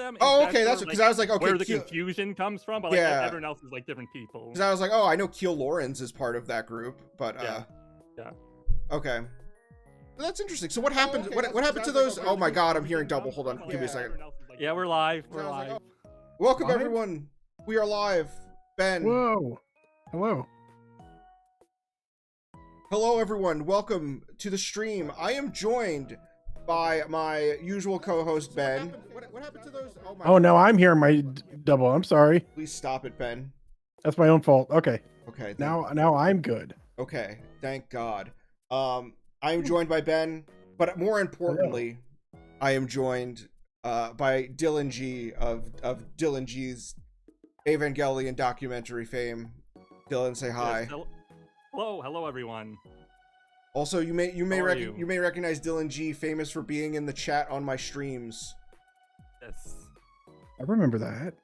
them. And Oh, that's okay, sort that's of, because I was like, okay, where the confusion comes from. But like Yeah. everyone else is like different people. because I was like, oh, I know Keel Lawrence is part of that group, but Yeah. okay. That's interesting. So what happened? What happened to those? Oh my God, I'm hearing double. Hold on, give me a second. Yeah, we're live. We're live. Like, oh. Welcome Live? everyone. We are live. Ben. Whoa. Hello. Hello everyone. Welcome to the stream. I am joined by my usual co-host Ben. What happened to those? Oh my. Oh, now I'm hearing my double. I'm sorry. Please stop it, Ben. That's my own fault. Okay. Okay. Now I'm good. Okay. Thank God. I am joined by Ben, but more importantly, I am joined by Dylan G of Dylan G's Evangelion documentary fame. Dylan, say hi. Yes, hello everyone. Also, you may How are you? you may recognize Dylan G, famous for being in the chat on my streams. Yes. I remember that.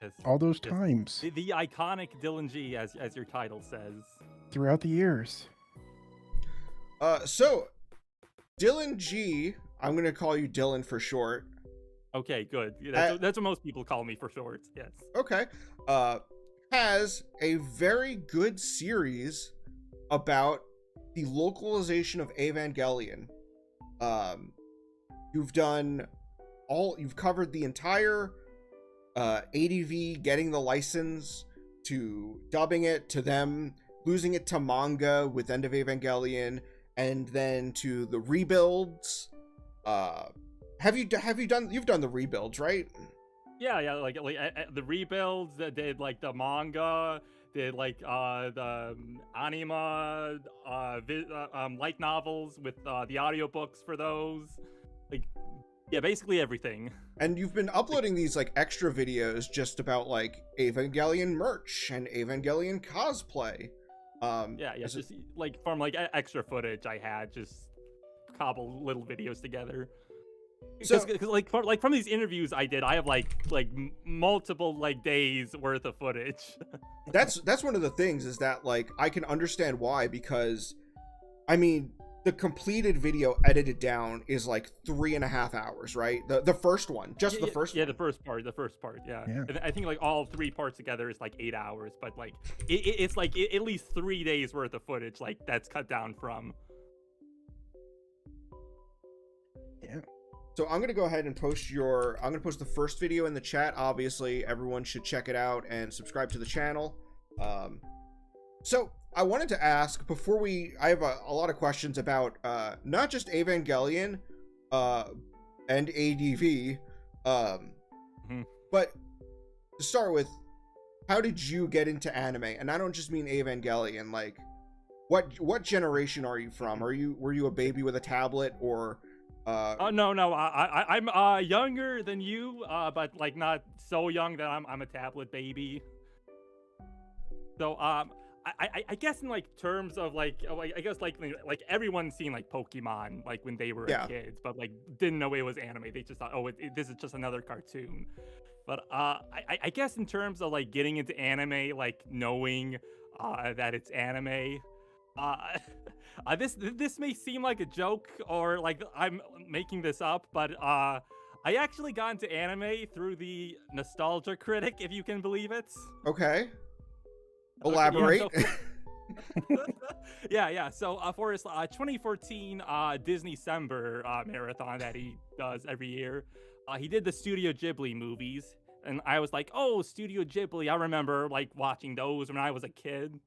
Yes. All those Yes. times The iconic Dylan G, as your title says. throughout the years. So Dylan G, I'm gonna call you Dylan for short. Okay, good. I- That's what most people call me for short. Yes. Okay. Has a very good series about the localization of Evangelion. You've covered the entire ADV getting the license to dubbing it, to them losing it to manga with End of Evangelion, and then to the rebuilds. You've done the rebuilds, right? Yeah, like the rebuilds that did like the manga, did like the anima, light novels with the audiobooks for those. Like, yeah, basically everything. And you've been uploading these like extra videos just about like Evangelion merch and Evangelion cosplay. Yeah, just like from like extra footage I had, just cobble little videos together. So Because like from these interviews I did, I have like multiple like days worth of footage. that's one of the things, is that like I can understand why, because I mean the completed video edited down is like 3.5 hours, right? The first one, just the first one. The first part, yeah. Yeah. And I think like all 3 parts together is like 8 hours, but like it's like at least 3 days worth of footage like that's cut down from. Yeah. So I'm gonna go ahead and post the first video in the chat. Obviously, everyone should check it out and subscribe to the channel. So I wanted to ask before I have a lot of questions about not just Evangelion and ADV, but to start with, how did you get into anime? And I don't just mean Evangelion. Like, what generation are you from? Were you a baby with a tablet, or? No, I'm younger than you, but like not so young that I'm a tablet baby. So I guess in like terms of like I guess like everyone's seen like Pokemon like when they were kids, but like didn't know it was anime. They just thought, oh, this is just another cartoon. But I guess in terms of like getting into anime, like knowing that it's anime. This may seem like a joke or like I'm making this up, but I actually got into anime through the Nostalgia Critic, if you can believe it. Okay. Elaborate. Yeah. So for his 2014 Disney December marathon that he does every year, he did the Studio Ghibli movies, and I was like, oh, Studio Ghibli. I remember like watching those when I was a kid.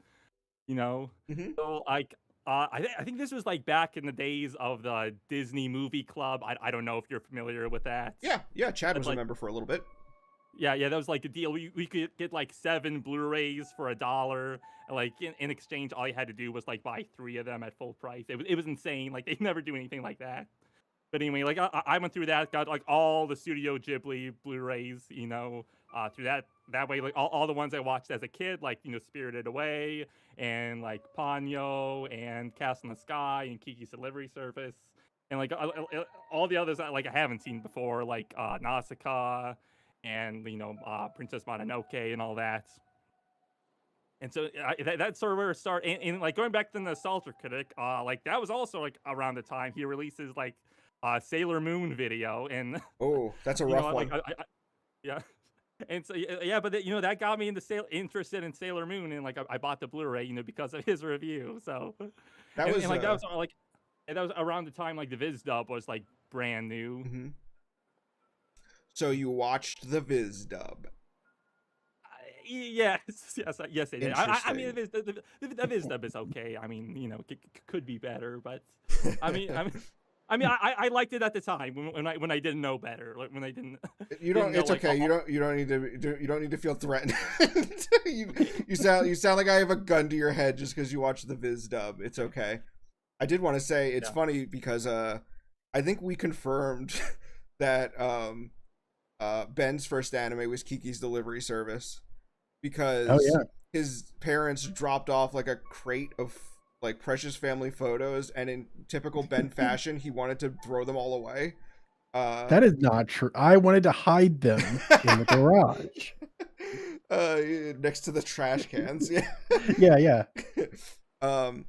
You know, so like I think this was like back in the days of the Disney Movie Club. I don't know if you're familiar with that. Yeah. Chad was like, a member for a little bit. Yeah, that was like the deal. We could get like 7 Blu-rays for $1, and like in exchange, all you had to do was like buy 3 of them at full price. It was insane. Like they never do anything like that. But anyway, like I went through that, got like all the Studio Ghibli Blu-rays, through that way, like all the ones I watched as a kid, like Spirited Away and like Ponyo and Castle in the Sky and Kiki's Delivery Service, and like all the others that like I haven't seen before, like Nausicaa and Princess Mononoke and all that. And so that's sort of where it started. And like going back to the Nostalgia Critic, like that was also like around the time he releases like Sailor Moon video, and oh, that's a rough one. Like, Yeah. And so yeah, but that got me interested in Sailor Moon, and like I bought the Blu-ray, because of his review. So, That and was like that was around the time like the Viz dub was like brand new. mhm. So you watched the Viz dub. Yes, yes, they did. I mean, Interesting. the Viz dub is okay. I mean, could be better, but I mean, I liked it at the time when I didn't know better, like when I didn't You didn't don't. know It's like okay. You don't need to. You don't need to feel threatened. You sound like I have a gun to your head just because you watched the Viz dub. It's okay. I did want to say it's yeah. funny because I think we confirmed that Ben's first anime was Kiki's Delivery Service Oh because yeah. his parents dropped off like a crate of like precious family photos, and in typical Ben fashion, he wanted to throw them all away. Uh, That is not true. I wanted to hide them in the garage. uh, Next to the trash cans. Yeah. Yeah, yeah. um,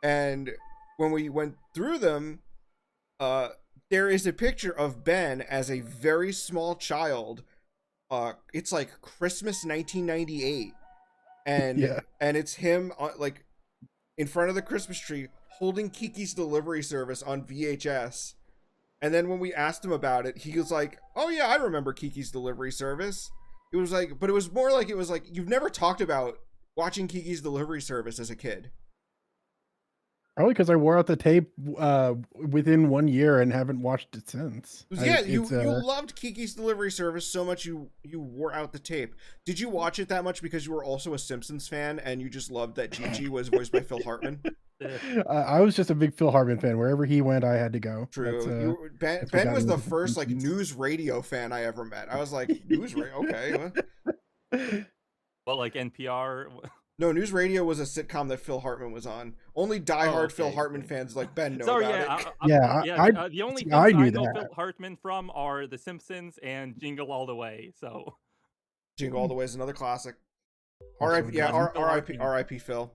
and when we went through them, uh, there is a picture of Ben as a very small child. It's like Christmas 1998, Yeah. and it's him like in front of the Christmas tree holding Kiki's Delivery Service on VHS. And then when we asked him about it, he was like, "Oh yeah, I remember Kiki's Delivery Service." It was like, but it was more like you've never talked about watching Kiki's Delivery Service as a kid. Probably because I wore out the tape within 1 year and haven't watched it since. Yeah, It's you loved Kiki's Delivery Service so much you wore out the tape. Did you watch it that much because you were also a Simpsons fan and you just loved that Gigi was voiced by Phil Hartman? I was just a big Phil Hartman fan. Wherever he went, I had to go. True. That's what Ben got was me the into first like Simpsons. news radio fan I ever met. I was like, news radio, okay. Well, like NPR. No, news radio was a sitcom that Phil Hartman was on. Only Oh, diehard Phil okay, Hartman okay. fans like Ben know Sorry, about yeah, it. Yeah, yeah. I The only see. things I I knew know that. Phil Hartman from are The Simpsons and Jingle All the Way. So, Jingle All the Way is another classic. Also R.I.P. Yeah, another- Phil R.I.P. Hartman. R.I.P. Phil.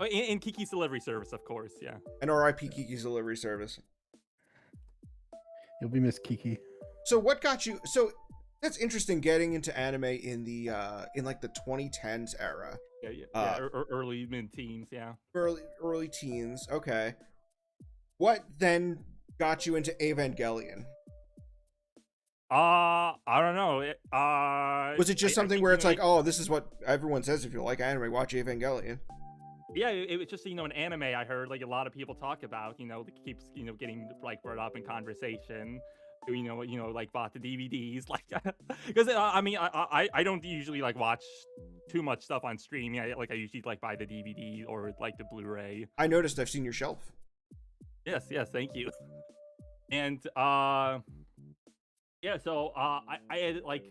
And Kiki's Delivery Service, of course. Yeah. And R.I.P. Kiki's Delivery Service. You'll be Miss Kiki. So what got you? So that's interesting. Getting into anime in the in like the 2010s era, Yeah. Early mid-teens. Yeah. early teens. Okay. What then got you into Evangelion? I don't know. Was it just I something think, where it's like, oh, this is what everyone says if you like anime, watch Evangelion? yeah, it was just an anime I heard like a lot of people talk about. That keeps getting like brought up in conversation. Like bought the DVDs, like because I mean I don't usually like watch too much stuff on streaming. I usually like buy the DVD or like the Blu-ray. I noticed. I've seen your shelf. Yes, thank you. And yeah, so I had like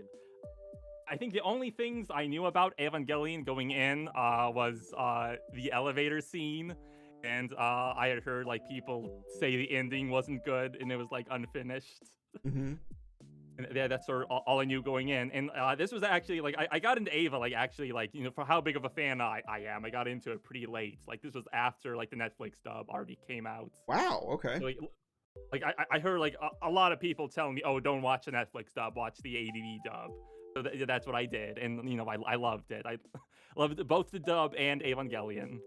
I think the only things I knew about Evangelion going in was the elevator scene, and I had heard like people say the ending wasn't good and it was like unfinished. Mm-hmm. And yeah, that's sort of all I knew going in. And this was actually like I got into Ava like actually like for how big of a fan I am. I got into it pretty late. Like this was after like the Netflix dub already came out. Wow. Okay. So, like I heard like a lot of people telling me, oh, don't watch the Netflix dub, watch the ADV dub. So that's what I did, and I loved it. I loved both the dub and Evangelion.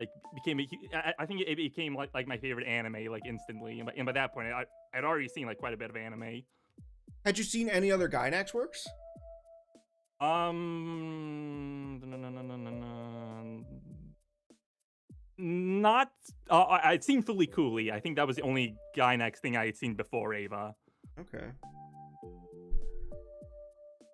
Like I think it became like my favorite anime like instantly, and by that point I'd already seen like quite a bit of anime. Had you seen any other Gainax works? Not. I'd seen Fully Cooley. I think that was the only Gainax thing I had seen before Ava. Okay.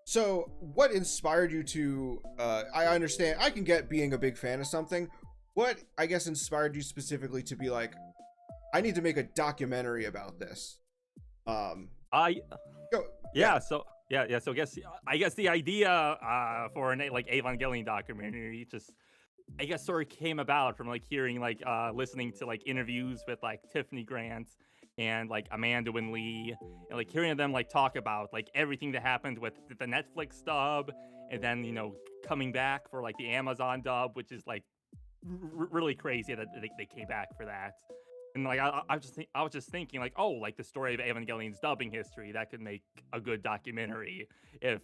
So, what inspired you to? I understand. I can get being a big fan of something. What I guess inspired you specifically to be like, I need to make a documentary about this. I. Go. Yeah. So yeah. So I guess the idea for an like Evangelion documentary just I guess sort of came about from like hearing like listening to like interviews with like Tiffany Grant and like Amanda and Lee, and like hearing them like talk about like everything that happened with the Netflix dub, and then coming back for like the Amazon dub, which is like really crazy that they came back for that. And like I was just thinking like, oh, like the story of Evangelion's dubbing history, that could make a good documentary if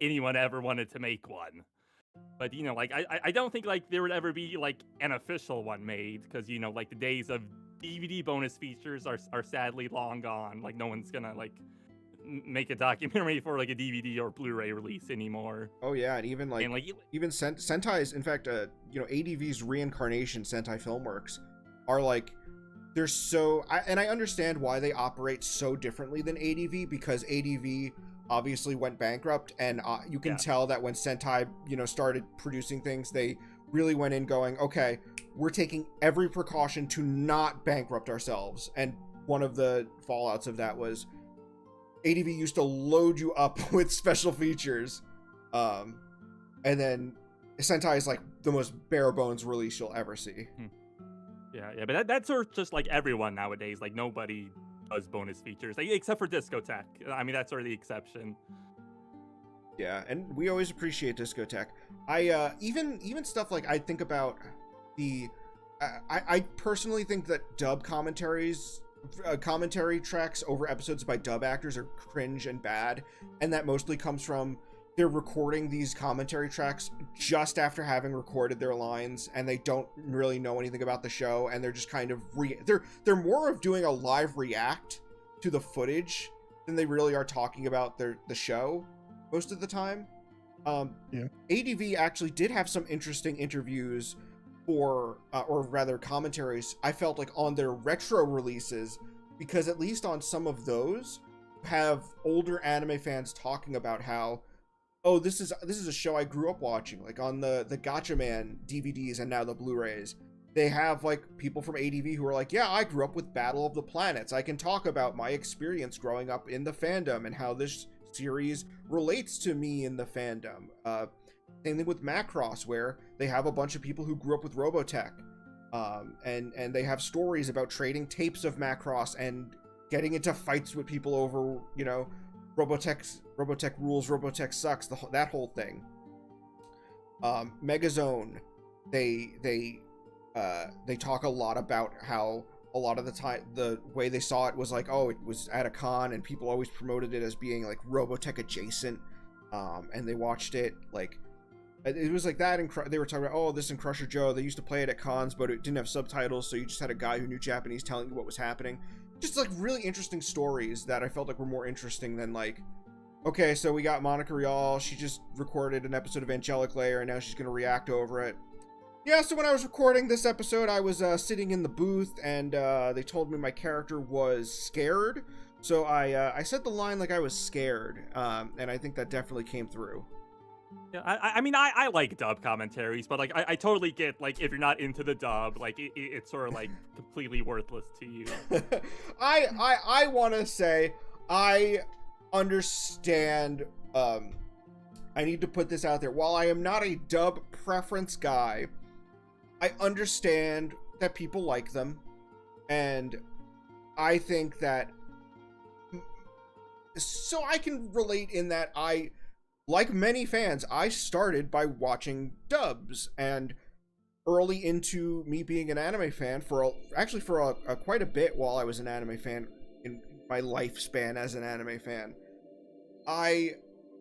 anyone ever wanted to make one. But like I don't think like there would ever be like an official one made because like the days of DVD bonus features are sadly long gone. Like no one's gonna like make a documentary for like a DVD or Blu-ray release anymore. Oh yeah, and even like And like even Sentai's, in fact, ADV's reincarnation, Sentai Filmworks, are like, they're so, and I understand why they operate so differently than ADV, because ADV obviously went bankrupt, and you can tell that when Sentai started producing things, they really went in going, okay, we're taking every precaution to not bankrupt ourselves. And one of the fallouts of that was ADV used to load you up with special features, and then Sentai is like the most bare bones release you'll ever see. Yeah, but that's sort of just like everyone nowadays. Like nobody does bonus features, like, except for Discotech. I mean, that's sort of the exception. Yeah, and we always appreciate Discotech. I even stuff like, I think about the, I personally think that dub commentaries, commentary tracks over episodes by dub actors are cringe and bad, and that mostly comes from they're recording these commentary tracks just after having recorded their lines, and they don't really know anything about the show, and they're just kind of they're more of doing a live react to the footage than they really are talking about the show most of the time. ADV actually did have some interesting interviews for or rather commentaries, I felt like, on their retro releases, because at least on some of those have older anime fans talking about how, oh, this is a show I grew up watching. Like on the Gatchaman DVDs and now the Blu-rays, they have like people from ADV who are like, yeah, I grew up with Battle of the Planets. I can talk about my experience growing up in the fandom and how this series relates to me in the fandom. Same thing with Macross, where they have a bunch of people who grew up with Robotech, and they have stories about trading tapes of Macross and getting into fights with people over, Robotech rules, Robotech sucks, that whole thing. Megazone, they talk a lot about how a lot of the time the way they saw it was like, oh, it was at a con and people always promoted it as being like Robotech adjacent, and they watched it like, it was like that, and they were talking about, oh, this in Crusher Joe, they used to play it at cons, but it didn't have subtitles, so you just had a guy who knew Japanese telling you what was happening. Just like really interesting stories that I felt like were more interesting than like, okay, so we got Monica Rial, she just recorded an episode of Angelic Layer and now she's gonna react over it. Yeah, so when I was recording this episode, I was sitting in the booth, and they told me my character was scared, so I said the line like I was scared, and I think that definitely came through. Yeah, I mean, I like dub commentaries, but like I totally get like if you're not into the dub, like it's sort of like completely worthless to you. I want to say I understand. I need to put this out there. While I am not a dub preference guy, I understand that people like them, and I think that, so I can relate in that I, like many fans, I started by watching dubs, and early into me being an anime fan for quite a bit while I was an anime fan in my lifespan as an anime fan, I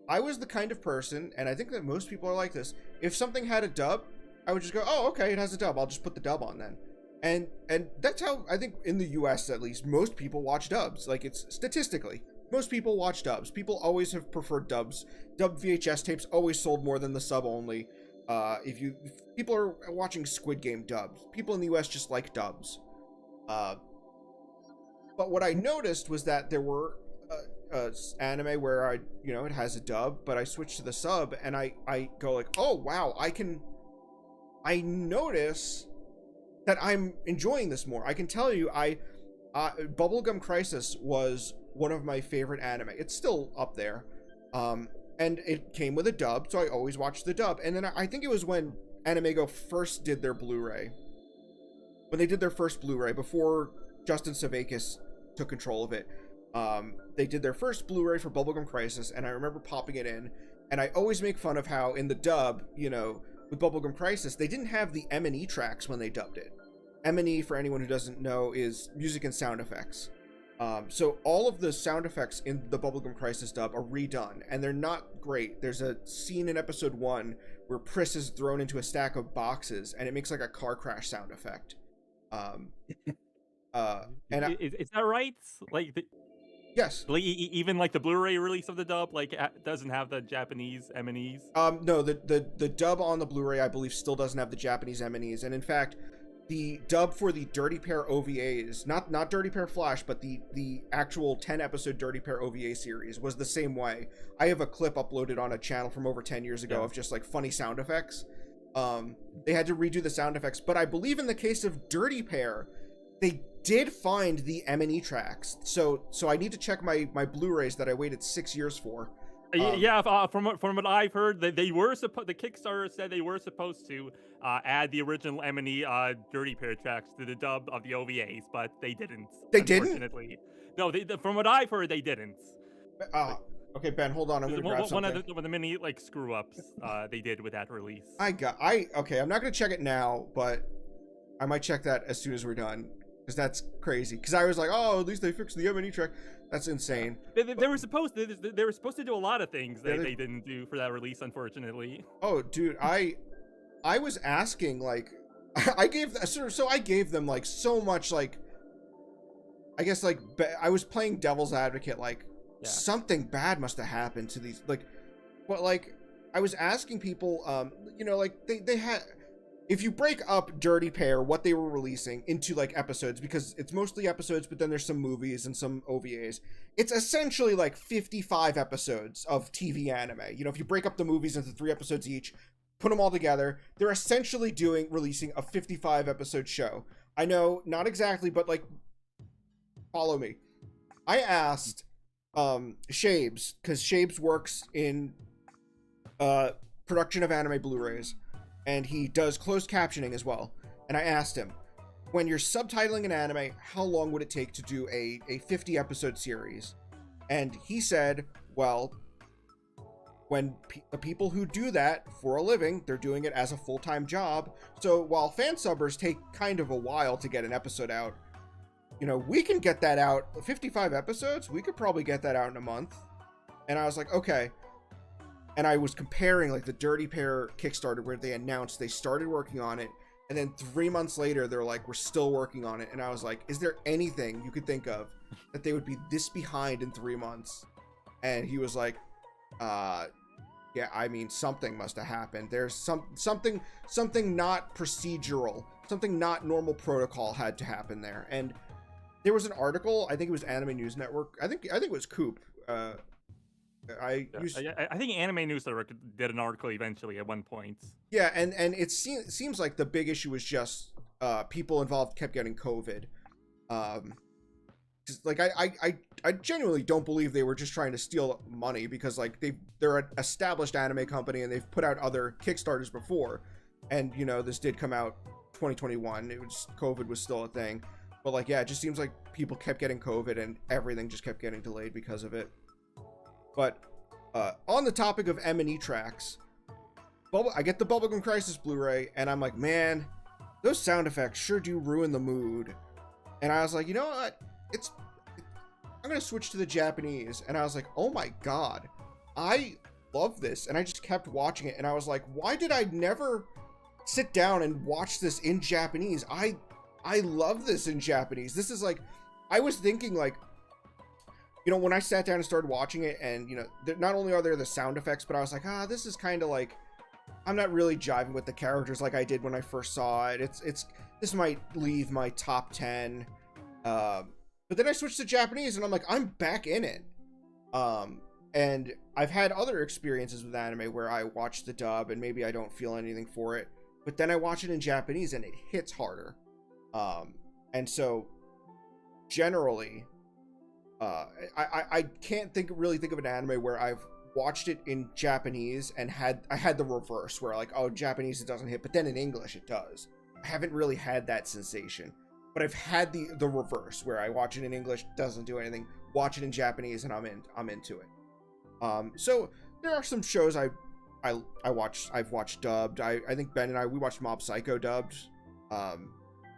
was the kind of person, and I think that most people are like this, if something had a dub, I would just go, oh, okay, it has a dub, I'll just put the dub on then. And that's how, I think, in the US at least, most people watch dubs. Like, it's statistically, most people watch dubs. People always have preferred dubs. Dub VHS tapes always sold more than the sub only. If people are watching Squid Game dubs, people in the US just like dubs. But what I noticed was that there were anime where it has a dub, but I switch to the sub and I go like, oh wow, I notice that I'm enjoying this more. I can tell you, Bubblegum Crisis was one of my favorite anime. It's still up there. And it came with a dub, so I always watched the dub. And then I think it was when Animego first did their Blu-ray. When they did their first Blu-ray, before Justin Savakis took control of it. They did their first Blu-ray for Bubblegum Crisis, and I remember popping it in. And I always make fun of how in the dub, with Bubblegum Crisis, they didn't have the M&E tracks when they dubbed it. M&E, for anyone who doesn't know, is music and sound effects. So all of the sound effects in the Bubblegum Crisis dub are redone, and they're not great. There's a scene in episode 1 where Pris is thrown into a stack of boxes, and it makes like a car crash sound effect. And Is that right? Like, yes. like even like the Blu-ray release of the dub, like doesn't have the Japanese M&Es. No, the dub on the Blu-ray, I believe, still doesn't have the Japanese M&Es, and in fact, the dub for the Dirty Pair OVAs, not Dirty Pair Flash, but the actual 10-episode Dirty Pair OVA series was the same way. I have a clip uploaded on a channel from over 10 years ago of just like funny sound effects. They had to redo the sound effects, but I believe in the case of Dirty Pair, they did find the M&E tracks. So I need to check my Blu-rays that I waited 6 years for. From what I've heard, they were supposed. The Kickstarter said they were supposed to add the original M&E Dirty Pair tracks to the dub of the OVAs, but they didn't. They didn't? Unfortunately, no. From what I've heard, they didn't. Okay, Ben, hold on. I'm gonna grab something. One of the many like screw ups they did with that release. Okay. I'm not gonna check it now, but I might check that as soon as we're done, because that's crazy. Because I was like, oh, at least they fixed the M&E track. That's insane. They were supposed to. They were supposed to do a lot of things that they didn't do for that release, unfortunately. Oh, dude, I was asking, like, I gave them like so much, like, I guess, like, I was playing devil's advocate, like, something bad must have happened to these, like, but like I was asking people, you know, like they had. If you break up Dirty Pair, what they were releasing, into like episodes, because it's mostly episodes, but then there's some movies and some OVAs, it's essentially like 55 episodes of TV anime. You know, if you break up the movies into 3 episodes each, put them all together, they're essentially releasing a 55 episode show. I know, not exactly, but like, follow me. I asked Shabes, because Shabes works in production of anime Blu-rays, and he does closed captioning as well. And I asked him, when you're subtitling an anime, how long would it take to do a 50 episode series? And he said, well, when the people who do that for a living, they're doing it as a full-time job. So while fan subbers take kind of a while to get an episode out, you know, we can get that out. 55 episodes, we could probably get that out in a month. And I was like, okay. And I was comparing like the Dirty Pair Kickstarter where they announced they started working on it, and then 3 months later they're like, we're still working on it. And I was like, is there anything you could think of that they would be this behind in 3 months? And he was like, yeah, I mean, something must have happened. There's something not procedural, something not normal protocol had to happen there. And there was an article, I think it was Anime News Network, I think it was Coop. I think Anime News Network did an article eventually at one point. Yeah, and it seems like the big issue was just people involved kept getting COVID. Like I genuinely don't believe they were just trying to steal money, because like they're an established anime company and they've put out other Kickstarters before, and you know, this did come out 2021. COVID was still a thing, but like, yeah, it just seems like people kept getting COVID and everything just kept getting delayed because of it. But on the topic of M&E tracks, I get the Bubblegum Crisis Blu-ray, and I'm like, man, those sound effects sure do ruin the mood. And I was like, you know what? I'm gonna switch to the Japanese. And I was like, oh my god, I love this. And I just kept watching it, and I was like, why did I never sit down and watch this in Japanese? I love this in Japanese. This is like, I was thinking like, you know, when I sat down and started watching it, and, you know, not only are there the sound effects, but I was like, this is kind of like, I'm not really jiving with the characters like I did when I first saw it. This might leave my top 10. But then I switched to Japanese, and I'm like, I'm back in it. And I've had other experiences with anime where I watch the dub and maybe I don't feel anything for it, but then I watch it in Japanese and it hits harder. And so generally, I can't really think of an anime where I've watched it in Japanese and I had the reverse, where like, oh, Japanese it doesn't hit, but then in English it does. I haven't really had that sensation, but I've had the reverse, where I watch it in English, doesn't do anything, watch it in Japanese, and I'm into it. So there are some shows I've watched dubbed. I think Ben and we watched Mob Psycho dubbed.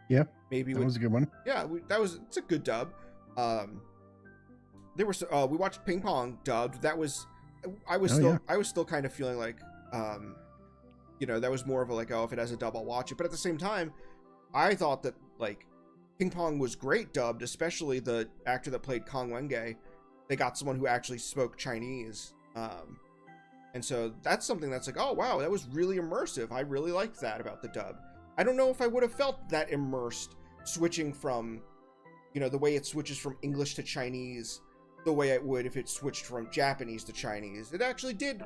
Yeah, maybe that with, was a good one. yeah, it's a good dub. There was we watched Ping Pong dubbed. That was I was Oh, still yeah. I was still kind of feeling like that was more of a like, oh, if it has a dub I'll watch it. But at the same time, I thought that like Ping Pong was great dubbed, especially the actor that played Kong Wenge. They got someone who actually spoke Chinese. And so that's something that's like, oh wow, that was really immersive. I really liked that about the dub. I don't know if I would have felt that immersed switching from, the way it switches from English to Chinese, the way it would if it switched from Japanese to Chinese. It actually did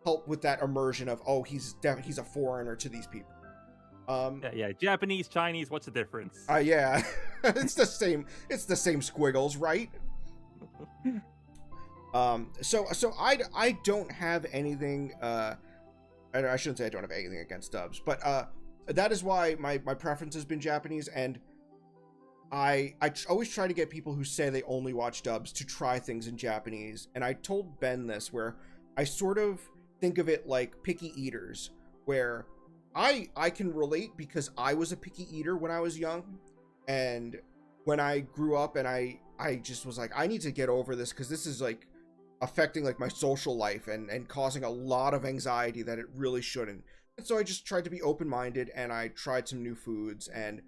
help with that immersion of, oh, he's a foreigner to these people. Yeah, Japanese, Chinese, what's the difference? Yeah, it's the same squiggles, right? So I don't have anything. I shouldn't say I don't have anything against dubs, but that is why my preference has been Japanese, and I always try to get people who say they only watch dubs to try things in Japanese. And I told Ben this, where I sort of think of it like picky eaters, where I can relate because I was a picky eater when I was young, and when I grew up, and I just was like, I need to get over this because this is like affecting like my social life and causing a lot of anxiety that it really shouldn't. And so I just tried to be open-minded, and I tried some new foods, and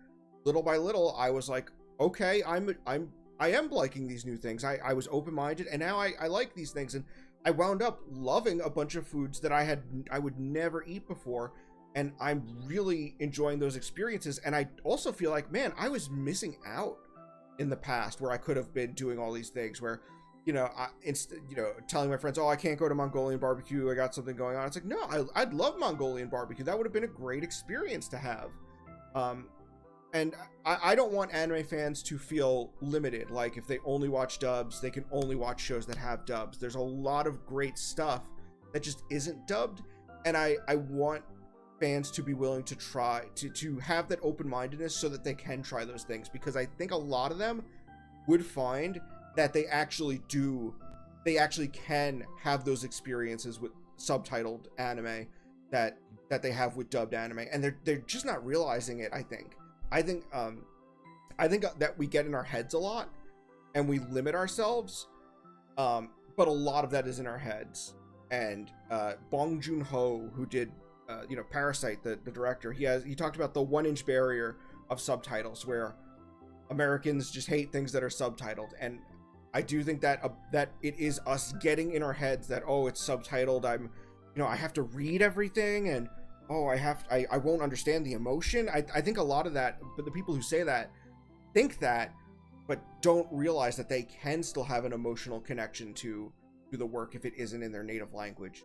little by little I was like, okay, I am liking these new things. I was open-minded, and now I like these things, and I wound up loving a bunch of foods that I would never eat before, and I'm really enjoying those experiences. And I also feel like, man, I was missing out in the past where I could have been doing all these things where, telling my friends, oh, I can't go to Mongolian barbecue, I got something going on. It's like, no, I'd love Mongolian barbecue. That would have been a great experience to have. And I don't want anime fans to feel limited. Like, if they only watch dubs, they can only watch shows that have dubs. There's a lot of great stuff that just isn't dubbed. And I want fans to be willing to try, to have that open-mindedness so that they can try those things. Because I think a lot of them would find that they actually can have those experiences with subtitled anime that they have with dubbed anime. And they're just not realizing it, I think. I think that we get in our heads a lot and we limit ourselves, but a lot of that is in our heads. And Bong Joon-ho, who did Parasite, the director, he talked about the 1-inch barrier of subtitles, where Americans just hate things that are subtitled. And I do think that that it is us getting in our heads that, oh, it's subtitled, I have to read everything, and oh, I won't understand the emotion. I think a lot of that, but the people who say that think that, but don't realize that they can still have an emotional connection to the work if it isn't in their native language.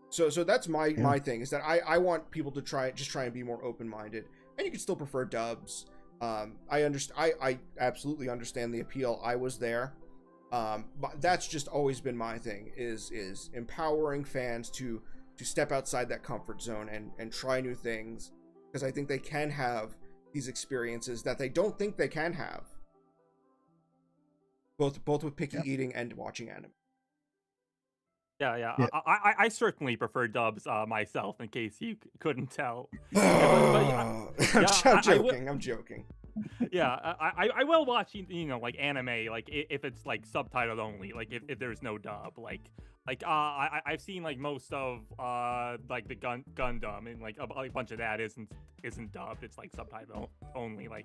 So that's my thing, is that I want people to try and be more open-minded, and you can still prefer dubs. I absolutely understand the appeal. I was there. But that's just always been my thing, is empowering fans to step outside that comfort zone and try new things, because I think they can have these experiences that they don't think they can have, both with picky eating and watching anime. Yeah. Yeah. I certainly prefer dubs myself, in case you couldn't tell. I'm joking. Yeah, I will watch, like anime, like if it's like subtitled only, like if there's no dub, I've seen like most of like the Gundam, and like a bunch of that isn't dubbed. It's like subtitle only. Like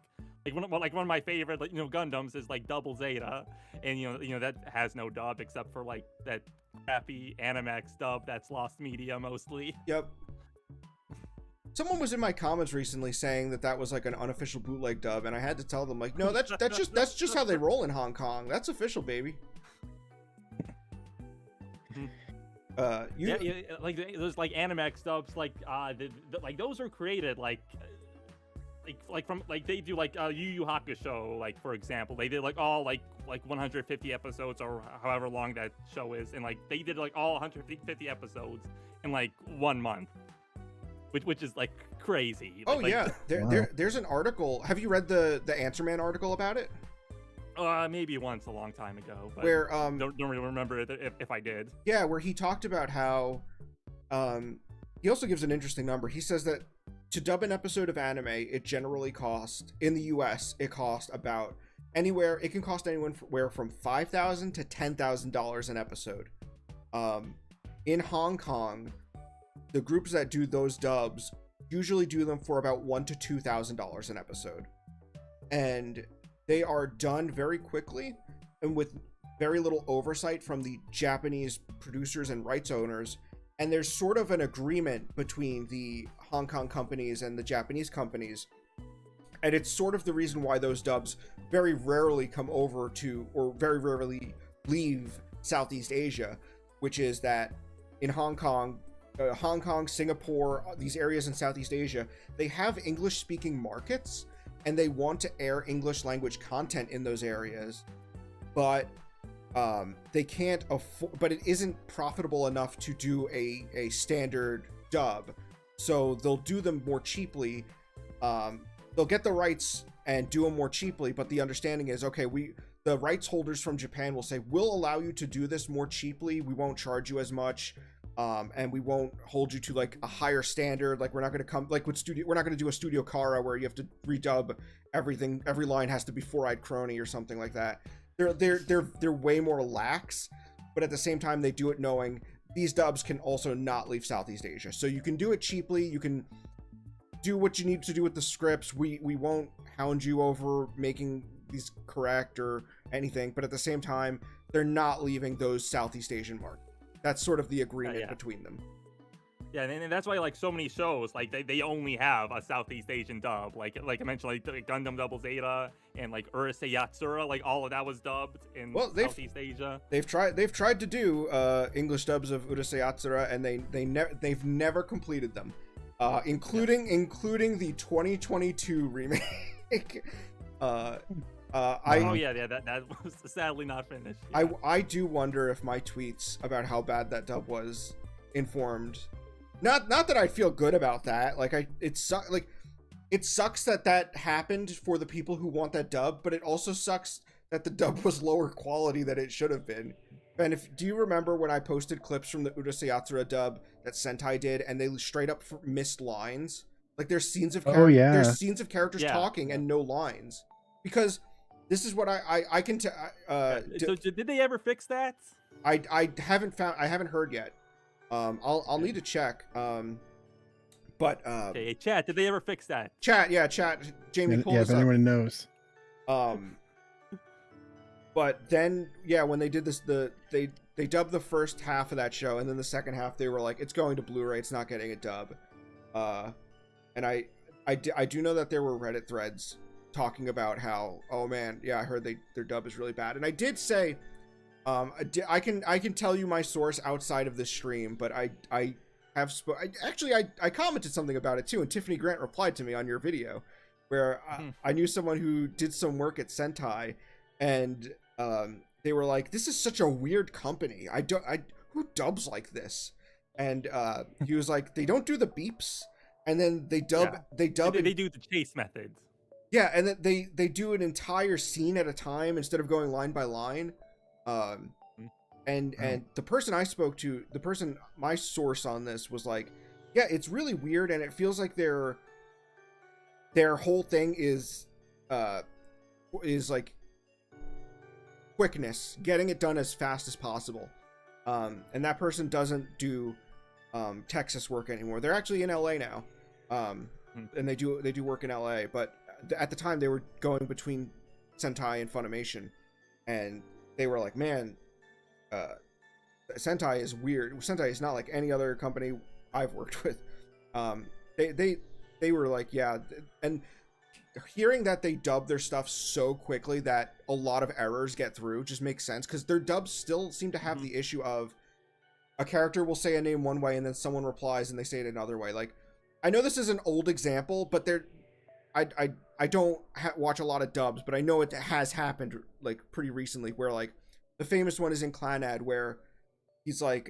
one of my favorite Gundams is like Double Zeta, and that has no dub except for like that crappy Animax dub that's lost media mostly. Yep. Someone was in my comments recently saying that was like an unofficial bootleg dub, and I had to tell them, like, no, that's just how they roll in Hong Kong. That's official, baby. Like those like Animax dubs, like like those are created like from like they do like Yu Yu Hakusho, like for example, they did like all like 150 episodes or however long that show is, and like they did like all 150 episodes in like 1 month. Which is like crazy. Oh, yeah. There's an article. Have you read the Answer Man article about it? Maybe once a long time ago. But where don't really remember it if I did. Yeah, where he talked about how he also gives an interesting number. He says that to dub an episode of anime, it generally costs, in the US, it costs about it can cost anywhere from $5,000 to $10,000 an episode. In Hong Kong, the groups that do those dubs usually do them for about $1,000 to $2,000 an episode. And they are done very quickly and with very little oversight from the Japanese producers and rights owners. And there's sort of an agreement between the Hong Kong companies and the Japanese companies. And it's sort of the reason why those dubs very rarely come over to, or very rarely leave Southeast Asia, which is that in Hong Kong, Singapore, these areas in Southeast Asia, they have English-speaking markets, and they want to air English language content in those areas, but they can't afford, but it isn't profitable enough to do a standard dub, so they'll do them more cheaply. They'll get the rights and do them more cheaply, but the understanding is, okay, the rights holders from Japan will say, we'll allow you to do this more cheaply, we won't charge you as much, and we won't hold you to like a higher standard. Like, we're not going to come like with we're not going to do a Studio Kara where you have to redub everything, every line has to be Four-Eyed Crony or something like that. They're way more lax, but at the same time they do it knowing these dubs can also not leave Southeast Asia, so you can do it cheaply, you can do what you need to do with the scripts. We won't hound you over making these correct or anything, but at the same time they're not leaving those Southeast Asian markets. That's sort of the agreement between them. Yeah, and that's why like so many shows like they only have a Southeast Asian dub. Like I mentioned, like the Gundam Double Zeta and like Urusei Yatsura, like all of that was dubbed in Southeast Asia. They've tried to do English dubs of Urusei Yatsura, and they've never completed them. Including the 2022 remake. That was sadly not finished. Yeah. I do wonder if my tweets about how bad that dub was informed. Not that I feel good about that. Like it sucks that happened for the people who want that dub, but it also sucks that the dub was lower quality than it should have been. Ben, do you remember when I posted clips from the Urusei Yatsura dub that Sentai did, and they straight up missed lines? Like there's scenes of there's scenes of characters talking and no lines, because this is what I can tell. So did they ever fix that? I haven't heard yet. I'll need to check. But okay, chat. Did they ever fix that? Chat. Jamie, pull this if anyone knows. But then, when they did this, they dubbed the first half of that show, and then the second half they were like, it's going to Blu-ray, it's not getting a dub. And I do know that there were Reddit threads talking about how, oh man, I heard their dub is really bad. And I did say, I can tell you my source outside of this stream, but I commented something about it too, and Tiffany Grant replied to me on your video, where I knew someone who did some work at Sentai, and they were like, this is such a weird company. Who dubs like this? And he was like, they don't do the beeps, and then they dub. They do the chase methods. Yeah, and then they do an entire scene at a time instead of going line by line. And the person I spoke to, my source on this was like, yeah, it's really weird, and it feels like their whole thing is like quickness, getting it done as fast as possible. And that person doesn't do Texas work anymore. They're actually in LA now. And they do work in LA, but at the time they were going between Sentai and Funimation, and they were like, man, Sentai is weird. Sentai is not like any other company I've worked with. They were like, yeah, and hearing that they dub their stuff so quickly that a lot of errors get through just makes sense, because their dubs still seem to have the issue of a character will say a name one way and then someone replies and they say it another way. Like, I know this is an old example, but I don't watch a lot of dubs, but I know it has happened like pretty recently, where like the famous one is in Clanad, where he's like,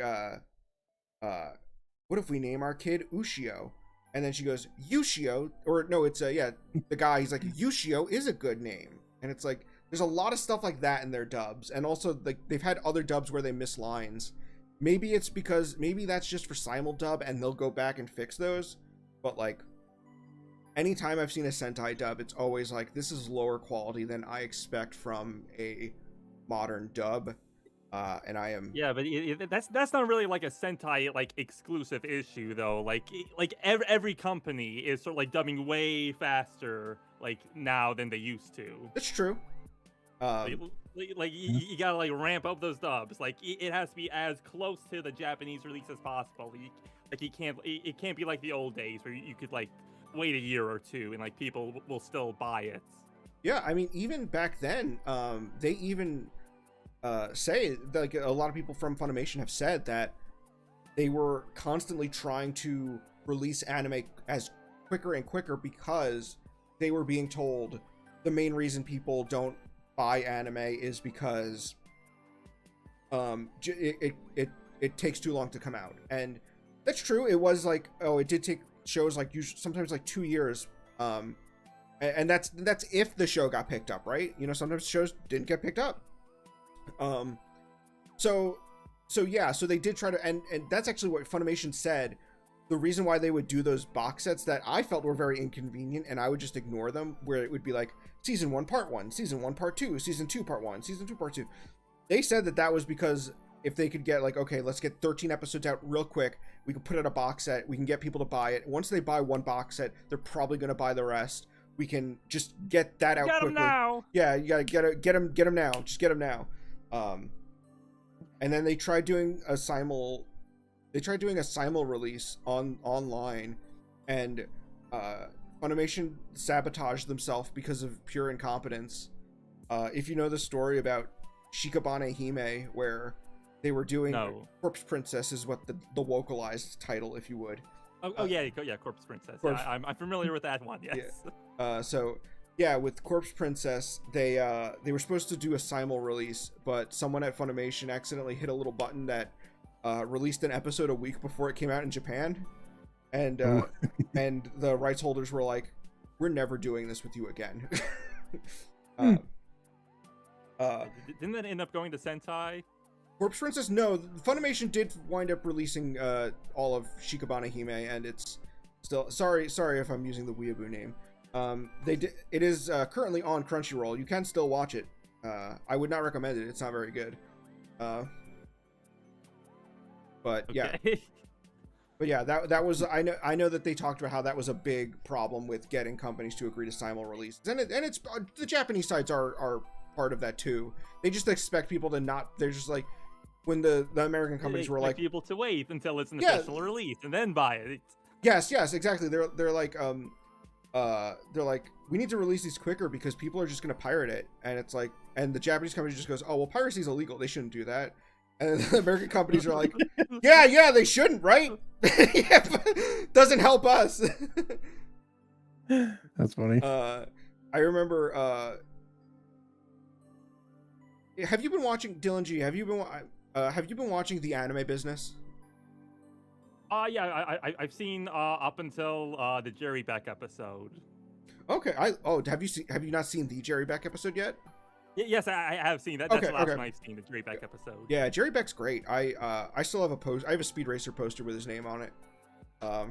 what if we name our kid Ushio? And then she goes, Yushio, or no, it's the guy, he's like, Yushio is a good name. And it's like, there's a lot of stuff like that in their dubs. And also, like, they've had other dubs where they miss lines. Maybe that's just for simuldub and they'll go back and fix those. But like, anytime I've seen a Sentai dub, it's always like, this is lower quality than I expect from a modern dub. And I am... Yeah, but that's not really like a Sentai like exclusive issue though. Like every company is sort of like dubbing way faster like now than they used to. It's true. You gotta like ramp up those dubs. Like it has to be as close to the Japanese release as possible. It can't be like the old days where you could like wait a year or two and like people will still buy it. Yeah, I mean, even back then, they even say, like, a lot of people from Funimation have said that they were constantly trying to release anime as quicker and quicker because they were being told the main reason people don't buy anime is because it takes too long to come out. And that's true. It was like, it did take shows like sometimes like 2 years, and that's if the show got picked up, right? You know, sometimes shows didn't get picked up. So they did try to, and that's actually what Funimation said. The reason why they would do those box sets that I felt were very inconvenient, and I would just ignore them, where it would be like season 1 part 1, season 1 part 2, season 2 part 1, season 2 part 2. They said that was because if they could get like, okay, let's get 13 episodes out real quick, we can put out a box set, we can get people to buy it. Once they buy one box set, they're probably going to buy the rest. We can just get that out quickly. Now. Yeah, you gotta get them now. Just get them now. And then they tried doing a simul release online, and Funimation sabotaged themselves because of pure incompetence. If you know the story about Shikabane Hime, where they were doing Corpse Princess, is what the localized title, if you would. Yeah, Corpse Princess. I'm familiar with that one. Yes. Yeah. With Corpse Princess, they were supposed to do a simul release, but someone at Funimation accidentally hit a little button that released an episode a week before it came out in Japan, and and the rights holders were like, "We're never doing this with you again." Didn't that end up going to Sentai? Corpse Princess, no. Funimation did wind up releasing all of Shikabane Hime, and it's still sorry if I'm using the weeaboo name. It is currently on Crunchyroll. You can still watch it. I would not recommend it. It's not very good. But yeah. But yeah, that was, I know that they talked about how that was a big problem with getting companies to agree to simul releases, and it's the Japanese sites are part of that too. They just expect people to not. They're just like, when the American companies were like people to wait until it's an official release and then buy it. Yes, exactly. They're like we need to release these quicker because people are just gonna pirate it, and it's like, and the Japanese company just goes, oh well, piracy is illegal, they shouldn't do that. And the American companies are like, yeah, they shouldn't, right? Doesn't help us. That's funny. I remember. Have you been watching, Dylan G? Have you been watching the anime business? Yeah, I've seen up until the Jerry Beck episode. Okay. Have you not seen the Jerry Beck episode yet? Yes, I have seen that. That's the last one I've seen, the Jerry Beck episode. Yeah, Jerry Beck's great. I still have I have a Speed Racer poster with his name on it,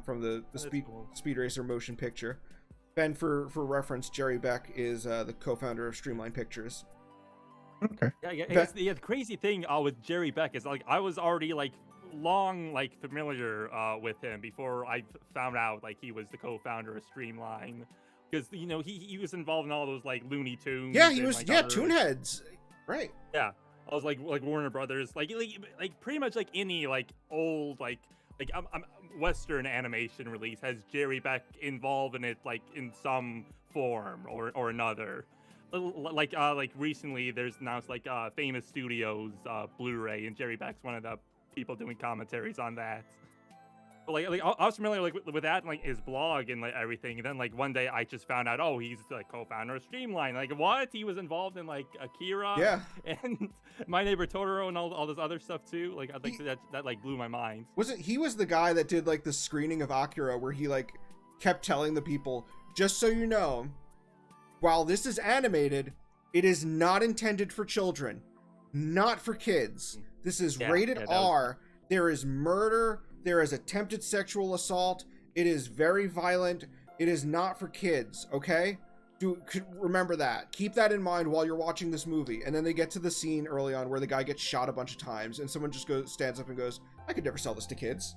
from the Speed Racer motion picture. Ben, for reference, Jerry Beck is the co-founder of Streamline Pictures. Okay. Yeah. The crazy thing with Jerry Beck is like I was already like long like familiar with him before I found out like he was the co-founder of Streamline, because you know he was involved in all those like Looney Tunes. Yeah, he was Toonheads, right? Yeah, I was like Warner Brothers, like pretty much like any like old like Western animation release has Jerry Beck involved in it like in some form or another. Like recently there's announced like Famous Studios Blu-ray, and Jerry Beck's one of the people doing commentaries on that. But, like I was familiar like with that and like his blog and like everything, and then like one day I just found out, oh, he's like co-founder of Streamline. Like what? He was involved in like Akira, and My Neighbor Totoro and all this other stuff too. Like I think that like blew my mind. He was the guy that did like the screening of Akira where he like kept telling the people, just so you know, while this is animated, it is not intended for children, not for kids. This is rated R. There is murder. There is attempted sexual assault. It is very violent. It is not for kids, okay? Remember that. Keep that in mind while you're watching this movie. And then they get to the scene early on where the guy gets shot a bunch of times, and someone just stands up and goes, "I could never sell this to kids."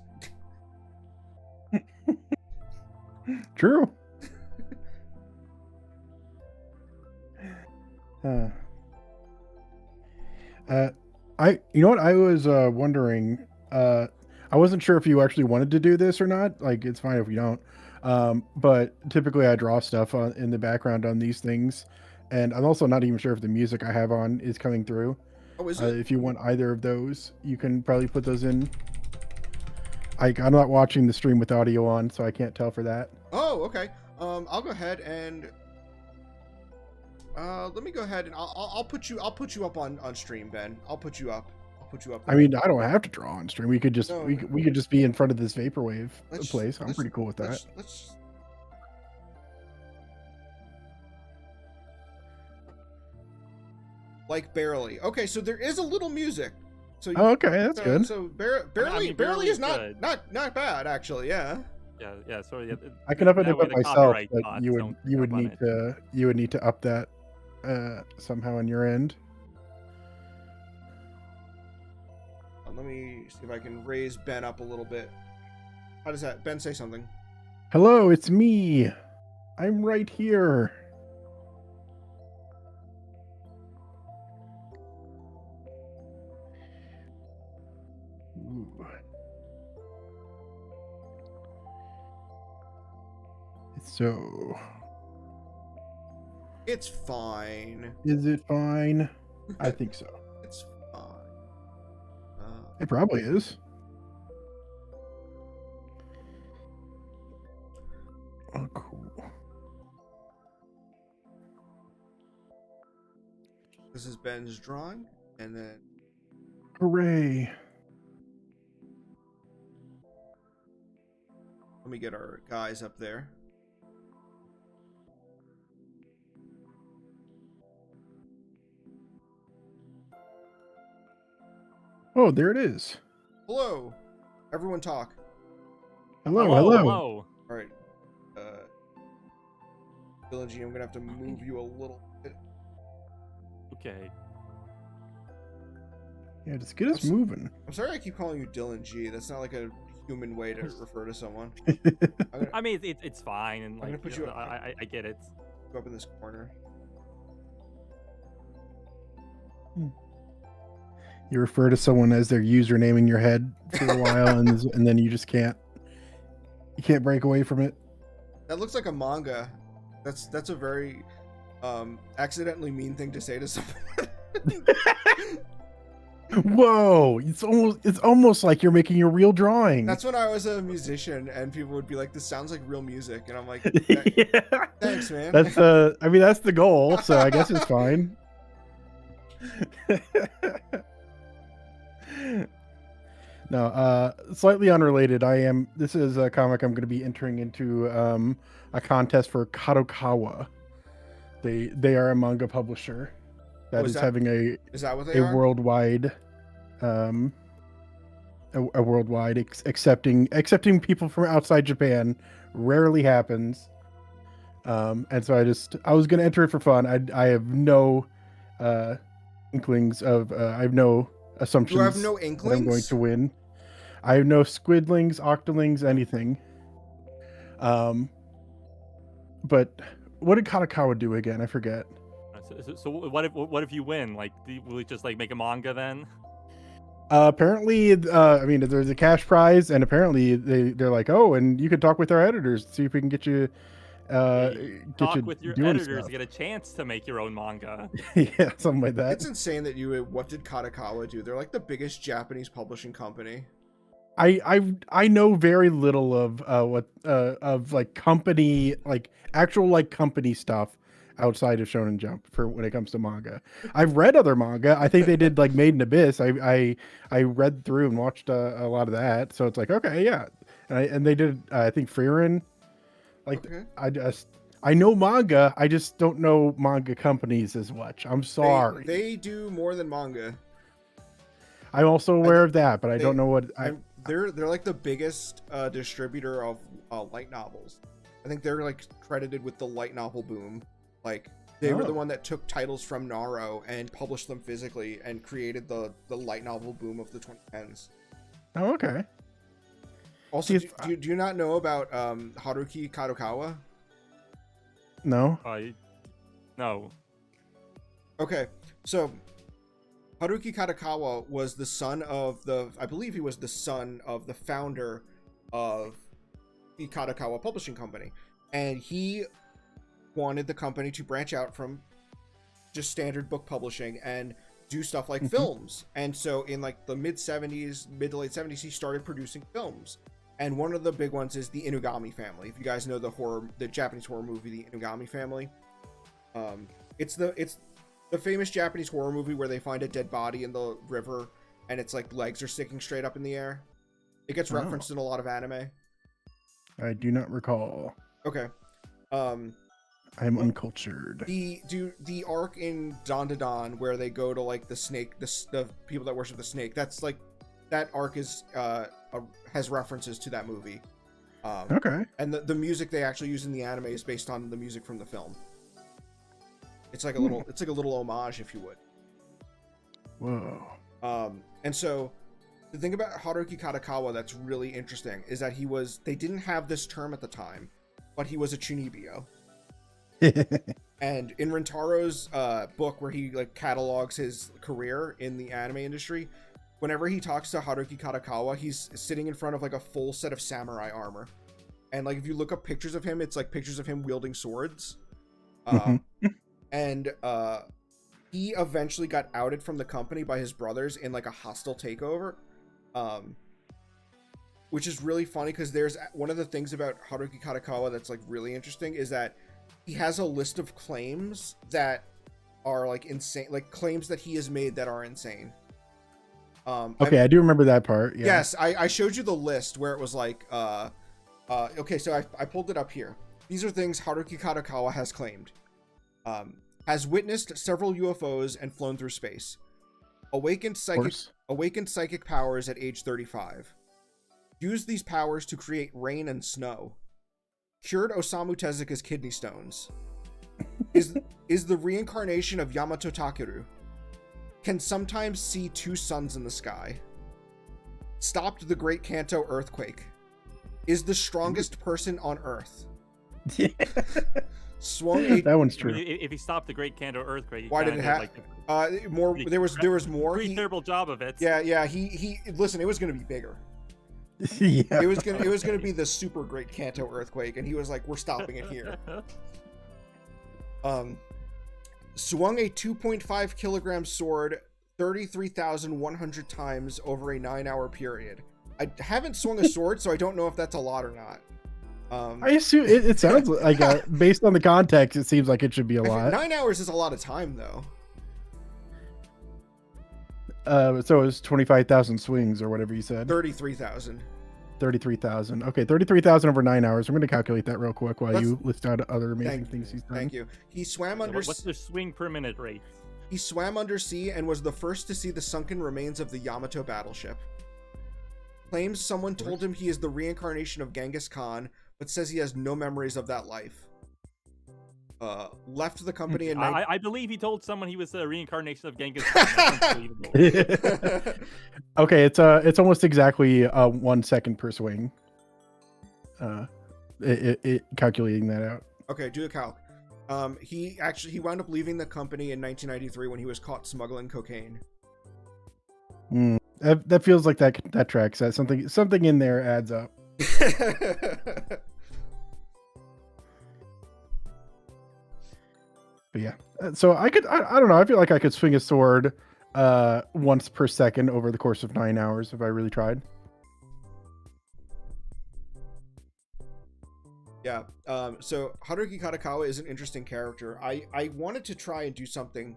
True. You know what I was wondering. I wasn't sure if you actually wanted to do this or not. Like, it's fine if you don't. But typically I draw stuff in the background on these things, and I'm also not even sure if the music I have on is coming through. Oh, is it? If you want either of those, you can probably put those in. I'm not watching the stream with audio on, so I can't tell for that. Oh, okay. I'll go ahead and let me go ahead and I'll put you up on stream, Ben. I'll put you up. I mean, I don't have to draw on stream. We could just we could just be in front of this vaporwave place. I'm pretty cool with that. Let's like barely. Okay, so there is a little music. So okay, that's good. So barely is not bad actually. Yeah. Yeah. So yeah, I can up it myself, but you would need to up that somehow on your end. Let me see if I can raise Ben up a little bit. How does that? Ben, say something. Hello, it's me. I'm right here. Ooh. So. It's fine. Is it fine? I think so. It's fine. It probably is. Oh, cool. This is Ben's drawing, and then... Hooray. Let me get our guys up there. Oh, there it is. Hello. Everyone talk. Hello. All right. Dylan G, I'm gonna have to move you a little bit. Okay. Yeah, just get us moving. I'm sorry I keep calling you Dylan G. That's not like a human way to refer to someone. I mean, it's fine, and like, I'm gonna put you up. I get it. Go up in this corner. You refer to someone as their username in your head for a while, and then you just can't break away from it. That looks like a manga. That's a very accidentally mean thing to say to someone. Whoa! It's almost like you're making a real drawing. That's when I was a musician, and people would be like, "This sounds like real music," and I'm like, yeah. "Thanks, man." That's I mean, that's the goal, so I guess it's fine. No, slightly unrelated. This is a comic I'm going to be entering into a contest for Kadokawa. They are a manga publisher that is having is that what they are? Worldwide a worldwide accepting people from outside Japan rarely happens. And so I was going to enter it for fun. I have no inklings of I have no assumptions. You have no inklings? I'm going to win. I have no squidlings, octolings, anything. But what did Kadokawa do again? I forget. So what if you win? Like, will we just like make a manga then? Apparently, I mean, there's a cash prize, and apparently they're like, oh, and you could talk with our editors, see if we can get you. Talk with your editors stuff. to get a chance to make your own manga. Yeah, something like that. It's insane that what did Kadokawa do? They're like the biggest Japanese publishing company. I know very little of like company, like actual like company stuff outside of Shonen Jump for when it comes to manga. I've read other manga. I think they did like Made in Abyss. I read through and watched a lot of that. So it's like, okay, yeah. And they did I think Frieren. Like, okay. I know manga. I just don't know manga companies as much. I'm sorry. They do more than manga. I'm also aware of that, but I don't know what they're like the biggest distributor of light novels. I think they're like credited with the light novel boom. Like they were the one that took titles from Naro and published them physically and created the light novel boom of the 2010s. Oh, okay. Also, do you not know about Haruki Kadokawa? No. No. Okay, so Haruki Kadokawa was the son of I believe he was the son of the founder of the Kadokawa Publishing Company, and he wanted the company to branch out from just standard book publishing and do stuff like films. And so in like the mid to late 70s, he started producing films. And one of the big ones is the Inugami Family. If you guys know the Japanese horror movie, the Inugami Family, it's the famous Japanese horror movie where they find a dead body in the river and it's like legs are sticking straight up in the air. It gets referenced in a lot of anime. I do not recall. Okay. I'm uncultured. The arc in Dandadan where they go to like the snake, the people that worship the snake, that's like that arc is has references to that movie. Okay. And the music they actually use in the anime is based on the music from the film. It's like a little homage, if you would. Whoa. And so the thing about Haruki Kadokawa that's really interesting is that they didn't have this term at the time, but he was a chunibyo. And in Rintaro's book where he like catalogs his career in the anime industry, whenever he talks to Haruki Kadokawa, he's sitting in front of like a full set of samurai armor. And like if you look up pictures of him, it's like pictures of him wielding swords. And he eventually got outed from the company by his brothers in like a hostile takeover. Which is really funny because there's one of the things about Haruki Kadokawa that's like really interesting is that he has a list of claims that are like insane, like claims that he has made that are insane. Okay, I do remember that part. Yeah. Yes, I showed you the list where it was like, okay, so I pulled it up here. These are things Haruki Kadokawa has claimed. Has witnessed several UFOs and flown through space. Awakened psychic powers at age 35. Used these powers to create rain and snow. Cured Osamu Tezuka's kidney stones. Is the reincarnation of Yamato Takeru. Can sometimes see two suns in the sky. Stopped the Great Kanto earthquake. Is the strongest person on Earth. Yeah. That one's true. If he stopped the Great Kanto earthquake, why did it happen? More. There was more. Pretty terrible job of it. Yeah. He listen. It was going to be bigger. Yeah. It was gonna be the super Great Kanto earthquake, and he was like, "We're stopping it here." Swung a 2.5 kilogram sword 33,100 times over a 9-hour period. I haven't swung a sword, so I don't know if that's a lot or not. I assume it sounds like based on the context, it seems like it should be a lot. 9 hours is a lot of time, though. So it was 25,000 swings or whatever you said. 33,000. 33,000. Okay, 33,000 over 9 hours. I'm going to calculate that real quick while you list out other amazing things he's done. Thank you. He swam under. What's the swing per minute rate? He swam undersea and was the first to see the sunken remains of the Yamato battleship. Claims someone told him he is the reincarnation of Genghis Khan, but says he has no memories of that life. Left the company in... I believe he told someone he was the reincarnation of Genghis Khan. That's unbelievable. Okay, it's almost exactly 1 second per swing. It calculating that out. Okay, do the calc. He wound up leaving the company in 1993 when he was caught smuggling cocaine. That feels like that tracks. That something in there adds up. But yeah, so I don't know. I feel like I could swing a sword once per second over the course of 9 hours if I really tried. Yeah. So Haruki Kadokawa is an interesting character. I wanted to try and do something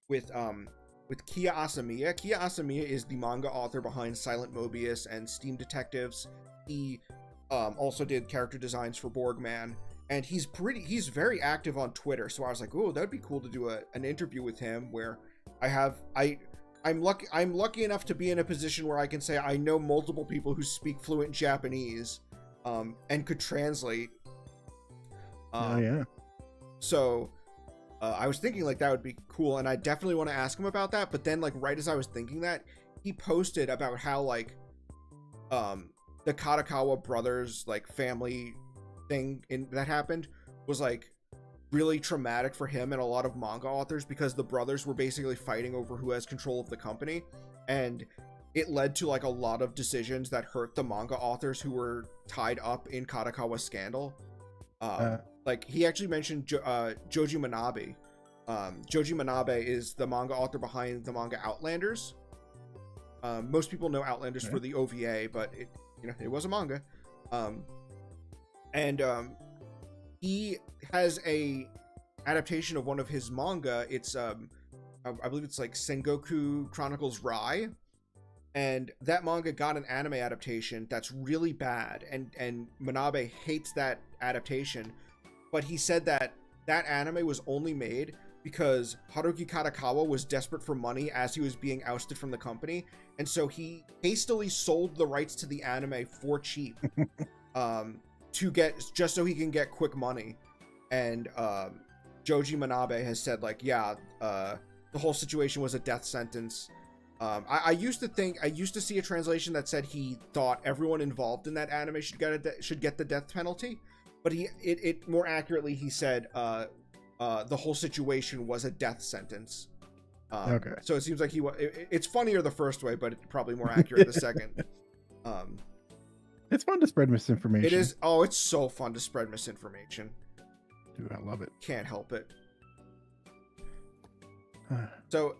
with Kiya Asamiya. Kiya Asamiya is the manga author behind Silent Mobius and Steam Detectives. He also did character designs for Borgman. And he's very active on Twitter, so I was like, "Oh, that'd be cool to do an interview with him." Where I'm lucky enough to be in a position where I can say I know multiple people who speak fluent Japanese, and could translate Oh yeah. So I was thinking like that would be cool, and I definitely want to ask him about that. But then like right as I was thinking that, he posted about how like the Katakawa brothers like family thing that happened was like really traumatic for him and a lot of manga authors, because the brothers were basically fighting over who has control of the company, and it led to like a lot of decisions that hurt the manga authors who were tied up in Katakawa's scandal. Like he actually mentioned Joji Manabe. Joji Manabe is the manga author behind the manga Outlanders. Most people know Outlanders for the OVA, but it was a manga. And he has a adaptation of one of his manga. It's I believe it's like Sengoku Chronicles Rai, and that manga got an anime adaptation that's really bad, and Manabe hates that adaptation. But he said that anime was only made because Haruki Katakawa was desperate for money as he was being ousted from the company, and so he hastily sold the rights to the anime for cheap, just so he can get quick money. And Joji Manabe has said like, yeah, the whole situation was a death sentence. I used to see a translation that said he thought everyone involved in that anime should get the death penalty, but it more accurately he said the whole situation was a death sentence. Okay. So it seems like it's funnier the first way, but it's probably more accurate the second. It's fun to spread misinformation. It is. Oh, it's so fun to spread misinformation. Dude, I love it. Can't help it. So,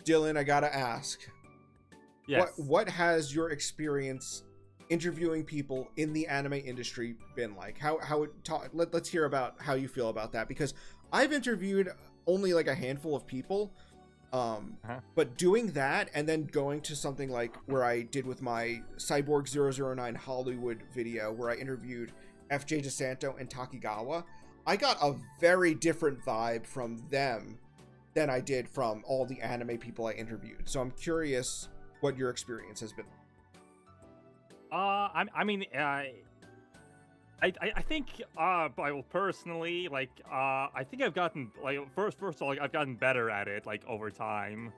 Dylan, I gotta ask. Yes. What has your experience interviewing people in the anime industry been like? Let's hear about how you feel about that, because I've interviewed only like a handful of people. But doing that and then going to something like where I did with my Cyborg 009 Hollywood video, where I interviewed FJ DeSanto and Takigawa, I got a very different vibe from them than I did from all the anime people I interviewed. So I'm curious what your experience has been. I think personally, like I think I've gotten like first of all, like, I've gotten better at it like over time.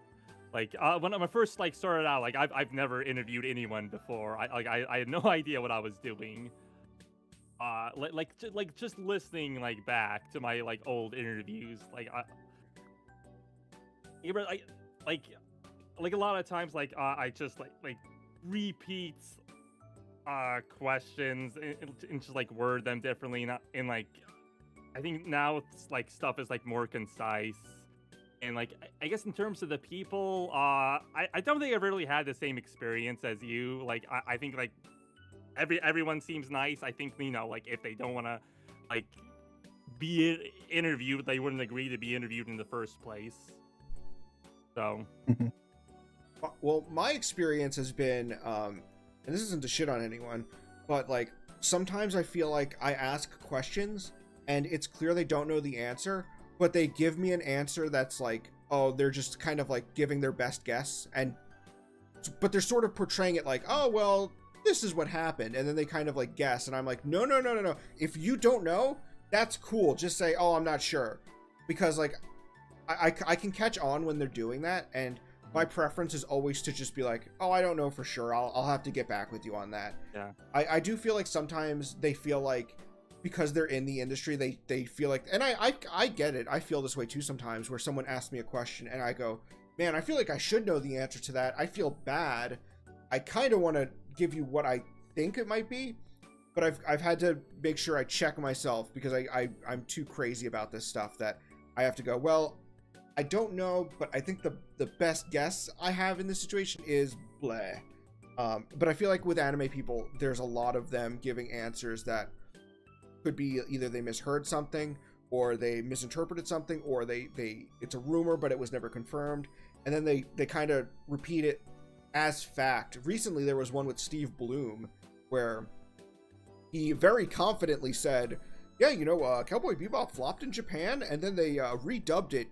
Like when I first like started out, like I've never interviewed anyone before. I had no idea what I was doing. Just listening like back to my like old interviews, like a lot of times like I just like repeat questions and just like word them differently, and like I think now it's like stuff is like more concise. And like I guess in terms of the people, I don't think I've really had the same experience as you. Like I think like everyone seems nice. I think, like if they don't want to like be interviewed, they wouldn't agree to be interviewed in the first place. So well, my experience has been and this isn't to shit on anyone, but like sometimes I feel like I ask questions and it's clear they don't know the answer, but they give me an answer that's like, oh, they're just kind of like giving their best guess, but they're sort of portraying it like, oh, well, this is what happened, and then they kind of like guess, and I'm like, no. If you don't know, that's cool. Just say, oh, I'm not sure, because like I can catch on when they're doing that, and my preference is always to just be like, oh, I don't know for sure. I'll have to get back with you on that. Yeah. I do feel like sometimes they feel like because they're in the industry, they feel like, and I get it. I feel this way too sometimes, where someone asks me a question and I go, man, I feel like I should know the answer to that. I feel bad. I kind of want to give you what I think it might be, but I've had to make sure I check myself, because I'm too crazy about this stuff that I have to go, well, I don't know, but I think the best guess I have in this situation is bleh. But I feel like with anime people, there's a lot of them giving answers that could be either they misheard something, or they misinterpreted something, or it's a rumor but it was never confirmed, and then they kind of repeat it as fact. Recently there was one with Steve Bloom where he very confidently said, yeah, Cowboy Bebop flopped in Japan, and then they redubbed it.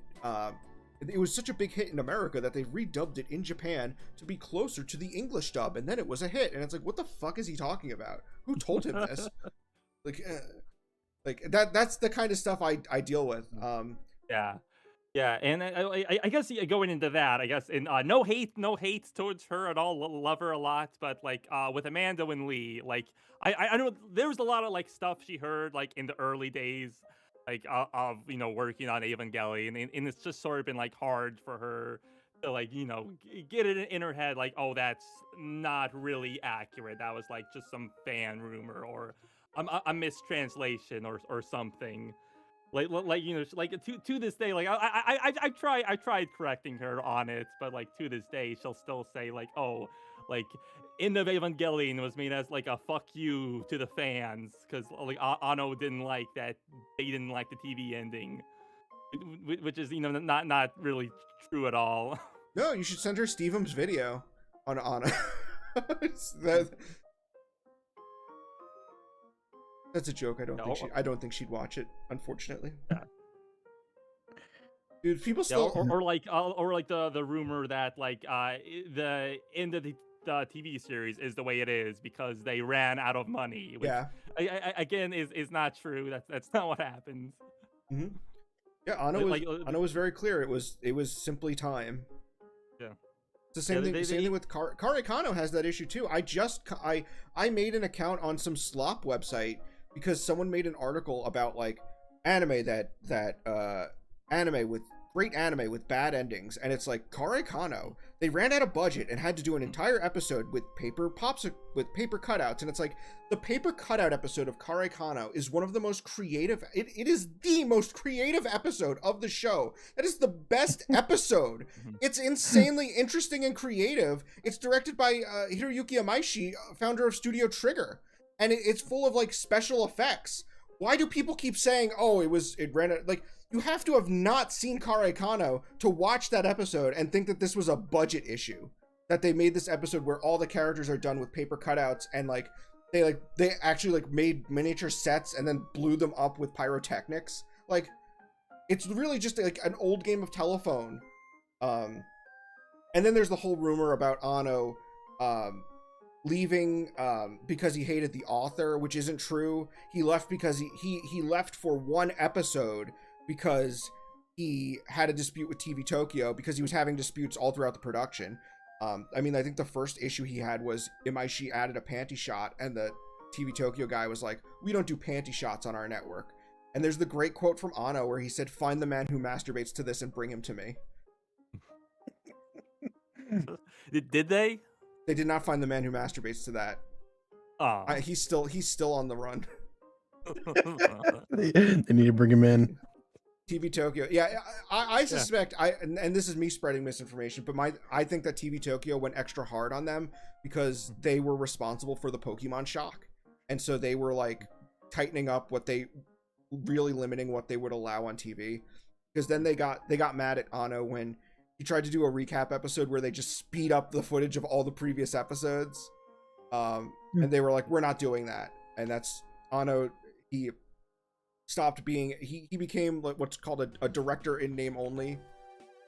It was such a big hit in America that they redubbed it in Japan to be closer to the English dub, and then it was a hit. And it's like, what the fuck is he talking about? Who told him this? Like, Like that's the kind of stuff I deal with. Yeah. Yeah, and I guess going into that, I guess, and no hate towards her at all. Love her a lot, but like with Amanda and Lee, like I know there was a lot of like stuff she heard like in the early days, like of working on Evangelion, and it's just sort of been like hard for her to like get it in her head like, oh, that's not really accurate. That was like just some fan rumor or a mistranslation or something. Like like to this day, like I tried correcting her on it, but like to this day she'll still say like, oh, like End of Evangelion was made as like a fuck you to the fans because like Ano didn't like that, they didn't like the TV ending, which is not really true at all. No, you should send her Steven's video on Anna. that, that's a joke. I don't think she'd watch it, unfortunately. Yeah. Dude, people Yeah, still or like the rumor that like the end of the TV series is the way it is because they ran out of money. Which, yeah. Again, is not true. That's not what happens. Mm-hmm. Yeah, Anna was very clear. It was simply time. Yeah. It's the same thing. Same thing with Kare Kano has that issue too. I made an account on some slop website because someone made an article about like anime anime with great anime with bad endings, and it's like Kare Kano, they ran out of budget and had to do an entire episode with paper cutouts, and it's like the paper cutout episode of Kare Kano is one of the most creative. It is the most creative episode of the show. That is the best episode. It's insanely interesting and creative. It's directed by Hiroyuki Amaishi, founder of Studio Trigger, and it's full of like special effects. Why do people keep saying, oh, it ran out? Like, you have to have not seen Kare Kano to watch that episode and think that this was a budget issue. That they made this episode where all the characters are done with paper cutouts and like they actually like made miniature sets and then blew them up with pyrotechnics. Like, it's really just like an old game of telephone. And then there's the whole rumor about Ano leaving because he hated the author, which isn't true. He left because he left for one episode because he had a dispute with TV Tokyo because he was having disputes all throughout the production. I mean, I think the first issue he had was Imaishi added a panty shot, and the TV Tokyo guy was like, we don't do panty shots on our network. And there's the great quote from Ano where he said, find the man who masturbates to this and bring him to me. Did they? They did not find the man who masturbates to that. Oh. He's still on the run. They need to bring him in. TV Tokyo. Yeah, I suspect and this is me spreading misinformation, but I think that TV Tokyo went extra hard on them because they were responsible for the Pokemon shock. And so they were like tightening up really limiting what they would allow on TV. Because then they got mad at Ano when he tried to do a recap episode where they just speed up the footage of all the previous episodes. And they were like, we're not doing that. And that's Ano, he stopped being, he became what's called a director in name only.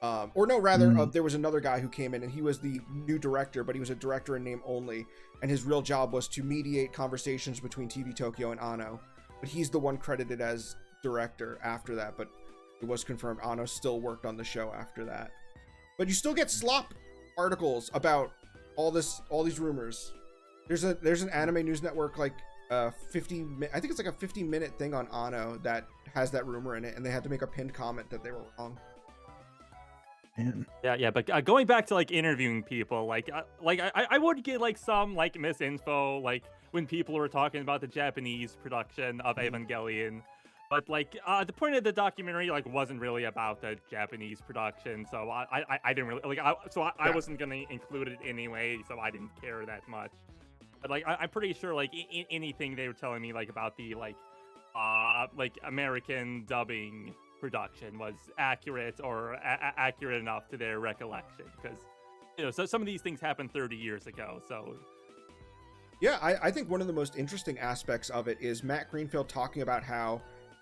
There was another guy who came in and he was the new director, but he was a director in name only. And his real job was to mediate conversations between TV Tokyo and Ano. But he's the one credited as director after that. But it was confirmed Ano still worked on the show after that. But you still get slop articles about all these rumors. There's an Anime News Network like I think it's like a 50-minute thing on Ano that has that rumor in it, and they had to make a pinned comment that they were wrong. Man. Yeah, but going back to like interviewing people, I would get like some like misinfo, like when people were talking about the Japanese production of Evangelion, but like the point of the documentary like wasn't really about the Japanese production, so I didn't really I wasn't gonna include it anyway, so I didn't care that much. But like I'm pretty sure like anything they were telling me like about the like American dubbing production was accurate or accurate enough to their recollection, because so some of these things happened 30 years ago. So yeah, I think one of the most interesting aspects of it is Matt Greenfield talking about how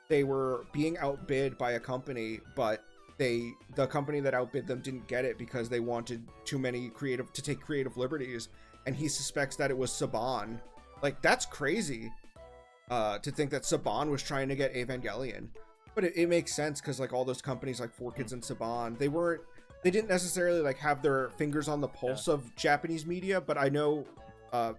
they were being outbid by a company, but the company that outbid them didn't get it because they wanted too many to take creative liberties, and he suspects that it was Saban. Like, that's crazy. to think that Saban was trying to get Evangelion. But it makes sense because like all those companies like 4Kids and Saban, they didn't necessarily like have their fingers on the pulse of Japanese media, but I know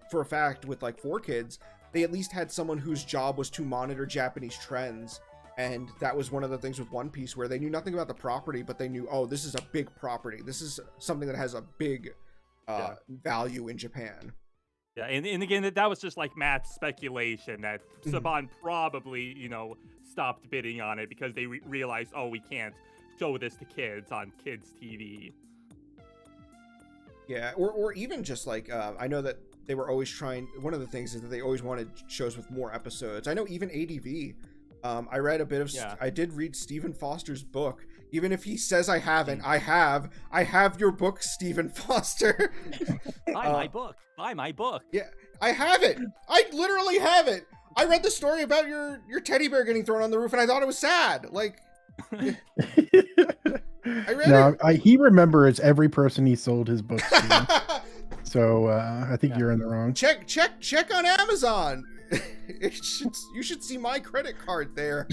for a fact with like 4Kids, they at least had someone whose job was to monitor Japanese trends. And that was one of the things with One Piece, where they knew nothing about the property, but they knew, oh, this is a big property. This is something that has a big value in Japan. Yeah, and again, that was just like Matt's speculation that Saban probably, stopped bidding on it because they realized, oh, we can't show this to kids on kids' TV. Yeah, or even just like, I know that they were always trying, one of the things is that they always wanted shows with more episodes. I know even ADV, I read a bit of, I did read Stephen Foster's book. Even if he says I haven't, I have your book, Stephen Foster. Buy my book. Buy my book. Yeah, I have it. I literally have it. I read the story about your teddy bear getting thrown on the roof, and I thought it was sad. Like, I read it. He remembers every person he sold his books to. So I think you're in the wrong. Check on Amazon. You should see my credit card there.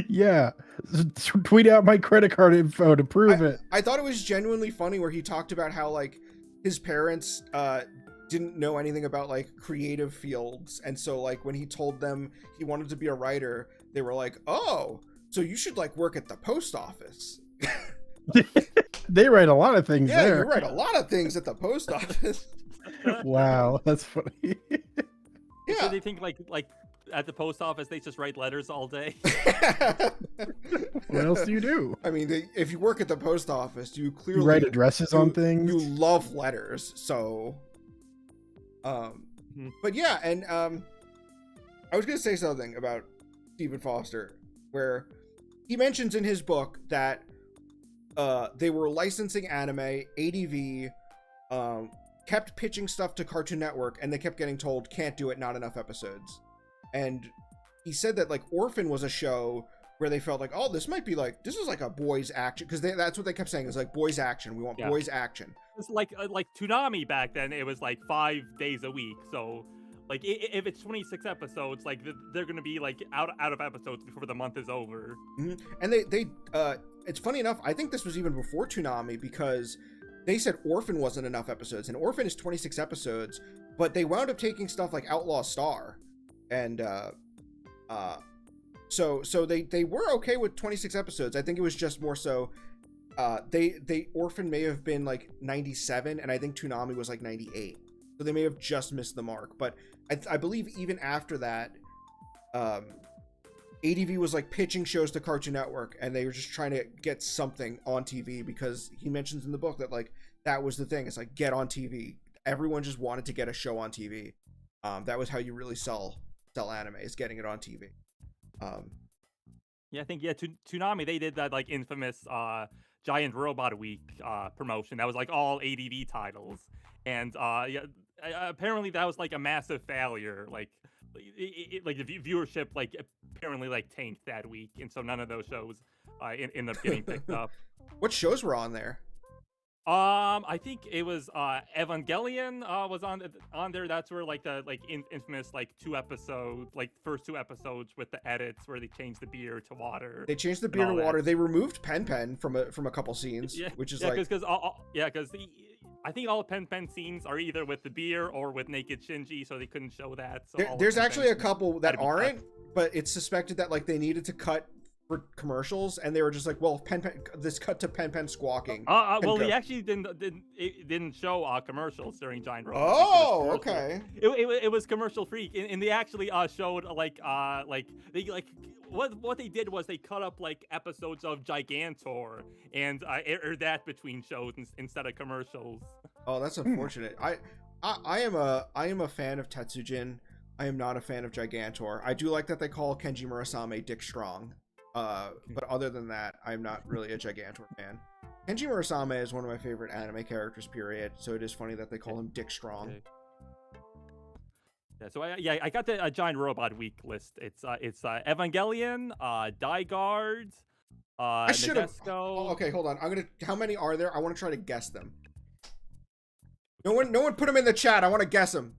Yeah, tweet out my credit card info to prove it. I thought it was genuinely funny where he talked about how like his parents didn't know anything about like creative fields, and so like when he told them he wanted to be a writer, they were like, oh, so you should like work at the post office. They write a lot of things there. Yeah, you write a lot of things at the post office. Wow, that's funny. Yeah. So they think like at the post office they just write letters all day. What else do you do? I mean, if you work at the post office, you clearly write addresses on things. You love letters, so. But yeah, and I was gonna say something about Stephen Foster, where he mentions in his book that they were licensing anime, ADV, kept pitching stuff to Cartoon Network, and they kept getting told, can't do it, not enough episodes. And he said that, like, Orphan was a show where they felt like, oh, this might be, like, this is like a boys' action, because that's what they kept saying, is like, boys' action, we want boys' action. It's like Toonami back then, it was, like, 5 days a week, so, like, if it's 26 episodes, like, they're gonna be, like, out of episodes before the month is over. Mm-hmm. And they it's funny enough, I think this was even before Toonami, because they said Orphan wasn't enough episodes, and Orphan is 26 episodes, but they wound up taking stuff like Outlaw Star, and so they were okay with 26 episodes. I think it was just more so they Orphan may have been like 97, and I think Toonami was like 98, so they may have just missed the mark. But I believe even after that, ADV was like pitching shows to Cartoon Network, and they were just trying to get something on TV, because he mentions in the book that like that was the thing. It's like, get on TV. Everyone just wanted to get a show on TV. That was how you really sell anime, is getting it on TV. Yeah, I think Toonami, they did that like infamous Giant Robot Week promotion. That was like all ADV titles, and apparently that was like a massive failure. Like like the viewership like apparently like tanked that week, and so none of those shows end up getting picked up. What shows were on there? I think it was Evangelion was on there. That's where like the infamous like first 2 episodes with the edits where they changed the beer to water. They changed the beer to water. They removed Pen from a couple scenes, which is because I think all Pen scenes are either with the beer or with naked Shinji, so they couldn't show that. So there's actually a couple that aren't, but it's suspected that like they needed to cut for commercials, and they were just like, well, this cut to Pen squawking. Well, he actually didn't show commercials during Giant Robot. Oh, okay. It was commercial free, and they actually showed what they did was they cut up like episodes of Gigantor and aired that between shows instead of commercials. Oh, that's unfortunate. I am a fan of Tetsujin. I am not a fan of Gigantor. I do like that they call Kenji Murasame Dick Strong. But other than that, I'm not really a Gigantor fan. Kenji Murasame is one of my favorite anime characters, period. So it is funny that they call him Dick Strong. Yeah, so I got the Giant Robot Week list. It's Evangelion, Dai-Guard, Nadesco. Okay, hold on. How many are there? I want to try to guess them. No one put them in the chat. I want to guess them.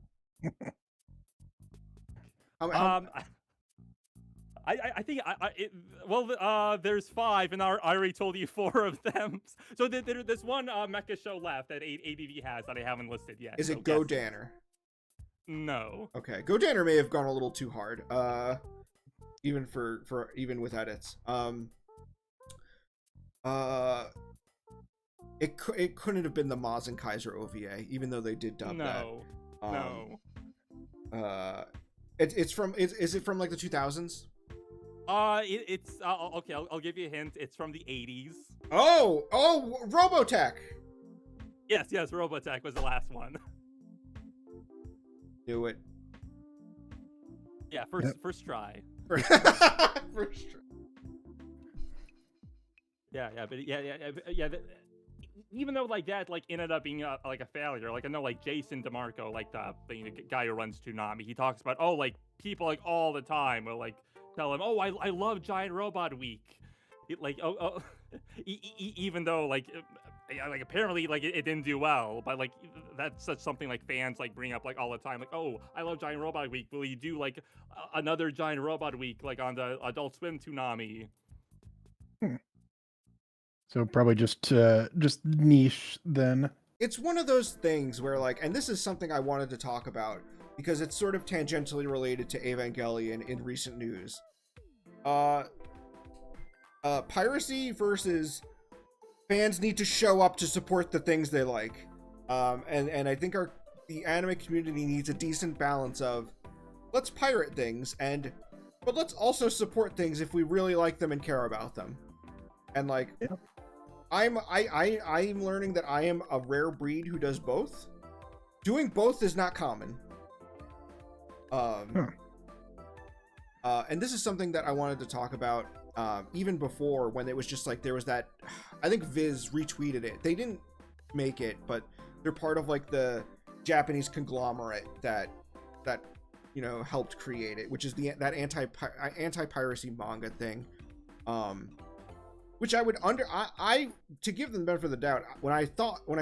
I think there's 5, and I already told you 4 of them. So there's one mecha show left that ABV has that I haven't listed yet. Is so it guess Go Danner? No. Okay, Go Danner may have gone a little too hard. Even for even with edits. It couldn't have been the Maz and Kaiser OVA, even though they did dub that. No. It's from is it from like the 2000s? It's okay. I'll give you a hint. It's from the 80s. Oh, Robotech. Yes, Robotech was the last one. Do it. Yeah, first try. First try. Yeah, even though like that like ended up being like a failure. Like I know like Jason DeMarco, like the guy who runs Toonami, he talks about like people like all the time will like tell him, oh, I love Giant Robot Week. Even though like apparently like it didn't do well, but like that's such something like fans like bring up like all the time, like, oh, I love Giant Robot Week, will you do like another Giant Robot Week like on the Adult Swim Toonami? So probably just niche then. It's one of those things where like, and this is something I wanted to talk about because it's sort of tangentially related to Evangelion in recent news. Piracy versus fans need to show up to support the things they like. And I think the anime community needs a decent balance of let's pirate things but let's also support things if we really like them and care about them. And like, yeah. I'm learning that I am a rare breed who does both. Doing both is not common. And this is something that I wanted to talk about even before, when it was just like there was that, I think Viz retweeted it. They didn't make it, but they're part of like the Japanese conglomerate that you know helped create it, which is that anti-piracy manga thing. Which I would I to give them the benefit of the doubt, when I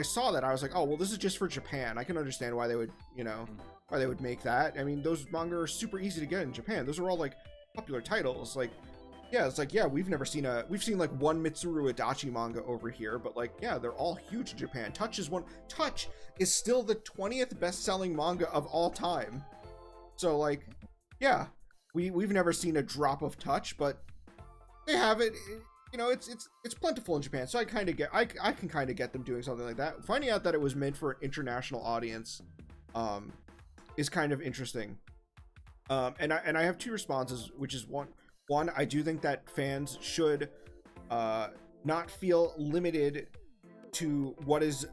saw that, I was like, oh well, this is just for Japan. I can understand why they would, you know, why they would make that. I mean, those manga are super easy to get in Japan. Those are all like popular titles. Like, yeah, it's like, yeah, we've seen like one Mitsuru Adachi manga over here, but like, yeah, they're all huge in Japan. Touch is still the 20th best-selling manga of all time. So like, yeah, we've never seen a drop of Touch, but they have it. You know, it's plentiful in Japan, so I can kind of get them doing something like that. Finding out that it was meant for an international audience is kind of interesting. And I have 2 responses, which is one, I do think that fans should not feel limited to what is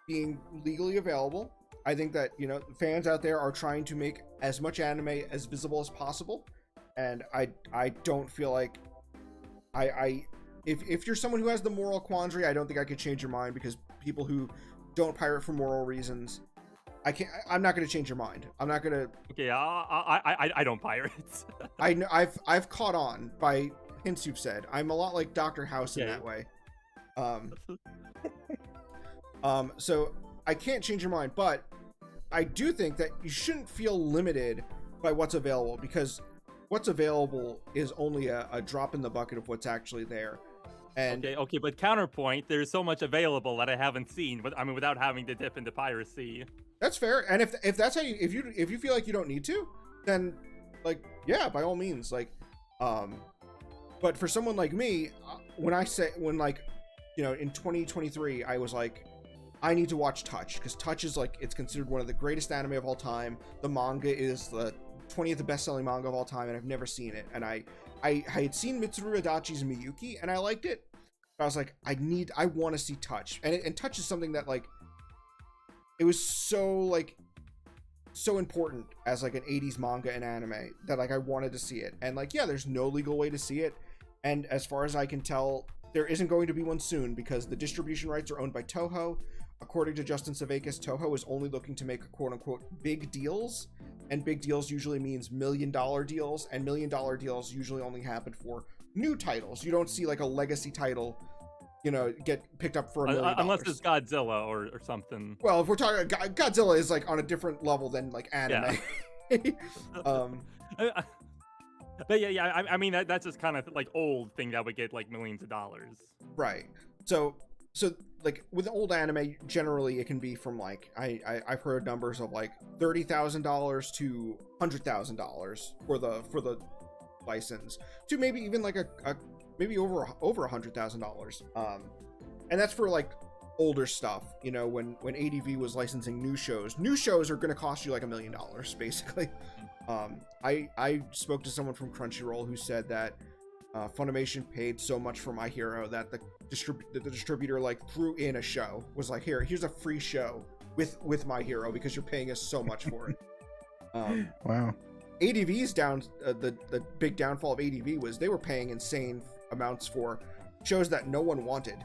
being legally available. I think that, you know, fans out there are trying to make as much anime as visible as possible, and I don't feel like if you're someone who has the moral quandary, I don't think I could change your mind, because people who don't pirate for moral reasons, I'm not going to change your mind. I'm not going to. Okay, I don't pirate. I know I've caught on by hints you've said. I'm a lot like Dr. House in that way. So I can't change your mind, but I do think that you shouldn't feel limited by what's available, because what's available is only a drop in the bucket of what's actually there. And okay, but counterpoint, there's so much available that I haven't seen, but I mean, without having to dip into piracy. That's fair. And if that's how if you feel like you don't need to, then like, yeah, by all means, like, but for someone like me, when like, you know, in 2023, I was like, I need to watch Touch, because Touch is like, it's considered one of the greatest anime of all time. The manga is the 20th best-selling manga of all time, and I've never seen it. And I had seen Mitsuru Adachi's Miyuki, and I liked it. But I was like, I want to see Touch. And Touch is something that, like, it was so important as, like, an 80s manga and anime that, like, I wanted to see it. And, like, yeah, there's no legal way to see it. And as far as I can tell, there isn't going to be one soon, because the distribution rights are owned by Toho. According to Justin Savakis, Toho is only looking to make quote-unquote big deals, and big deals usually means $1 million deals, and $1 million deals usually only happen for new titles. You don't see like a legacy title, you know, get picked up for $1 million. Unless it's Godzilla or something. Well, if we're talking, Godzilla is like on a different level than like anime. Yeah. Uh, But yeah. I mean that's just kind of like old thing that would get like millions of dollars. Right. So like with old anime, generally it can be from like I've heard numbers of like $30,000 to $100,000 for the license, to maybe even like a maybe over $100,000. And that's for like older stuff. You know, when ADV was licensing new shows are going to cost you like $1 million basically. I spoke to someone from Crunchyroll who said that Funimation paid so much for My Hero that the distributor like threw in a show, was like, here's a free show with My Hero because you're paying us so much for it. Wow. ADV's the big downfall of ADV was they were paying insane amounts for shows that no one wanted.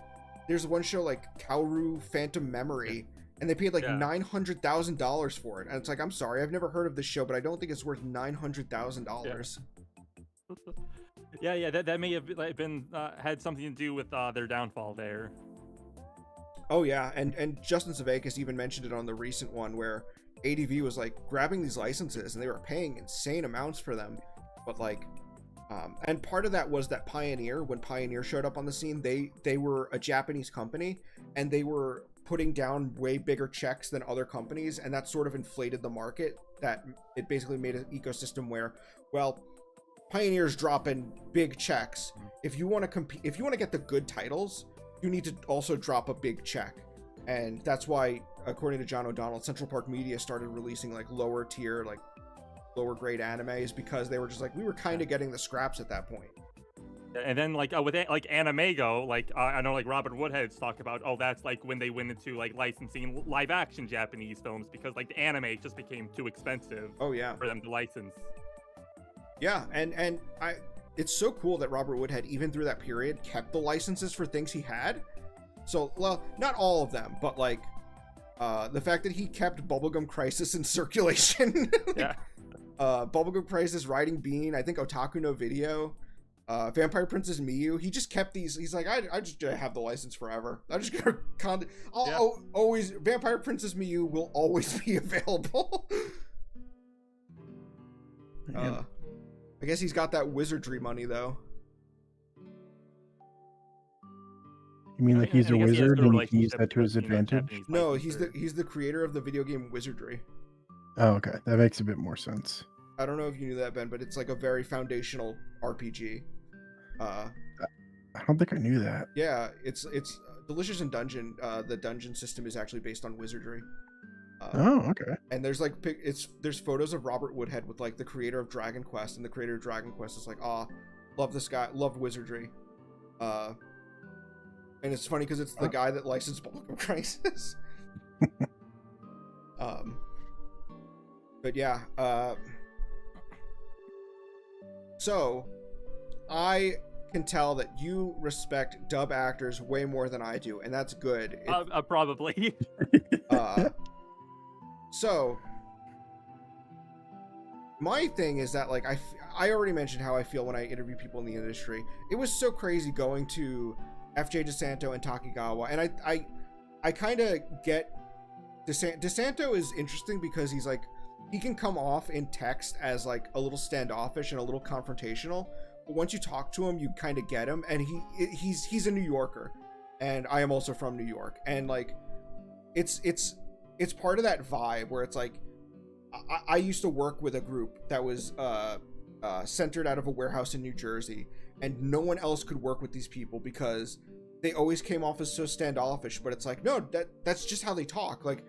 There's one show like Kaoru Phantom Memory, and they paid like $900,000 for it, and it's like, I'm sorry, I've never heard of this show, but I don't think it's worth $900,000. Yeah, that may have been had something to do with their downfall there. Oh yeah, and Justin Savakis even mentioned it on the recent one where ADV was like grabbing these licenses and they were paying insane amounts for them, but like and part of that was that Pioneer, when Pioneer showed up on the scene, they were a Japanese company and they were putting down way bigger checks than other companies, and that sort of inflated the market. That it basically made an ecosystem where, well, Pioneer's dropping big checks. If you want to compete, if you want to get the good titles, you need to also drop a big check. And that's why, according to John O'Donnell, Central Park Media started releasing like lower tier, like lower grade animes, because they were just like, we were kind of getting the scraps at that point. And then like with like Animego, like I know like Robert Woodhead's talk about, that's like when they went into like licensing live action Japanese films because like the anime just became too expensive. Oh yeah, for them to license. Yeah, and it's so cool that Robert Woodhead, even through that period, kept the licenses for things he had. So, well, not all of them, but like the fact that he kept Bubblegum Crisis in circulation. Yeah. Bubblegum Crisis, Riding Bean, I think Otaku no Video, Vampire Princess Miyu. He just kept these. He's like, I just gonna have the license forever. I'm just gonna always Vampire Princess Miyu will always be available. I guess he's got that wizardry money though. You mean like he's a wizard and he can use that to his with, advantage? No, he's the creator of the video game Wizardry. Oh, okay. That makes a bit more sense. I don't know if you knew that, Ben, but it's like a very foundational RPG. I don't think I knew that. Yeah, it's Delicious in Dungeon. The dungeon system is actually based on Wizardry. Oh, okay. And there's like there's photos of Robert Woodhead with like the creator of Dragon Quest, and the creator of Dragon Quest is like, love this guy, loved Wizardry. And it's funny because it's the guy that licensed Bubblegum Crisis. But yeah, so I can tell that you respect dub actors way more than I do, and that's good. Probably. So my thing is that like I already mentioned how I feel when I interview people in the industry. It was so crazy going to FJ DeSanto and Takigawa, and I kind of get DeSanto is interesting because he's like, he can come off in text as like a little standoffish and a little confrontational, but once you talk to him, you kind of get him. And he's a New Yorker, and I am also from New York, and like it's part of that vibe where it's like I used to work with a group that was centered out of a warehouse in New Jersey, and no one else could work with these people because they always came off as so standoffish. But it's like, no, that's just how they talk. Like,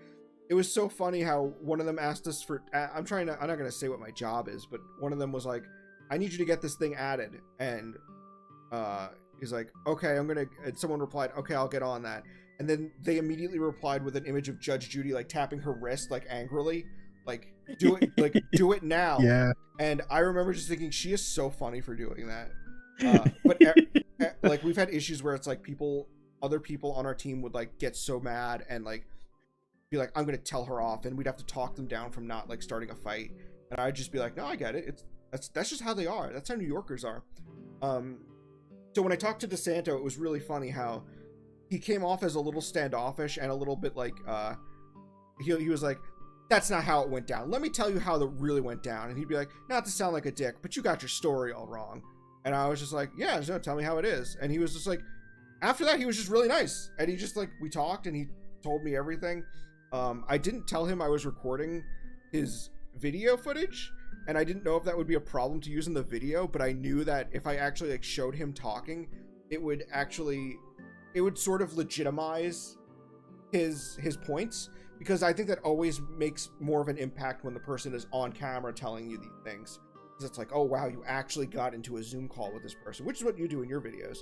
it was so funny how one of them asked us for, I'm not going to say what my job is, but one of them was like, I need you to get this thing added. And he's like, okay, and someone replied, okay, I'll get on that. And then they immediately replied with an image of Judge Judy, like tapping her wrist, like angrily, like do it, like do it now. Yeah. And I remember just thinking, she is so funny for doing that. But like we've had issues where it's like other people on our team would like get so mad and like be like, I'm gonna tell her off, and we'd have to talk them down from not like starting a fight. And I'd just be like, no, I get it. That's just how they are. That's how New Yorkers are. So when I talked to DeSanto, it was really funny how he came off as a little standoffish and a little bit like he was like, that's not how it went down. Let me tell you how it really went down. And he'd be like, not to sound like a dick, but you got your story all wrong. And I was just like, yeah, no, tell me how it is. And he was just like, after that, he was just really nice. And he just like, we talked and he told me everything. I didn't tell him I was recording his video footage, and I didn't know if that would be a problem to use in the video, but I knew that if I actually like showed him talking, it would sort of legitimize his points, because I think that always makes more of an impact when the person is on camera telling you these things. Because it's like, oh wow, you actually got into a Zoom call with this person, which is what you do in your videos.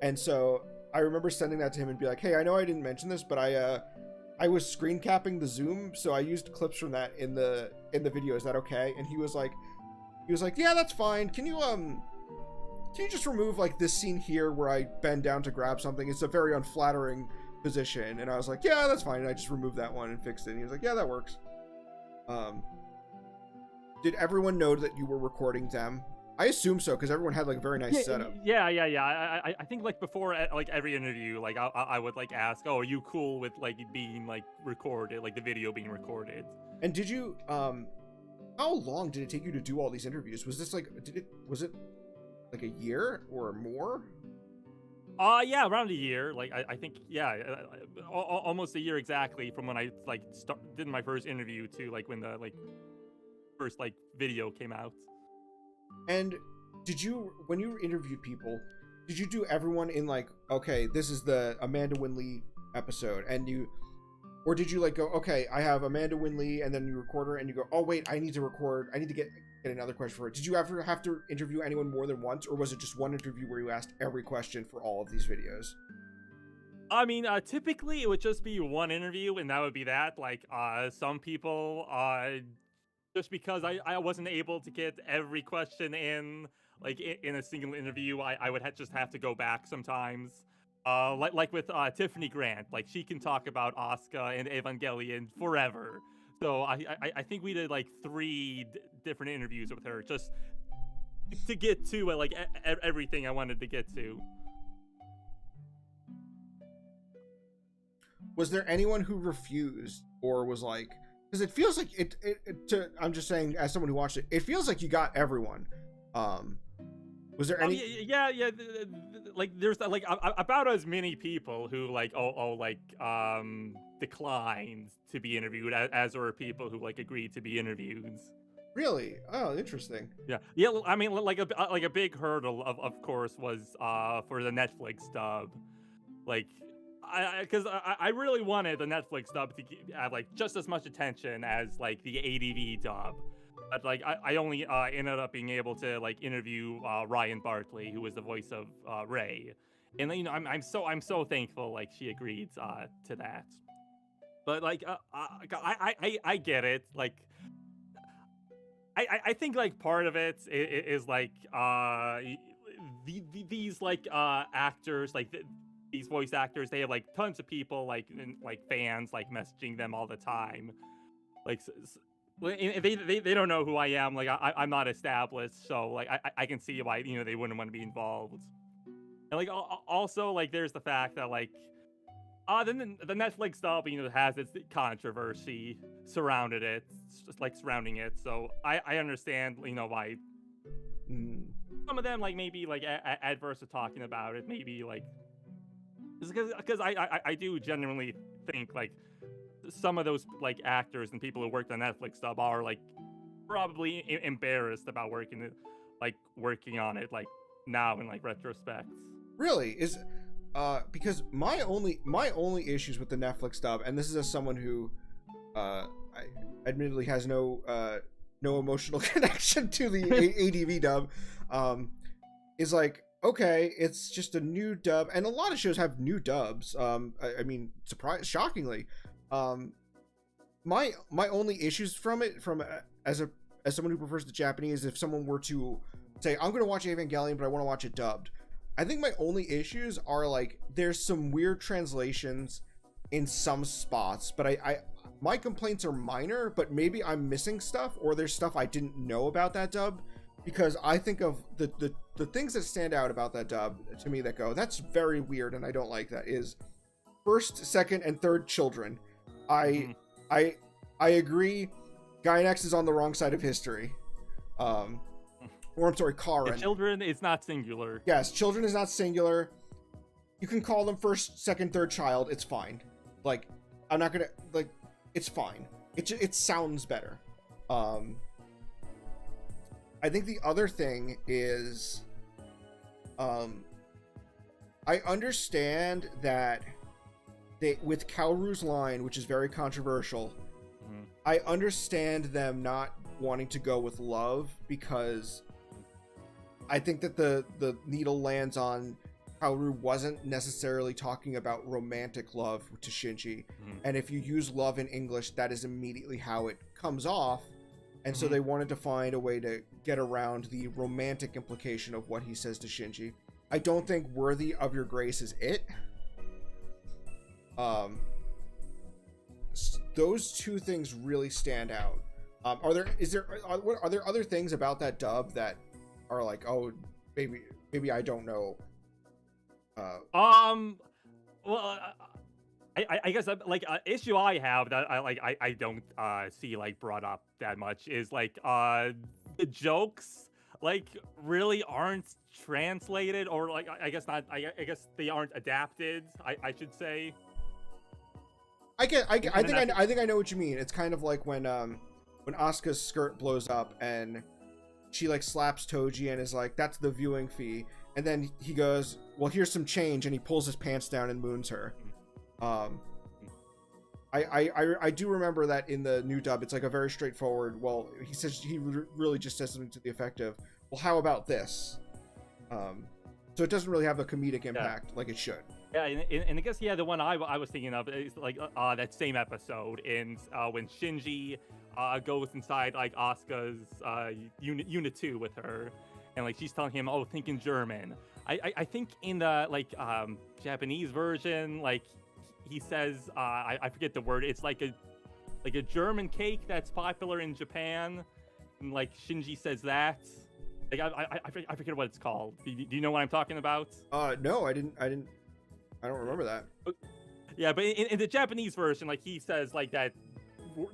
And so I remember sending that to him and be like, hey, I know I didn't mention this, but I was screen capping the Zoom, so I used clips from that in the video. Is that okay? And he was like, yeah, that's fine. Can you just remove like this scene here where I bend down to grab something? It's a very unflattering position. And I was like, yeah, that's fine. And I just removed that one and fixed it. And he was like, yeah, that works. Did everyone know that you were recording them? I assume so, because everyone had like a very nice setup. Yeah. I think like before like every interview, like I would like ask, oh, are you cool with like it being like recorded, like the video being recorded? And did you how long did it take you to do all these interviews? Was this like was it like a year or more? Yeah, around a year. Like I think almost a year exactly from when I like did my first interview to like when the like first like video came out. And when you interviewed people, did you do everyone in like, okay, this is the Amanda Winley episode, or did you like go, okay, I have Amanda Winley, and then you record her and you go, oh wait, I need to get another question for her. Did you ever have to interview anyone more than once, or was it just one interview where you asked every question for all of these videos? I mean, typically it would just be one interview, and that would be that. Like, some people, just because I wasn't able to get every question in, like, in a single interview, I would just have to go back sometimes. Like with Tiffany Grant, like, she can talk about Asuka and Evangelion forever. So I think we did, like, 3 different interviews with her just to get to, like, everything I wanted to get to. Was there anyone who refused or was like, because it feels like I'm just saying, as someone who watched it, it feels like you got everyone. Was there any? Yeah. Like there's like about as many people who like declined to be interviewed as there were people who like agreed to be interviewed. Really? Oh, interesting. Yeah. I mean, like a big hurdle of course was for the Netflix dub, like. Because I really wanted the Netflix dub to have like just as much attention as like the ADV dub, but like I only ended up being able to like interview Ryan Bartley, who was the voice of Ray, and you know I'm so thankful like she agreed to that. But like I get it. Like I think like part of it is like these like actors like. These voice actors, they have like tons of people like fans like messaging them all the time, like they don't know who I am. Like I'm not established, so like I can see why they wouldn't want to be involved. And like also like there's the fact that like then the Netflix dub has its controversy surrounding it. So I understand why some of them like maybe like adverse to talking about it, maybe like. Because I do genuinely think like some of those like actors and people who worked on Netflix dub are like probably embarrassed about working on it like now in like retrospect. Really is because my only issues with the Netflix dub, and this is as someone who I admittedly has no emotional connection to the ADV dub, is like, okay, it's just a new dub, and a lot of shows have new dubs. I mean, shockingly, my only issues from it, as someone who prefers the Japanese, if someone were to say, I'm going to watch Evangelion, but I want to watch it dubbed, I think my only issues are like there's some weird translations in some spots, but my complaints are minor, but maybe I'm missing stuff, or there's stuff I didn't know about that dub. Because I think of the things that stand out about that dub to me that go, that's very weird and I don't like that, is first, second, and third children. I I agree. Gynax is on the wrong side of history. Or I'm sorry, Karen. Children is not singular. Yes, children is not singular. You can call them first, second, third child. It's fine. Like, I'm not gonna like. It's fine. It sounds better. I think the other thing is, I understand that with Kaoru's line, which is very controversial, I understand them not wanting to go with love because I think that the needle lands on Kaoru wasn't necessarily talking about romantic love to Shinji. And if you use love in English, that is immediately how it comes off. And so they wanted to find a way to get around the romantic implication of what he says to Shinji. I don't think worthy of your grace is it. Those two things really stand out. Are there other things about that dub that are like, oh, maybe I don't know? Well, I guess like issue I have that I don't see like brought up that much is like the jokes like really aren't translated, or like I guess not. I guess they aren't adapted. I should say. I think I know what you mean. It's kind of like when Asuka's skirt blows up and she like slaps Toji and is like, "That's the viewing fee," and then he goes, "Well, here's some change," and he pulls his pants down and moons her. I do remember that in the new dub, it's like a very straightforward. Well, he really just says something to the effect of, "Well, how about this?" So it doesn't really have a comedic impact like it should. Yeah, and I guess the one I was thinking of is like that same episode in when Shinji goes inside like Asuka's unit 2 with her, and like she's telling him, "Oh, think in German." I think in the like Japanese version, like he says, I forget the word. It's like a German cake that's popular in Japan, and like Shinji says that. Like I forget what it's called. Do you know what I'm talking about? No, I don't remember that. Yeah, but in the Japanese version, like he says like that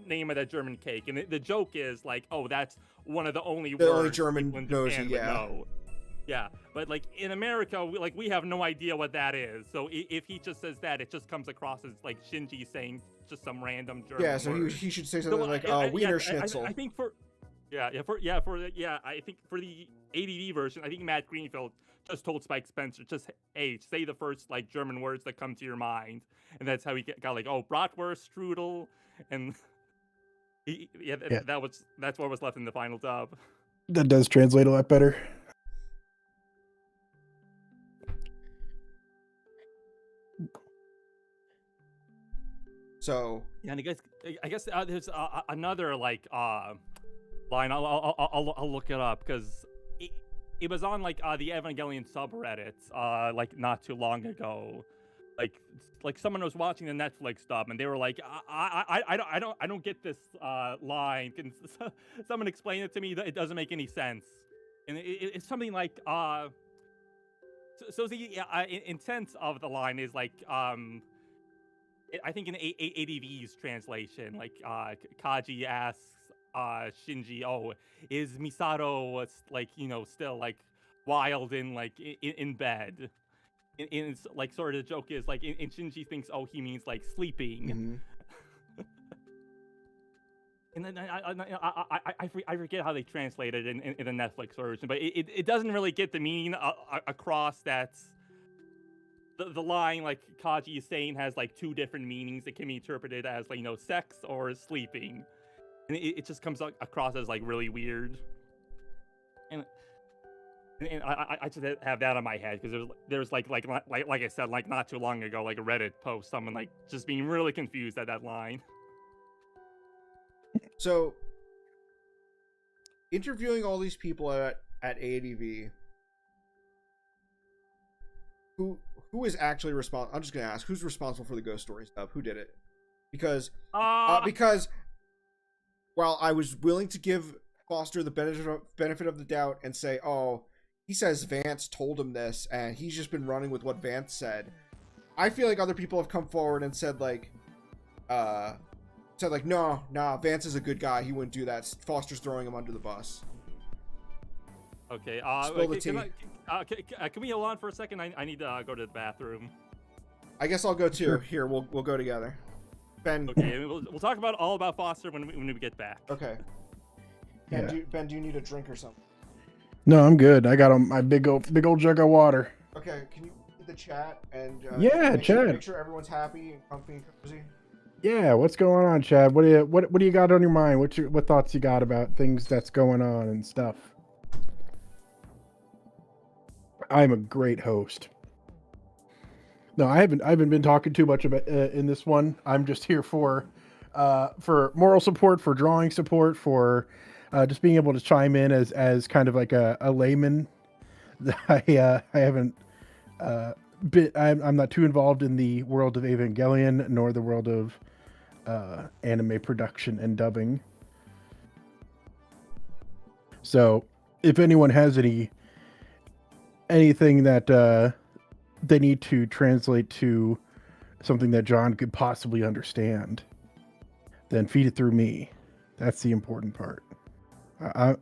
name of that German cake, and the joke is like, oh, that's one of the only words German knows. Know. Yeah, but like in America, we have no idea what that is. So if he just says that, it just comes across as like Shinji saying just some random German. Yeah, so he should say something like Wiener Schnitzel. I think I think for the ADV version, I think Matt Greenfield just told Spike Spencer, just hey, say the first like German words that come to your mind, and that's how he got like, oh, bratwurst, strudel, and that's what was left in the final dub. That does translate a lot better. So yeah, and I guess there's another like line. I'll look it up because it was on like the Evangelion subreddit like not too long ago. Like someone was watching the Netflix dub and they were like, I don't get this line. Can someone explain it to me? It doesn't make any sense. And it's something like so the intent of the line is like I think in ADV's translation, like Kaji asks Shinji, "Oh, is Misato like still like wild in like in bed?" And it's like sort of the joke is like, and Shinji thinks, "Oh, he means like sleeping." Mm-hmm. And then I forget how they translate it in the Netflix version, but it doesn't really get the meaning across that. The line like Kaji is saying has like two different meanings. It can be interpreted as like sex or sleeping, and it just comes across as like really weird. And I just have that on my head because there's like I said, like not too long ago, like a Reddit post, someone like just being really confused at that line. So interviewing all these people at ADV, who is actually responsible? I'm just gonna ask, who's responsible for the Ghost Story stuff? Who did it? Because while I was willing to give Foster the benefit of the doubt and say, oh, he says Vance told him this and he's just been running with what Vance said, I feel like other people have come forward and said like said like, no, nah, Vance is a good guy. He wouldn't do that. Foster's throwing him under the bus. Okay. Spill the Can, tea. can we hold on for a second? I need to go to the bathroom. I guess I'll go too. Sure. Here, we'll go together. Ben. Okay. We'll talk about all about Foster when we get back. Okay. Yeah. Ben, do you need a drink or something? No, I'm good. I got my big old jug of water. Okay. Can you read the chat and Yeah, chat. Make sure everyone's happy and comfy and cozy. Yeah, what's going on, Chad? What do you got on your mind? What thoughts you got about things that's going on and stuff? I'm a great host. No, I haven't been talking too much about in this one. I'm just here for moral support, for drawing support, for just being able to chime in as kind of like a layman. I haven't I'm not too involved in the world of Evangelion nor the world of anime production and dubbing. So if anyone has anything that they need to translate to something that John could possibly understand, then feed it through me. That's the important part.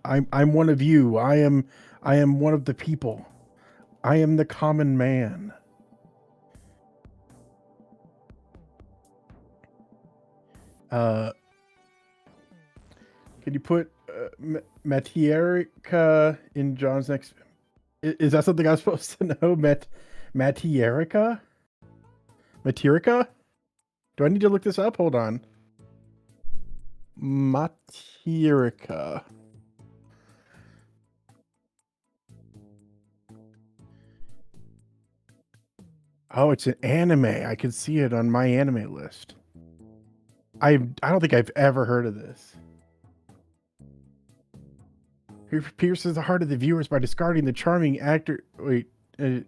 I'm one of you. I am one of the people. I am the common man. Can you put Matierika in John's next? Is that something I'm supposed to know? Matierika? Matierika? Do I need to look this up? Hold on. Matierika. Oh, it's an anime. I can see it on my anime list. I don't think I've ever heard of this. He pierces the heart of the viewers by discarding the charming actor. Wait. Yeah,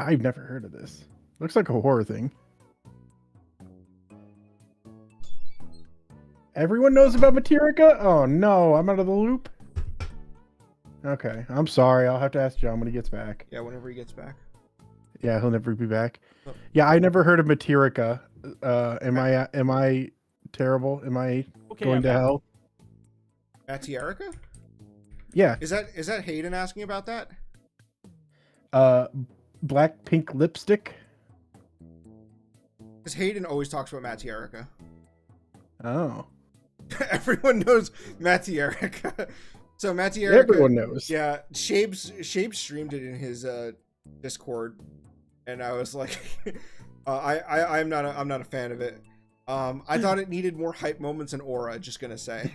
I've never heard of this. Looks like a horror thing. Everyone knows about Materica? Oh no, I'm out of the loop. Okay, I'm sorry. I'll have to ask John when he gets back. Yeah, whenever he gets back. Yeah, he'll never be back. Oh. Yeah, I never heard of Materica. Am I terrible? Am I going to hell? Matierika? Yeah. Is that Hayden asking about that? Black pink lipstick. Because Hayden always talks about Matierika. Oh. Everyone knows Matierika. So Matierika. Everyone knows. Yeah, Shabe streamed it in his Discord, and I was like, I'm not a fan of it. I thought it needed more hype moments and aura. Just gonna say.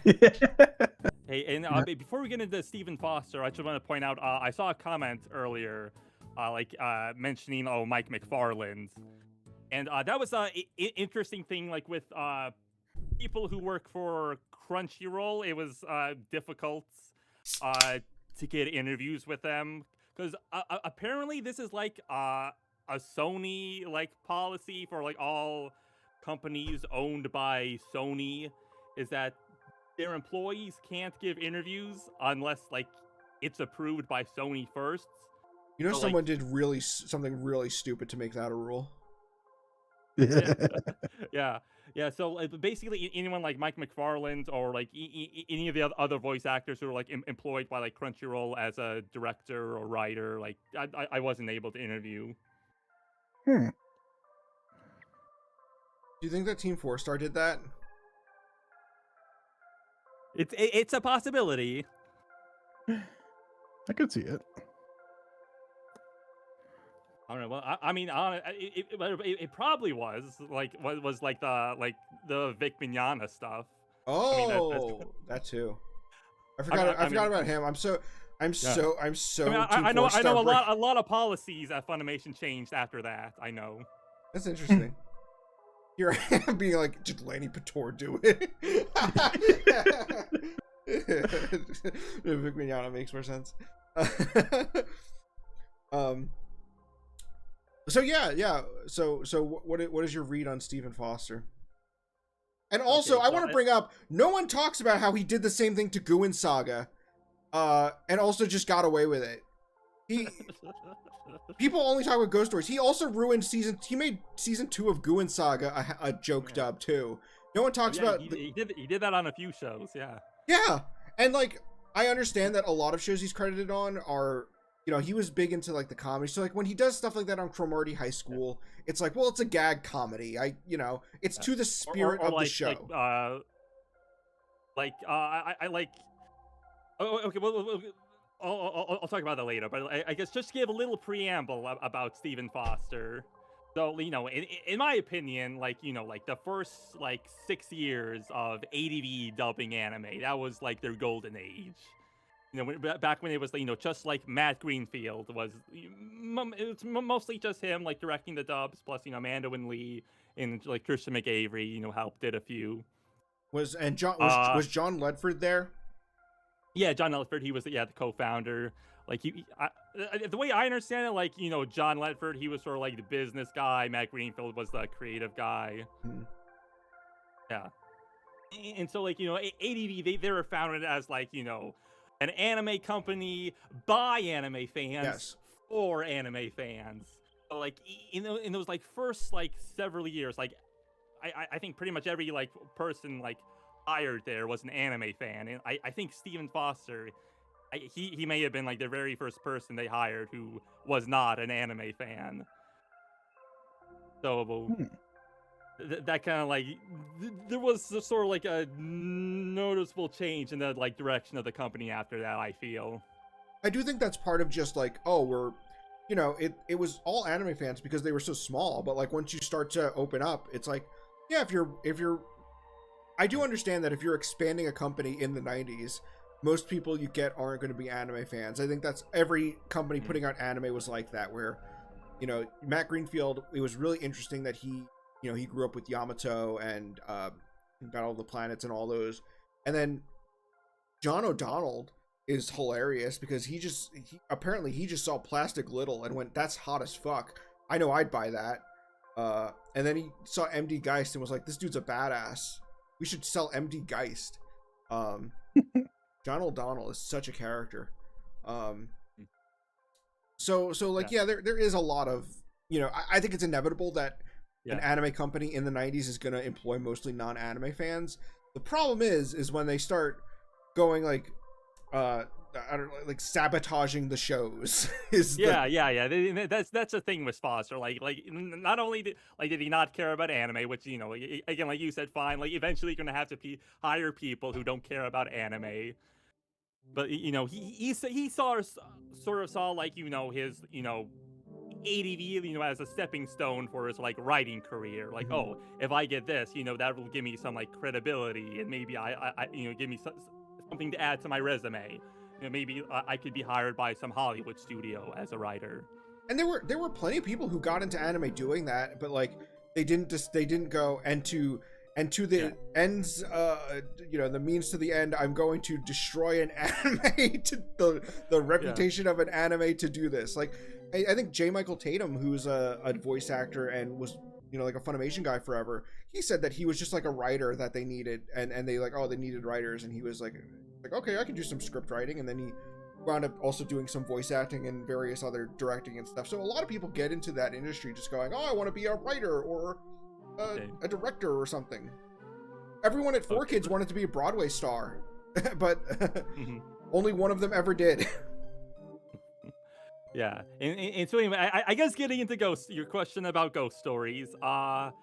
Hey, and before we get into Stephen Foster, I just want to point out I saw a comment earlier, mentioning Mike McFarland, and that was a interesting thing. Like with people who work for Crunchyroll, it was difficult to get interviews with them because apparently this is like a Sony like policy for like all companies owned by Sony, is that their employees can't give interviews unless like it's approved by Sony first. You know, so, someone did something really stupid to make that a rule. Yeah. So basically, anyone like Mike McFarland or like any of the other voice actors who are like employed by like Crunchyroll as a director or writer, like I wasn't able to interview. Hmm. Do you think that Team 4-Star did that? It's a possibility. I could see it. I don't know. Well, I mean, it probably was like the Vic Mignogna stuff. Oh, that too. I forgot about him. I'm so. I know a lot of policies at Funimation changed after that. I know. That's interesting. Here I am being like, did Lanny Pator do it? Vic Mignogna makes more sense. So yeah. So what is your read on Stephen Foster? And also, I want to bring up, no one talks about how he did the same thing to Guen Saga, and also just got away with it. He people only talk about ghost stories. He also ruined he made season 2 of Guen Saga a joke dub too. No one talks about he did that on a few shows, yeah. Yeah, and like I understand that a lot of shows he's credited on are, you know, he was big into like the comedy. So like when he does stuff like that on Cromartie High School, it's like, well, it's a gag comedy. You know, it's to the spirit of the show. I like. Oh, okay. Well, I'll talk about that later. But I guess just to give a little preamble about Stephen Foster. So, you know, in my opinion, like, you know, like the first like 6 years of ADV dubbing anime, that was like their golden age. You know, back when it was, you know, just like Matt Greenfield was, it's mostly just him like directing the dubs, plus, you know, Amanda and Lee and like Christian McAvery, you know, helped did a few. Was John Ledford there? Yeah, John Ledford, he was the co-founder. Like the way I understand it, like, you know, John Ledford, he was sort of like the business guy. Matt Greenfield was the creative guy. Yeah, and so like, you know, ADV they were founded as like, you know, an anime company by anime fans for anime fans. So like in those like first like several years, like I think pretty much every like person like hired there was an anime fan, and I think Stephen Foster, he may have been like the very first person they hired who was not an anime fan. So that kind of like there was sort of like a noticeable change in the like direction of the company after that, I feel. I do think that's part of just like, oh, we're, you know, it was all anime fans because they were so small, but like once you start to open up, it's like, yeah, if you're I do understand that if you're expanding a company in the 90s, most people you get aren't going to be anime fans. I think that's every company putting out anime was like that, where, you know, Matt Greenfield, it was really interesting that he, you know, he grew up with Yamato and Battle of the Planets and all those. And then John O'Donnell is hilarious because he apparently just saw Plastic Little and went, that's hot as fuck. I know I'd buy that. And then he saw MD Geist and was like, this dude's a badass. We should sell MD Geist. John O'Donnell is such a character. So like, yeah, there is a lot of, you know, I think it's inevitable that an anime company in the 90s is going to employ mostly non-anime fans. The problem is when they start going like, I don't know, like sabotaging the shows. That's the thing with Foster. Like not only did he not care about anime, which, you know, again, like you said, fine. Like eventually you're gonna have to hire people who don't care about anime. But, you know, he sort of saw like, you know, his, you know, ADV, you know, as a stepping stone for his like writing career. Like, oh, if I get this, you know, that will give me some like credibility, and maybe I you know, give me something to add to my resume. You know, maybe I could be hired by some Hollywood studio as a writer. And there were plenty of people who got into anime doing that, but like they didn't go and to the ends, you know, the means to the end. I'm going to destroy an anime to the reputation of an anime to do this. Like I think J. Michael Tatum, who's a voice actor and was, you know, like a Funimation guy forever, he said that he was just like a writer that they needed, and they like, oh, they needed writers, and he was like okay, I can do some script writing, and then he wound up also doing some voice acting and various other directing and stuff. So a lot of people get into that industry just going, oh, I want to be a writer or a director or something. Everyone at 4Kids wanted to be a Broadway star, but only one of them ever did. Yeah, and so anyway, I guess getting into your question about ghost stories, from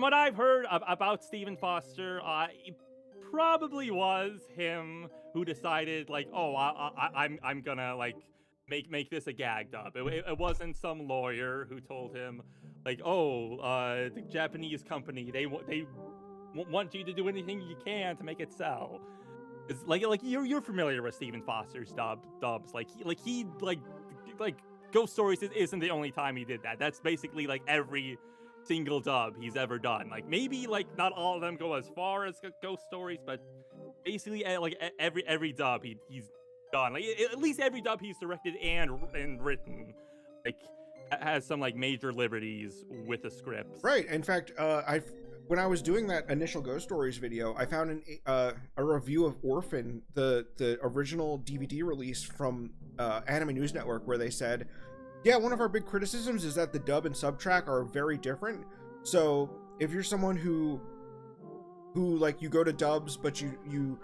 what I've heard about Stephen Foster, it probably was him who decided like, oh, I'm gonna like make this a gag dub. It wasn't some lawyer who told him like, oh, the Japanese company, they want you to do anything you can to make it sell. It's like you're familiar with Stephen Foster's dubs. Like Ghost Stories isn't the only time he did that. That's basically like every single dub he's ever done. Like maybe like not all of them go as far as Ghost Stories, but basically like every dub he's done. Like at least every dub he's directed and written, like has some like major liberties with the scripts. Right. In fact, when I was doing that initial Ghost Stories video, I found a review of Orphan, the original DVD release from Anime News Network, where they said, yeah, one of our big criticisms is that the dub and sub track are very different. So if you're someone who like, you go to dubs but you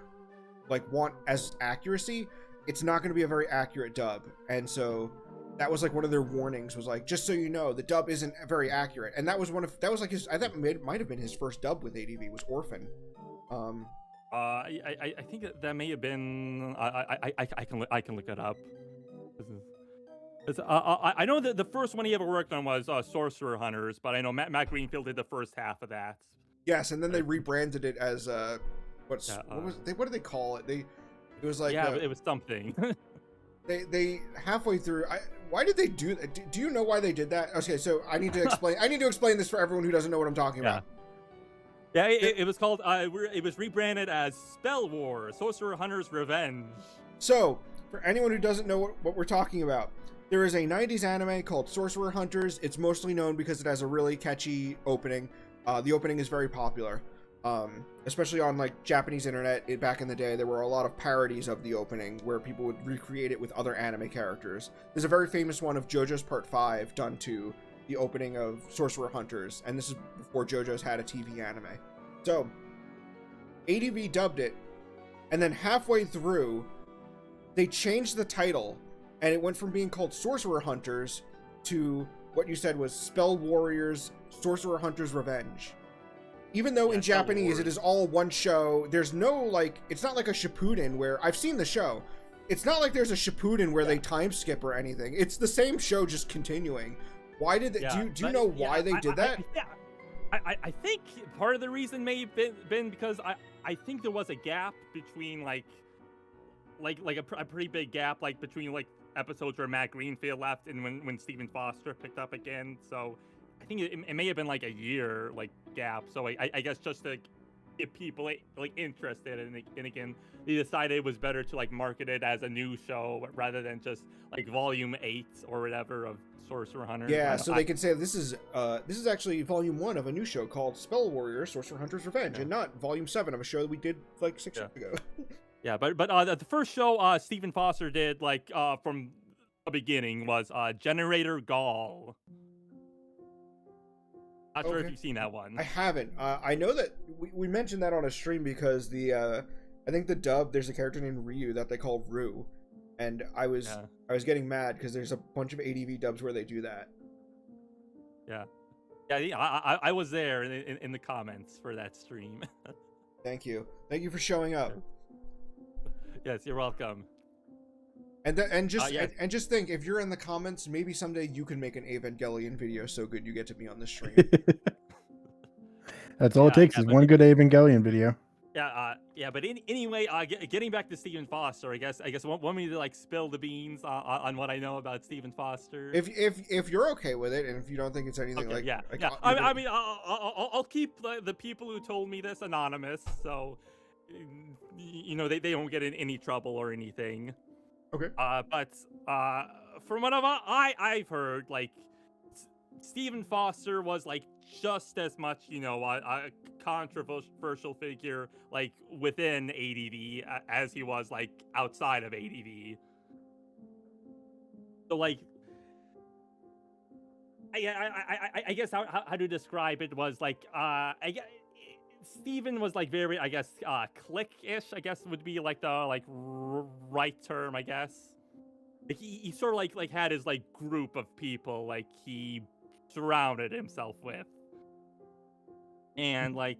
like want as accuracy, it's not going to be a very accurate dub. And so that was like one of their warnings, was like, just so you know, the dub isn't very accurate. And that was like his, I thought might have been his first dub with ADV, was Orphan. I think that may have been. I can look it up. I know that the first one he ever worked on was Sorcerer Hunters, but I know Matt Greenfield did the first half of that. Yes, and then they rebranded it as what did they call it? It was like, yeah, it was something. they halfway through. Why did they do that? Do you know why they did that? Okay, so I need to explain. I need to explain this for everyone who doesn't know what I'm talking about. Yeah, it was called. It was rebranded as Spell War: Sorcerer Hunter's Revenge. So, for anyone who doesn't know what we're talking about, there is a 90s anime called Sorcerer Hunters. It's mostly known because it has a really catchy opening. The opening is very popular, especially on like Japanese internet. Back in the day, there were a lot of parodies of the opening where people would recreate it with other anime characters. There's a very famous one of JoJo's Part 5 done to the opening of Sorcerer Hunters, and this is before JoJo's had a TV anime. So, ADV dubbed it, and then halfway through, they changed the title, and it went from being called Sorcerer Hunters to what you said was Spell Warriors Sorcerer Hunters Revenge. Even though in Japanese it is all one show, there's no, like, it's not like a Shippuden where, I've seen the show, it's not like there's a Shippuden where they time skip or anything. It's the same show just continuing. Why did they, do you know why they did that? I think part of the reason may have been because I think there was a gap between like a pretty big gap like between like episodes where Matt Greenfield left and when Stephen Foster picked up again. So I think it may have been like a year like gap. So I guess just to get people like interested, and again they decided it was better to like market it as a new show rather than just like volume 8 or whatever of Sorcerer Hunter. Yeah, so they can say this is actually volume 1 of a new show called Spell Warrior Sorcerer Hunter's Revenge, and not volume 7 of a show that we did like 6 years ago. Yeah, but the first show Stephen Foster did like from the beginning was Generator Gall. Not sure if you've seen that one. I haven't. I know that we mentioned that on a stream because the I think the dub, there's a character named Ryu that they call Rue, and I was getting mad because there's a bunch of ADV dubs where they do that. Yeah, I was there in the comments for that stream. Thank you for showing up. Yes, you're welcome. And just think, if you're in the comments, maybe someday you can make an Evangelion video so good you get to be on the stream. That's all it takes is one good Evangelion video. Yeah, but anyway, getting back to Stephen Foster, I guess want me to like spill the beans on what I know about Stephen Foster. If you're okay with it, and if you don't think it's anything I mean, I'll keep the people who told me this anonymous, so you know they don't get in any trouble or anything. Okay. But from what I've heard, like Stephen Foster was like just as much, you know, a controversial figure like within ADV as he was like outside of ADV. So like, I guess how to describe it was like Stephen was like very, I guess, clique-ish, I guess would be like the right term, I guess. He sort of like had his like group of people like he surrounded himself with. And like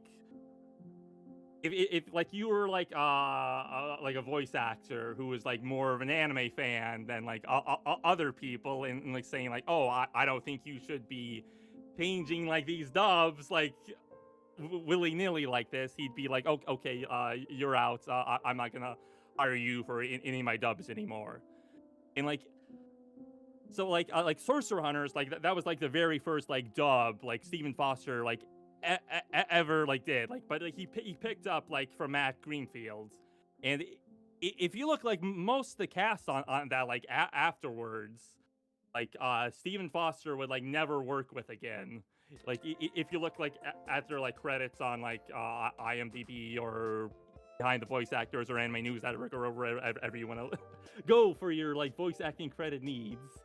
if like you were like a voice actor who was like more of an anime fan than like other people, and like saying like, oh, I don't think you should be changing like these dubs like willy-nilly like this, he'd be like, oh, okay, you're out, I'm not gonna hire you for any of my dubs anymore. And like, so like Sorcerer Hunters, like that was like the very first like dub like Stephen Foster like ever like did, like, but like, he picked up like from Matt Greenfield. And if you look like most of the cast on that like afterwards, like Stephen Foster would like never work with again. like if you look like at their like credits on like IMDb or behind the voice actors or Anime News Network or wherever you want to go for your like voice acting credit needs,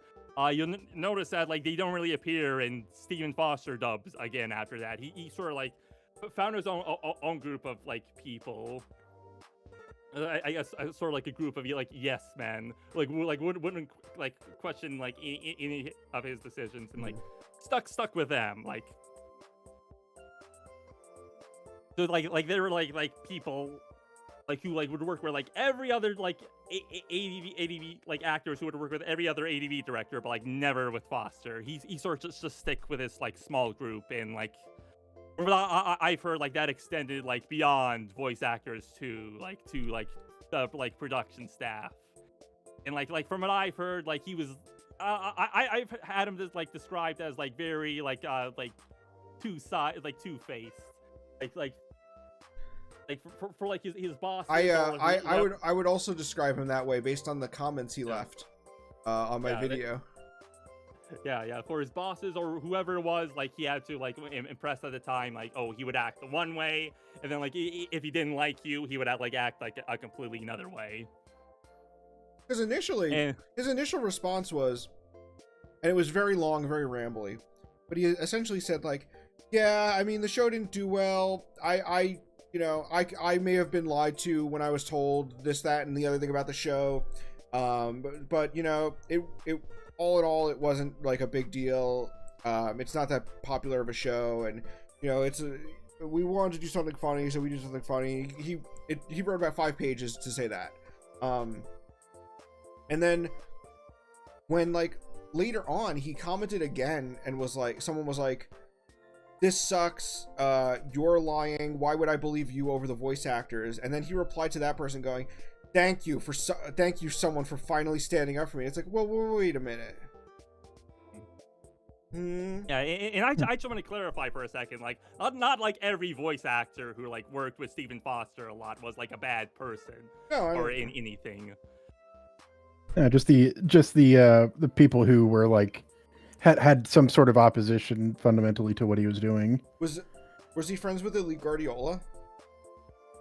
you'll notice that like they don't really appear in Stephen Foster dubs again after that. He sort of like found his own group of like people. I guess sort of like a group of like yes men, like wouldn't like question like any of his decisions and like stuck with them like. So like they were like people like who like would work with like every other like ADV like actors who would work with every other ADV director, but like never with Foster. He sort of just stick with his like small group and like. I've heard like that extended like beyond voice actors to the like production staff, and like from what I've heard, like he was I've had him just like described as like very like two-faced, like for like his boss. I would also describe him that way based on the comments he left on my video. Yeah, for his bosses or whoever it was, like he had to like impress at the time, like he would act the one way, and then like if he didn't like you, he would act like a completely another way. Because initially, his initial response was, and it was very long, very rambly, but he essentially said like, yeah, I mean the show didn't do well. I may have been lied to when I was told this, that, and the other thing about the show. But you know, it all in all, it wasn't like a big deal. It's not that popular of a show, and you know, we wanted to do something funny, so we did something funny. He wrote about 5 pages to say that. And then when like later on he commented again and was like, someone was like, "This sucks. You're lying. Why would I believe you over the voice actors?" And then he replied to that person going, thank you someone for finally standing up for me. It's like, well, wait a minute. Yeah, and I just want to clarify for a second, like not like every voice actor who like worked with Stephen Foster a lot was like a bad person or in anything. Yeah, just the people who were like had some sort of opposition fundamentally to what he was doing. Was he friends with Elite Guardiola?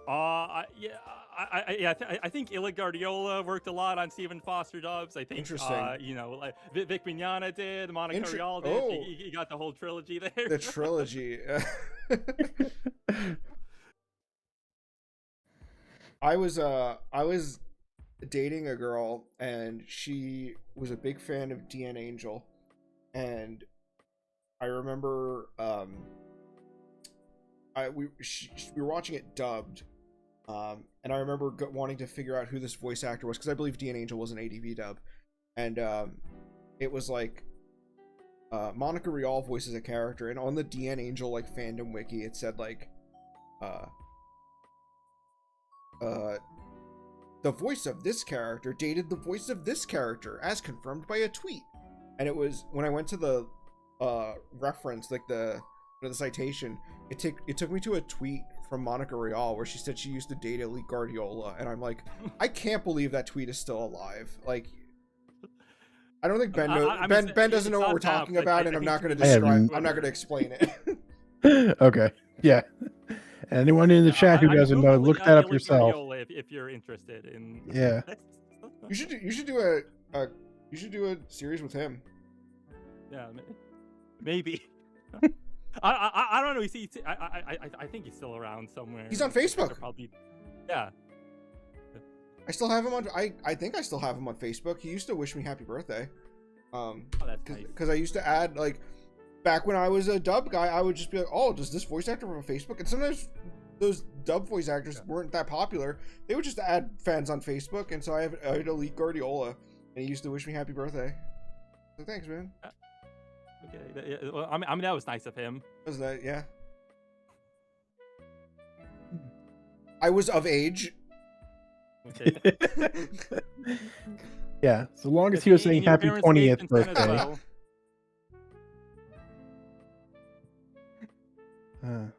Yeah. I think Illa Guardiola worked a lot on Stephen Foster dubs. I think, interesting. You know, like Vic Mignogna did, Monica Rial did. Oh. He got the whole trilogy there. The trilogy. I was dating a girl, and she was a big fan of DN Angel, and I remember we were watching it dubbed. And I remember wanting to figure out who this voice actor was, because I believe DN Angel was an ADV dub, and it was like Monica Rial voices a character, and on the DN Angel like fandom wiki it said like the voice of this character dated the voice of this character as confirmed by a tweet, and it was when I went to the reference, like the citation, it took me to a tweet from Monica Rial where she said she used to date Elite Guardiola, and I'm like, I can't believe that tweet is still alive. Like, I don't think Ben Ben doesn't know what we're talking about, and I'm not going to explain it. Okay, yeah. Anyone in the chat who doesn't know, look that up yourself. If you're interested in. Yeah. You should do a series with him. Yeah, maybe. I don't know. I think he's still around somewhere. He's on Facebook. Probably. Yeah. I still have him on. I think I still have him on Facebook. He used to wish me happy birthday. That's nice. Because I used to add, like, back when I was a dub guy, I would just be like, oh, does this voice actor from Facebook? And sometimes those dub voice actors weren't that popular. They would just add fans on Facebook, and so I had Elite Guardiola, and he used to wish me happy birthday. So thanks, man. Okay. Well, I mean, that was nice of him. Was that? Yeah. I was of age. Okay. Yeah, so long as he was saying happy 20th birthday. Well.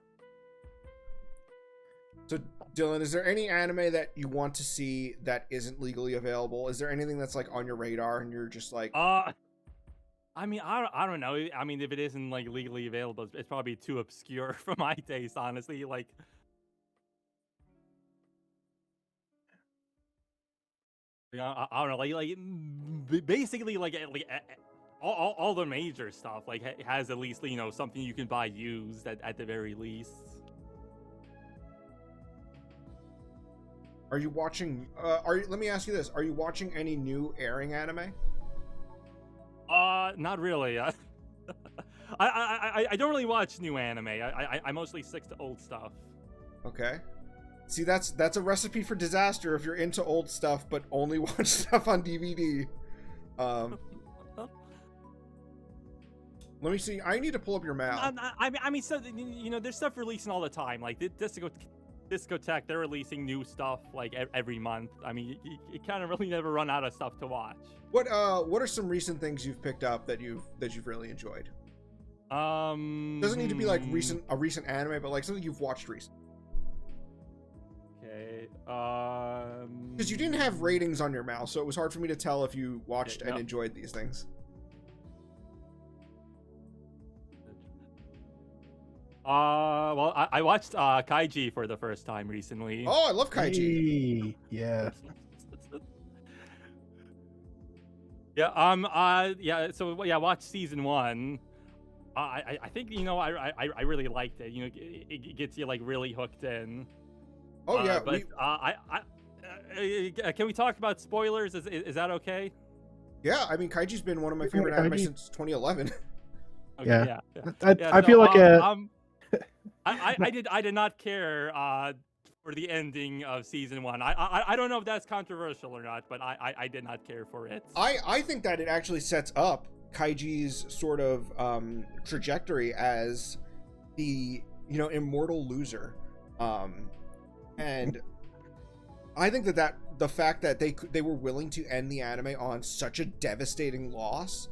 So, Dylan, is there any anime that you want to see that isn't legally available? Is there anything that's like on your radar and you're just like, I don't know. I mean, if it isn't like legally available, it's probably too obscure for my taste, honestly. Like, I don't know. Basically, all the major stuff like has at least something you can buy used at the very least. Are you watching? Let me ask you this: are you watching any new airing anime? Not really. I don't really watch new anime. I mostly stick to old stuff. Okay. See, that's a recipe for disaster if you're into old stuff but only watch stuff on DVD. Let me see. I need to pull up your map. I mean, so there's stuff releasing all the time. Like the Discotheque, they're releasing new stuff like every month. I mean, you kind of really never run out of stuff to watch. What are some recent things you've picked up that you've really enjoyed? Doesn't need to be like a recent anime, but like something you've watched recently. Okay. Because you didn't have ratings on your mouse, so it was hard for me to tell if you watched and enjoyed these things. Well, I watched Kaiji for the first time recently. Oh, I love Kaiji. Hey, yeah. Yeah. So yeah, watch season 1. I think I really liked it. It gets you like really hooked in. Oh yeah, but can we talk about spoilers? Is that okay? Yeah, I mean Kaiji's been one of my favorite anime since 2011. Okay, Yeah. yeah. I feel like I did not care for the ending of season 1. I don't know if that's controversial or not, but I did not care for it. I think that it actually sets up Kaiji's sort of trajectory as the immortal loser, and I think that the fact that they were willing to end the anime on such a devastating loss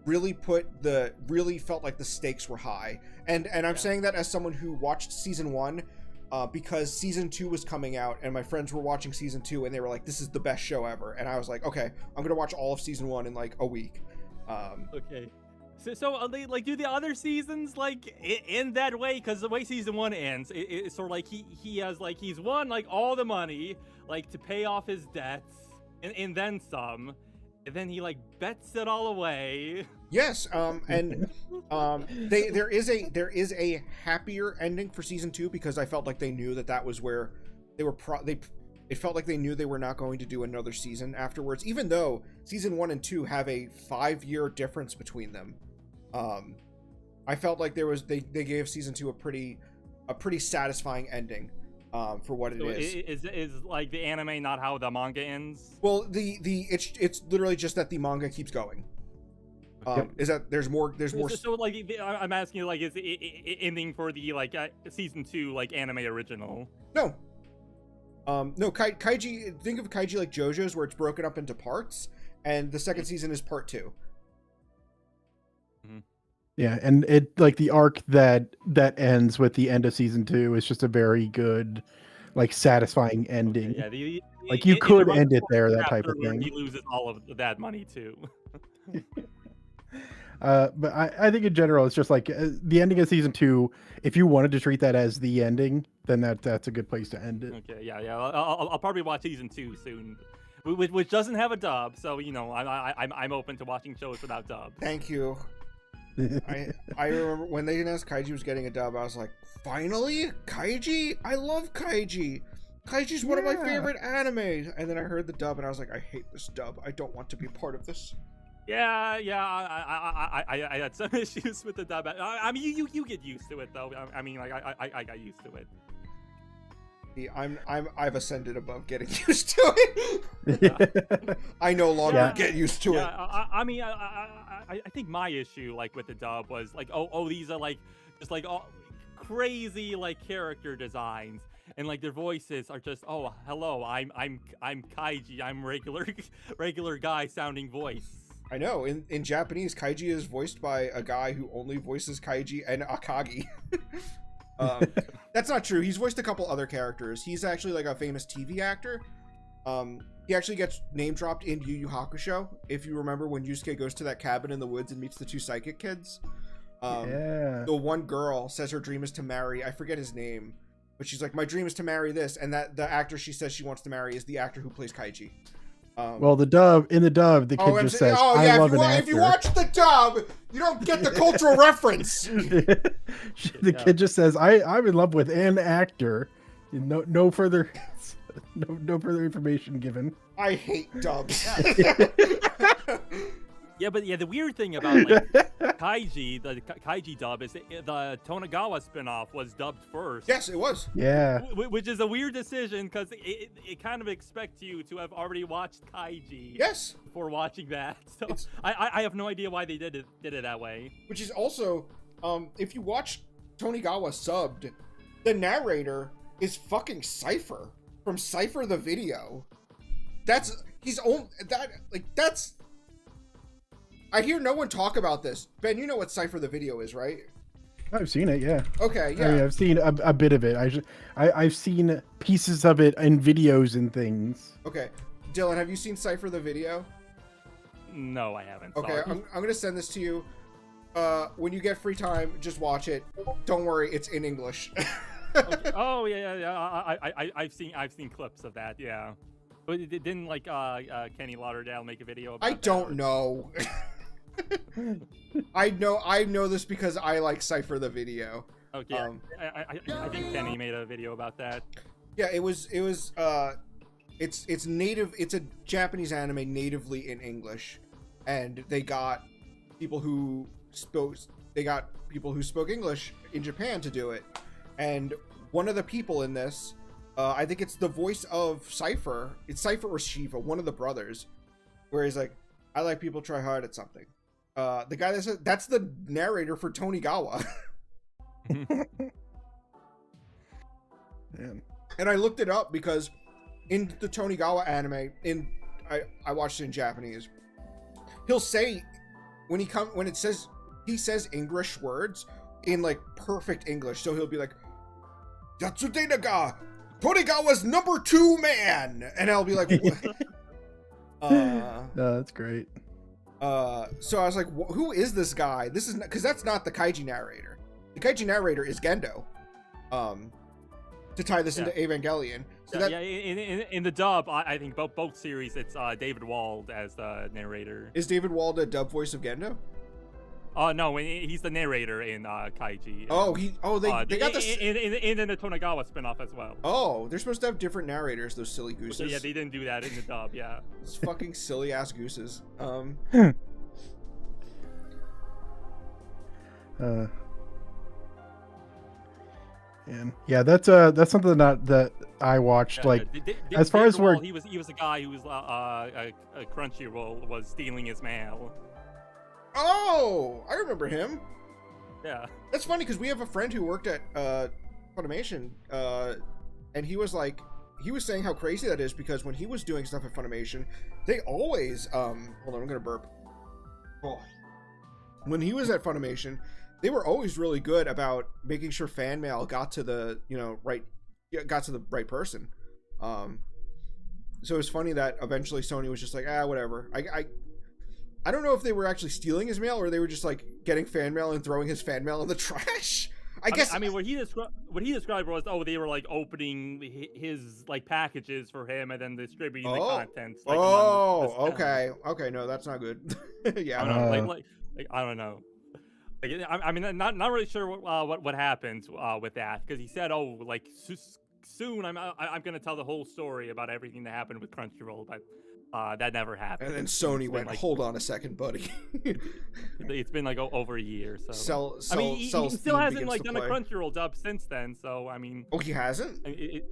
really felt like the stakes were high. And I'm saying that as someone who watched season 1 because season 2 was coming out and my friends were watching season 2 and they were like, this is the best show ever. And I was like, okay, I'm gonna watch all of season 1 in like a week. Okay. So like, do the other seasons like end that way? Because the way season 1 ends, it's sort of like he has like he's won like all the money like to pay off his debts and then some, and then he like bets it all away. Yes, and there is a happier ending for season 2 because I felt like they knew that was where they were. It felt like they knew they were not going to do another season afterwards, even though season 1 and 2 have a 5-year difference between them. I felt like they gave season 2 a pretty satisfying ending for what it is. Is like the anime not how the manga ends? Well, it's literally just that the manga keeps going. Is that there's more So like I'm asking you, like, is it ending for the like season 2 like anime original? No. No, Kaiji, think of Kaiji like JoJo's where it's broken up into parts and the second season is part 2. Mm-hmm. Yeah, and it like the arc that ends with the end of season 2 is just a very good, like, satisfying ending. Yeah, like you could end it there, that type of thing. He loses all of that money too. But I think in general, it's just like the ending of season 2. If you wanted to treat that as the ending, then that's a good place to end it. Okay, yeah. I'll probably watch season 2 soon, which doesn't have a dub. So I'm open to watching shows without dub. Thank you. I remember when they announced Kaiji was getting a dub, I was like, finally, Kaiji! I love Kaiji. Kaiji's one of my favorite anime. And then I heard the dub and I was like, I hate this dub. I don't want to be part of this. Yeah. I had some issues with the dub. I mean, you get used to it though. I mean, like I got used to it. See, I've ascended above getting used to it. I no longer get used to it. I mean, I think my issue like with the dub was like, oh, these are like just like all crazy like character designs. And like their voices are just, oh, hello, I'm Kaiji, I'm regular guy sounding voice. I know. In Japanese, Kaiji is voiced by a guy who only voices Kaiji and Akagi. That's not true. He's voiced a couple other characters. He's actually like a famous TV actor. he actually gets name dropped in Yu Yu Hakusho. If you remember when Yusuke goes to that cabin in the woods and meets the two psychic kids. Yeah. The one girl says her dream is to marry, I forget his name, but she's like, my dream is to marry this, and that the actor she says she wants to marry is the actor who plays Kaiji. Well, the dub, the kid just says, I love an actor. If you watch the dub, you don't get the cultural reference. The kid just says, I'm in love with an actor. No further no further information given. I hate dubs. Yeah, but the weird thing about like Kaiji, the Kaiji dub, is the Tonegawa spinoff was dubbed first. Yes, it was. Yeah. Which is a weird decision because it kind of expects you to have already watched Kaiji. Yes. Before watching that, so I have no idea why they did it that way. Which is also, if you watch Tonegawa subbed, the narrator is fucking Cypher from Cypher the Video. That's I hear no one talk about this. Ben, you know what Cypher the Video is, right? I've seen it, yeah. Okay, yeah. I mean, I've seen a bit of it. I've seen pieces of it in videos and things. Okay. Dylan, have you seen Cypher the Video? No, I haven't. Okay, Sorry. I'm going to send this to you. When you get free time, just watch it. Don't worry, it's in English. Okay. Oh, yeah. I've seen clips of that, yeah. But it didn't, like, Kenny Lauderdale make a video about I don't know. I know this because I like Cypher the Video. Okay, I think Kenny made a video about that. Yeah, it's native. It's a Japanese anime natively in English, and they got people who spoke English in Japan to do it. And one of the people in this, I think it's the voice of Cypher. It's Cypher or Shiva, one of the brothers, where he's like, "I like people try hard at something." The guy that says that's the narrator for Tonegawa. Man. And I looked it up because in the Tonegawa anime, I watched it in Japanese. He'll say he says English words in like perfect English. So he'll be like, "Yatsudenaga, Tonegawa's number 2 man," and I'll be like, no, that's great. So I was like, who is this guy? This is because that's not the Kaiji narrator. The Kaiji narrator is Gendo. To tie this into Evangelion. So in the dub, I think both series, it's David Wald as the narrator. Is David Wald a dub voice of Gendo? No, he's the narrator in Kaiji. They got this in the Tonegawa spinoff as well. Oh, they're supposed to have different narrators, those silly gooses. So, yeah, they didn't do that in the dub. Yeah, it's fucking silly ass gooses. And yeah, that's something that I watched. Like, as far as where he was a guy who was a Crunchyroll was stealing his mail. Oh, I remember him. Yeah, that's funny because we have a friend who worked at Funimation, and he was saying how crazy that is because when he was doing stuff at Funimation, they always hold on, I'm gonna burp. Oh. When he was at Funimation, they were always really good about making sure fan mail got to the right person. So it's funny that eventually Sony was just like, whatever. I don't know if they were actually stealing his mail or they were just like getting fan mail and throwing his fan mail in the trash. I mean, what he described was, they were like opening his like packages for him and then distributing the contents. Like, okay, no, that's not good. Yeah, I don't know. I don't know. I mean, not really sure what happened with that because he said, like soon I'm gonna tell the whole story about everything that happened with Crunchyroll, but that never happened. And then Sony went, like, "Hold on a second, buddy." It's been like over a year. So I mean, he still hasn't like done a Crunchyroll dub since then. So I mean, he hasn't. He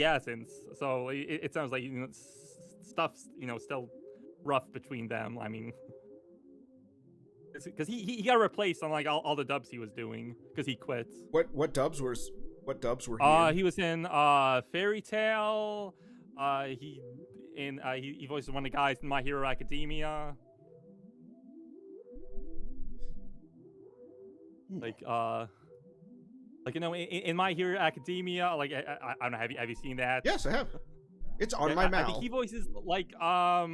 hasn't. So it sounds like stuff's still rough between them. I mean. Because he got replaced on like all the dubs he was doing because he quit. What dubs were he in? He was in Fairy Tail. He voiced one of the guys in My Hero Academia. Like in My Hero Academia, like I don't know, have you seen that? Yes, I have. It's on Yeah, my I think Mal. he voices like I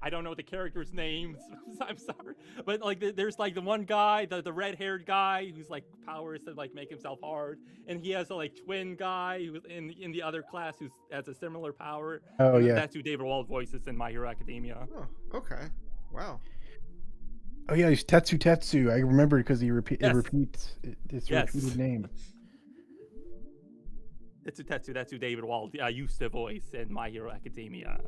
don't know the characters' names. I'm sorry, but like there's like the one guy, the red-haired guy who's like powers to like make himself hard, and he has a like twin guy who's in the other class who has a similar power, Oh and yeah. that's who David Wald voices in My Hero Academia. Oh, okay. Wow. Oh yeah, he's Tetsu. I remember because it Yes, repeats. It's a yes, repeated name. Tetsu. That's who David Wald used to voice in My Hero Academia.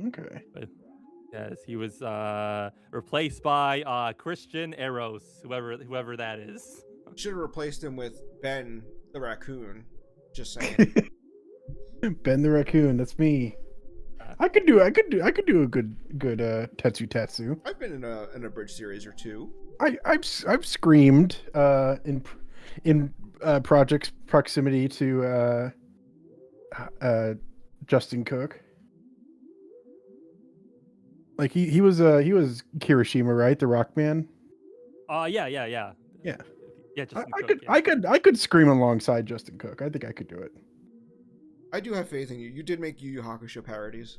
Okay. But yes, he was replaced by Christian Eros, whoever that is. Should have replaced him with Ben the raccoon. Just saying. Ben the raccoon. That's me. Uh, I could do a good Tetsu. I've been in a bridge series or two. I've screamed in projects proximity to Justin Cook. Like he was Kirishima, right? The Rock Man. yeah. Yeah. Yeah, Justin I Cook. could Yeah. I could scream alongside Justin Cook. I think I could do it. I do have faith in you. You did make Yu Yu Hakusho parodies.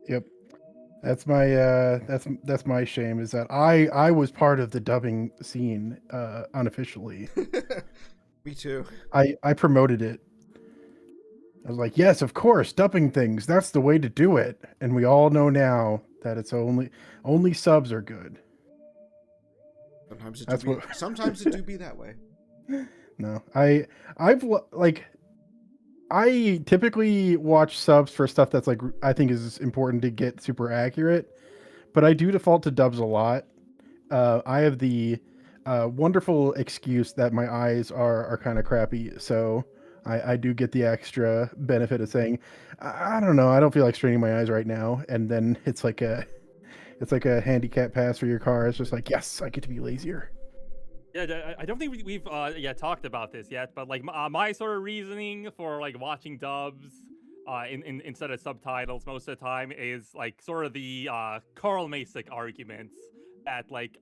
Yep. That's my that's my shame is that I was part of the dubbing scene unofficially. Me too. I promoted it. I was like, yes, of course, dubbing things. That's the way to do it. And we all know now that it's only subs are good. Sometimes it That's do be, what. sometimes it do be that way. No, I typically watch subs for stuff that's like I think is important to get super accurate, but I do default to dubs a lot. I have the wonderful excuse that my eyes are kind of crappy, so I do get the extra benefit of saying, I don't know, I don't feel like straining my eyes right now, and then it's like a handicap pass for your car. It's just like, yes, I get to be lazier. Yeah, I don't think we've talked about this yet, but like my sort of reasoning for like watching dubs instead of subtitles most of the time is like sort of the Carl Masick arguments that like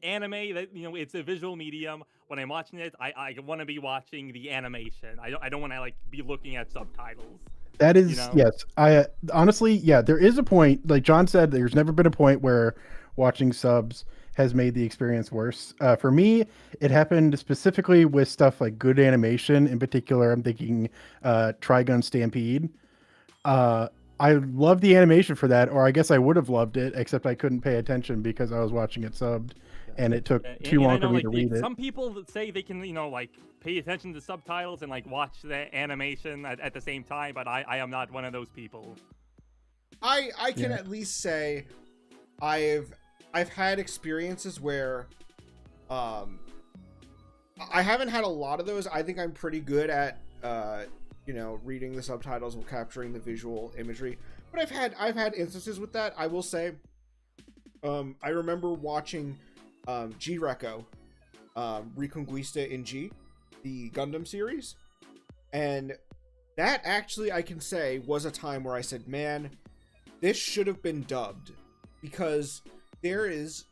anime that it's a visual medium. When I'm watching it, I want to be watching the animation. I don't want to like be looking at subtitles. That is, yes. I honestly, yeah, there is a point. Like John said, there's never been a point where watching subs has made the experience worse. For me, it happened specifically with stuff like good animation. In particular, I'm thinking Trigun Stampede. I love the animation for that, or I guess I would have loved it, except I couldn't pay attention because I was watching it subbed, and it took too long I know, for me like, to read it. some people that say they can, like pay attention to subtitles and like watch the animation at the same time, but I am not one of those people. I can at least say I've had experiences where I haven't had a lot of those. I think I'm pretty good at reading the subtitles and capturing the visual imagery. But I've had instances with that. I will say I remember watching G-Reco Reconquista in G, the Gundam series, and that actually I can say was a time where I said, man, this should have been dubbed, because there is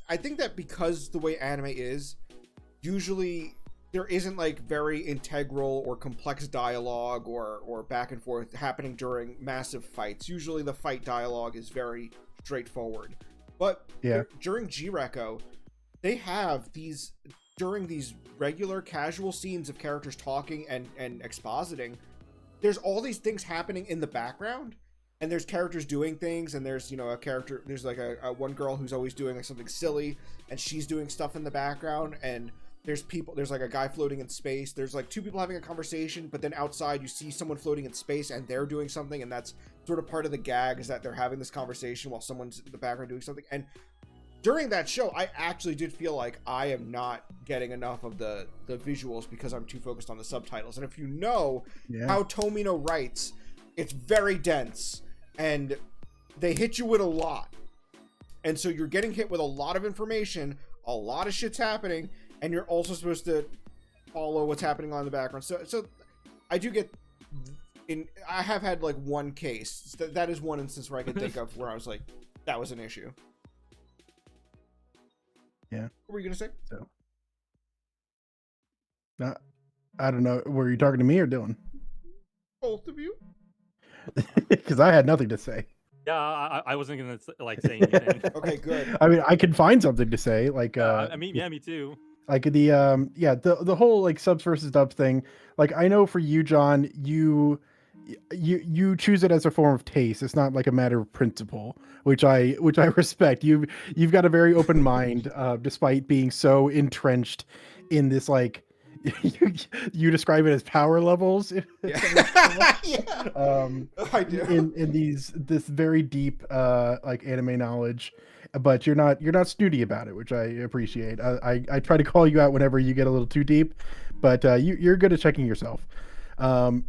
I think that because the way anime is, usually there isn't like very integral or complex dialogue or back and forth happening during massive fights. Usually the fight dialogue is very straightforward. But during G-Reco, they have during these regular casual scenes of characters talking and expositing, there's all these things happening in the background, and there's characters doing things, and there's a character, there's like a one girl who's always doing like something silly, and she's doing stuff in the background, and there's like a guy floating in space, there's like two people having a conversation, but then outside you see someone floating in space and they're doing something, and that's sort of part of the gag, is that they're having this conversation while someone's in the background doing something. And during that show, I actually did feel like I am not getting enough of the visuals because I'm too focused on the subtitles. And if you know how Tomino writes, it's very dense, and they hit you with a lot. And so you're getting hit with a lot of information, a lot of shit's happening, and you're also supposed to follow what's happening on the background. So I do get I have had like one case. That is one instance where I can think of where I was like, that was an issue. Yeah. What were you gonna say? So, I don't know. Were you talking to me or Dylan? Both of you. Because I had nothing to say. Yeah, I wasn't gonna like say anything. Okay, good. I mean, I can find something to say, like I mean, yeah, me too. like the whole like subs versus dubs thing. Like I know for you, John, you choose it as a form of taste. It's not like a matter of principle, which I respect. You've got a very open mind, despite being so entrenched in this like you, you describe it as power levels. Yeah. Yeah. I do. In this very deep like anime knowledge, but you're not snooty about it, which I appreciate. I try to call you out whenever you get a little too deep, but you're good at checking yourself. um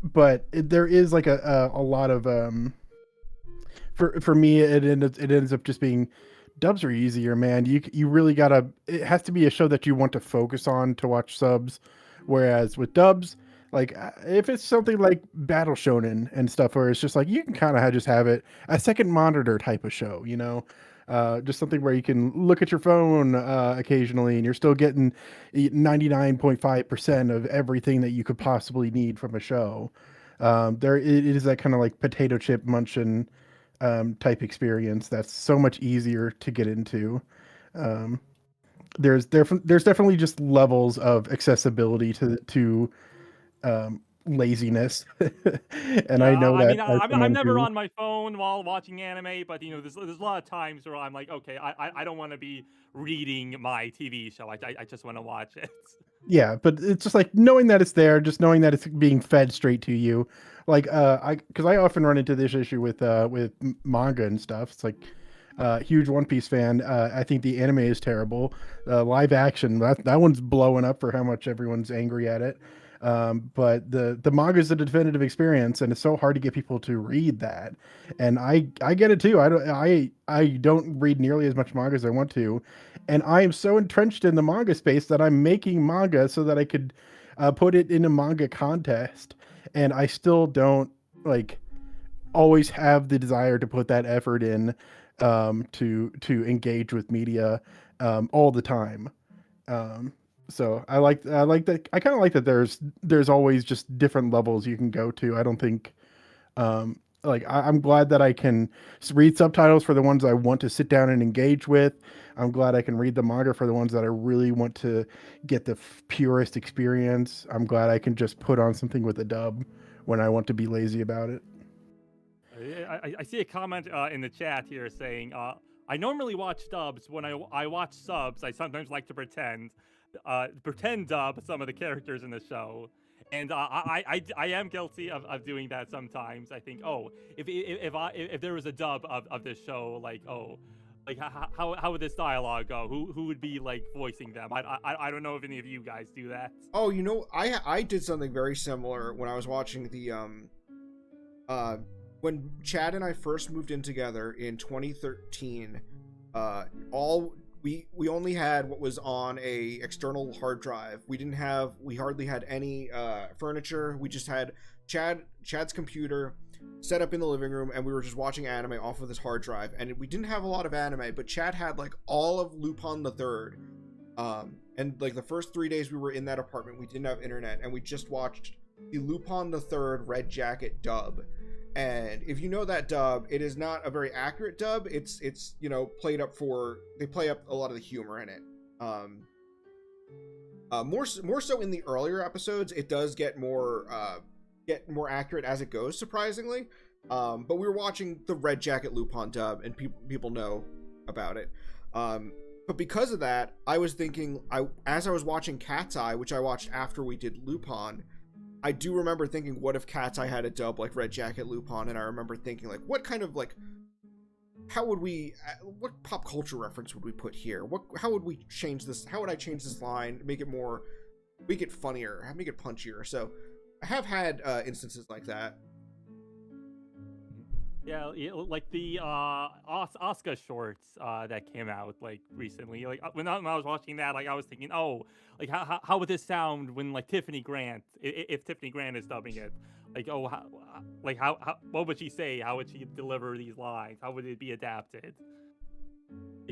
but there is like a lot of for me it ends up just being dubs are easier, man. You really gotta, it has to be a show that you want to focus on to watch subs, whereas with dubs, like if it's something like Battle Shonen and stuff where it's just like you can kind of just have it a second monitor type of show, you know. Just something where you can look at your phone occasionally and you're still getting 99.5% of everything that you could possibly need from a show. There it is that kind of like potato chip munching type experience that's so much easier to get into. Um, there's definitely just levels of accessibility to laziness, and Yeah, I know I that mean, as I'm someone never who, on my phone while watching anime, but there's a lot of times where I'm like, okay, I don't want to be reading my TV show. I just want to watch it. yeah, but it's just like knowing that it's there, just knowing that it's being fed straight to you. Like I because I often run into this issue with manga and stuff. It's like huge One Piece fan. I think the anime is terrible. Live action, that one's blowing up for how much everyone's angry at it. But the manga is a definitive experience, and it's so hard to get people to read that. And I get it too. I don't read nearly as much manga as I want to, and I am so entrenched in the manga space that I'm making manga so that I could put it in a manga contest, and I still don't like always have the desire to put that effort in to engage with media all the time. Um, so I like that I kind of like that there's always just different levels you can go to. I don't think like I'm glad that I can read subtitles for the ones I want to sit down and engage with. I'm glad I can read the manga for the ones that I really want to get the purest experience. I'm glad I can just put on something with a dub when I want to be lazy about it. I see a comment in the chat here saying, I normally watch dubs. When I watch subs, I sometimes like to pretend dub some of the characters in the show. And I am guilty of doing that sometimes. I think, oh, if there was a dub of this show, like, oh, like how would this dialogue go? Who would be like voicing them? I don't know if any of you guys do that. Oh, you know, I did something very similar when I was watching the uh when Chad and I first moved in together in 2013. All we only had what was on a external hard drive. We hardly had any furniture. We just had Chad's computer set up in the living room, and we were just watching anime off of this hard drive. And we didn't have a lot of anime, but Chad had like all of Lupin the Third. And like the first 3 days we were in that apartment, we didn't have internet, and we just watched the Lupin the Third Red Jacket dub. And if you know that dub, it is not a very accurate dub. It's you know, played up for, they play up a lot of the humor in it. More so in the earlier episodes, it does get more accurate as it goes, surprisingly. But we were watching the Red Jacket Lupin dub, and people know about it. But because of that, I was thinking, as I was watching Cat's Eye, which I watched after we did Lupin, I do remember thinking, what if Cat's Eye had a dub like Red Jacket Lupin? And I remember thinking, like, what kind of, like, what pop culture reference would we put here? How would we change this? How would I change this line, make it funnier, make it punchier? So I have had instances like that. Yeah, like the Oscar shorts that came out like recently. Like when I was watching that, like I was thinking, oh, like how would this sound when like Tiffany Grant, if Tiffany Grant is dubbing it, like oh, how what would she say? How would she deliver these lines? How would it be adapted?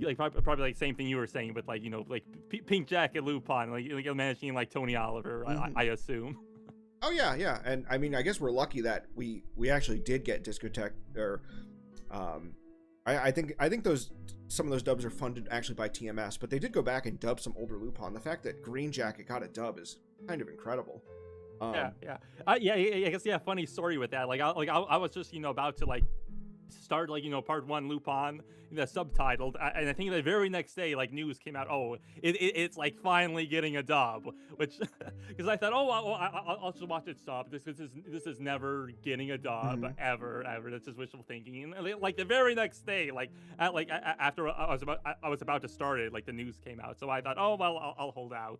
like probably like same thing you were saying, but like like Pink Jacket Lupin, like imagining like Tony Oliver, I assume. Oh yeah, and I mean, I guess we're lucky that we actually did get Discotheque, or I think some of those dubs are funded actually by TMS, but they did go back and dub some older Lupin. The fact that Green Jacket got a dub is kind of incredible. Yeah. I guess funny story with that. I was just about to like start like part 1 Lupin, subtitled, and I think the very next day like news came out, it's like finally getting a dub, which because I thought, I'll just watch it sub. This is never getting a dub ever. That's just wishful thinking. And like the very next day, after I was about to start it, like the news came out, so I thought, I'll hold out.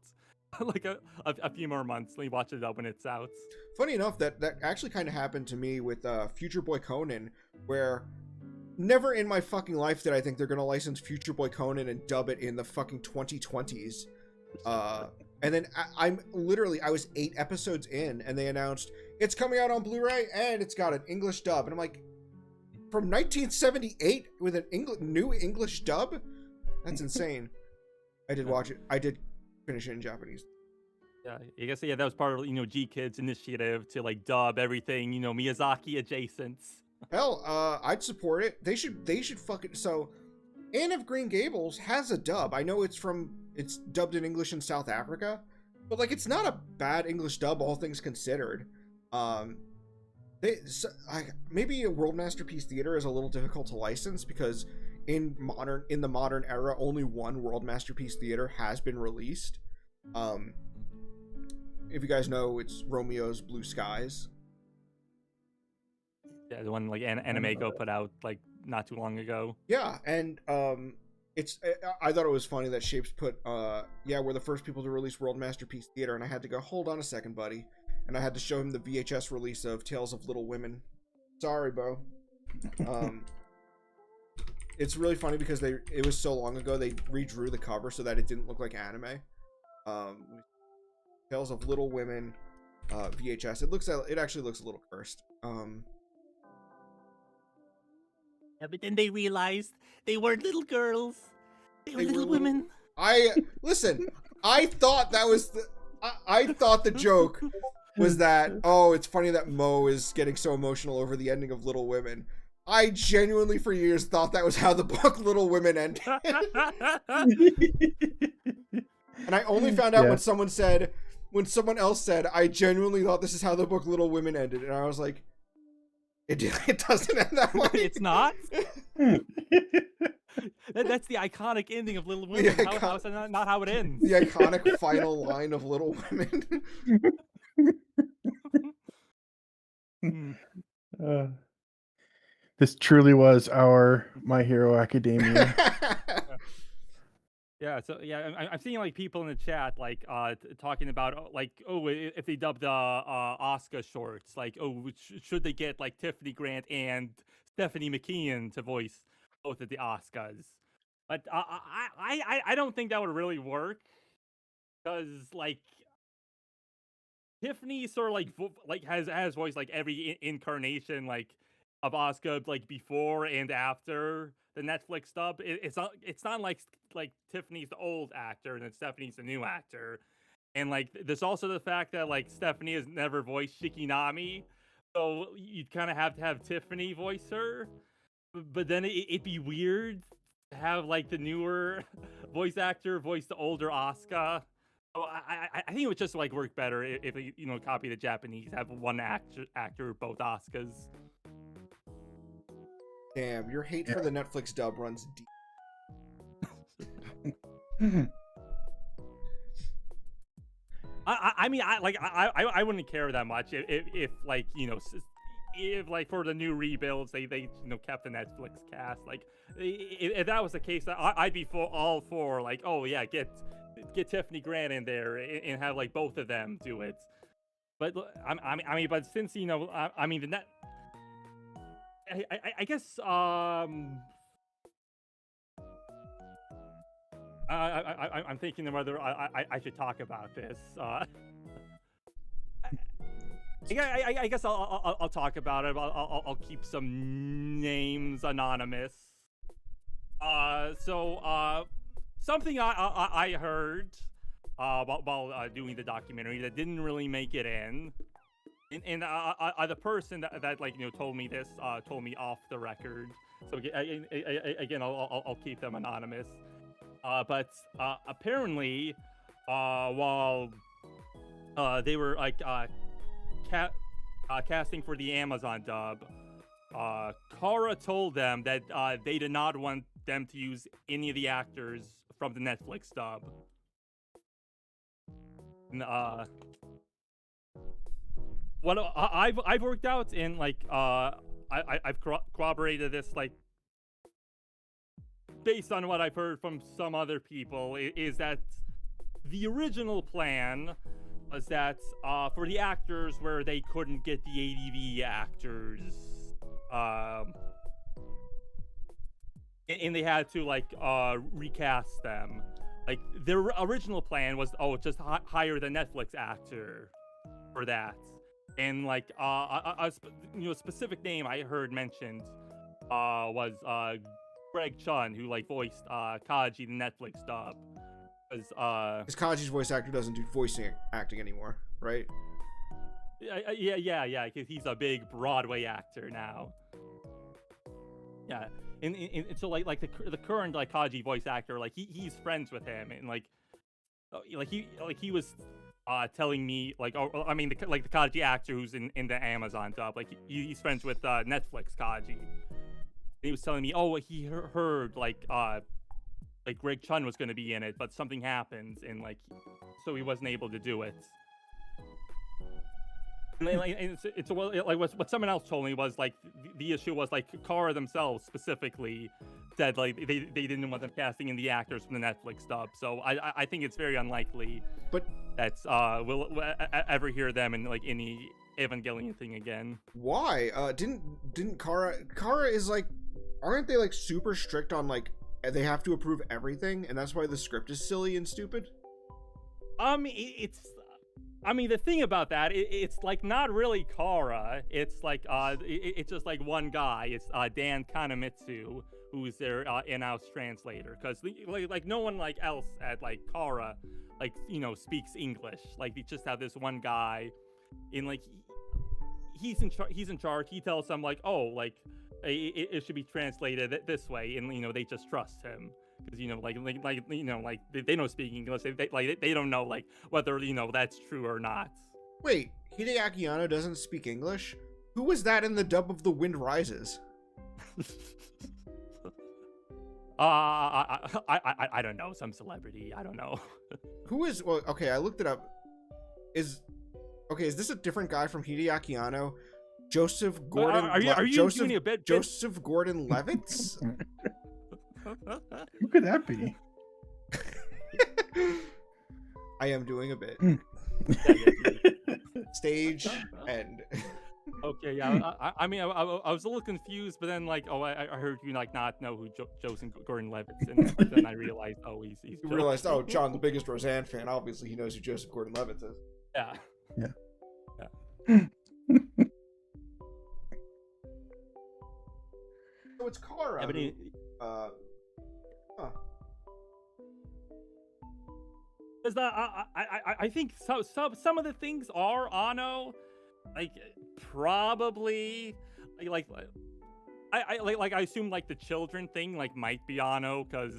Like a few more months. Let me watch it up when it's out. Funny enough, that actually kind of happened to me with Future Boy Conan, where never in my fucking life did I think they're gonna license Future Boy Conan and dub it in the fucking 2020s. And then I was 8 episodes in, and they announced it's coming out on Blu-ray and it's got an English dub, and I'm like, from 1978 with an new English dub? That's insane. I did watch it. I did finish it in Japanese. Yeah, I guess that was part of G Kid's initiative to like dub everything Miyazaki adjacent. Hell, I'd support it. They should fucking. So Anne of Green Gables has a dub. I know it's dubbed in English in South Africa, but like it's not a bad English dub, all things considered. Maybe a World Masterpiece Theater is a little difficult to license because in the modern era, only one World Masterpiece Theater has been released. If you guys know, it's Romeo's Blue Skies. Yeah, the one like Animeko put out like not too long ago. Yeah, and I thought it was funny that Shapes put we're the first people to release World Masterpiece Theater, and I had to go, hold on a second, buddy, and I had to show him the VHS release of Tales of Little Women. Sorry, Bo. It's really funny because it was so long ago they redrew the cover so that it didn't look like anime. Tales of Little Women, VHS. It actually looks a little cursed. Yeah, but then they realized they weren't little girls. They were little women. Listen. I thought that was I thought the joke was that, it's funny that Mo is getting so emotional over the ending of Little Women. I genuinely for years thought that was how the book Little Women ended. And I only found out when someone else said, I genuinely thought this is how the book Little Women ended. And I was like, it doesn't end that way. It's not? That's the iconic ending of Little Women. How is that not how it ends? The iconic final line of Little Women. This truly was our My Hero Academia. Yeah, so I'm seeing like people in the chat like talking about if they dubbed Oscar shorts, like should they get like Tiffany Grant and Stephanie McKeon to voice both of the Oscars? But I don't think that would really work, because like Tiffany sort of like has voiced like every incarnation like of Oscar like before and after the Netflix dub. It's not like Tiffany's the old actor and then Stephanie's the new actor. And like there's also the fact that like Stephanie has never voiced Shikinami, so you'd kind of have to have Tiffany voice her. But then it'd be weird to have like the newer voice actor voice the older Asuka. So I think it would just like work better if copy the Japanese, have one actor both Asukas. Damn, your hate for the Netflix dub runs deep. I mean, I wouldn't care that much if like if like for the new rebuilds they kept the Netflix cast. Like if that was the case, I'd be all for like, oh yeah, get Tiffany Grant in there and have like both of them do it. But I mean, but since I mean the net. I guess I'm thinking of whether I should talk about this. I guess I'll talk about it. I'll keep some names anonymous. Something I heard while doing the documentary that didn't really make it in, and the person that like told me this told me off the record. So again, I'll keep them anonymous. But apparently, while they were like casting for the Amazon dub, Kara told them that they did not want them to use any of the actors from the Netflix dub. And, what I've worked out in like I've corroborated this like based on what I've heard from some other people is that the original plan was that for the actors where they couldn't get the ADV actors, and they had to like recast them. Like their original plan was, just hire the Netflix actor for that. And like a specific name I heard mentioned was Greg Chun, who like voiced Kaji, the Netflix dub. Because Kaji's voice actor doesn't do voice acting anymore, right? Yeah. Because he's a big Broadway actor now. Yeah, and so like the current like Kaji voice actor, like he's friends with him, and like he was telling me like, I mean the Kaji actor who's in the Amazon dub, like he's friends with Netflix Kaji. And he was telling me, he heard like Greg Chun was going to be in it, but something happened, and like so he wasn't able to do it. And it's what someone else told me was like the issue was like Kara themselves specifically said like they didn't want them casting in the actors from the Netflix dub. So I think it's very unlikely, but that's we'll ever hear them in like any Evangelion thing again. Why? Didn't Kara is like, aren't they like super strict on like they have to approve everything, and that's why the script is silly and stupid? The thing about that, it's like not really Kara. It's like it's just like one guy. It's Dan Kanemitsu, who's their in-house translator. Because like no one like else at like Kara, like speaks English. Like they just have this one guy, and like he's in charge. He tells them like, it should be translated this way, and they just trust him. Because they don't speak English. They don't know like whether that's true or not. Wait, Hideaki Anno doesn't speak English? Who was that in the dub of The Wind Rises? I don't know, some celebrity. I don't know. Who is? Well, okay, I looked it up. Is this a different guy from Hideaki Anno? Joseph Gordon. Are you doing a bit? Joseph Gordon-Levitt? Who could that be? I am doing a bit. Stage and. Okay, yeah. I was a little confused, but then like, I heard you like not know who Joseph Gordon-Levitt is, and then I realized, he's. You realized, John, the biggest Roseanne fan. Obviously, he knows who Joseph Gordon-Levitt is. Yeah. So it's Kara. Because I think some of the things are Anno, like probably I assume like the children thing like might be Anno, because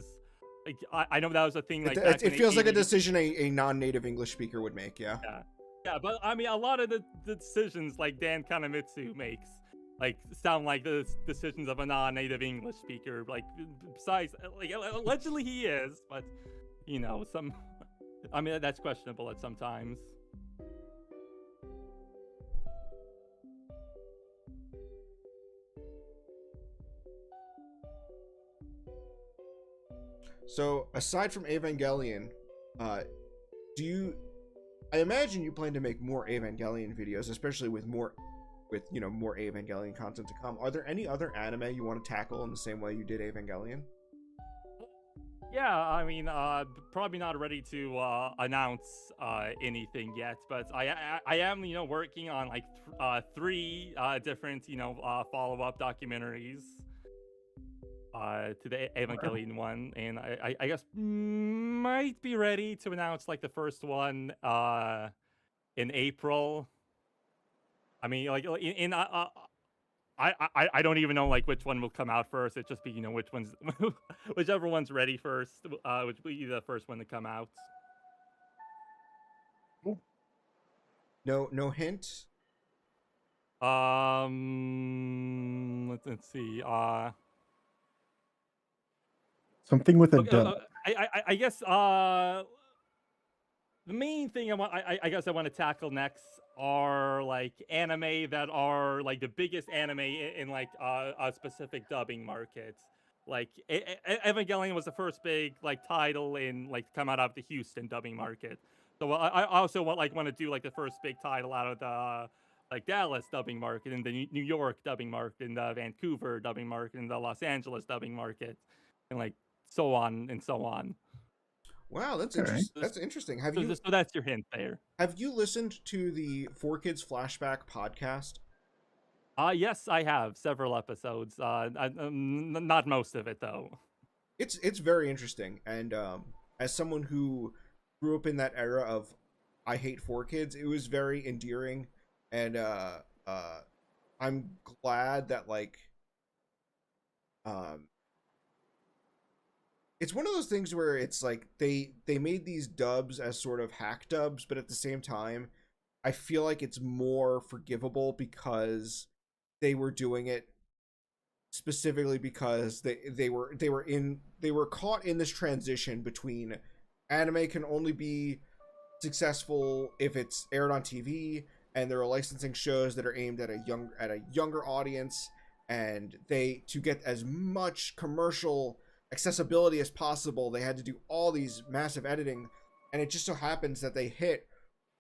like I know that was a thing like it feels like a decision a non-native English speaker would make. Yeah, but I mean a lot of the decisions like Dan Kanemitsu makes like sound like the decisions of a non-native English speaker. Like besides, like allegedly he is, but some. I mean that's questionable at sometimes. So aside from Evangelion, I imagine you plan to make more Evangelion videos, especially with more Evangelion content to come. Are there any other anime you want to tackle in the same way you did Evangelion? Yeah, I mean, probably not ready to announce anything yet, but I am, working on like 3 different, follow-up documentaries. to the Evangelion one, and I guess might be ready to announce like the first one in April. I mean, like I don't even know like which one will come out first. It just be which one's whichever one's ready first, which will be the first one to come out. No hint. Let's see. Something with a Okay, dub. I guess the main thing I guess I want to tackle next are like anime that are like the biggest anime in like a specific dubbing market. Like Evangelion was the first big like title in like come out of the Houston dubbing market. So I also want to do like the first big title out of the like Dallas dubbing market and the New York dubbing market and the Vancouver dubbing market and the Los Angeles dubbing market and like so on and so on. Wow, that's All right. interesting. That's interesting. Have So, you so that's your hint there. listened to the Four Kids Flashback podcast? Yes, I have several episodes. Not most of it though. It's very interesting, and as someone who grew up in that era of I hate Four Kids, it was very endearing, and I'm glad that like um it's one of those things where it's like they made these dubs as sort of hack dubs, but at the same time I feel like it's more forgivable because they were doing it specifically because they were caught in this transition between anime can only be successful if it's aired on TV, and there are licensing shows that are aimed at a younger audience, and they to get as much commercial accessibility as possible, they had to do all these massive editing, and it just so happens that they hit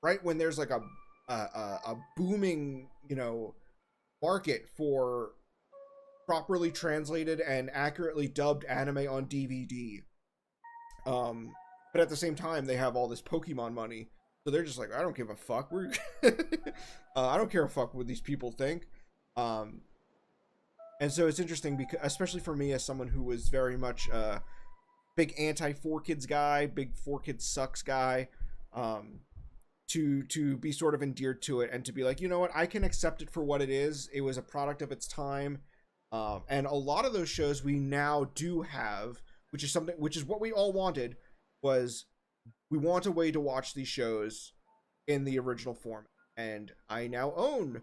right when there's like a booming market for properly translated and accurately dubbed anime on DVD. But at the same time, they have all this Pokemon money, so they're just like, I don't give a fuck. We're, I don't care a fuck what these people think. And so it's interesting because, especially for me, as someone who was very much a big anti Four Kids guy, big Four Kids sucks guy, to be sort of endeared to it and to be like, you know what, I can accept it for what it is. It was a product of its time. And a lot of those shows we now do have, which is what we all wanted, was we want a way to watch these shows in the original form. And I now own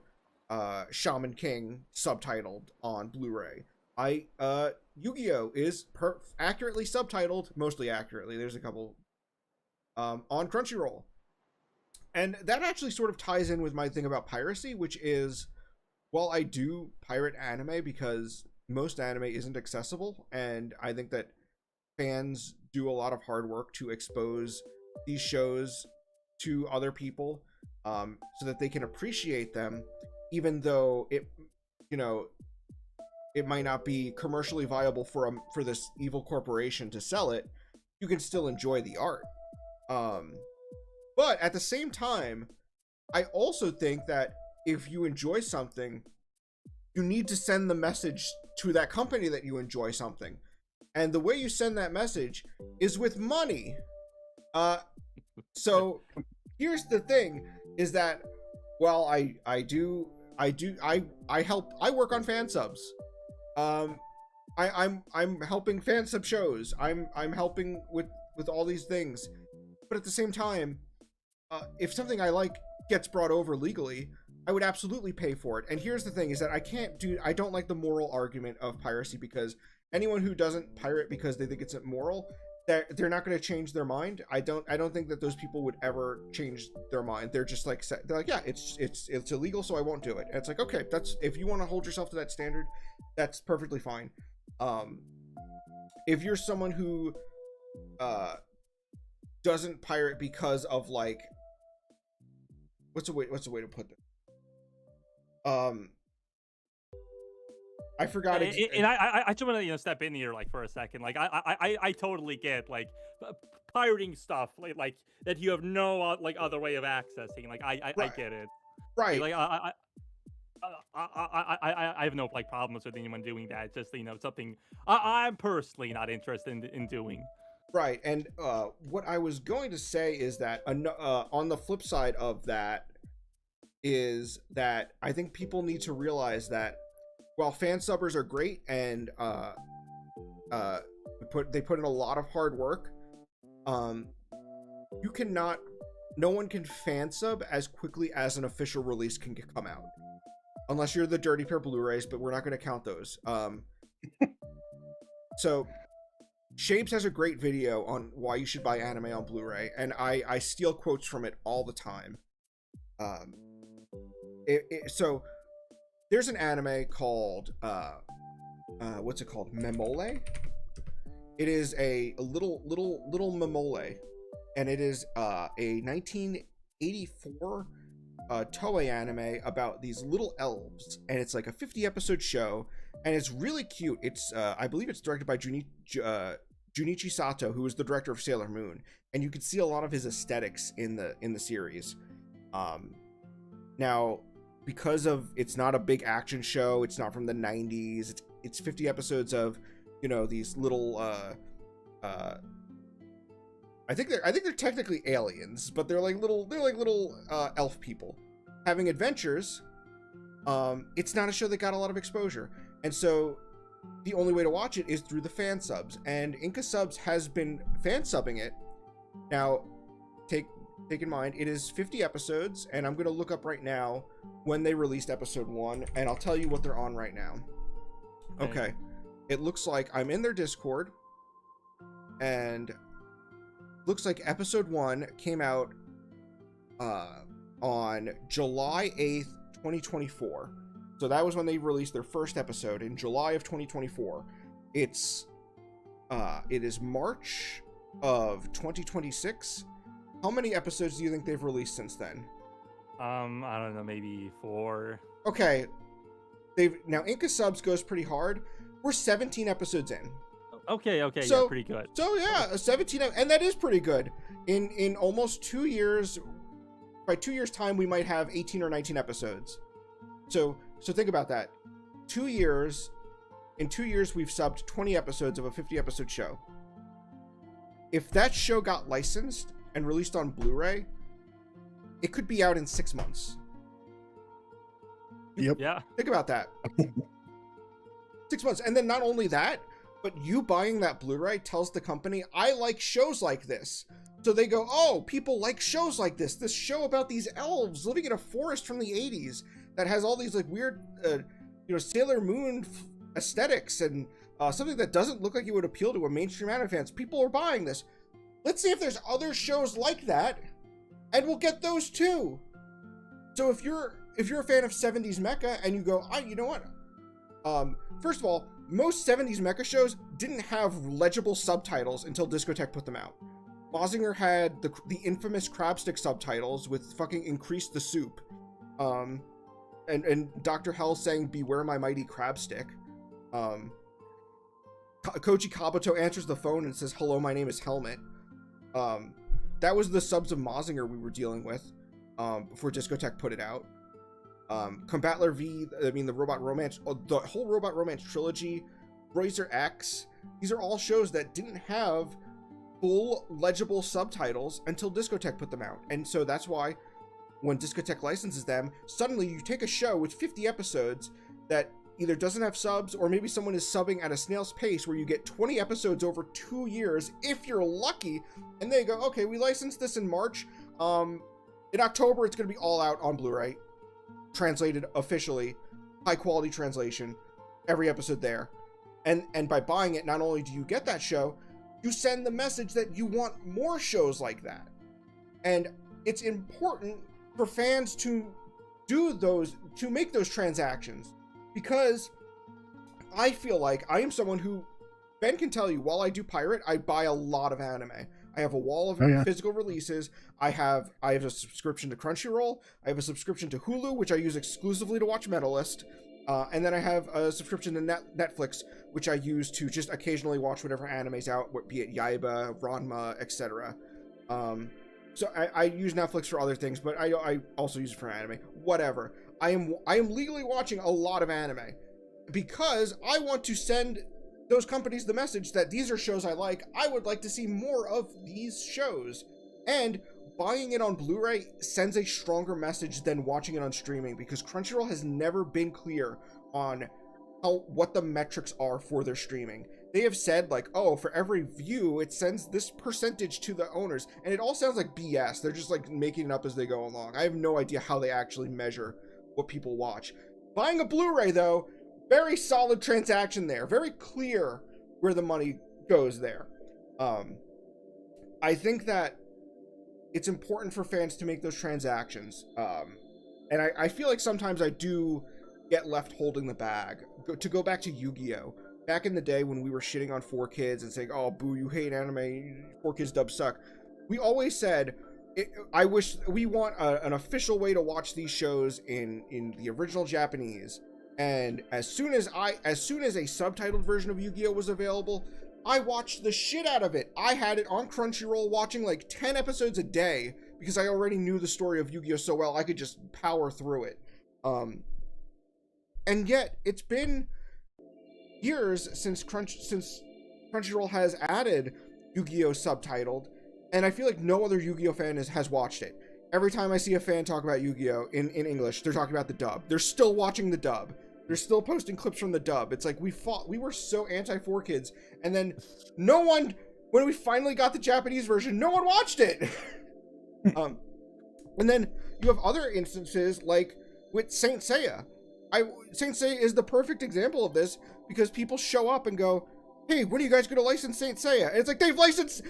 Shaman King subtitled on Blu-ray. Yu-Gi-Oh is accurately subtitled, mostly accurately. There's a couple on Crunchyroll. And that actually sort of ties in with my thing about piracy, which is, while I do pirate anime because most anime isn't accessible, and I think that fans do a lot of hard work to expose these shows to other people, so that they can appreciate them, even though it might not be commercially viable for this evil corporation to sell it. You can still enjoy the art. But at the same time, I also think that if you enjoy something, you need to send the message to that company that you enjoy something. And the way you send that message is with money. So here's the thing, is that while I work on fan subs. I'm helping fan sub shows. I'm helping with all these things. But at the same time, if something I like gets brought over legally, I would absolutely pay for it. And here's the thing, is that I don't like the moral argument of piracy, because anyone who doesn't pirate because they think it's immoral, they're not going to change their mind. I don't think that those people would ever change their mind. They're just like, yeah, it's illegal, so I won't do it. And it's like, okay, that's, if you want to hold yourself to that standard, that's perfectly fine. If you're someone who doesn't pirate because of like, what's a way to put this? I forgot. And I just want to step in here like for a second. Like I totally get like pirating stuff like that you have no like other way of accessing. Like I Right. get it. Right. Like I have no like problems with anyone doing that. It's just something I'm personally not interested in doing. Right, and what I was going to say is that on the flip side of that is that I think people need to realize that while fan subbers are great and they put in a lot of hard work, um, you cannot, no one can fan sub as quickly as an official release can come out, unless you're the Dirty Pair Blu-rays, but we're not going to count those. So Shapes has a great video on why you should buy anime on Blu-ray, and I steal quotes from it all the time. So there's an anime called what's it called? Memole. It is a little Memole, and it is a 1984 Toei anime about these little elves, and it's like a 50 episode show, and it's really cute. It's I believe it's directed by Junichi Sato, who is the director of Sailor Moon, and you can see a lot of his aesthetics in the series. Now, because of it's not a big action show, it's not from the 90s. It's 50 episodes of these little I think they're technically aliens, but they're like little elf people having adventures. It's not a show that got a lot of exposure, and so the only way to watch it is through the fan subs, and Inca Subs has been fan subbing it. Now, take in mind it is 50 episodes, and I'm gonna look up right now when they released episode 1, and I'll tell you what they're on right now. Okay. It looks like I'm in their Discord, and looks like episode 1 came out on July 8th, 2024. So that was when they released their first episode in July of 2024. It is March of 2026. How many episodes do you think they've released since then? I don't know, maybe 4. Okay. Now Inca Subs goes pretty hard. We're 17 episodes in. Okay, so, yeah, pretty good. So yeah, 17, and that is pretty good. In almost 2 years, by 2 years' time, we might have 18 or 19 episodes. So think about that. 2 years, in 2 years, we've subbed 20 episodes of a 50 episode show. If that show got licensed and released on Blu-ray, it could be out in 6 months. Yep. Yeah. Think about that. 6 months. And then not only that, but you buying that Blu-ray tells the company, I like shows like this. So they go, oh, people like shows like this. This show about these elves living in a forest from the 80s that has all these like weird, Sailor Moon aesthetics and something that doesn't look like it would appeal to a mainstream anime fans. People are buying this. Let's see if there's other shows like that, and we'll get those too. So if you're a fan of 70s mecha and you go, you know what? First of all, most 70s mecha shows didn't have legible subtitles until Discotech put them out. Mazinger had the infamous crabstick subtitles with fucking increase the soup. And Dr. Hell saying, beware my mighty crabstick. Koji Kabuto answers the phone and says, hello, my name is Helmet. That was the subs of Mazinger we were dealing with before Discotech put it out. Combatler V, the Robot Romance, the whole Robot Romance trilogy, Razor X, these are all shows that didn't have full legible subtitles until Discotech put them out. And so that's why when Discotech licenses them, suddenly you take a show with 50 episodes that either doesn't have subs, or maybe someone is subbing at a snail's pace where you get 20 episodes over 2 years if you're lucky, and they go, okay, we licensed this in March. In October, it's going to be all out on Blu-ray, translated officially, high quality translation, every episode there. And by buying it, not only do you get that show, you send the message that you want more shows like that. And it's important for fans to make those transactions, because I feel like I am someone who, Ben can tell you, while I do pirate, I buy a lot of anime. I have a wall of physical releases. I have a subscription to Crunchyroll. I have a subscription to Hulu, which I use exclusively to watch Metalist. And then I have a subscription to Netflix, which I use to just occasionally watch whatever anime's out, be it Yaiba, Ranma, etc. So I use Netflix for other things, but I also use it for anime. Whatever. I am legally watching a lot of anime because I want to send those companies the message that these are shows I like. I would like to see more of these shows. And buying it on Blu-ray sends a stronger message than watching it on streaming, because Crunchyroll has never been clear on what the metrics are for their streaming. They have said, like, oh, for every view, it sends this percentage to the owners. And it all sounds like BS. They're just, like, making it up as they go along. I have no idea how they actually measure what people watch. Buying a Blu-ray, though, very solid transaction there. Very clear where the money goes there. I think that it's important for fans to make those transactions. And I feel like sometimes I do get left holding the bag. To go back to Yu-Gi-Oh! Back in the day when we were shitting on 4Kids and saying, oh, boo, you hate anime, 4Kids dubs suck. We always said, I wish we want an official way to watch these shows in the original Japanese. And as soon as a subtitled version of Yu-Gi-Oh! Was available, I watched the shit out of it. I had it on Crunchyroll watching like 10 episodes a day because I already knew the story of Yu-Gi-Oh! So well, I could just power through it. And yet, it's been years since Crunchyroll has added Yu-Gi-Oh! Subtitled, and I feel like no other Yu-Gi-Oh! Fan has watched it. Every time I see a fan talk about Yu-Gi-Oh! in English, they're talking about the dub. They're still watching the dub. They're still posting clips from the dub. It's like we were so anti-4Kids, and then no one, when we finally got the Japanese version, no one watched it. And then you have other instances like with Saint Seiya. Saint Seiya is the perfect example of this, because people show up and go, hey, when are you guys going to license Saint Seiya? And it's like,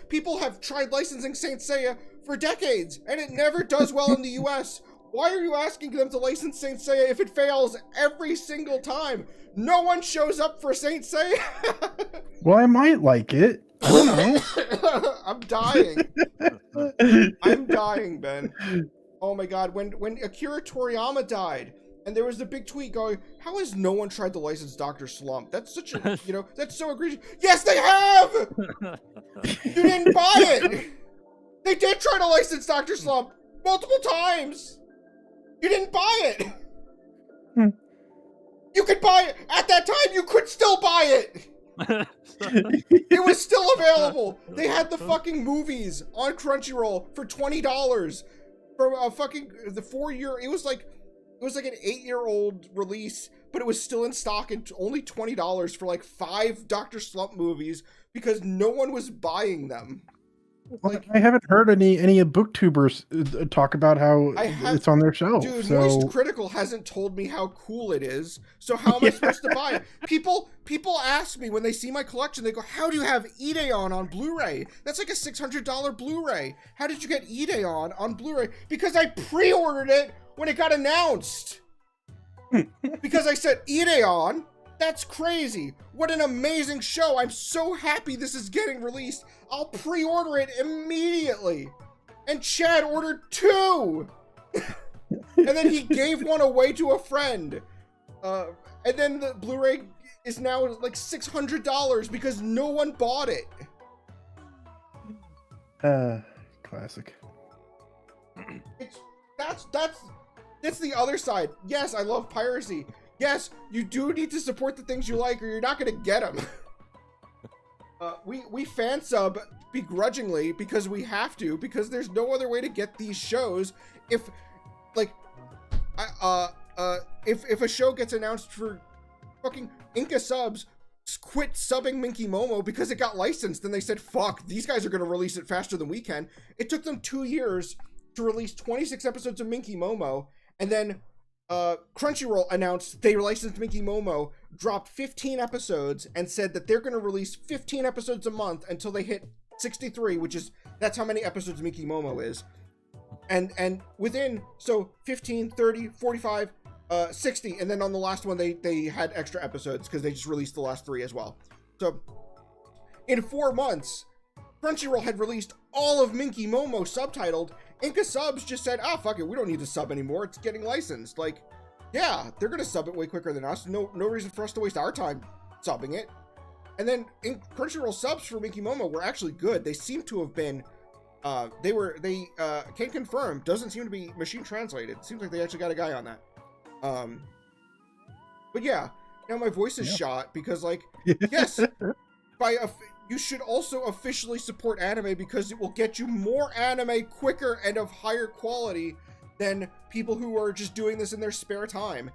people have tried licensing Saint Seiya for decades, and it never does well in the US. Why are you asking them to license Saint Seiya if it fails every single time? No one shows up for Saint Seiya. Well, I might like it. I don't know. I'm dying. I'm dying, Ben. Oh my god, when Akira Toriyama died, and there was the big tweet going, how has no one tried to license Dr. Slump? That's such a, that's so egregious. Yes, they have! You didn't buy it! They did try to license Dr. Slump multiple times! You didn't buy it! You could buy it! At that time, you could still buy it! It was still available! They had the fucking movies on Crunchyroll for $20 for a fucking, the 4-year, it was like an 8-year-old release, but it was still in stock and only $20 for like 5 Dr. Slump movies because no one was buying them. Like, I haven't heard any booktubers talk about how it's on their shelf. Dude, so... Moist Critical hasn't told me how cool it is, so how am I supposed to buy it? People ask me when they see my collection, they go, how do you have Ideon on Blu-ray? That's like a $600 Blu-ray. How did you get Ideon on Blu-ray? Because I pre-ordered it when it got announced. Because I said, Ideon? That's crazy. What an amazing show. I'm so happy this is getting released. I'll pre-order it immediately. And Chad ordered 2. And then he gave one away to a friend. And then the Blu-ray is now like $600 because no one bought it. Classic. That's the other side. Yes, I love piracy. Yes, you do need to support the things you like, or you're not going to get them. We fan sub begrudgingly because we have to, because there's no other way to get these shows. If a show gets announced for fucking Inca subs, quit subbing Minky Momo because it got licensed, and they said, fuck, these guys are going to release it faster than we can. It took them 2 years to release 26 episodes of Minky Momo, and then Crunchyroll announced they licensed Minky Momo, dropped 15 episodes, and said that they're going to release 15 episodes a month until they hit 63, that's how many episodes Minky Momo is. And within, so 15, 30, 45, 60, and then on the last one, they had extra episodes because they just released the last 3 as well. So in 4 months, Crunchyroll had released all of Minky Momo subtitled. Inca Subs just said, fuck it, we don't need to sub anymore. It's getting licensed. Like, yeah, they're going to sub it way quicker than us. No reason for us to waste our time subbing it. And then Crunchyroll subs for Minky Momo were actually good. They seem to have been They can confirm, doesn't seem to be machine translated. Seems like they actually got a guy on that. But yeah, now my voice is shot because, like, yes, you should also officially support anime because it will get you more anime quicker and of higher quality than people who are just doing this in their spare time.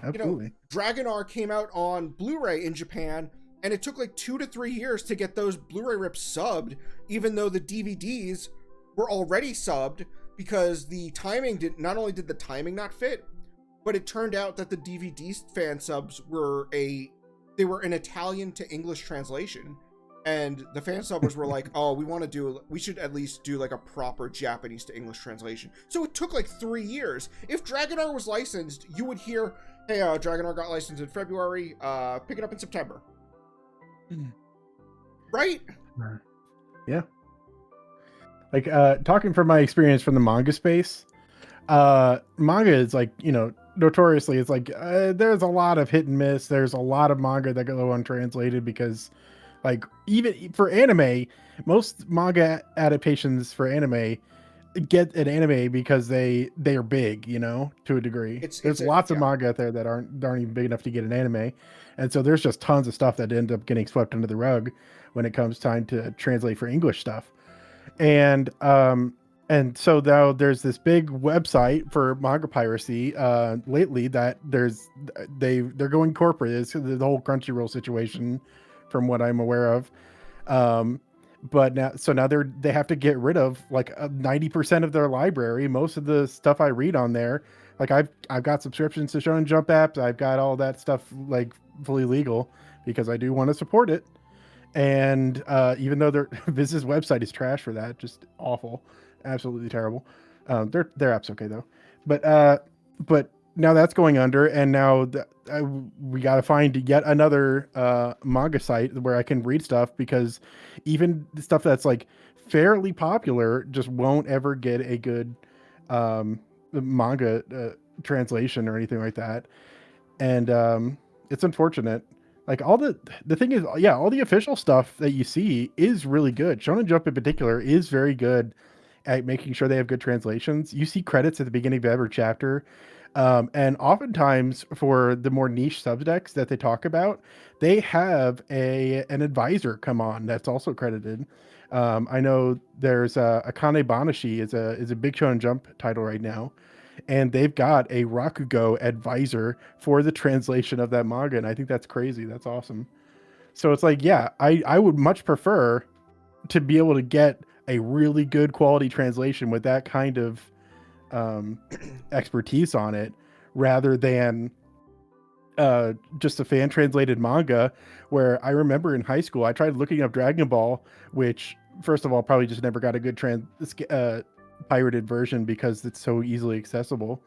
Absolutely. Dragonar came out on Blu-ray in Japan, and it took like 2 to 3 years to get those Blu-ray rips subbed, even though the DVDs were already subbed, because the timing not only did the timing not fit, but it turned out that the DVD fan subs were an Italian to English translation. And the fan subbers were like, oh, we should at least do like a proper Japanese to English translation. So it took like 3 years. If Dragonar was licensed, you would hear, hey, Dragonar got licensed in February, pick it up in September. Right? Yeah. Like, talking from my experience from the manga space, manga is like, notoriously, it's like, there's a lot of hit and miss. There's a lot of manga that go untranslated because, like, even for anime, most manga adaptations for anime get an anime because they are big, to a degree. There's lots of manga out there that aren't even big enough to get an anime. And so there's just tons of stuff that end up getting swept under the rug when it comes time to translate for English stuff. And so now there's this big website for manga piracy lately that they're going corporate. It's the whole Crunchyroll situation, from what I'm aware of. But now they have to get rid of like 90% of their library. Most of the stuff I read on there, like I've got subscriptions to Shonen Jump apps. I've got all that stuff like fully legal because I do want to support it. And even though their business website is trash for that, just awful, absolutely terrible. Their app's okay though, but now that's going under, and now we got to find yet another manga site where I can read stuff, because even the stuff that's like fairly popular just won't ever get a good manga translation or anything like that. And it's unfortunate. Like, the thing is, yeah, all the official stuff that you see is really good. Shonen Jump in particular is very good at making sure they have good translations. You see credits at the beginning of every chapter. And oftentimes for the more niche subjects that they talk about, they have an advisor come on that's also credited. I know there's Akane Banashi is a big Shonen Jump title right now, and they've got a Rakugo advisor for the translation of that manga, and I think that's crazy. That's awesome. So it's like, yeah, I would much prefer to be able to get a really good quality translation with that kind of expertise on it, rather than just a fan translated manga. Where I remember in high school I tried looking up Dragon Ball, which first of all probably just never got a good pirated version because it's so easily accessible,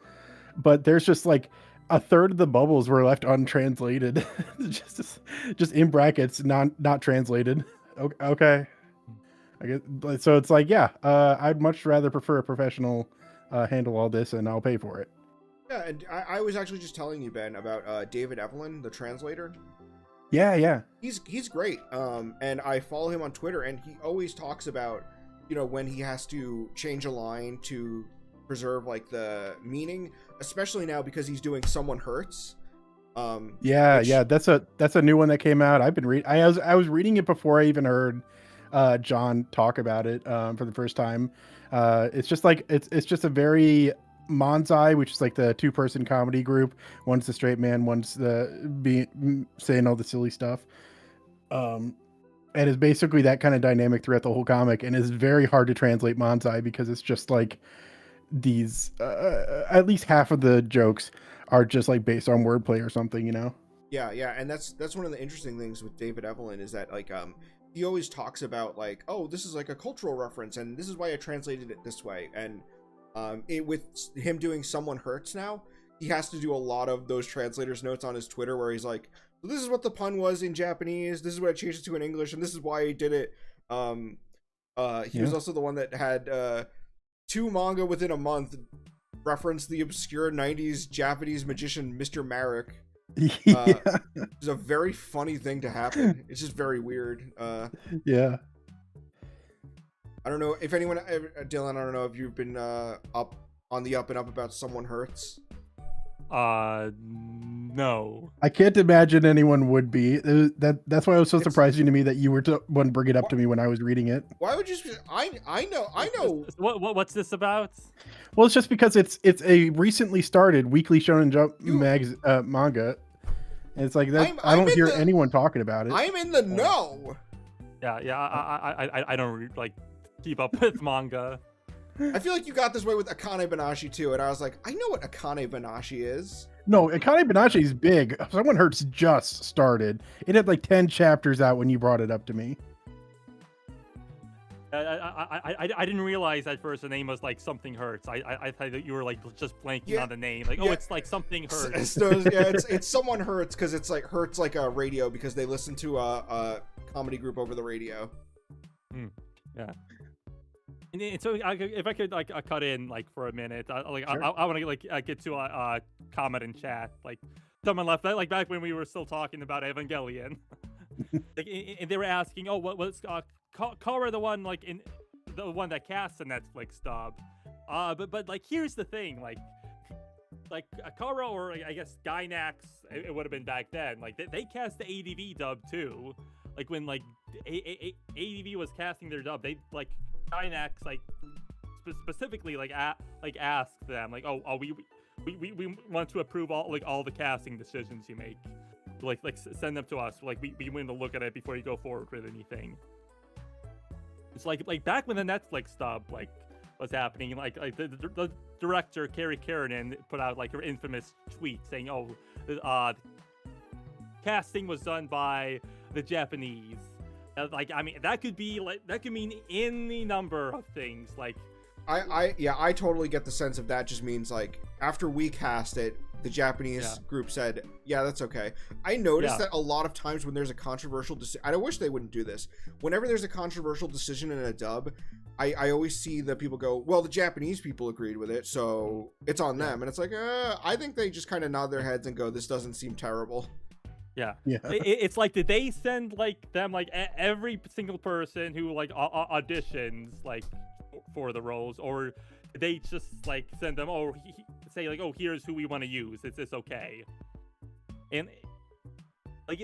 but there's just like a third of the bubbles were left untranslated. just in brackets, not translated. Okay, I guess so. It's like, yeah, I'd much rather prefer a professional handle all this, and I'll pay for it. Yeah, and I was actually just telling you, Ben, about David Evelyn, the translator. Yeah. He's great. And I follow him on Twitter, and he always talks about, when he has to change a line to preserve like the meaning, especially now because he's doing Someone Hurts. Yeah, that's a new one that came out. I've been reading. I was reading it before I even heard John talk about it for the first time. It's just like it's just a very Manzai, which is like the 2-person comedy group. One's the straight man, one's saying all the silly stuff. And it's basically that kind of dynamic throughout the whole comic, and it's very hard to translate Manzai because it's just like these at least half of the jokes are just like based on wordplay or something, Yeah, and that's one of the interesting things with David Evelyn is that like he always talks about like, oh, this is like a cultural reference, and this is why I translated it this way. And with him doing Someone Hurts now, he has to do a lot of those translators notes on his Twitter where he's like, so this is what the pun was in Japanese, this is what I changed it to in English, and this is why I did it. He was also the one that had 2 manga within a month reference the obscure 90s Japanese magician Mr. Marek. It's a very funny thing to happen. It's just very weird. Yeah. I don't know if anyone, Dylan. I don't know if you've been up on the up and up about Someone Hurts. No. I can't imagine anyone would be. That's why it was so surprising to me that you were the one bring it up to me when I was reading it. Why would you? I know. What's this about? Well, it's just because it's a recently started weekly Shonen Jump manga. And it's like that. I don't hear anyone talking about it. I'm in the know. Yeah. I don't like keep up with manga. I feel like you got this way with Akane Banashi too, and I was like, I know what Akane Banashi is. No, Akane Banashi is big. Someone Hurts just started. It had like 10 chapters out when you brought it up to me. I didn't realize at first the name was like Something Hurts. I thought that you were like just blanking on the name. Like, oh, it's like Something Hurts. It's Someone Hurts because it's like hurts like a radio because they listen to a comedy group over the radio. Yeah. And so if I could like cut in like for a minute, sure. I want to like get to a comment in chat. Like someone left that like back when we were still talking about Evangelion, like, and they were asking, oh, what was Kara the one like in the one that cast the Netflix dub? But like here's the thing, like Kara or I guess Gainax, it would have been back then. Like they cast the ADV dub too. Like when like ADV was casting their dub, they like. Gainax like specifically like asked them like oh we want to approve all the casting decisions you make, like send them to us, like we want to look at it before you go forward with anything. It's like back when the Netflix dub like was happening, like the director Carrie Keranen put out like her infamous tweet saying casting was done by the Japanese. Like I mean that could mean any number of things. Like I totally get the sense of that just means like after we cast it, the Japanese group said, yeah, that's okay. I noticed that a lot of times when there's a controversial decision, I wish they wouldn't do this. Whenever there's a controversial decision in a dub, I always see the people go, well, the Japanese people agreed with it, so it's on them. And it's like, I think they just kind of nod their heads and go, this doesn't seem terrible. Yeah. It's like, did they send like them like every single person who like auditions like for the roles, or did they just like send them say like, oh, here's who we want to use, is this okay? And like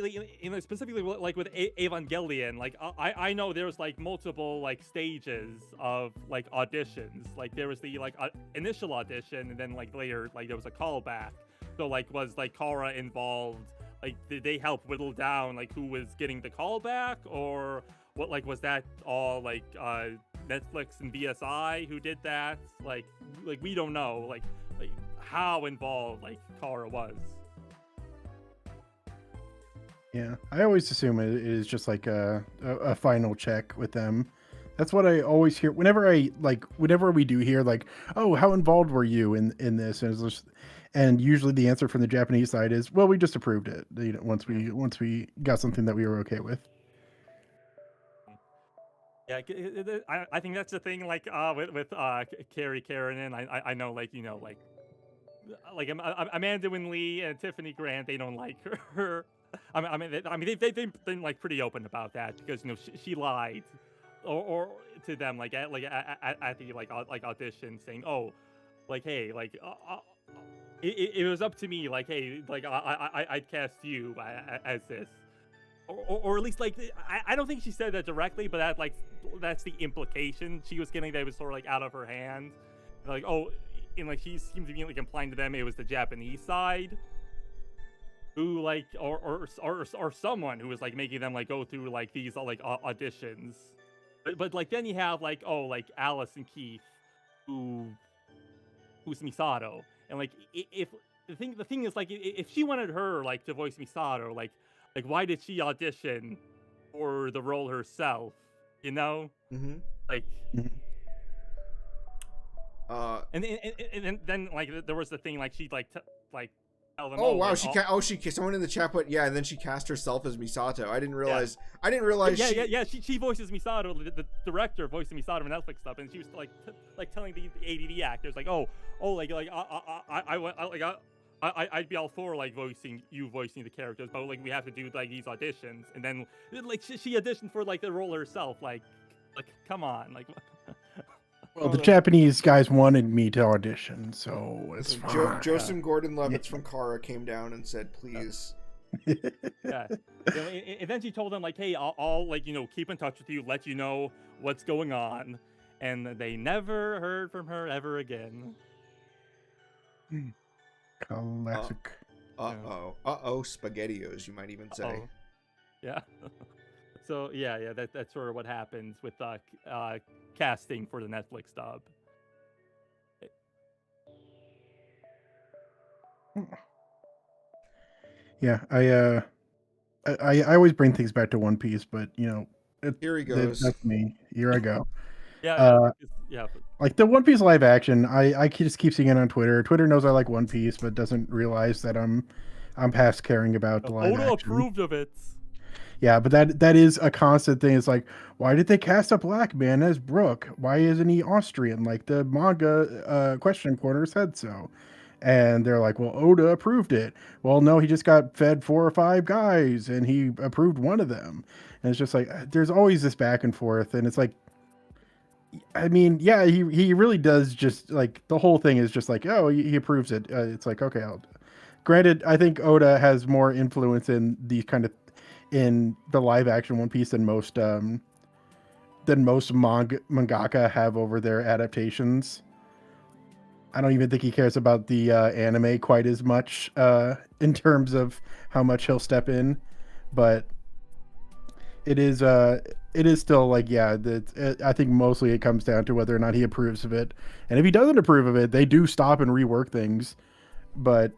specifically like with Evangelion, like I know there's like multiple like stages of like auditions. Like there was the like initial audition, and then like later like there was a callback. So like was like Kara involved? Like, did they help whittle down like who was getting the callback, or what? Like, was that all like Netflix and BSI who did that? Like we don't know like how involved like Kara was. Yeah, I always assume it is just like a final check with them. That's what I always hear whenever we do hear like, oh, how involved were you in this? And it's just, and usually the answer from the Japanese side is, well, we just approved it. You know, once we got something that we were okay with. Yeah, I think that's the thing. Like with Carrie Keranen, I know like like Amanda Wynn Lee and Tiffany Grant, they don't like her. I mean they've been like pretty open about that because she lied or to them like at the like audition saying, oh, like hey, like it was up to me, like hey, like I'd cast you as this, or at least like I don't think she said that directly, but that's the implication she was getting, that it was sort of like out of her hand, like oh, and like she seemed to be like implying to them it was the Japanese side who like or someone who was like making them like go through like these like auditions, but like then you have like like Alice and Keith who's Misato, and like if the thing is like if she wanted her like to voice Misato, like why did she audition for the role herself, you know? Like and then like there was the thing like she like tell them, oh wow, like, someone in the chat put, yeah, and then she cast herself as Misato. I didn't realize she voices Misato, the director voiced Misato in Netflix stuff, and she was like telling the ADD actors like I'd be all for like voicing the characters, but like we have to do like these auditions, and then like she auditioned for like the role herself, like Like, come on, like. Well, the Japanese guys wanted me to audition, so it's fine. Joseph Gordon-Levitt from Kara came down and said, "Please." Yeah. And then she told them like, "Hey, I'll like keep in touch with you, let you know what's going on," and they never heard from her ever again. Classic. Spaghettios, you might even say. Uh-oh. Yeah. So yeah, that's sort of what happens with casting for the Netflix dub. Yeah, I always bring things back to One Piece, but Here he goes. that's me. Here I go. Yeah, yeah. Like the One Piece live action, I just keep seeing it on Twitter. Twitter knows I like One Piece, but doesn't realize that I'm past caring about the live Oda action. approved of it. Yeah, but that is a constant thing. It's like, why did they cast a black man as Brook? Why isn't he Austrian? Like the manga question corner said so. And they're like, well, Oda approved it. Well, no, he just got fed 4 or 5 guys and he approved one of them. And it's just like, there's always this back and forth. And it's like, I mean, yeah, he really does just like the whole thing is just like, oh, he approves it. It's like, okay, granted, I think Oda has more influence in these kind of in the live action One Piece than most mangaka have over their adaptations. I don't even think he cares about the anime quite as much in terms of how much he'll step in, but it is still like, yeah, I think mostly it comes down to whether or not he approves of it, and if he doesn't approve of it, they do stop and rework things. But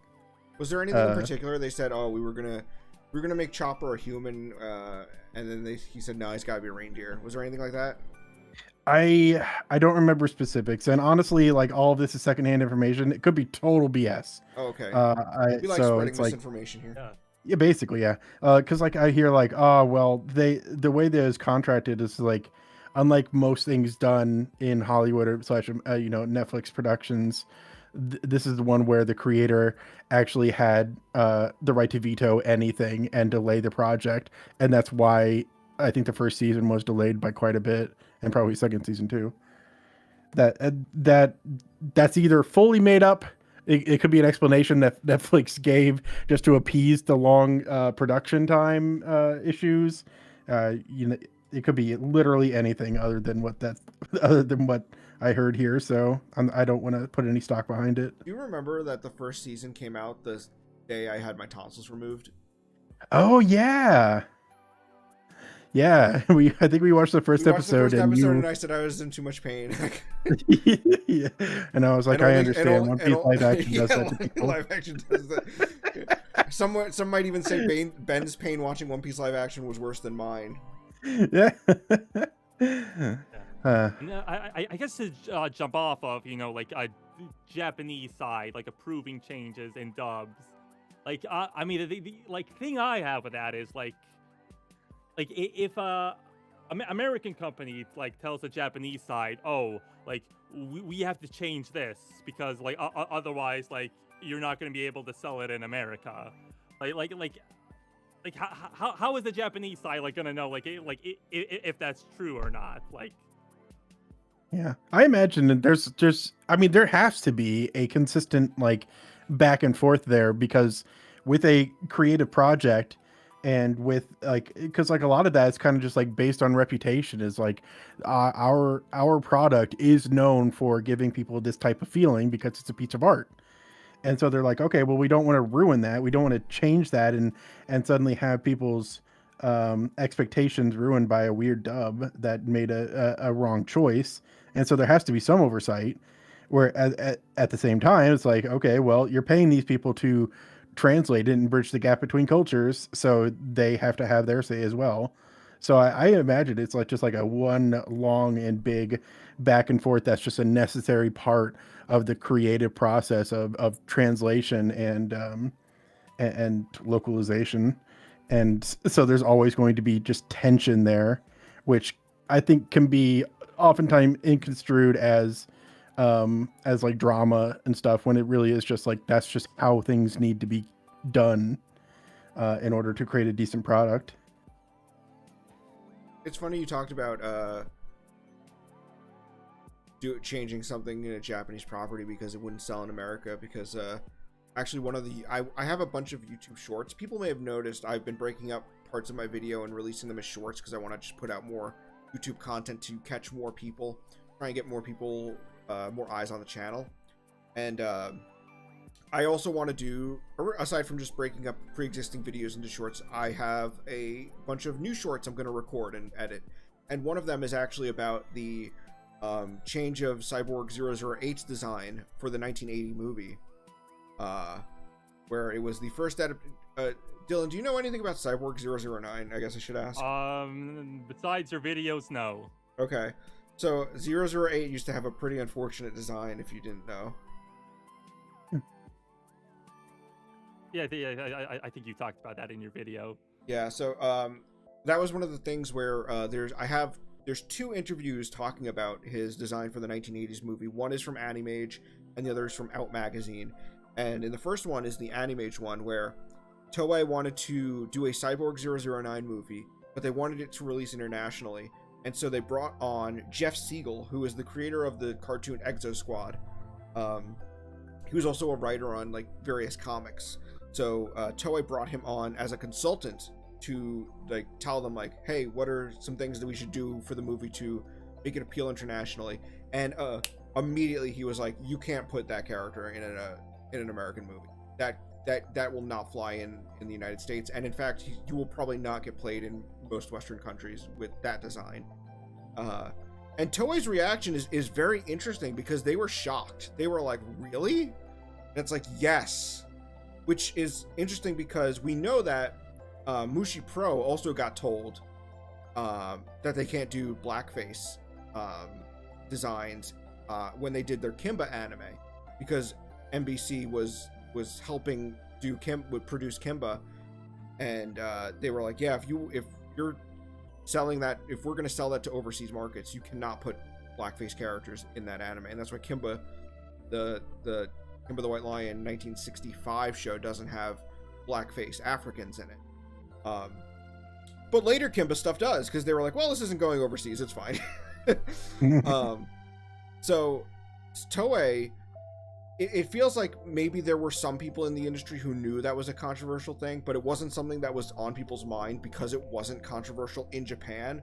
was there anything in particular they said, oh, we're gonna make Chopper a human, and then he said, no, he's got to be a reindeer? Was there anything like that? I don't remember specifics, and honestly, like all of this is secondhand information. It could be total BS. Oh, okay. We like so spreading it's like, misinformation here. Yeah, basically, yeah. Because like I hear like, oh well, the way that is contracted is like, unlike most things done in Hollywood or slash Netflix productions, this is the one where the creator actually had the right to veto anything and delay the project, and that's why I think the first season was delayed by quite a bit, and probably second season too. That's either fully made up. It could be an explanation that Netflix gave just to appease the long production time issues. It could be literally anything other than what I heard here. So I don't want to put any stock behind it. Do you remember that the first season came out the day I had my tonsils removed? Oh yeah. Yeah, I think we watched the first episode, and I said I was in too much pain. Yeah, and I was like, I understand. One Piece live action does that to people. Live action does that. Some might even say Ben's pain watching One Piece live action was worse than mine. Yeah. I guess to jump off of like a Japanese side, like approving changes in dubs. Like I mean the thing I have with that is like if American company like tells the Japanese side, oh, like we have to change this because like otherwise like you're not going to be able to sell it in America. How is the Japanese side like going to know if that's true or not? Like, yeah, I imagine that there has to be a consistent like back and forth there, because with a creative project and with because like a lot of that is kind of just like based on reputation, is like our product is known for giving people this type of feeling because it's a piece of art. And so they're like, okay, well, we don't want to ruin that. We don't want to change that and suddenly have people's expectations ruined by a weird dub that made a wrong choice. And so there has to be some oversight, where at the same time, it's like, okay, well, you're paying these people to translate it and bridge the gap between cultures, so they have to have their say as well. So I imagine it's like just like a one long and big back and forth that's just a necessary part of the creative process of translation and localization. And so there's always going to be just tension there, which I think can be oftentimes misconstrued as like drama and stuff, when it really is just like that's just how things need to be done in order to create a decent product. It's funny you talked about changing something in a Japanese property because it wouldn't sell in America. Because actually, one of the I have a bunch of YouTube shorts. People may have noticed I've been breaking up parts of my video and releasing them as shorts because I want to just put out more YouTube content to catch more people, try and get more people, more eyes on the channel. And I also want to do, aside from just breaking up pre-existing videos into shorts, I have a bunch of new shorts I'm going to record and edit. And one of them is actually about the change of Cyborg 008's design for the 1980 movie, where it was the first Dylan, do you know anything about Cyborg 009? I guess I should ask. Besides your videos, no. Okay. So 008 used to have a pretty unfortunate design, if you didn't know. Yeah, I think you talked about that in your video. Yeah, so that was one of the things where there's two interviews talking about his design for the 1980s movie. One is from Animage, and the other is from Out Magazine. And in the first one is the Animage one, where Toei wanted to do a Cyborg 009 movie, but they wanted it to release internationally. And so they brought on Jeff Siegel, who is the creator of the cartoon Exo Squad. He was also a writer on like various comics. So Toei brought him on as a consultant to like tell them like, hey, what are some things that we should do for the movie to make it appeal internationally? And immediately he was like, you can't put that character in an American movie. That will not fly in the United States, and in fact, you will probably not get played in most Western countries with that design. And Toei's reaction is very interesting because they were shocked. They were like, really? And it's like, yes. Which is interesting because we know that Mushi Pro also got told that they can't do blackface designs when they did their Kimba anime, because NBC was helping produce Kimba, and they were like, yeah, if you're selling that, if we're going to sell that to overseas markets, you cannot put blackface characters in that anime. And that's why Kimba, the Kimba the White Lion 1965 show doesn't have blackface Africans in it. But later Kimba stuff does, because they were like, well, this isn't going overseas, it's fine. So Toei, it feels like maybe there were some people in the industry who knew that was a controversial thing, but it wasn't something that was on people's mind because it wasn't controversial in Japan.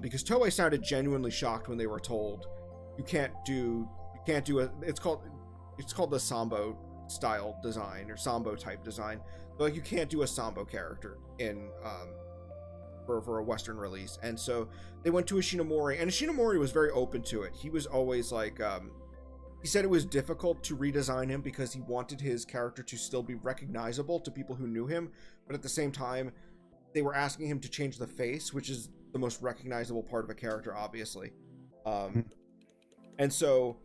Because Toei sounded genuinely shocked when they were told you can't do it's called the Sambo style design or Sambo type design. But like, you can't do a Sambo character in for a Western release. And so they went to Ishinomori, and Ishinomori was very open to it. He was always like, he said it was difficult to redesign him because he wanted his character to still be recognizable to people who knew him, but at the same time, they were asking him to change the face, which is the most recognizable part of a character, obviously. And so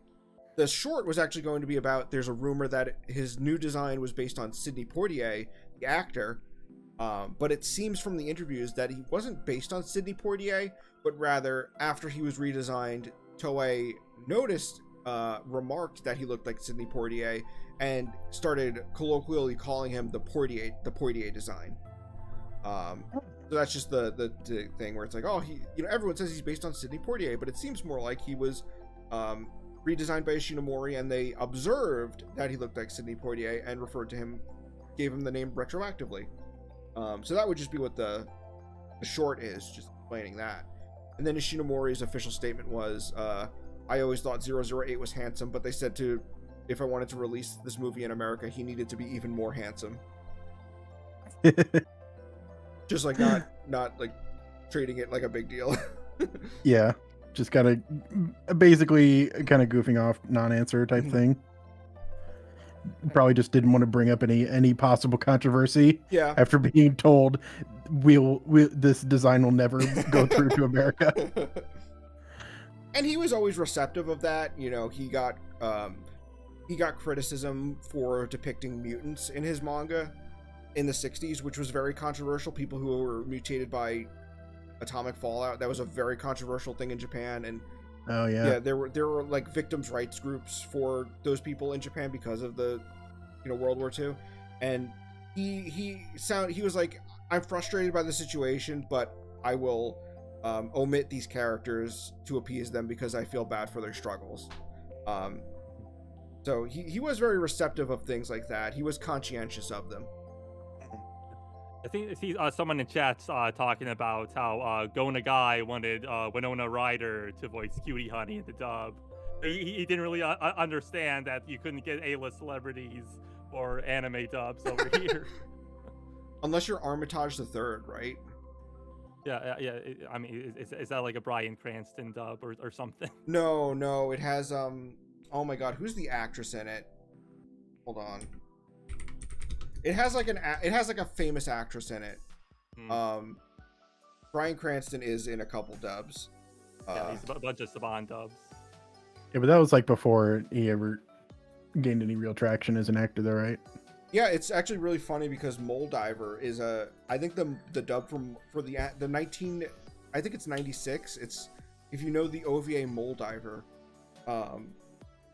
the short was actually going to be about, there's a rumor that his new design was based on Sidney Poitier, the actor, but it seems from the interviews that he wasn't based on Sidney Poitier, but rather after he was redesigned, Toei remarked that he looked like Sidney Poitier and started colloquially calling him the Poitier design. So that's just the thing where it's like, oh, everyone says he's based on Sidney Poitier, but it seems more like he was redesigned by Ishinomori, and they observed that he looked like Sidney Poitier and gave him the name retroactively. So that would just be what the short is, just explaining that. And then Ishinomori's official statement was, I always thought 008 was handsome, but they said if I wanted to release this movie in America, he needed to be even more handsome. Just like not like treating it like a big deal. Yeah, just kind of basically kind of goofing off, non-answer type thing. Probably just didn't want to bring up any possible controversy. Yeah. After being told this design will never go through to America. And he was always receptive of that. He got criticism for depicting mutants in his manga in the 60s, which was very controversial. People who were mutated by atomic fallout, that was a very controversial thing in Japan. And there were like victims' rights groups for those people in Japan because of the World War II. And he was like, I'm frustrated by the situation, but I will omit these characters to appease them because I feel bad for their struggles. So he was very receptive of things like that. He was conscientious of them. I think I see someone in chat's talking about how Go Nagai wanted Winona Ryder to voice Cutie Honey in the dub. He didn't really understand that you couldn't get A-list celebrities or anime dubs over here. Unless you're Armitage the Third, right? Yeah. I mean, is that like a Bryan Cranston dub or something? No. It has oh my god, who's the actress in it? Hold on. It has like a famous actress in it. Bryan Cranston is in a couple dubs. Yeah, he's a bunch of Saban dubs. Yeah, but that was like before he ever gained any real traction as an actor, though, right? Yeah, it's actually really funny because Moldiver is I think the dub for the 19, I think it's 96. It's, if you know the OVA Moldiver,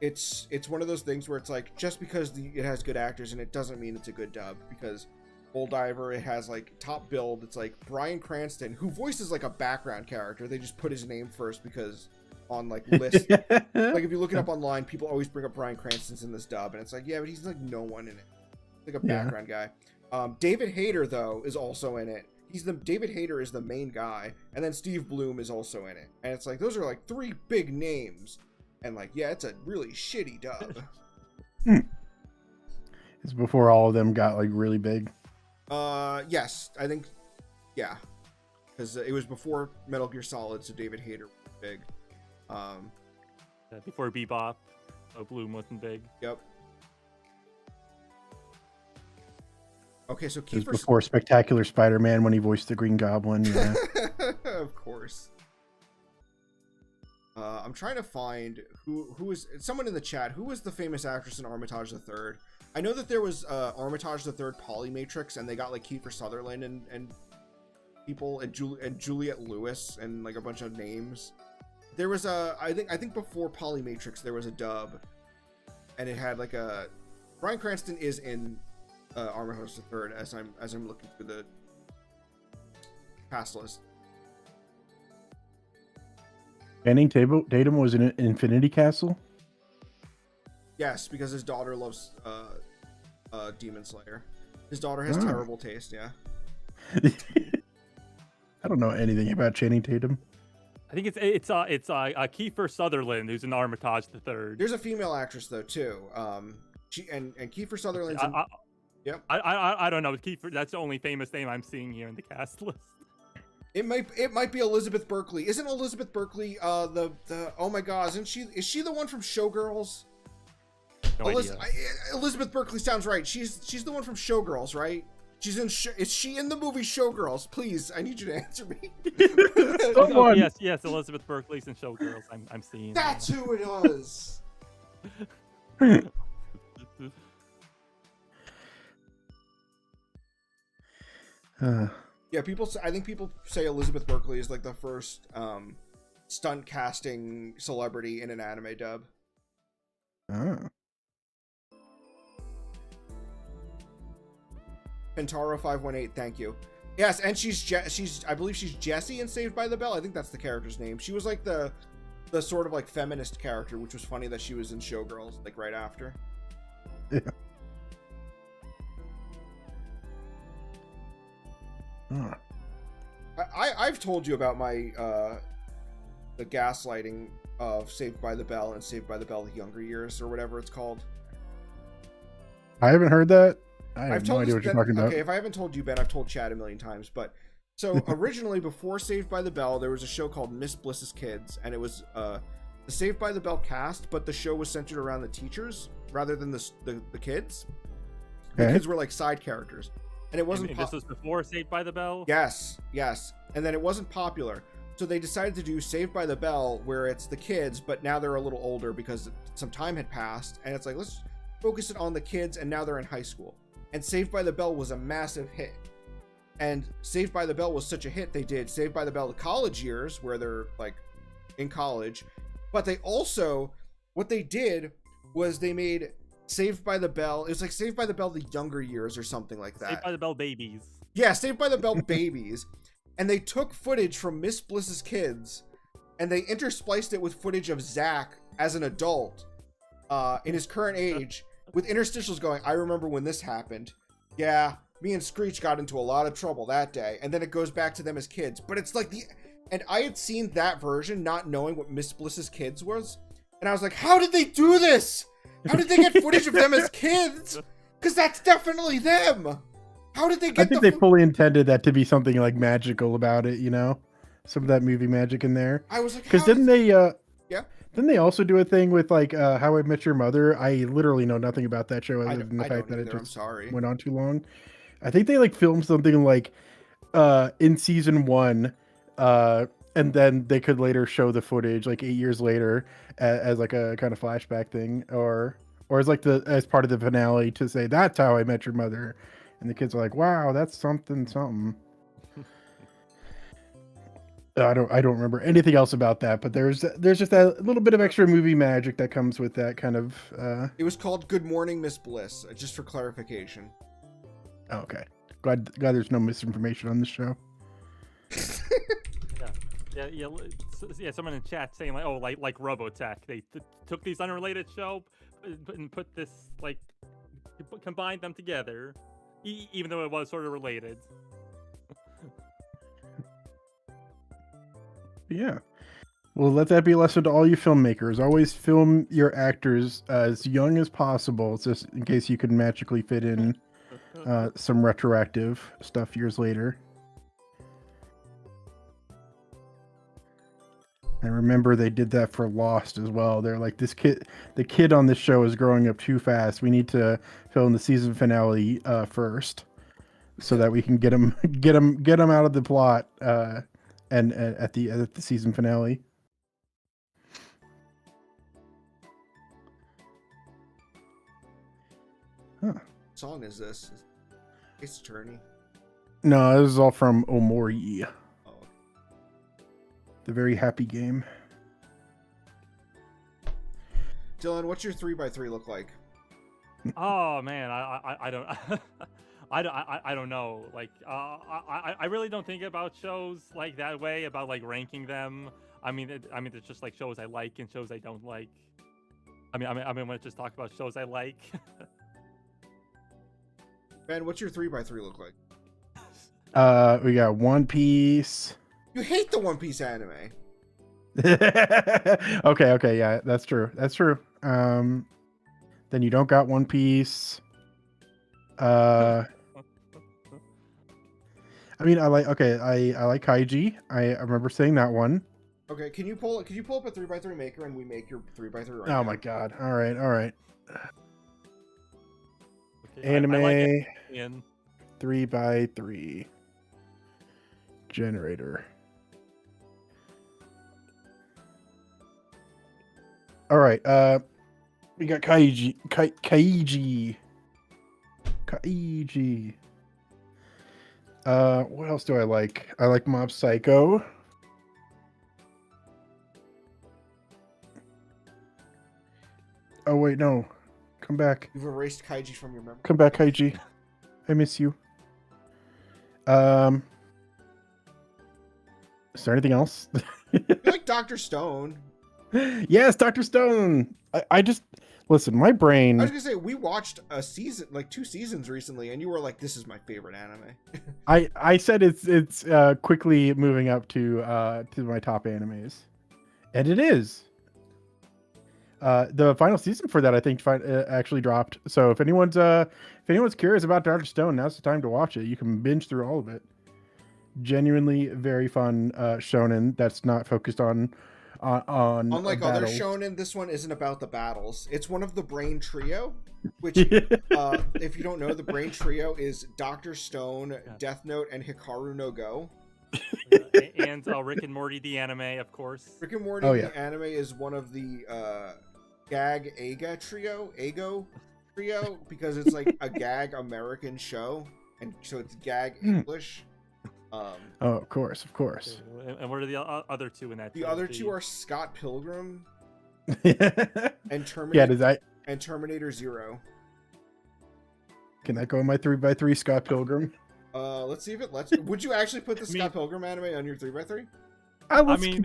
it's one of those things where it's like, just because it has good actors and it doesn't mean it's a good dub, because Moldiver, it has like top build. It's like Bryan Cranston, who voices like a background character. They just put his name first because on like lists, like if you look it up online, people always bring up Bryan Cranston's in this dub, and it's like, yeah, but he's like no one in it. Like a background guy. David Hayter though is also in it. David Hayter is the main guy, and then Steve Bloom is also in it. And it's like, those are like three big names, and like, yeah, it's a really shitty dub. It's before all of them got like really big. Yes, I think, yeah, because it was before Metal Gear Solid, so David Hayter was big. Before Bebop, Bloom wasn't big. Yep. Okay, so It was before Spectacular Spider-Man when he voiced the Green Goblin. Yeah. Of course. I'm trying to find who is someone in the chat. Who was the famous actress in Armitage the Third? I know that there was Armitage the Third Polymatrix, and they got like Kiefer Sutherland and people and Juliette Lewis and like a bunch of names. There was I think before Polymatrix there was a dub, and it had like a Bryan Cranston is in Armitage the Third as I'm looking through the cast list. Channing Tatum was in Infinity Castle. Yes, because his daughter loves Demon Slayer. His daughter has terrible taste. Yeah. I don't know anything about Channing Tatum. I think it's Kiefer Sutherland who's in Armitage the Third. There's a female actress though too. She and Kiefer Sutherland's. Yep. I don't know. Kiefer, that's the only famous name I'm seeing here in the cast list. It might be Elizabeth Berkley. Isn't Elizabeth Berkley the oh my god, is she the one from Showgirls? No idea. Elizabeth Berkley sounds right. She's the one from Showgirls, right? She's in is she in the movie Showgirls? Please, I need you to answer me. Oh, yes, Elizabeth Berkley's in Showgirls. I'm seeing. That's who it was. Yeah, I think people say Elizabeth Berkley is like the first stunt casting celebrity in an anime dub. Oh. Pentaro 518, thank you. Yes, and she's I believe she's Jessie in Saved by the Bell. I think that's the character's name. She was like the sort of like feminist character, which was funny that she was in Showgirls like right after. Yeah. Huh. I've told you about my the gaslighting of Saved by the Bell and Saved by the Bell: The Younger Years, or whatever it's called. I haven't heard that. I have I've no told idea what you're talking about. Okay, if I haven't told you, Ben, I've told Chad a million times. But so originally, before Saved by the Bell, there was a show called Miss Bliss's Kids, and it was the Saved by the Bell cast, but the show was centered around the teachers rather than the kids. The kids were like side characters. And it wasn't. This was before Saved by the Bell. Yes. And then it wasn't popular, so they decided to do Saved by the Bell, where it's the kids, but now they're a little older because some time had passed, and it's like, let's focus it on the kids, and now they're in high school. And Saved by the Bell was a massive hit. And Saved by the Bell was such a hit, they did Saved by the Bell: The College Years, where they're like in college, but they also, what they did was they made Saved by the Bell. It was like Saved by the Bell: The Younger Years or something like that. Saved by the Bell Babies. Yeah, Saved by the Bell Babies. and they took footage from Miss Bliss's kids, and they interspliced it with footage of Zack as an adult, in his current age, with interstitials going, I remember when this happened. Yeah, me and Screech got into a lot of trouble that day. And then it goes back to them as kids. But it's like and I had seen that version not knowing what Miss Bliss's kids was. And I was like, how did they do this? How did they get footage of them as kids? Because that's definitely them. How did they get I think they fully intended that to be something like magical about it, you know? Some of that movie magic in there. I was like, because didn't they yeah. Didn't they also do a thing with like How I Met Your Mother? I literally know nothing about that show other than the fact that it just went on too long. I think they like filmed something like in season 1, and then they could later show the footage like 8 years later as like a kind of flashback thing, or as like as part of the finale to say that's How I Met Your Mother, and the kids are like, wow, that's something. I don't remember anything else about that, but there's just that little bit of extra movie magic that comes with that kind of. It was called Good Morning Miss Bliss, just for clarification. Oh, okay, glad there's no misinformation on this show. Yeah. Someone in chat saying like, oh, like Robotech, they took these unrelated show and put this like combined them together, even though it was sort of related. Yeah. Well, let that be a lesson to all you filmmakers. Always film your actors as young as possible, just in case you can magically fit in some retroactive stuff years later. I remember they did that for Lost as well. They're like, the kid on this show is growing up too fast. We need to film the season finale first, so that we can get him out of the plot. And at the season finale. Huh. What song is this? Ace Attorney? No, this is all from Omori. Oh. The Very Happy Game. Dylan, what's your 3x3 look like? Oh man, I don't. I don't know. Like, I really don't think about shows like that way, about like ranking them. I mean, it's just like shows I like and shows I don't like. I mean, let's just talk about shows I like. Ben, what's your 3x3 look like? We got One Piece. You hate the One Piece anime. Okay, yeah, that's true. Then you don't got One Piece. I mean, I like Kaiji. I remember saying that one. Okay, can you pull up a 3x3 maker and we make your 3x3 right now? Oh my god. All right. Okay, Anime I like 3x3 generator. All right. We got Kaiji. What else do I like? I like Mob Psycho. Oh wait, no. Come back. You've erased Kaiji from your memory. Come back, Kaiji. I miss you. Is there anything else? You like Dr. Stone. Yes, Dr. Stone. I just listen, my brain. I was gonna say we watched a season, like 2 seasons recently, and you were like, "This is my favorite anime." I said it's quickly moving up to my top animes, and it is. The final season for that I think actually dropped. So if anyone's curious about Dr. Stone, now's the time to watch it. You can binge through all of it. Genuinely very fun shonen that's not focused on unlike other battles. shonen, this one isn't about the battles. It's one of the Brain Trio, which if you don't know, the Brain Trio is Dr. Stone, Death Note, and Hikaru no Go. And Rick and Morty the anime, of course. Rick and Morty the anime is one of the Gag Aga Trio, because it's like a gag American show, and so it's gag English. Oh, of course. And what are the other two in that? The other two are Scott Pilgrim and Terminator. Yeah, does that and Terminator Zero. Can that go in my 3x3 Scott Pilgrim? Let's see if it lets. Would you actually put the Scott Pilgrim anime on your 3x3? Let's mean,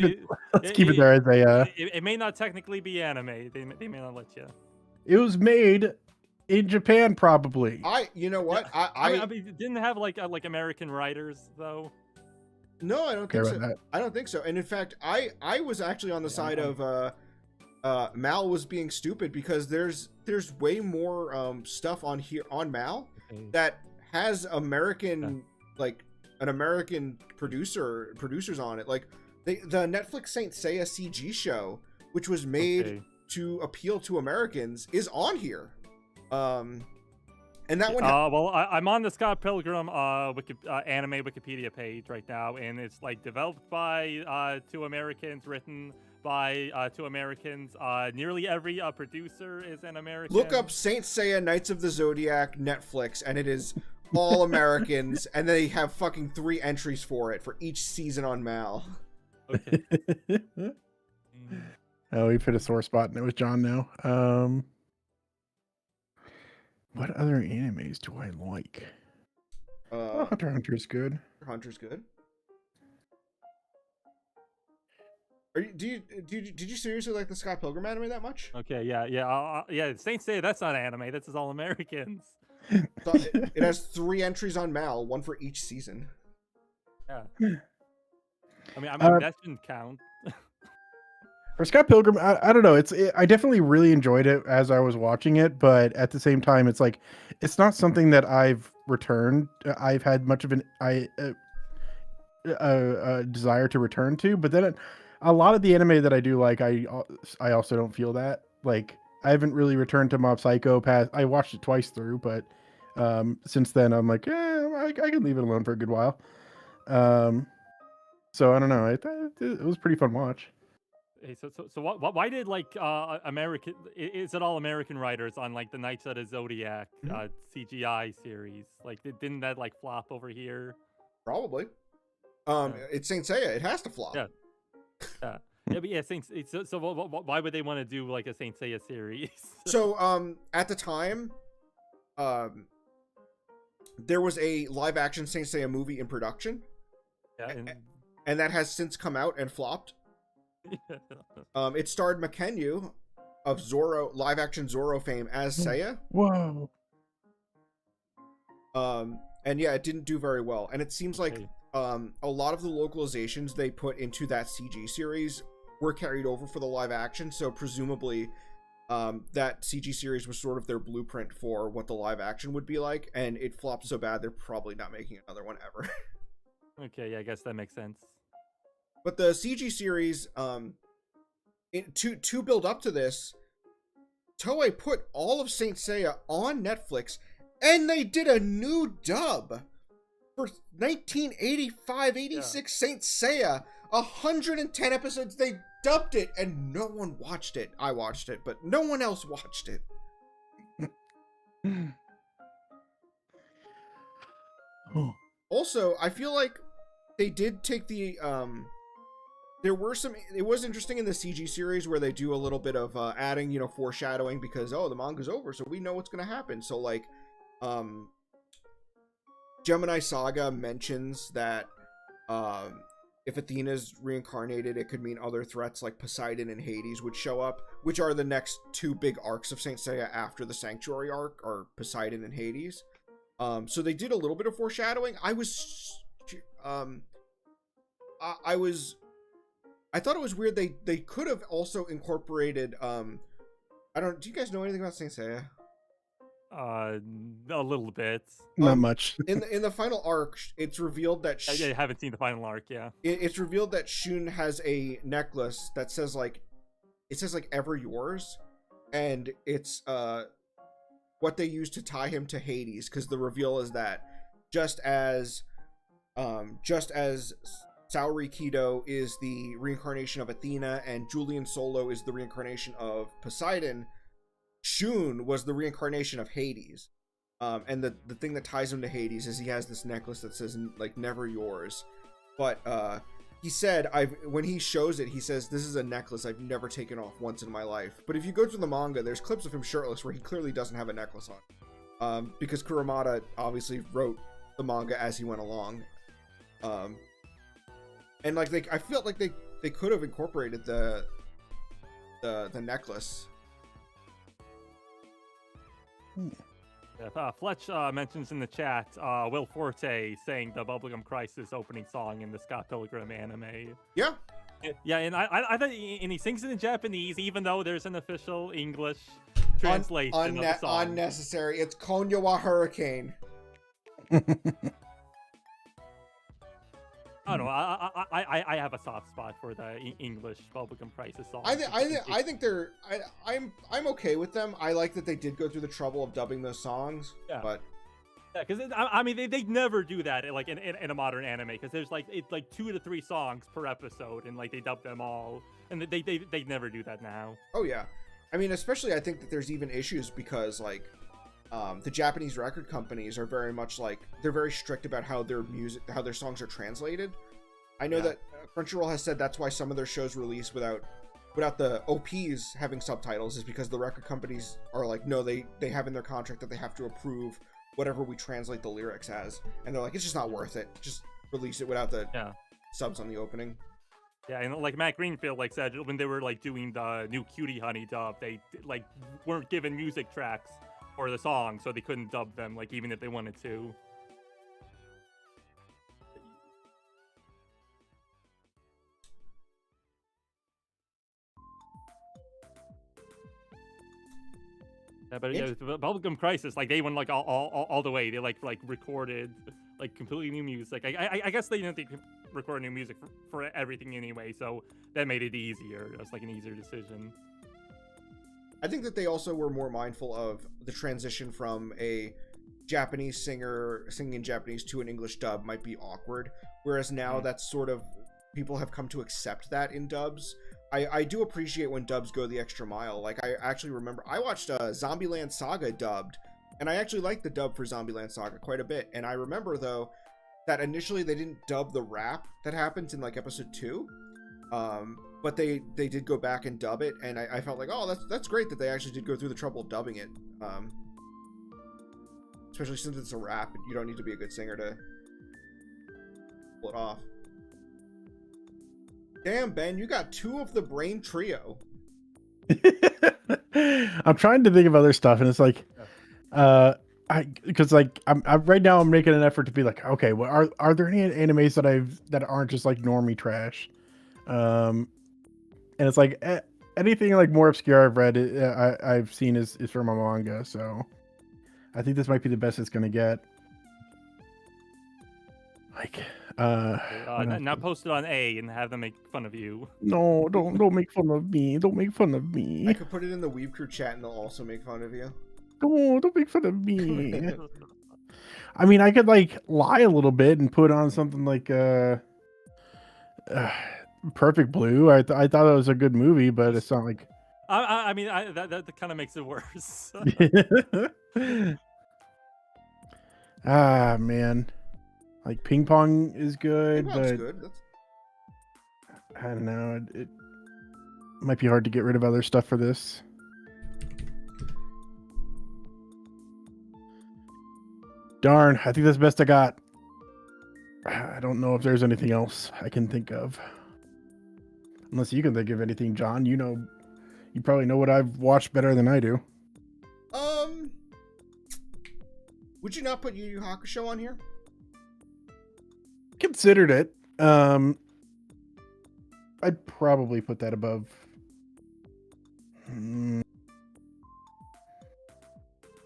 keep it there as a. It may not technically be anime. They may not let you. It was made in Japan, probably. You know what? I mean, it didn't have like American writers though. No, I don't think so. I don't think so. And in fact, I was actually on the side of Mal was being stupid, because there's way more stuff on Mal that has American like an American producers on it. Like the Netflix Saint Seiya CG show, which was made to appeal to Americans, is on here. And that one. Well, I'm on the Scott Pilgrim anime Wikipedia page right now, and it's like developed by 2 Americans, written by 2 Americans. Nearly every producer is an American. Look up Saint Seiya Knights of the Zodiac Netflix, and it is all Americans, and they have fucking 3 entries for it for each season on Mal. Okay. Oh, we've hit a sore spot, and it was John now. What other animes do I like? Hunter x Hunter's good. Hunter's good. Did you seriously like the Scott Pilgrim anime that much? Okay, yeah. Saint Seiya, that's not anime. This is all Americans. So it has 3 entries on Mal, 1 for each season. Yeah. I mean, that shouldn't count. For Scott Pilgrim, I don't know. I definitely really enjoyed it as I was watching it, but at the same time, it's like it's not something that I've returned. I've had much of a desire to return to, but then a lot of the anime that I do like, I also don't feel that. Like I haven't really returned to Mob Psycho past. I watched it twice through, but since then I'm like, I can leave it alone for a good while. So I don't know. It was a pretty fun watch. Hey, so why did like American? Is it all American writers on like the Knights of the Zodiac CGI series? Like, didn't that like flop over here? Probably. It's Saint Seiya. It has to flop. Yeah. Yeah, but yeah, so why would they want to do like a Saint Seiya series? So at the time, there was a live action Saint Seiya movie in production. Yeah, and that has since come out and flopped. It starred Makenyu of Zorro, live action Zorro fame, as Seiya. Whoa. And yeah, it didn't do very well. And it seems like a lot of the localizations they put into that CG series were carried over for the live action. So presumably, that CG series was sort of their blueprint for what the live action would be like. And it flopped so bad, they're probably not making another one ever. Okay, yeah, I guess that makes sense. But the CG series, to build up to this, Toei put all of Saint Seiya on Netflix, and they did a new dub for 1985-86 Saint Seiya. 110 episodes, they dubbed it, and no one watched it. I watched it, but no one else watched it. Also, I feel like they did take the it was interesting in the CG series where they do a little bit of adding, foreshadowing, because the manga's over, so we know what's gonna happen. So like Gemini Saga mentions that if Athena's reincarnated, it could mean other threats like Poseidon and Hades would show up, which are the next 2 big arcs of Saint Seiya after the Sanctuary arc, are Poseidon and Hades. So they did a little bit of foreshadowing. I thought it was weird they could have also incorporated do you guys know anything about Saint Seiya? A little bit. Not much. in the final arc, it's revealed that I haven't seen the final arc. Yeah, it's revealed that Shun has a necklace that says like ever yours, and it's what they use to tie him to Hades, because the reveal is that just as Saori Kido is the reincarnation of Athena and Julian Solo is the reincarnation of Poseidon, Shun was the reincarnation of Hades. And the thing that ties him to Hades is he has this necklace that says like never yours. But he said when he shows it, he says, this is a necklace I've never taken off once in my life. But if you go through the manga, there's clips of him shirtless where he clearly doesn't have a necklace on. Because Kurumada obviously wrote the manga as he went along. And like I felt like they could have incorporated the necklace. Yeah, Fletch mentions in the chat Will Forte saying the Bubblegum Crisis opening song in the Scott Pilgrim anime. Yeah. Yeah, and I thought, and he sings it in Japanese, even though there's an official English translation of the song. Unnecessary. It's Konyawa Hurricane. I don't know. I have a soft spot for the English Bubblegum Crisis song. I think they're. I'm okay with them. I like that they did go through the trouble of dubbing those songs. Yeah. But yeah, because I mean they never do that like in a modern anime, because there's like it's like 2 to 3 songs per episode, and like they dub them all, and they never do that now. Oh yeah, I mean especially I think that there's even issues because like the Japanese record companies are very much like they're very strict about how their songs are translated. I know that Crunchyroll has said that's why some of their shows release without the OPs having subtitles, is because the record companies are like, no, they have in their contract that they have to approve whatever we translate the lyrics as, and they're like, it's just not worth it, just release it without the subs on the opening. Yeah, and like Matt Greenfield like said when they were like doing the new Cutie Honey dub, they like weren't given music tracks for the song, so they couldn't dub them, like even if they wanted to. Yeah, but yeah, the Bubblegum Crisis, like they went like all the way. They like recorded like completely new music. I guess they didn't record new music for everything anyway, so that made it easier. It was like an easier decision. I think that they also were more mindful of the transition from a Japanese singer singing in Japanese to an English dub might be awkward, whereas now that's sort of people have come to accept that in dubs. I do appreciate when dubs go the extra mile. Like I actually remember I watched Zombieland Saga dubbed, and I actually liked the dub for Zombieland Saga quite a bit. And I remember though that initially they didn't dub the rap that happens in like episode 2. But they did go back and dub it, and I felt like, oh, that's great that they actually did go through the trouble of dubbing it. Especially since it's a rap, and you don't need to be a good singer to pull it off. Damn, Ben, you got 2 of the brain trio. I'm trying to think of other stuff, and it's like, because like I'm right now I'm making an effort to be like, okay, well, are there any animes that aren't just like normie trash? And it's like anything like more obscure I've read, I've seen is from a manga, so I think this might be the best it's gonna get. Like, now post it on A and have them make fun of you. No, don't make fun of me. Don't make fun of me. I could put it in the Weeb Crew chat, and they'll also make fun of you. No, don't make fun of me. I mean, I could like lie a little bit and put on something like Perfect Blue. I thought it was a good movie, but it's not like. I mean, that kind of makes it worse. Ah, man. Like Ping Pong is good, but good. I don't know. It might be hard to get rid of other stuff for this. Darn, I think that's the best I got. I don't know if there's anything else I can think of. Unless you can think of anything, John. You probably know what I've watched better than I do. Would you not put Yu Yu Hakusho on here? Considered it. I'd probably put that above.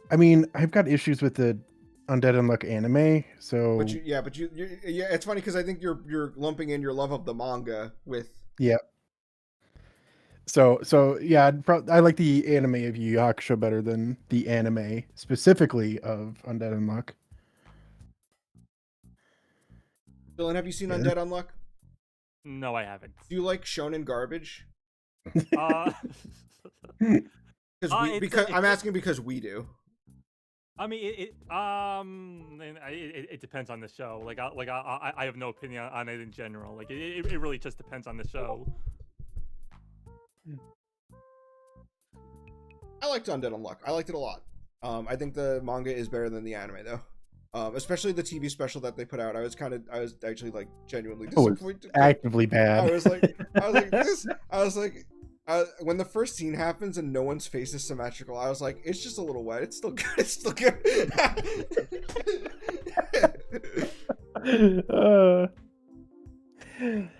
I mean, I've got issues with the Undead Unluck anime, so. But it's funny because I think you're lumping in your love of the manga with. Yeah. So yeah, I like the anime of Yu Yu Hakusho better than the anime specifically of Undead Unluck. Dylan, have you seen Undead Unluck? No, I haven't. Do you like shonen garbage? Because I'm asking because we do. I mean, it depends on the show. I have no opinion on it in general. Like it really just depends on the show. I liked Undead Unluck. I liked it a lot. I think the manga is better than the anime though. Especially the TV special that they put out. I was actually like genuinely Oh, it's disappointed. actively bad. I was like this. I was like, when the first scene happens and no one's face is symmetrical, I was like, it's just a little wet. It's still good. It's still good.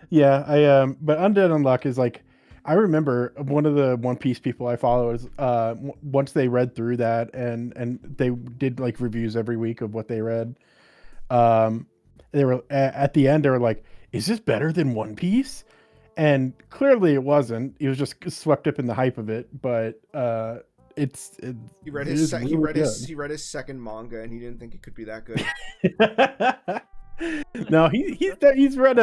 Yeah, but Undead Unluck is like, I remember one of the One Piece people I follow is once they read through that and they did like reviews every week of what they read. They were at the end they were like, is this better than One Piece? And clearly it wasn't. He was just swept up in the hype of it, but he read it is really good. he read his second manga and he didn't think it could be that good. No, he's read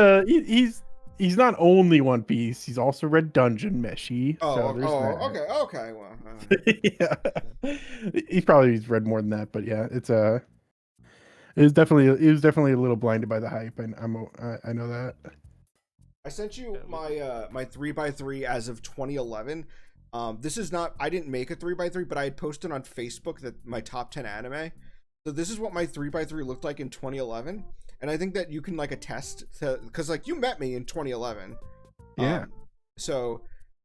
he's not only One Piece, he's also read Dungeon Meshi. Okay. Well, Yeah. He's probably read more than that, but yeah, it was definitely a little blinded by the hype, and I know that. I sent you my my 3x3 as of 2011. This is not, I didn't make a 3x3, but I had posted on Facebook that my top 10 anime. So this is what my 3x3 looked like in 2011, and I think that you can like attest to, because like you met me in 2011. Yeah. So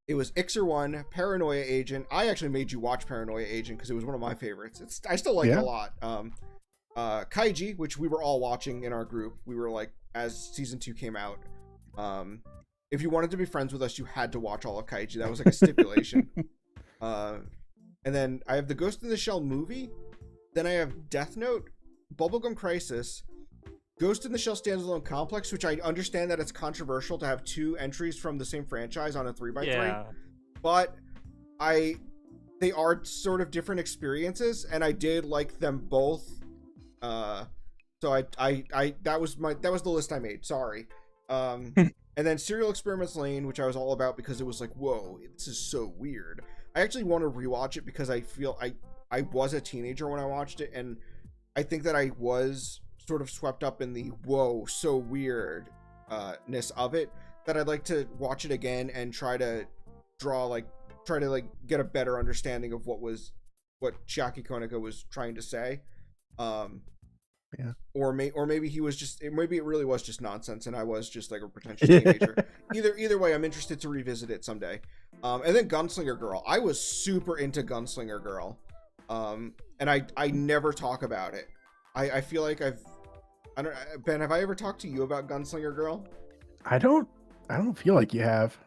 it was Ixer 1, Paranoia Agent. I actually made you watch Paranoia Agent because it was one of my favorites. I still like it a lot. Kaiji, which we were all watching in our group. We were like, as season 2 came out. If you wanted to be friends with us, you had to watch all of Kaiji. That was like a stipulation. And then I have the Ghost in the Shell movie. Then I have Death Note, Bubblegum Crisis, Ghost in the Shell Standalone Complex, which I understand that it's controversial to have 2 entries from the same franchise on a 3x3. Yeah. But they are sort of different experiences, and I did like them both. So that was the list I made. Sorry. And then Serial Experiments Lane, which I was all about because it was like, whoa, this is so weird. I actually want to rewatch it because I feel I was a teenager when I watched it, and I think that I was sort of swept up in the whoa, so weird ness of it, that I'd like to watch it again and try to get a better understanding of what Chiaki Konika was trying to say. Yeah. Or maybe he was just, maybe it really was just nonsense and I was just like a pretentious teenager. Either way, I'm interested to revisit it someday. And then Gunslinger Girl. I was super into Gunslinger Girl. And I never talk about it. I feel like Ben, have I ever talked to you about Gunslinger Girl? I don't feel like you have.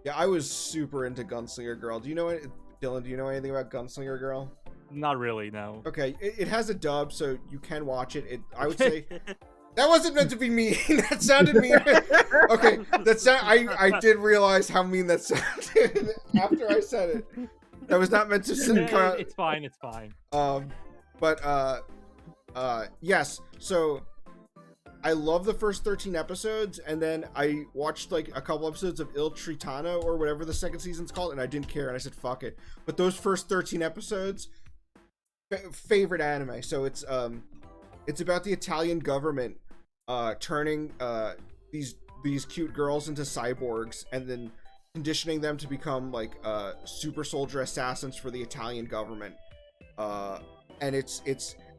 Yeah, I was super into Gunslinger Girl. Dylan, do you know anything about Gunslinger Girl? Not really, no. Okay, it has a dub, so you can watch it. I would say that wasn't meant to be mean. That sounded mean. Okay, I did realize how mean that sounded after I said it. That was not meant to. It's fine. It's fine. Yes. So I love the first 13 episodes, and then I watched like a couple episodes of Il Tritano or whatever the second season's called, and I didn't care, and I said fuck it. But those first 13 episodes, favorite anime. So it's about the Italian government turning these cute girls into cyborgs and then conditioning them to become like super soldier assassins for the Italian government. And it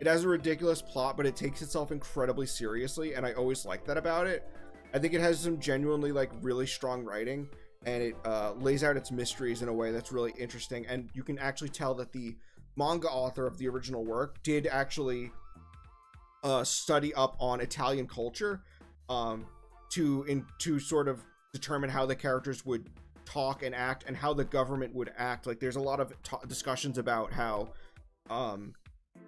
has a ridiculous plot, but it takes itself incredibly seriously, and I always like that about it. I think it has some genuinely like really strong writing, and it lays out its mysteries in a way that's really interesting, and you can actually tell that the manga author of the original work did actually study up on Italian culture to sort of determine how the characters would talk and act and how the government would act. Like there's a lot of discussions about how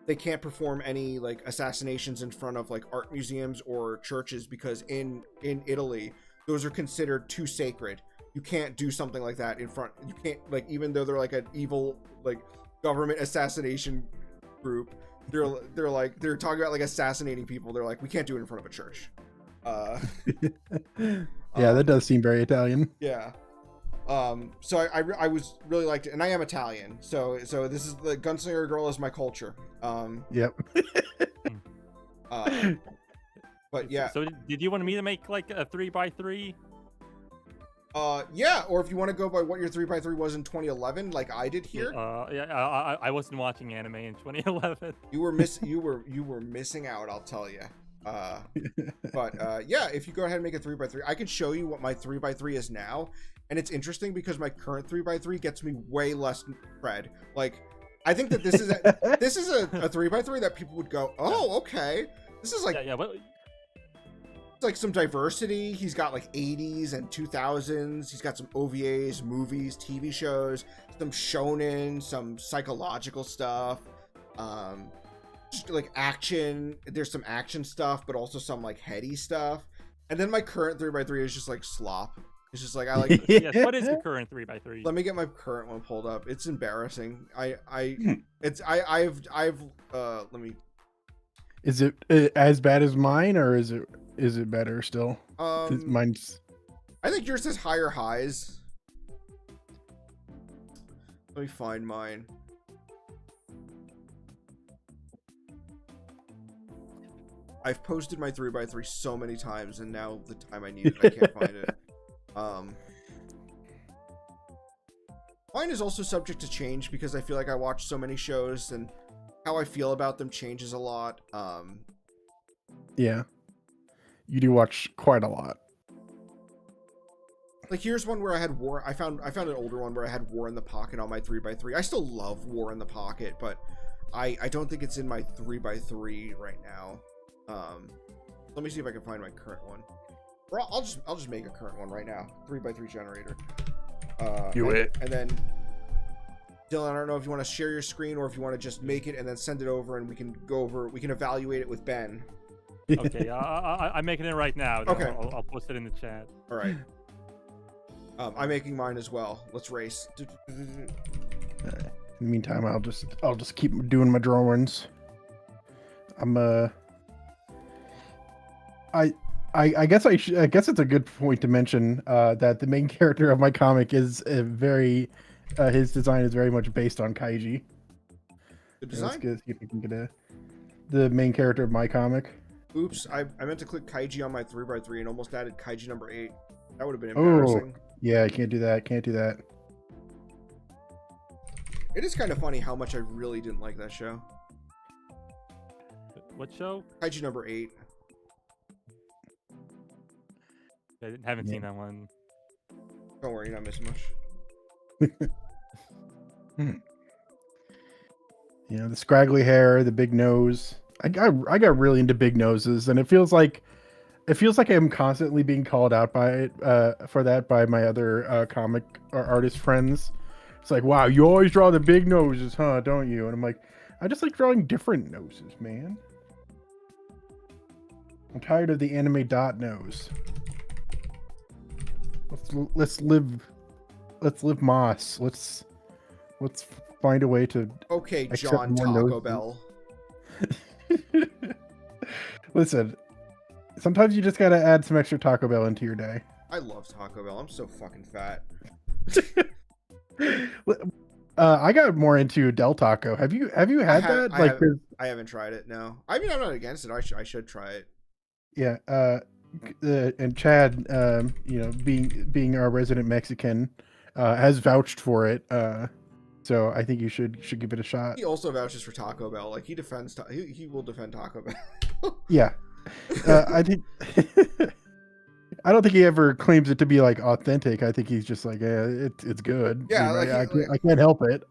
they can't perform any like assassinations in front of like art museums or churches because in Italy those are considered too sacred. You can't do something like that in front. You can't, like, even though they're like an evil like government assassination group, they're talking about like assassinating people. They're like, we can't do it in front of a church. Yeah, that does seem very Italian. Yeah. So I was really liked it, and I am Italian, so this is the Gunslinger Girl is my culture. Yep. But yeah. So did you want me to make like a 3x3? Yeah, or if you want to go by what your 3x3 was in 2011, like I did here, Yeah, I wasn't watching anime in 2011. you were missing out, I'll tell you. Yeah, if you go ahead and make a 3x3, I can show you what my 3x3 is now, and it's interesting because my current 3x3 gets me way less cred. Like, I think that this is a 3x3 that people would go, oh, okay, this is like it's like some diversity. He's got like 80s and 2000s. He's got some OVAs, movies, TV shows, some shonen, some psychological stuff, just like action. There's some action stuff, but also some like heady stuff. And then my current 3x3 is just like slop. It's just like I like. Yes, what is your current 3x3? Let me get my current one pulled up. It's embarrassing. Let me. Is it as bad as mine, or is it better still? Mine's. I think yours has higher highs. Let me find mine. I've posted my 3x3 so many times, and now the time I need it, I can't find it. Mine is also subject to change because I feel like I watch so many shows, and how I feel about them changes a lot. Yeah, you do watch quite a lot. Like here's one where I had War. I found an older one where I had War in the Pocket on my 3x3. I still love War in the Pocket, but I don't think it's in my 3x3 right now. Let me see if I can find my current one. Or I'll just make a current one right now. 3x3 generator. Do it. And then Dylan, I don't know if you want to share your screen or if you want to just make it and then send it over, and we can evaluate it with Ben. Okay, I'm making it right now. Okay. I'll post it in the chat. All right. I'm making mine as well. Let's race. In the meantime, I'll just keep doing my drawings. I guess it's a good point to mention that the main character of my comic is his design is very much based on Kaiji. The design? Let's see if we can get the main character of my comic. Oops, I meant to click Kaiji on my 3x3 and almost added Kaiji number 8. That would have been embarrassing. Oh, yeah, I can't do that. It is kind of funny how much I really didn't like that show. What show? Kaiji number 8. I haven't seen that one. Don't worry, you're not missing much. You know, the scraggly hair, the big nose. I got really into big noses, and it feels like I'm constantly being called out by it for that by my other comic or artist friends. It's like, wow, you always draw the big noses, huh? Don't you? And I'm like, I just like drawing different noses, man. I'm tired of the anime dot nose. Let's live Moss. Let's find a way to. Okay, John Taco Bell. Listen, sometimes you just gotta add some extra Taco Bell into your day. I love Taco Bell. I'm so fucking fat. I got more into Del Taco. Have you had that? I haven't tried it. No, I mean I'm not against it. I should try it. Yeah. And Chad, you know, being our resident Mexican, has vouched for it. So I think you should give it a shot. He also vouches for Taco Bell. Like he will defend Taco Bell. Yeah. I think I don't think he ever claims it to be like authentic. I think he's just like, yeah, it's good. Yeah, you know, I can't help it.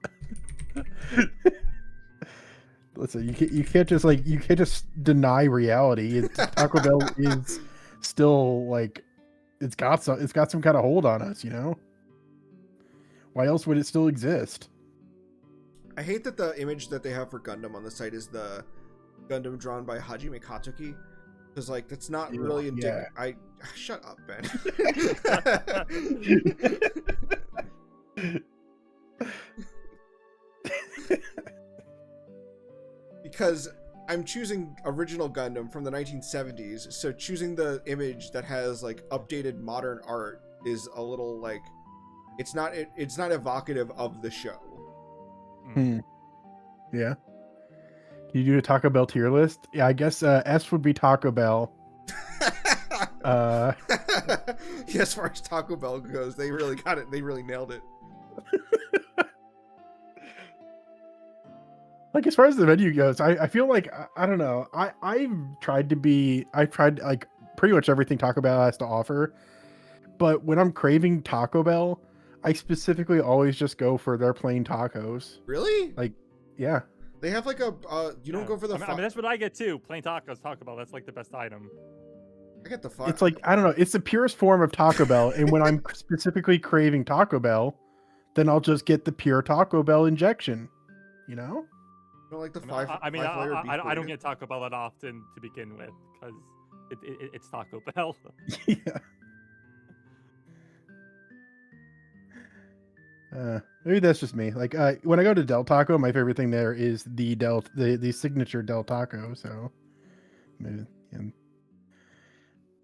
Listen, you can't just deny reality. Taco Bell is still like it's got some kind of hold on us, you know. Why else would it still exist? I hate that the image that they have for Gundam on the site is the Gundam drawn by Hajime Katsuki, because like that's not really indicative. Yeah. Shut up, Ben. Because I'm choosing original Gundam from the 1970s, so choosing the image that has like updated modern art is a little like it's not evocative of the show. Yeah. Can you do a Taco Bell tier list? Yeah, I guess S would be Taco Bell. Uh, Yeah, as far as Taco Bell goes, they really got it. They really nailed it. like as far as the menu goes, I feel like I don't know. I've tried like pretty much everything Taco Bell has to offer, but when I'm craving Taco Bell, I specifically always just go for their plain tacos. Really? Like, yeah. They have like a you don't Yeah. go for the I mean, that's what I get too. Plain tacos, Taco Bell. That's like the best item. I get the It's like, I don't know, it's the purest form of Taco Bell, and when I'm specifically craving Taco Bell, then I'll just get the pure Taco Bell injection, you know? I don't like the I mean, five layer beef I don't burrito. get Taco Bell that often to begin with because it's Taco Bell. Yeah. Maybe that's just me. Like, when I go to Del Taco, my favorite thing there is the signature Del Taco. So, maybe, and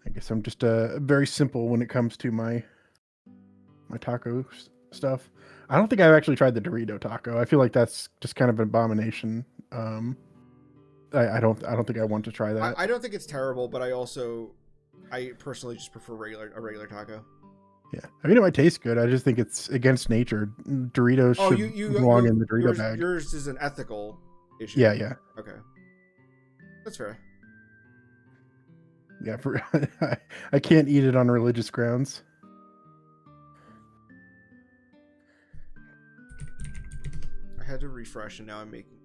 I guess I'm just very simple when it comes to my taco stuff. I don't think I've actually tried the Dorito taco. I feel like that's just kind of an abomination. I don't think I want to try that. I don't think it's terrible, but I personally just prefer a regular taco. Yeah, I mean it might taste good. I just think it's against nature. Doritos should belong in the Dorito bag. Yours is an ethical issue. Yeah. Okay, that's fair. Yeah, I can't eat it on religious grounds. I had to refresh, and now I'm making.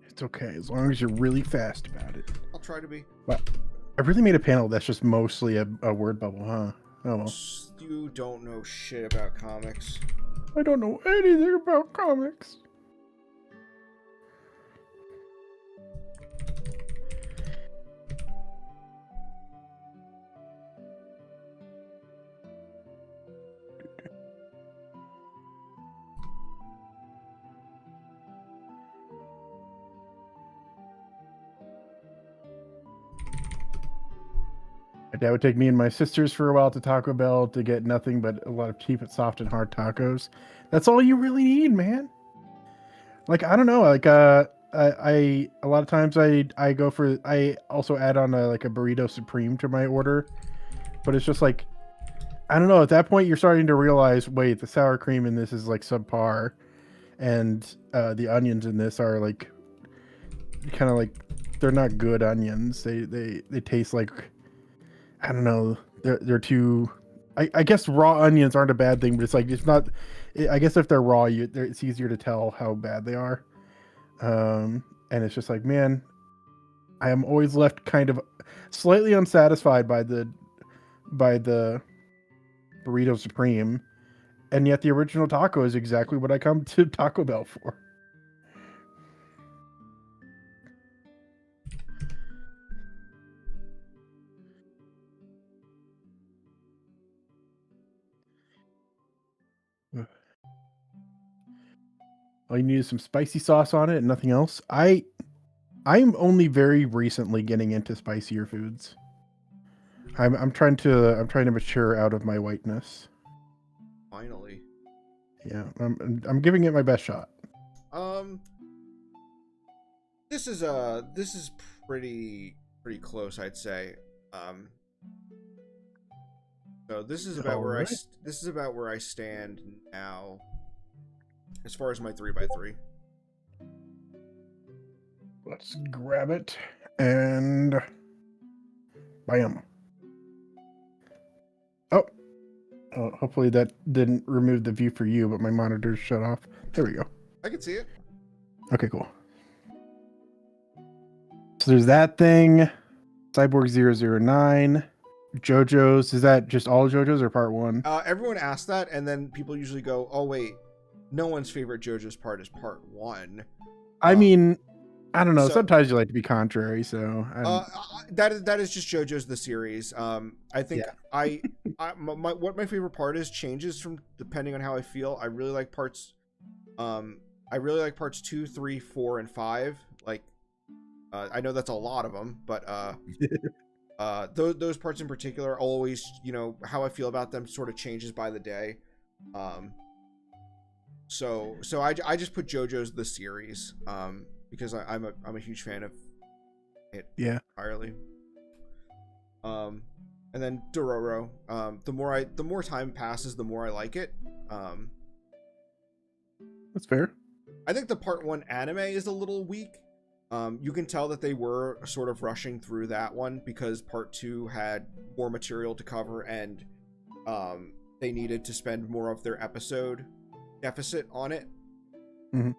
It's okay as long as you're really fast about it. I'll try to be. But I really made a panel that's just mostly a word bubble, huh? Oh well. You don't know shit about comics. I don't know anything about comics. My dad would take me and my sisters for a while to Taco Bell to get nothing but a lot of cheap, soft, and hard tacos. That's all you really need, man. Like, I don't know, like I a lot of times I go for, I also add on like a burrito supreme to my order, but it's just like, I don't know, at that point you're starting to realize, wait, the sour cream in this is like subpar, and the onions in this are like kind of like, they're not good onions. They taste like, I don't know. They're too. I guess raw onions aren't a bad thing, but it's like it's not. I guess if they're raw, it's easier to tell how bad they are. And it's just like, man, I am always left kind of slightly unsatisfied by the burrito supreme, and yet the original taco is exactly what I come to Taco Bell for. All you need is some spicy sauce on it and nothing else. I'm only very recently getting into spicier foods. I'm trying to mature out of my whiteness. Finally. Yeah, I'm giving it my best shot. This is pretty close, I'd say. So this is about where this is about where I stand now, as far as my 3x3. Let's grab it and bam. Oh, hopefully that didn't remove the view for you, but my monitor's shut off. There we go. I can see it. Okay, cool. So there's that thing. Cyborg 009. JoJo's. Is that just all JoJo's or part one? Everyone asks that, and then people usually go, "Oh wait, no one's favorite JoJo's part is part one." I mean, I don't know. Sometimes you like to be contrary, so that is just JoJo's the series. I think yeah. what my favorite part is changes from depending on how I feel. I really like parts 2, 3, 4, and 5. Like, I know that's a lot of them, but those parts in particular, always, how I feel about them sort of changes by the day. So I just put JoJo's the series, because I'm a huge fan of it. Yeah. Entirely. And then Dororo. The more time passes, the more I like it. That's fair. I think the part 1 anime is a little weak. You can tell that they were sort of rushing through that one because part 2 had more material to cover, and they needed to spend more of their episode deficit on it. Mm-hmm.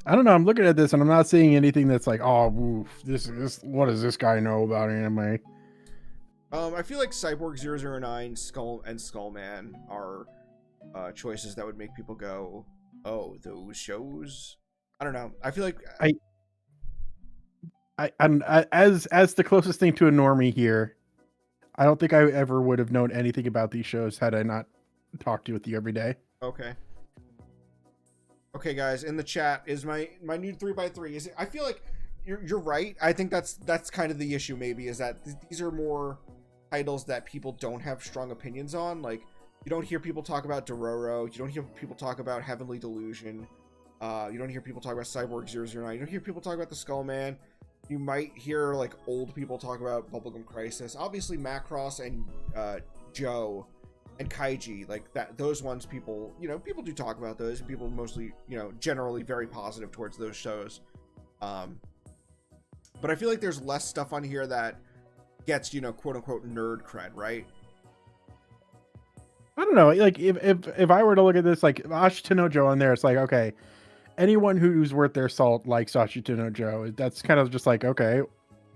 I don't know. I'm looking at this and I'm not seeing anything that's like, oh, oof, this. What does this guy know about anime? I feel like Cyborg 009, Skull, and Skullman are choices that would make people go, "Oh, those shows." I don't know. I feel like I'm as the closest thing to a normie here. I don't think I ever would have known anything about these shows had I not talked with you every day. Okay. Okay, guys, in the chat is my new 3x3. Is it? I feel like you're right. I think that's kind of the issue. Maybe is that these are more titles that people don't have strong opinions on. Like, you don't hear people talk about Dororo. You don't hear people talk about Heavenly Delusion. You don't hear people talk about Cyborg 009. You don't hear people talk about the Skullman. You might hear like old people talk about Bubblegum Crisis. Obviously, Macross and Joe and Kaiji, like that. Those ones, people do talk about those. People mostly, generally very positive towards those shows. But I feel like there's less stuff on here that gets quote unquote nerd cred, right? I don't know. Like if I were to look at this, like Ashita no Joe on there, it's like, okay, anyone who's worth their salt likes Ashita no Joe. That's kind of just like, okay,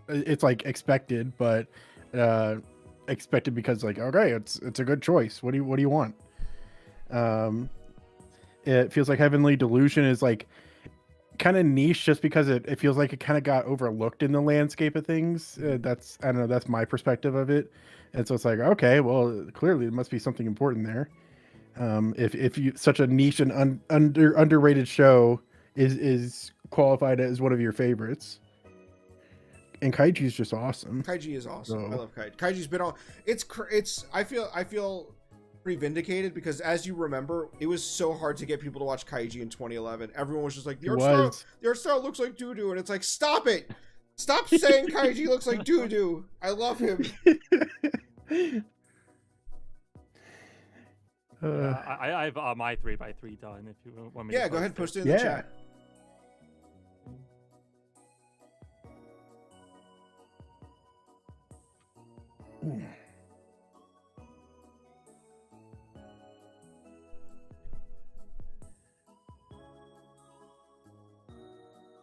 it's like expected, but expected because like, okay, it's a good choice. What do you want? It feels like Heavenly Delusion is like kind of niche just because it feels like it kind of got overlooked in the landscape of things. I don't know, that's my perspective of it. And so it's like, okay, well, clearly there must be something important there. If you such a niche and underrated show is qualified as one of your favorites. And Kaiji's just awesome. Kaiji is awesome. So. I love Kaiji. Kaiji's been on. I feel pretty vindicated because, as you remember, it was so hard to get people to watch Kaiji in 2011. Everyone was just like, the art style looks like doo-doo, and it's like, stop it! Stop saying Kaiji looks like doo-doo. I love him. I have my 3x3 done. If you want me, yeah, to go ahead, it. post it in the chat.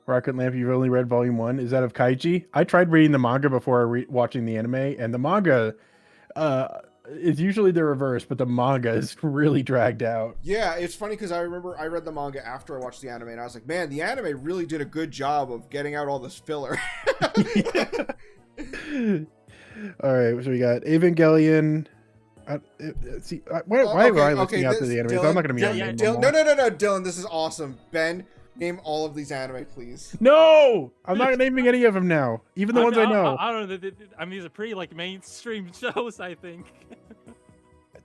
Rocket Lamp, you've only read volume 1. Is that of Kaiji? I tried reading the manga before watching the anime, and the manga is usually the reverse, but the manga is really dragged out. Yeah, it's funny because I remember I read the manga after I watched the anime, and I was like, man, the anime really did a good job of getting out all this filler. All right, so we got Evangelion. Why am I listening out to the anime? Dylan, I'm not going to be on Dylan, no, Dylan, this is awesome. Ben, name all of these anime, please. No, I'm not naming any of them now, even the ones I know. I don't know. I mean, these are pretty like mainstream shows, I think.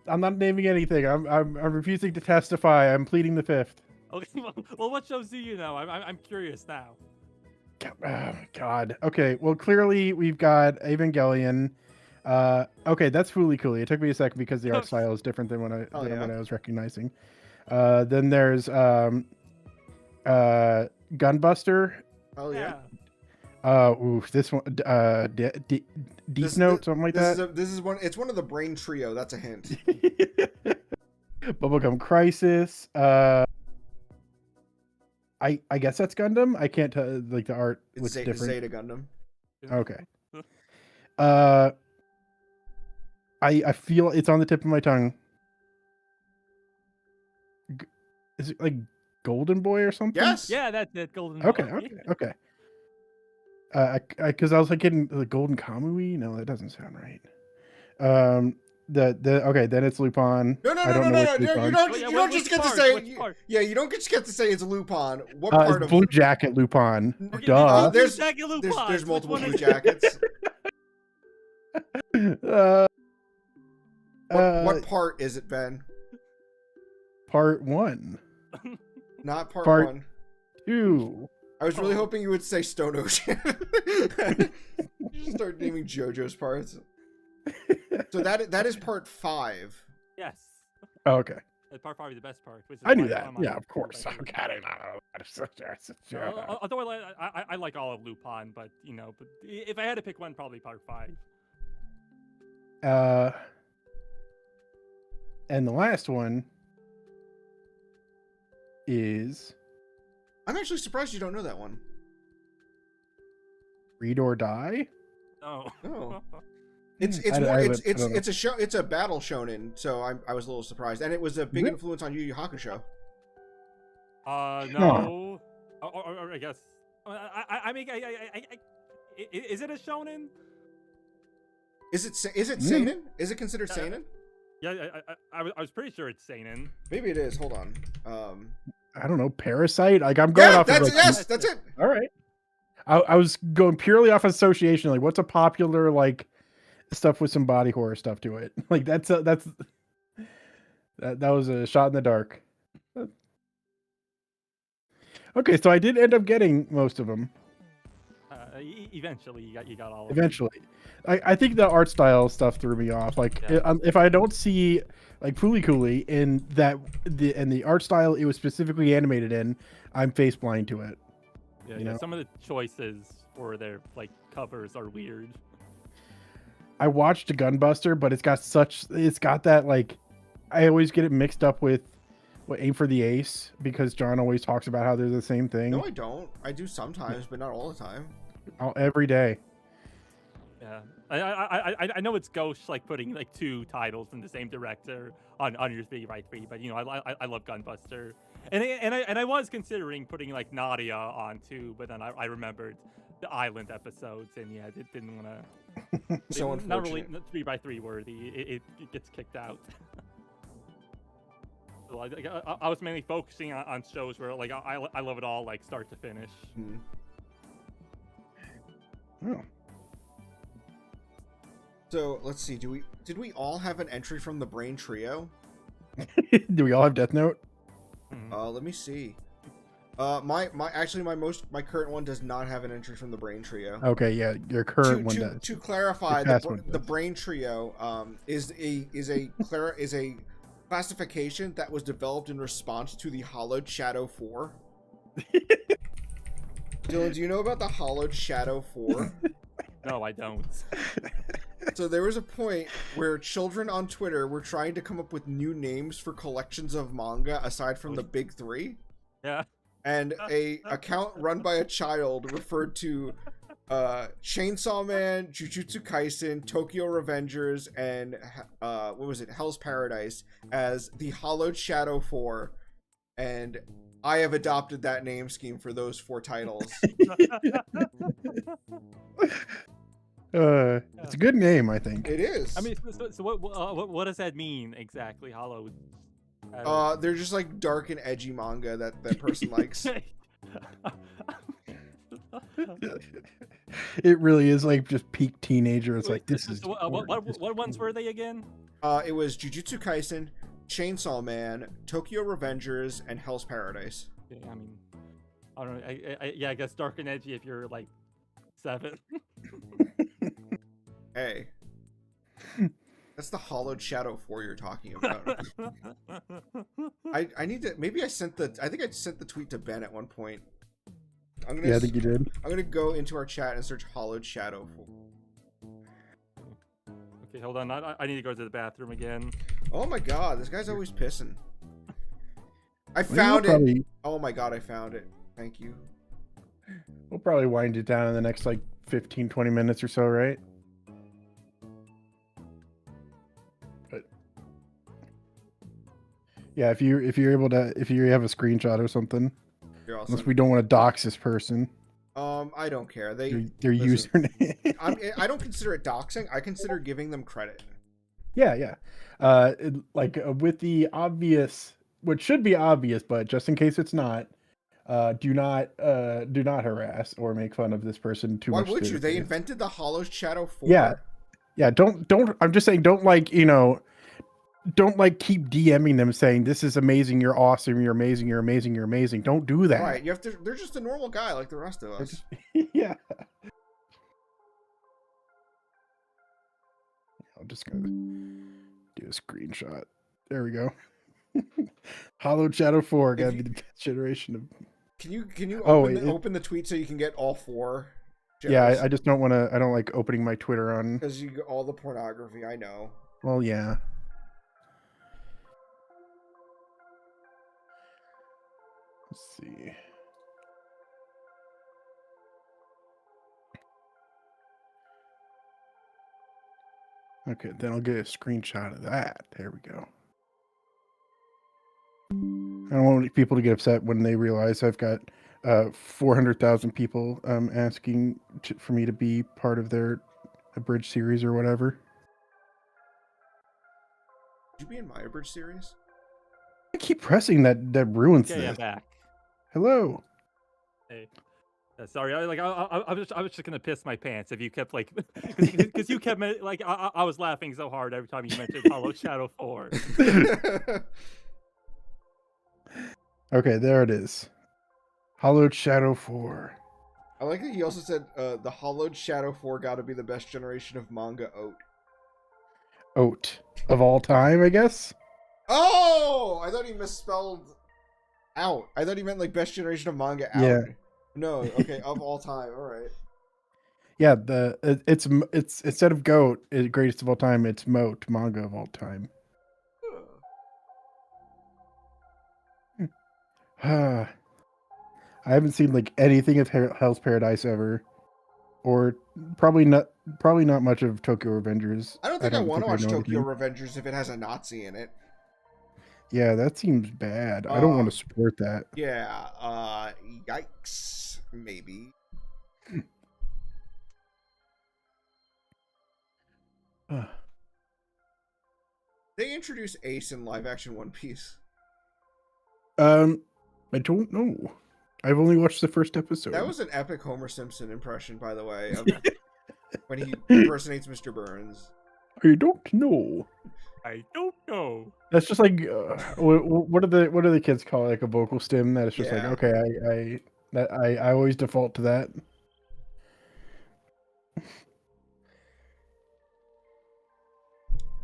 I'm not naming anything. I'm refusing to testify. I'm pleading the fifth. Okay, well, what shows do you know? I'm curious now. Oh, God. Okay, well, clearly we've got Evangelion. Okay, that's Fooly Cooly. It took me a second because the art style is different than what I was recognizing. Then there's Gunbuster. Oh yeah. This one, Deep Note, something like that. This is one. It's one of the Brain Trio. That's a hint. Bubblegum Crisis. I guess that's Gundam. I can't tell. Like the art looks different. Zeta Gundam. Okay. I feel it's on the tip of my tongue. Is it like Golden Boy or something? Yes. Yeah, that's it. Golden Okay. Boy. Okay. Because I was like getting the Golden Kamui. No, that doesn't sound right. Okay, then it's Lupin. No. You don't just get to say. Yeah, you don't just get to say it's Lupin. What part it's of Blue Jacket Lupin? Okay, Duh. Blue Jacket Lupin. There's multiple Blue Jackets. What part is it, Ben? Part 1. Not part 1. 2. I was really hoping you would say Stone Ocean. Just start naming JoJo's parts. So that is part 5. Yes. Oh, okay. Part 5 is the best part. Which is I knew why that. I'm on Yeah, of two course. by three. Okay. Although I like all of Lupin, but but if I had to pick one, probably part 5. And the last one is I'm actually surprised you don't know that one. Read or Die. Oh. Oh. It's a show. It's a battle shonen, so I was a little surprised, and it was a big influence on Yu Yu Hakusho. No. Or I guess. I mean, is it a shonen? Is it seinen? Is it considered seinen? Yeah, I was pretty sure it's seinen. Maybe it is. Hold on. I don't know. Parasite. Like I'm going off. That's it. All right. I was going purely off association. Like, what's a popular like stuff with some body horror stuff to it? Like that was a shot in the dark. Okay, so I did end up getting most of them. Eventually, you got all of Eventually. I think the art style stuff threw me off. Like, if I don't see like Fooly Cooly in the art style it was specifically animated in, I'm face blind to it. Yeah, some of the choices for their like covers are weird. I watched Gunbuster, but it's got that like, I always get it mixed up with Aim for the Ace because John always talks about how they're the same thing. No, I don't. I do sometimes, but not all the time. Every day. Yeah, I know it's gauche like putting like 2 titles from the same director on your 3x3, but I love Gunbuster, and I was considering putting like Nadia on too, but then I remembered the Island episodes, and yeah, it didn't want to. So not really unfortunate. 3x3 worthy. It gets kicked out. So I was mainly focusing on shows where like I love it all like start to finish. Oh. So let's see. Did we all have an entry from the Brain Trio? Do we all have Death Note? Let me see. My current one does not have an entry from the Brain Trio. Okay, yeah, your current one does. To clarify, the Brain Trio is a classification that was developed in response to the Hollowed Shadow 4. Dylan, do you know about the Hollowed Shadow 4? No, I don't. So there was a point where children on Twitter were trying to come up with new names for collections of manga aside from the big 3. Yeah. And a account run by a child referred to Chainsaw Man, Jujutsu Kaisen, Tokyo Revengers, and what was it, Hell's Paradise as the Hollowed Shadow 4, and I have adopted that name scheme for those 4 titles. It's a good name, I think. It is. I mean, so what does that mean exactly? Hollowed. They're just like dark and edgy manga that person likes. It really is like just peak teenager. It's like this is. What ones were they again? It was Jujutsu Kaisen, Chainsaw Man, Tokyo Revengers, and Hell's Paradise. Yeah, I mean, I don't know. I guess dark and edgy if you're like 7. Hey, that's the Hollowed Shadow 4 you're talking about. I need to. Maybe I think I sent the tweet to Ben at one point. I think you did. I'm gonna go into our chat and search Hollowed Shadow 4. Okay, hold on. I need to go to the bathroom again. Oh my god, this guy's always pissing. I found it. Oh my god, I found it. Thank you. We'll probably wind it down in the next like 15-20 minutes or so, right? But yeah, if you have a screenshot or something, unless we don't want to dox this person. I don't care. Their username. I don't consider it doxing. I consider giving them credit. Yeah. With the obvious, what should be obvious, but just in case it's not, do not harass or make fun of this person too much. Why would you? They invented the Hollowed Shadow 4. Yeah. Don't. I'm just saying, don't keep DMing them saying this is amazing, you're awesome, you're amazing, you're amazing, you're amazing. Don't do that. Right. You have to. They're just a normal guy like the rest of us. Yeah. I'm just gonna do a screenshot. There we go. Hollowed Shadow 4 gotta be the best generation of. Can you Oh, open the tweet so you can get all 4? Yeah, I just don't want to. I don't like opening my Twitter on. Because you get all the pornography. I know. Well, yeah. Let's see. Okay, then I'll get a screenshot of that. There we go. I don't want people to get upset when they realize I've got 400,000 people asking for me to be part of their abridged series or whatever. Would you be in my abridged series? I keep pressing that ruins Okay, this. I'm back. Hello. Hey. Sorry, I was just gonna piss my pants if you kept like, because you kept like I was laughing so hard every time you mentioned Hollow Shadow 4. Okay, there it is. Hollowed Shadow 4. I like that he also said the Hollowed Shadow 4 got to be the best generation of manga Oat of all time, I guess. Oh, I thought he misspelled out. I thought he meant like best generation of manga out. Yeah. No, okay, of all time. All right. Yeah, it's instead of goat, greatest of all time, it's moat, manga of all time. I haven't seen like anything of Hell's Paradise ever, or probably not much of Tokyo Revengers. I don't think I want to watch know Tokyo anything. Revengers if it has a Nazi in it. Yeah, that seems bad. I don't want to support that. Yeah, yikes, maybe. They introduced Ace in live action One Piece. I don't know. I've only watched the first episode. That was an epic Homer Simpson impression, by the way, of when he impersonates Mr. Burns. I don't know. I don't know. That's just like what do the kids call it? Like a vocal stim? That it's just like, okay, I always default to that.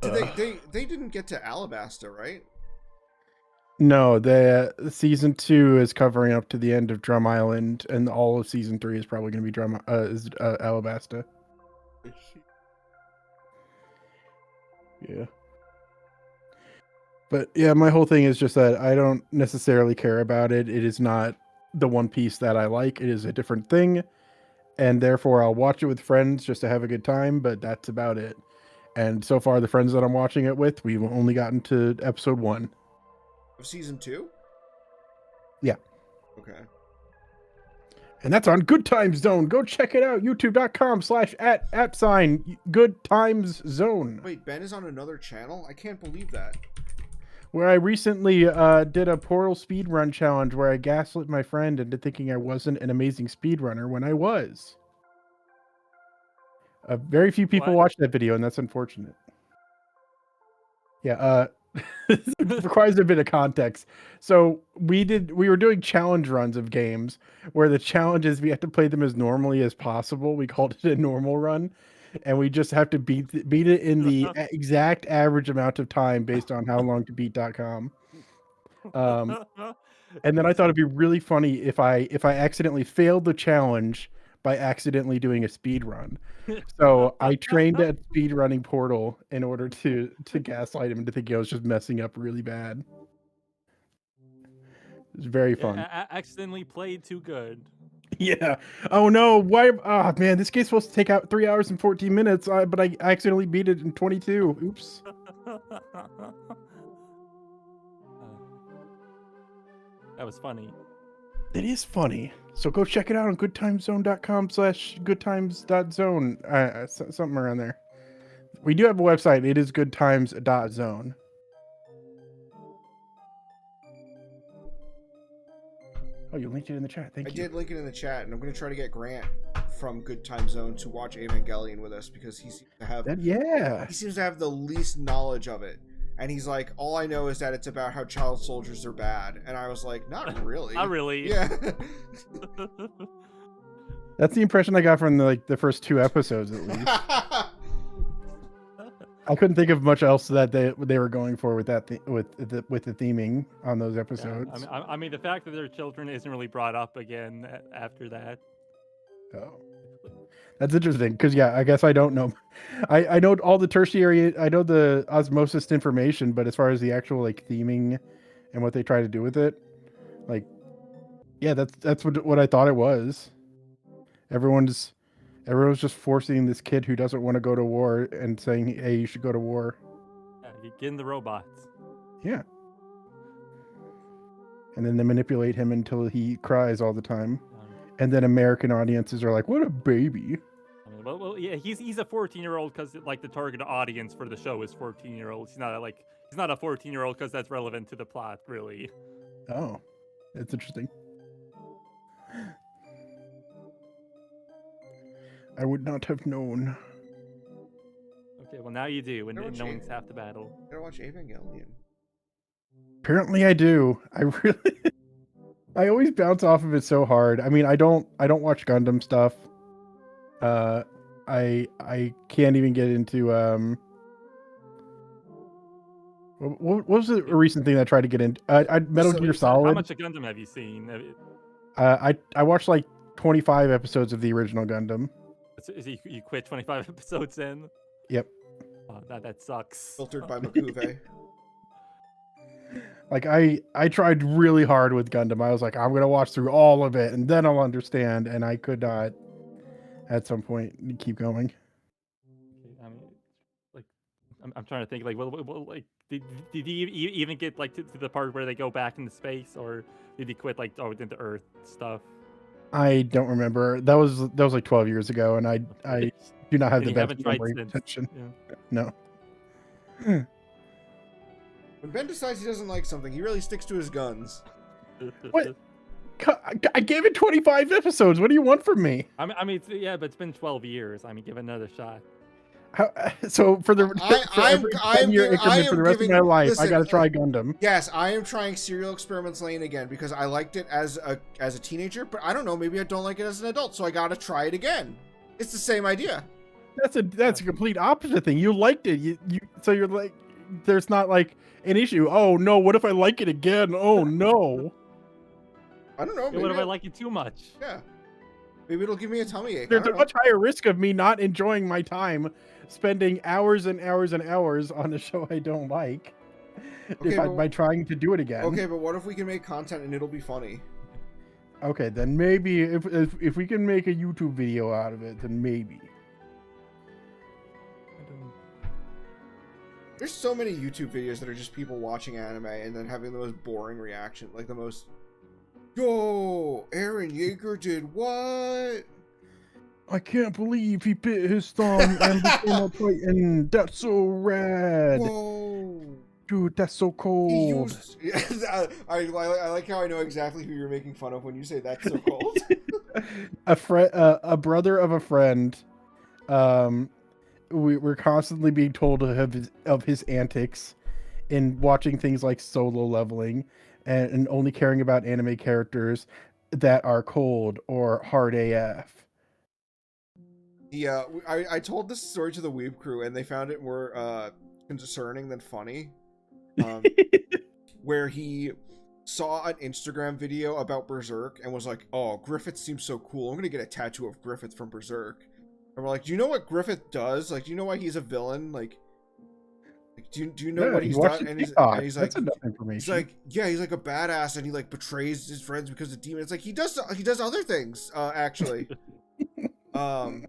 They didn't get to Alabasta, right? No, the season 2 is covering up to the end of Drum Island, and all of season 3 is probably going to be Alabasta. Yeah. But yeah, my whole thing is just that I don't necessarily care about it. It is not the One Piece that I like. It is a different thing, and therefore I'll watch it with friends just to have a good time, but that's about it. And so far, the friends that I'm watching it with, we've only gotten to episode 1. Of season 2? Yeah. Okay. And that's on Good Times Zone. Go check it out. YouTube.com/@ Good Times Zone. Wait, Ben is on another channel? I can't believe that. Where I recently did a Portal speedrun challenge where I gaslit my friend into thinking I wasn't an amazing speedrunner when I was. Very few people watched that video, and that's unfortunate. Yeah, it requires a bit of context. So we were doing challenge runs of games where the challenge is we have to play them as normally as possible. We called it a normal run, and we just have to beat it in the exact average amount of time based on how long to beat.com. And then I thought it'd be really funny if I accidentally failed the challenge by accidentally doing a speed run. So I trained at speed running Portal in order to gaslight him into thinking I was just messing up really bad. It was very fun. Accidentally played too good. Yeah. Oh no. Why? Oh man, this game's supposed to take out 3 hours and 14 minutes, but I accidentally beat it in 22. Oops. That was funny. It is funny. So go check it out on goodtimezone.com/goodtimes.zone. Something around there. We do have a website. It is goodtimes.zone. Oh, you linked it in the chat. Thank you. I did link it in the chat, and I'm going to try to get Grant from Good Time Zone to watch Evangelion with us because he seems to have he seems to have the least knowledge of it. And he's like, all I know is that it's about how child soldiers are bad. And I was like, not really. Not really. Yeah. That's the impression I got from the first 2 episodes, at least. I couldn't think of much else that they were going for with that with the theming on those episodes. Yeah, I mean, the fact that their children isn't really brought up again after that. Oh, that's interesting because I guess I don't know. I know all the tertiary, I know the osmosis information, but as far as the actual like theming and what they try to do with it, like, yeah, that's what I thought it was. Everyone's just forcing this kid who doesn't want to go to war and saying, "Hey, you should go to war." Yeah, get in the robots. Yeah. And then they manipulate him until he cries all the time. And then American audiences are like, "What a baby." I mean, well, yeah, he's a 14-year-old because like the target audience for the show is 14-year-olds. He's not a 14-year-old because that's relevant to the plot, really. Oh, that's interesting. I would not have known. Okay, well now you do, and knowing's half the battle. You gotta watch Evangelion. Apparently, I do. I always bounce off of it so hard. I mean, I don't watch Gundam stuff. I can't even get into what was the recent thing that I tried to get into? Metal Gear Solid. How much of Gundam have you seen? I watched like 25 episodes of the original Gundam. So you quit 25 episodes in? Yep. Oh, that sucks. Filtered by Makuve. Like I tried really hard with Gundam. I was like, I'm gonna watch through all of it and then I'll understand. And I could not at some point keep going. I mean, like I'm trying to think. Like, well like did he even get like to the part where they go back into space, or did he quit like into Earth stuff? I don't remember. That was like 12 years ago, and I do not have the best memory retention. Yeah. No. When Ben decides he doesn't like something, he really sticks to his guns. What? I gave it 25 episodes. What do you want from me? I mean, yeah, but it's been 12 years. I mean, give it another shot. So for the rest of my life, listen, I got to try Gundam. Yes, I am trying Serial Experiments Lane again because I liked it as a teenager, but I don't know, maybe I don't like it as an adult, so I got to try it again. It's the same idea. That's a complete opposite thing. You liked it. So you're like, there's not like an issue. Oh no, what if I like it again? Oh no. I don't know. What if I like it too much? Yeah. Maybe it'll give me a tummy ache. There's a much higher risk of me not enjoying my time spending hours and hours and hours on a show I don't like by trying to do it again. Okay, but what if we can make content and it'll be funny? Okay, then maybe if we can make a YouTube video out of it, then maybe. There's so many YouTube videos that are just people watching anime and then having the most boring reaction, like the most, yo, Eren Yeager did what? I can't believe he bit his thumb and became a Titan. That's so rad. Whoa. Dude, that's so cold. I like how I know exactly who you're making fun of when you say that's so cold. A brother of a friend. We're constantly being told of his antics in watching things like Solo Leveling and only caring about anime characters that are cold or hard AF. Yeah, I told this story to the Weeb crew and they found it more concerning than funny. Where he saw an Instagram video about Berserk and was like, oh, Griffith seems so cool. I'm gonna get a tattoo of Griffith from Berserk. And we're like, do you know what Griffith does? Like, do you know why he's a villain? Like do you know what he's done? And he's like, that's enough information. He's like, yeah, he's like a badass and he like betrays his friends because of demons. It's like he does other things, actually. And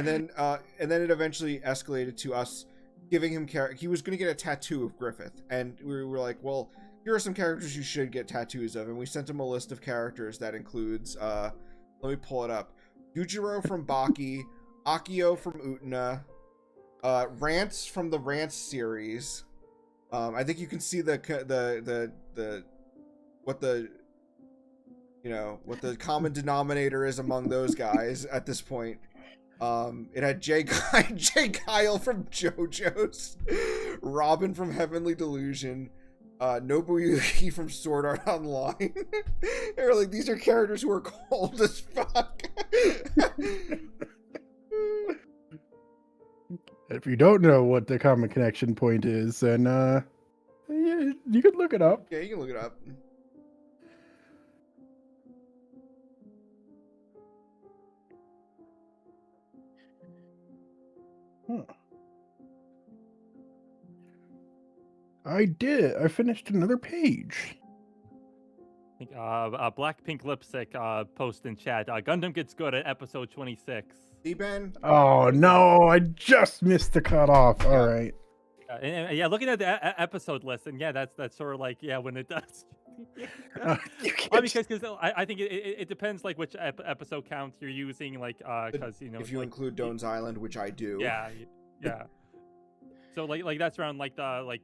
then it eventually escalated to us giving him he was going to get a tattoo of Griffith, and we were like, well, here are some characters you should get tattoos of, and we sent him a list of characters that includes let me pull it up: Yujiro from Baki, Akio from Utena, Rance from the Rance series. I think you can see what the common denominator is among those guys at this point. It had Jay Kyle from JoJo's, Robin from Heavenly Delusion, Nobuyuki from Sword Art Online. They're like, these are characters who are cold as fuck. if you don't know what the common connection point is, then you could look it up. Yeah, you can look it up. I did. I finished another page. I think Blackpink Lipstick post in chat. Gundam gets good at episode 26. See, Ben? Oh no! I just missed the cutoff. All right. And yeah, looking at the episode list, and yeah, that's sort of like when it does. Because I think it depends like which episode count you're using, like because if you like, include Doan's Island, which I do. Yeah. So like that's around like the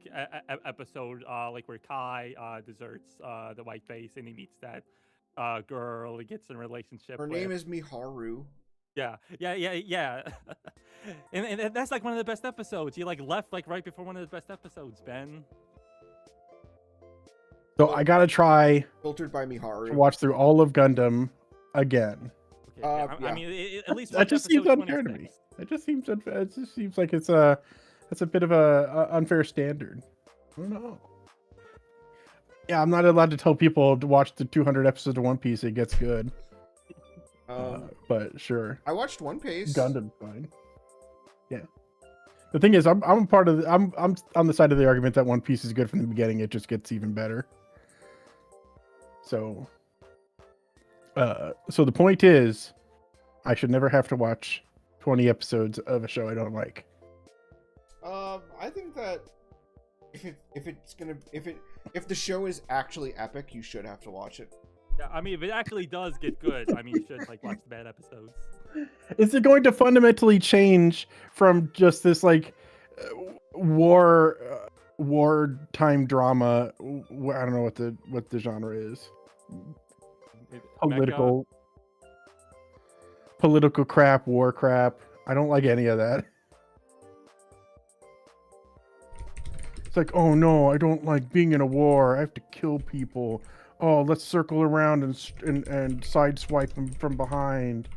episode like where Kai deserts the white face and he meets that girl he gets in a relationship. Her name is Miharu. Yeah. and that's like one of the best episodes. You like left like right before one of the best episodes, Ben. So I gotta try Filtered by Miharu. to watch through all of Gundam again. Okay, I mean, at least that just seems unfair to me. It just seems unfair. It just seems like it's a bit of a unfair standard. I don't know. Yeah, I'm not allowed to tell people to watch the 200 episodes of One Piece. It gets good. But sure. I watched One Piece. Gundam's fine. Yeah. The thing is, I'm part of I'm on the side of the argument that One Piece is good from the beginning. It just gets even better. So the point is, I should never have to watch 20 episodes of a show I don't like. I think that if the show is actually epic, you should have to watch it. Yeah, I mean, if it actually does get good, I mean, you should like watch the bad episodes. Is it going to fundamentally change from just this like wartime drama? I don't know what the genre is. Political crap, war crap. I don't like any of that. It's like, oh no, I don't like being in a war. I have to kill people. Oh, let's circle around and sideswipe them from behind.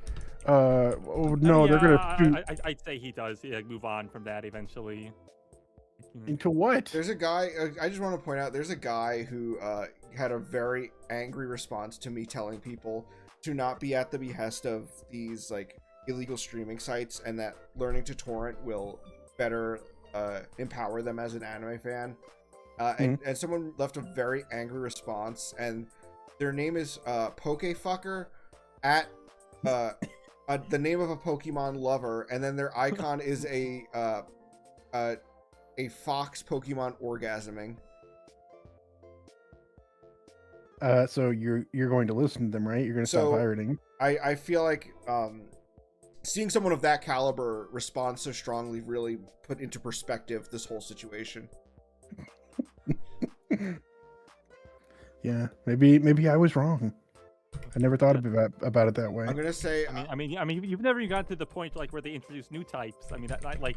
Oh no, they're gonna. I'd say he does. Yeah, move on from that eventually. Into what? There's a guy. I just want to point out. There's a guy who had a very angry response to me telling people to not be at the behest of these like illegal streaming sites, and that learning to torrent will better empower them as an anime fan. And someone left a very angry response, and their name is Pokefucker at the name of a Pokemon lover, and then their icon is a fox Pokemon orgasming. So you're going to listen to them, right? You're going to stop pirating. I feel like seeing someone of that caliber respond so strongly really put into perspective this whole situation. Yeah, maybe I was wrong. I never thought about it that way. I'm gonna say. I mean, you've never even got to the point like where they introduce new types. I mean, that like.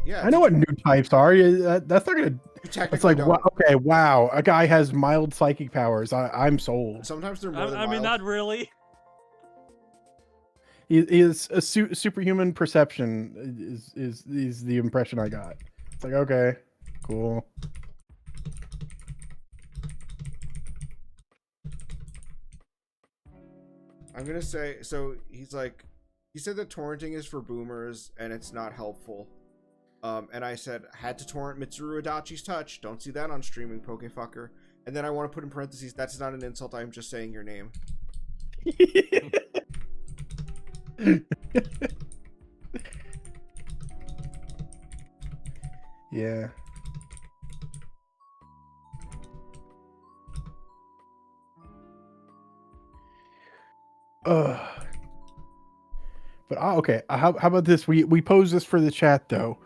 Yeah, I know what new types are. That's not gonna. It's like, okay, wow, a guy has mild psychic powers. I'm sold. Sometimes they're more than I mean, not really. He is a superhuman perception. Is the impression I got. It's like, okay, cool. I'm gonna say, so he's like, he said that torrenting is for boomers and it's not helpful. And I said, had to torrent Mitsuru Adachi's Touch. Don't see that on streaming, Pokefucker. And then I want to put in parentheses, that's not an insult, I'm just saying your name. Yeah. But okay, how about this? We pose this for the chat though.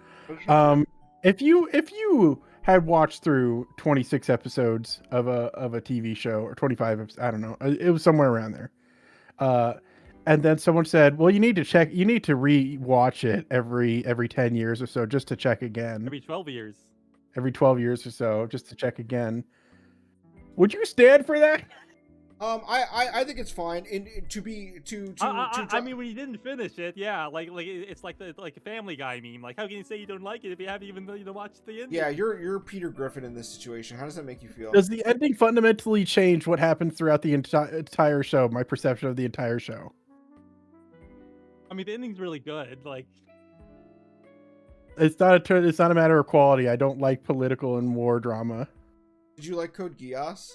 If you had watched through 26 episodes of a TV show, or 25 episodes, I don't know, it was somewhere around there. And then someone said, "Well, you need to re-watch it every 10 years or so just to check again." Every 12 years. Every 12 years or so just to check again. Would you stand for that? I think it's fine. To be to I mean, when you didn't finish it, yeah, it's like a Family Guy meme. Like, how can you say you don't like it if you haven't even watched the ending? yeah, you're Peter Griffin in this situation. How does that make you feel? Does the ending fundamentally change what happens throughout the entire show? My perception of the entire show. I mean, the ending's really good. Like, It's not a matter of quality. I don't like political and war drama. Did you like Code Geass?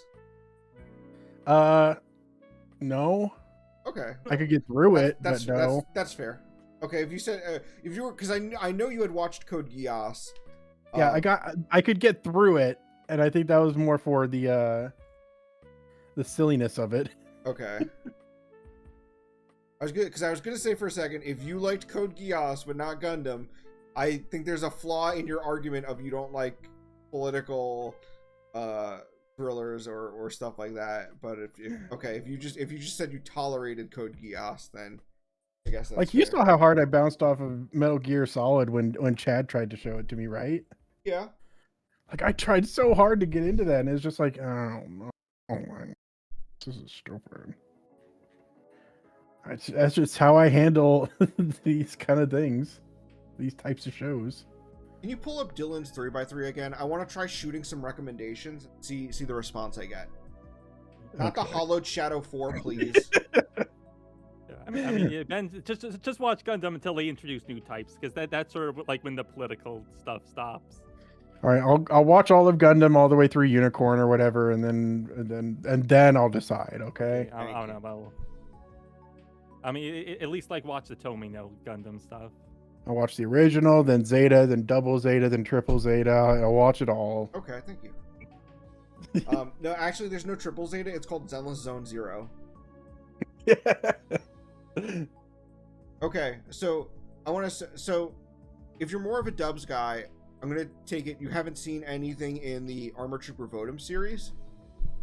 No. Okay. I could get through it, but no. That's fair. Okay, if you said if you were, because I know you had watched Code Geass. Yeah, I could get through it, and I think that was more for the silliness of it. Okay. I was good because I was gonna say for a second, if you liked Code Geass but not Gundam, I think there's a flaw in your argument of you don't like political thrillers or stuff like that. But if you just said you tolerated Code Geass, then I guess that's Like, fair. you saw how hard I bounced off of Metal Gear Solid when Chad tried to show it to me, right? Yeah. Like, I tried so hard to get into that, and it's just like, oh my, this is stupid. That's just how I handle these kind of things, these types of shows. Can you pull up Dylan's 3x3 again? I want to try shooting some recommendations. See the response I get. Not the Hollowed Shadow 4, please. yeah, I mean, yeah, Ben, just watch Gundam until they introduce new types, because that's sort of like when the political stuff stops. All right, I'll watch all of Gundam all the way through Unicorn or whatever, and then I'll decide. Okay. I don't know about. I mean, at least like watch the Tomino Gundam stuff. I'll watch the original, then Zeta, then Double Zeta, then Triple Zeta. I'll watch it all. Okay, thank you. No, actually, there's no Triple Zeta. It's called Zenless Zone Zero. Okay, so I want to. So, if you're more of a Dubs guy, I'm gonna take it you haven't seen anything in the Armor Trooper Vodum series.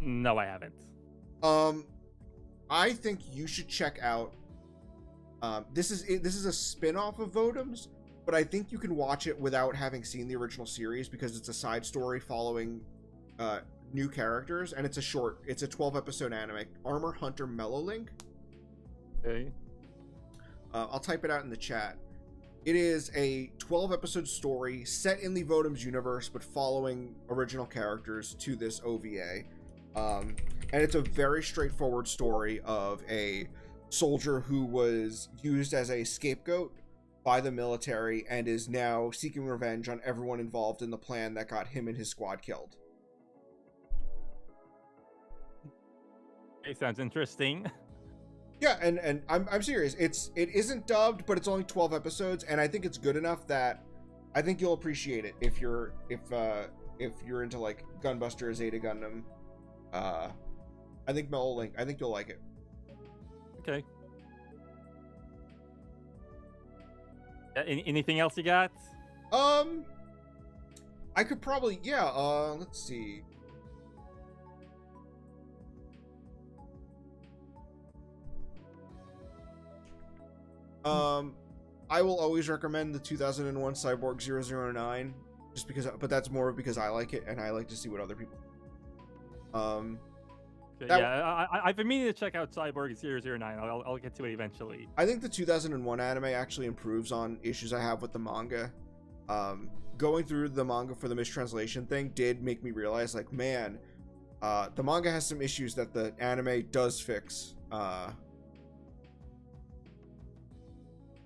No, I haven't. I think you should check out. This is a spin-off of Vodum's, but I think you can watch it without having seen the original series because it's a side story following new characters, and it's a 12-episode anime. Armor Hunter Mellow Link. Okay. I'll type it out in the chat. It is a 12-episode story set in the Vodum's universe, but following original characters to this OVA. And it's a very straightforward story of a soldier who was used as a scapegoat by the military and is now seeking revenge on everyone involved in the plan that got him and his squad killed. It sounds interesting. Yeah, and I'm serious. It isn't dubbed, but it's only 12 episodes, and I think it's good enough that I think you'll appreciate it if you're into like Gunbuster, Zeta Gundam. I think Mellow Link. I think you'll like it. Okay. Anything else you got? I could probably let's see. I will always recommend the 2001 Cyborg 009 just because, but that's more because I like it and I like to see what other people. I've been meaning to check out Cyborg 009. I'll get to it eventually. I think the 2001 anime actually improves on issues I have with the manga. Going through the manga for the mistranslation thing did make me realize, like, man, the manga has some issues that the anime does fix.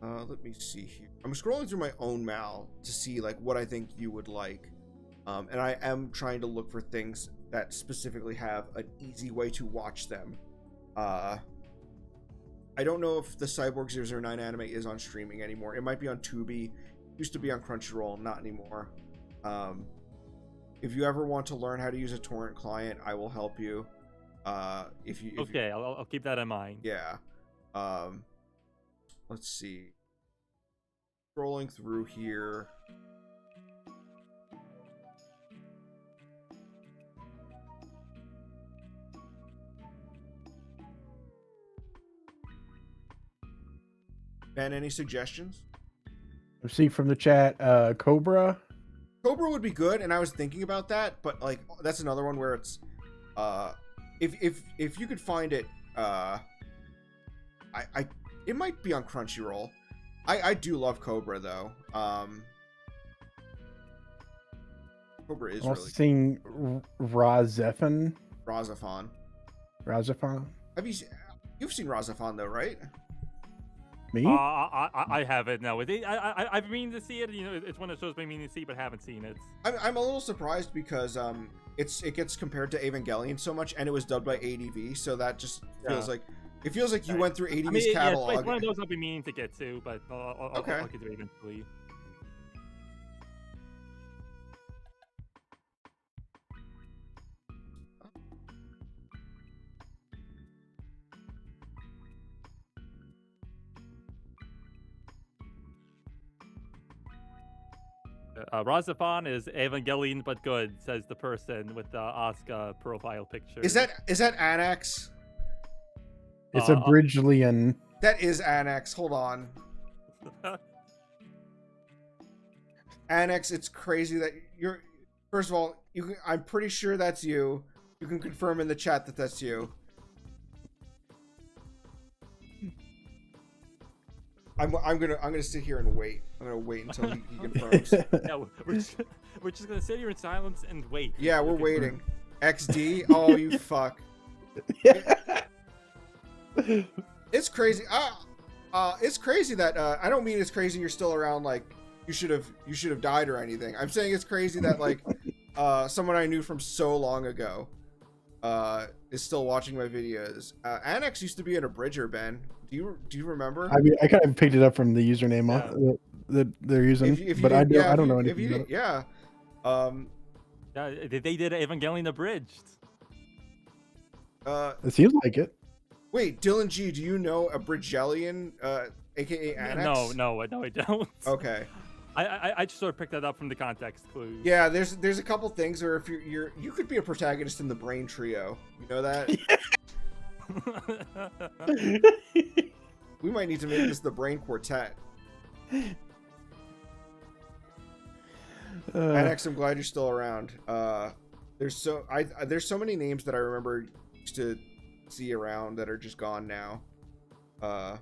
Let me see here. I'm scrolling through my own mal to see like what I think you would like. And I am trying to look for things that specifically have an easy way to watch them. I don't know if the Cyborg 009 anime is on streaming anymore. It might be on Tubi. It used to be on Crunchyroll, not anymore. If you ever want to learn how to use a torrent client, I will help you. I'll keep that in mind. Yeah. Let's see. Scrolling through here. Ben, any suggestions? I've seen from the chat, Cobra. Cobra would be good, and I was thinking about that, but like that's another one where it's if you could find it, I it might be on Crunchyroll. I do love Cobra though. Cobra is I'm also really seeing Razefan. Razafon. Razefan. You've seen Razafon though, right? Me? I haven't. No, I've been meaning to see it. You know, it's one of those shows I've been meaning to see, but haven't seen it. I'm a little surprised because it gets compared to Evangelion so much, and it was dubbed by ADV, so that just feels like you went through ADV's catalog. Yeah, it's one of those I've been meaning to get to, but I'll get to it eventually. Razafon is Evangelion but good, says the person with the Asuka profile picture. Is that Anax? It's a Bridgelian. That is Anax. Hold on. Anax, it's crazy that you're. First of all, I'm pretty sure that's you. You can confirm in the chat that that's you. I'm gonna sit here and wait. I'm gonna wait until he confirms. Yeah, we're just gonna sit here in silence and wait. Yeah, we're waiting. XD. Oh, you fuck. It's crazy. It's crazy that I don't mean it's crazy you're still around. Like you should have died or anything. I'm saying it's crazy that like someone I knew from so long ago is still watching my videos. Annex used to be an abridger, Ben. Do you remember? I mean, I kind of picked it up from the username that they're using, but I don't know anything about it. Yeah. Yeah, they did Evangelion abridged. It seems like it. Wait, Dylan G, do you know a Bridgelian, aka Annex? No, I don't. Okay. I just sort of picked that up from the context clues. Yeah, there's a couple things where if you could be a protagonist in the Brain Trio. You know that? We might need to make this the Brain Quartet. Annex, I'm glad you're still around. There's so many names that I remember used to see around that are just gone now. I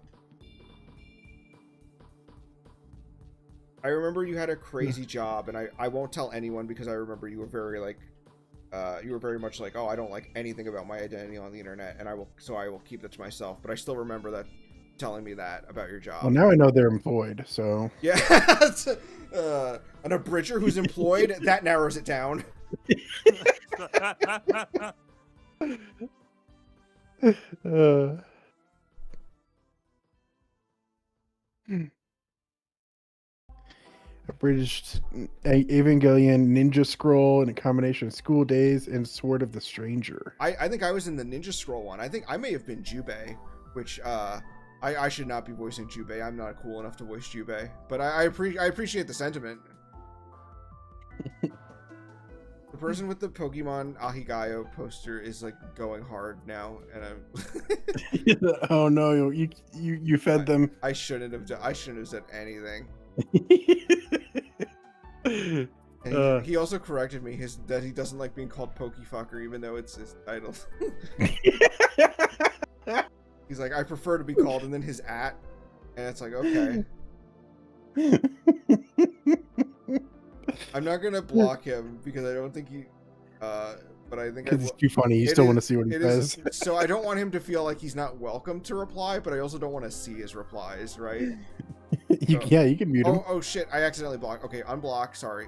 remember you had a crazy job, and I won't tell anyone because I remember you were very like you were very much like, oh, I don't like anything about my identity on the internet, and I will keep that to myself. But I still remember that telling me that about your job. Well, now I know they're employed, so yeah. An abridger who's employed, that narrows it down. British Evangelion, Ninja Scroll, and a combination of School Days and Sword of the Stranger. I think I was in the Ninja Scroll one. I think I may have been Jubei, which I should not be voicing Jubei. I'm not cool enough to voice Jubei, but I appreciate the sentiment. The person with the Pokemon Ahigayo poster is like going hard now, and I'm. Oh no! You fed them. I shouldn't have said anything. And he also corrected me that he doesn't like being called Pokefucker, even though it's his title. He's like, I prefer to be called, and then his @ and it's like, okay. I'm not gonna block him because I don't think he. But I think it's too funny. You still want to see what he says. So I don't want him to feel like he's not welcome to reply, but I also don't want to see his replies, right? Yeah, you can mute him. Oh shit! I accidentally blocked. Okay, unblock. Sorry.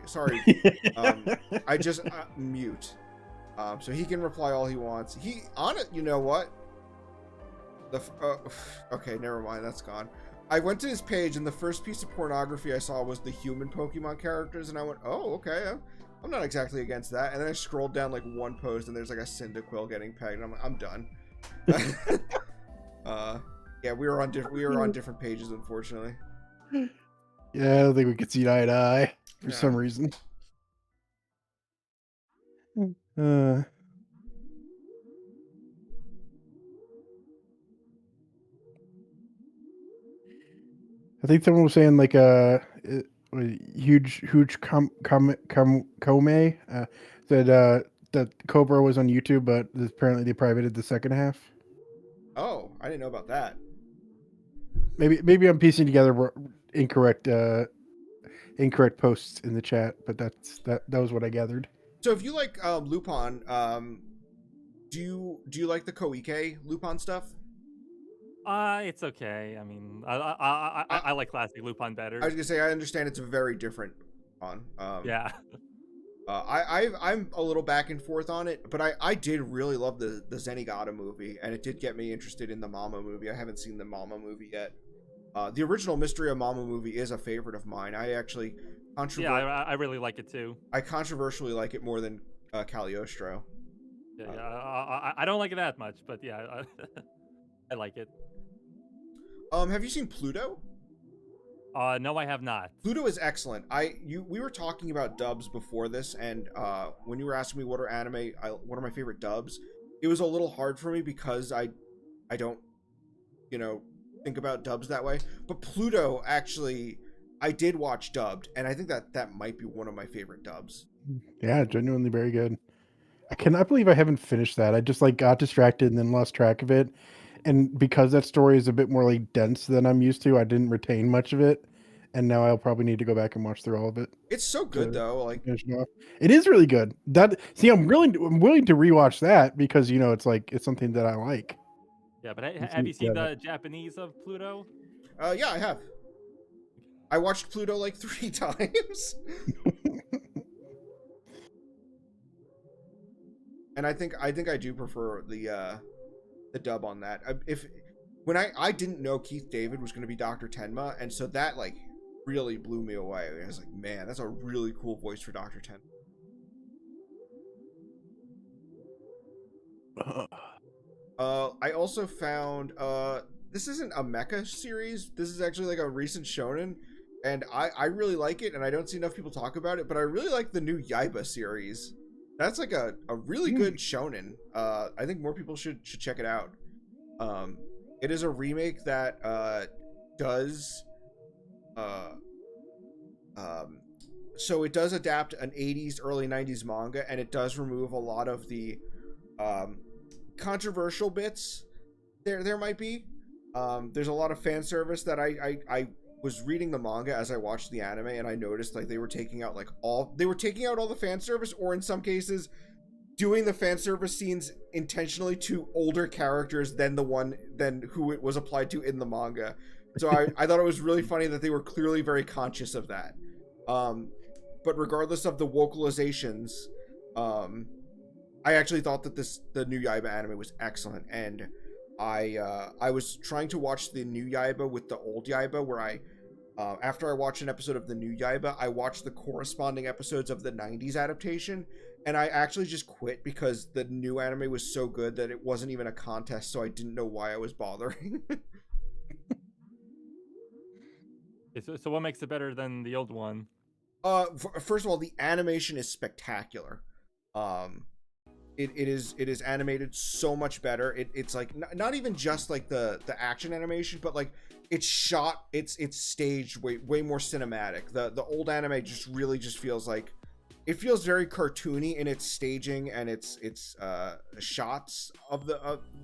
I just mute. So he can reply all he wants. He on it. You know what? Okay, never mind. That's gone. I went to his page, and the first piece of pornography I saw was the human Pokemon characters, and I went, "Oh, okay. I'm not exactly against that." And then I scrolled down like one post, and there's like a Cyndaquil getting pegged. And I'm done. Yeah, we were on different pages, unfortunately. Yeah, I don't think we could see eye to eye for some reason. I think someone was saying like huge Kome said that Cobra was on YouTube, but apparently they privated the second half. Oh, I didn't know about that. Maybe I'm piecing together incorrect incorrect posts in the chat, but that was what I gathered. So if you like Lupin, do you like the Koike Lupin stuff? It's okay. I mean, I, I like classic Lupin I was better. gonna say I understand it's a very different Lupin. Yeah. I'm a little back and forth on it, but I did really love the Zenigata movie, and it did get me interested in the Mama movie. I haven't seen the Mama movie yet. The original Mystery of Mama movie is a favorite of mine. I actually Yeah, I really like it too. I controversially like it more than Cagliostro. Yeah, I don't like it that much, but yeah, I like it. Have you seen Pluto? No, I have not. Pluto is excellent. We were talking about dubs before this, and when you were asking me what are my favorite dubs, it was a little hard for me because I don't, think about dubs that way. But Pluto, actually, I did watch dubbed, and I think that might be one of my favorite dubs. Yeah, genuinely very good. I cannot believe I haven't finished that. I just got distracted and then lost track of it. And because that story is a bit more dense than I'm used to, I didn't retain much of it. And now I'll probably need to go back and watch through all of it. It's so good though. Like, finish it off. It is really good. I'm willing to rewatch that because it's something that I like. Yeah, but have you seen the Japanese of Pluto? Yeah, I have. I watched Pluto like 3 times. And I think I do prefer the dub on that. When I didn't know Keith David was going to be Dr. Tenma, and so that really blew me away. I was like, man, that's a really cool voice for Dr. Tenma. I also found this isn't a mecha series. This is actually a recent shonen, and I really like it, and I don't see enough people talk about it, but I really like the new Yaiba series. That's a really good shonen. I think more people should check it out. It is a remake that does so it does adapt an 80s early 90s manga, and it does remove a lot of the controversial bits there might be. There's a lot of fan service that I was reading the manga as I watched the anime, and I noticed they were taking out all the fan service, or in some cases doing the fan service scenes intentionally to older characters than who it was applied to in the manga. So I thought it was really funny that they were clearly very conscious of that. But regardless of the vocalizations, I actually thought that the new Yaiba anime was excellent, and I was trying to watch the new Yaiba with the old Yaiba, where after I watched an episode of the new Yaiba, I watched the corresponding episodes of the 90s adaptation, and I actually just quit because the new anime was so good that it wasn't even a contest, so I didn't know why I was bothering. So what makes it better than the old one? First of all, the animation is spectacular. It is animated so much better. It's not even just the action animation, but it's shot, it's staged way more cinematic. The old anime just really just feels it feels very cartoony in its staging and its shots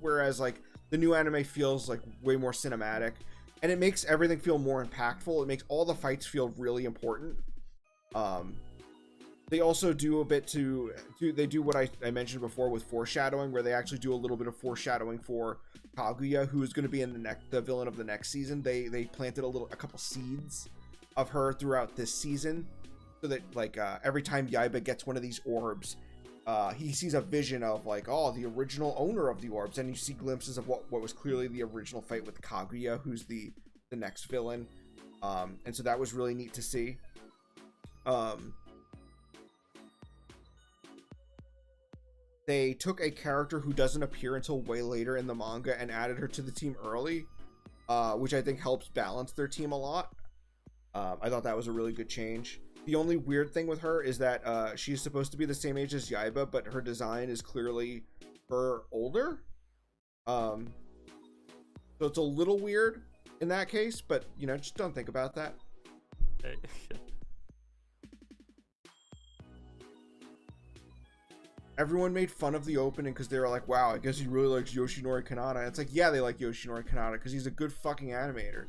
whereas the new anime feels way more cinematic, and it makes everything feel more impactful. It makes all the fights feel really important. They also do a bit they do what I mentioned before with foreshadowing, where they actually do a little bit of foreshadowing for Kaguya, who is going to be in the villain of the next season. They planted a couple seeds of her throughout this season, so that every time Yaiba gets one of these orbs, he sees a vision of the original owner of the orbs, and you see glimpses of what was clearly the original fight with Kaguya, who's the next villain. And so that was really neat to see. They took a character who doesn't appear until way later in the manga and added her to the team early, which I think helps balance their team a lot. I thought that was a really good change. The only weird thing with her is that she's supposed to be the same age as Yaiba, but her design is clearly her older. So it's a little weird in that case, but just don't think about that. everyone made fun of the opening because they were like, wow, I guess he really likes Yoshinori Kanata. It's like, yeah, they like Yoshinori Kanata because he's a good fucking animator.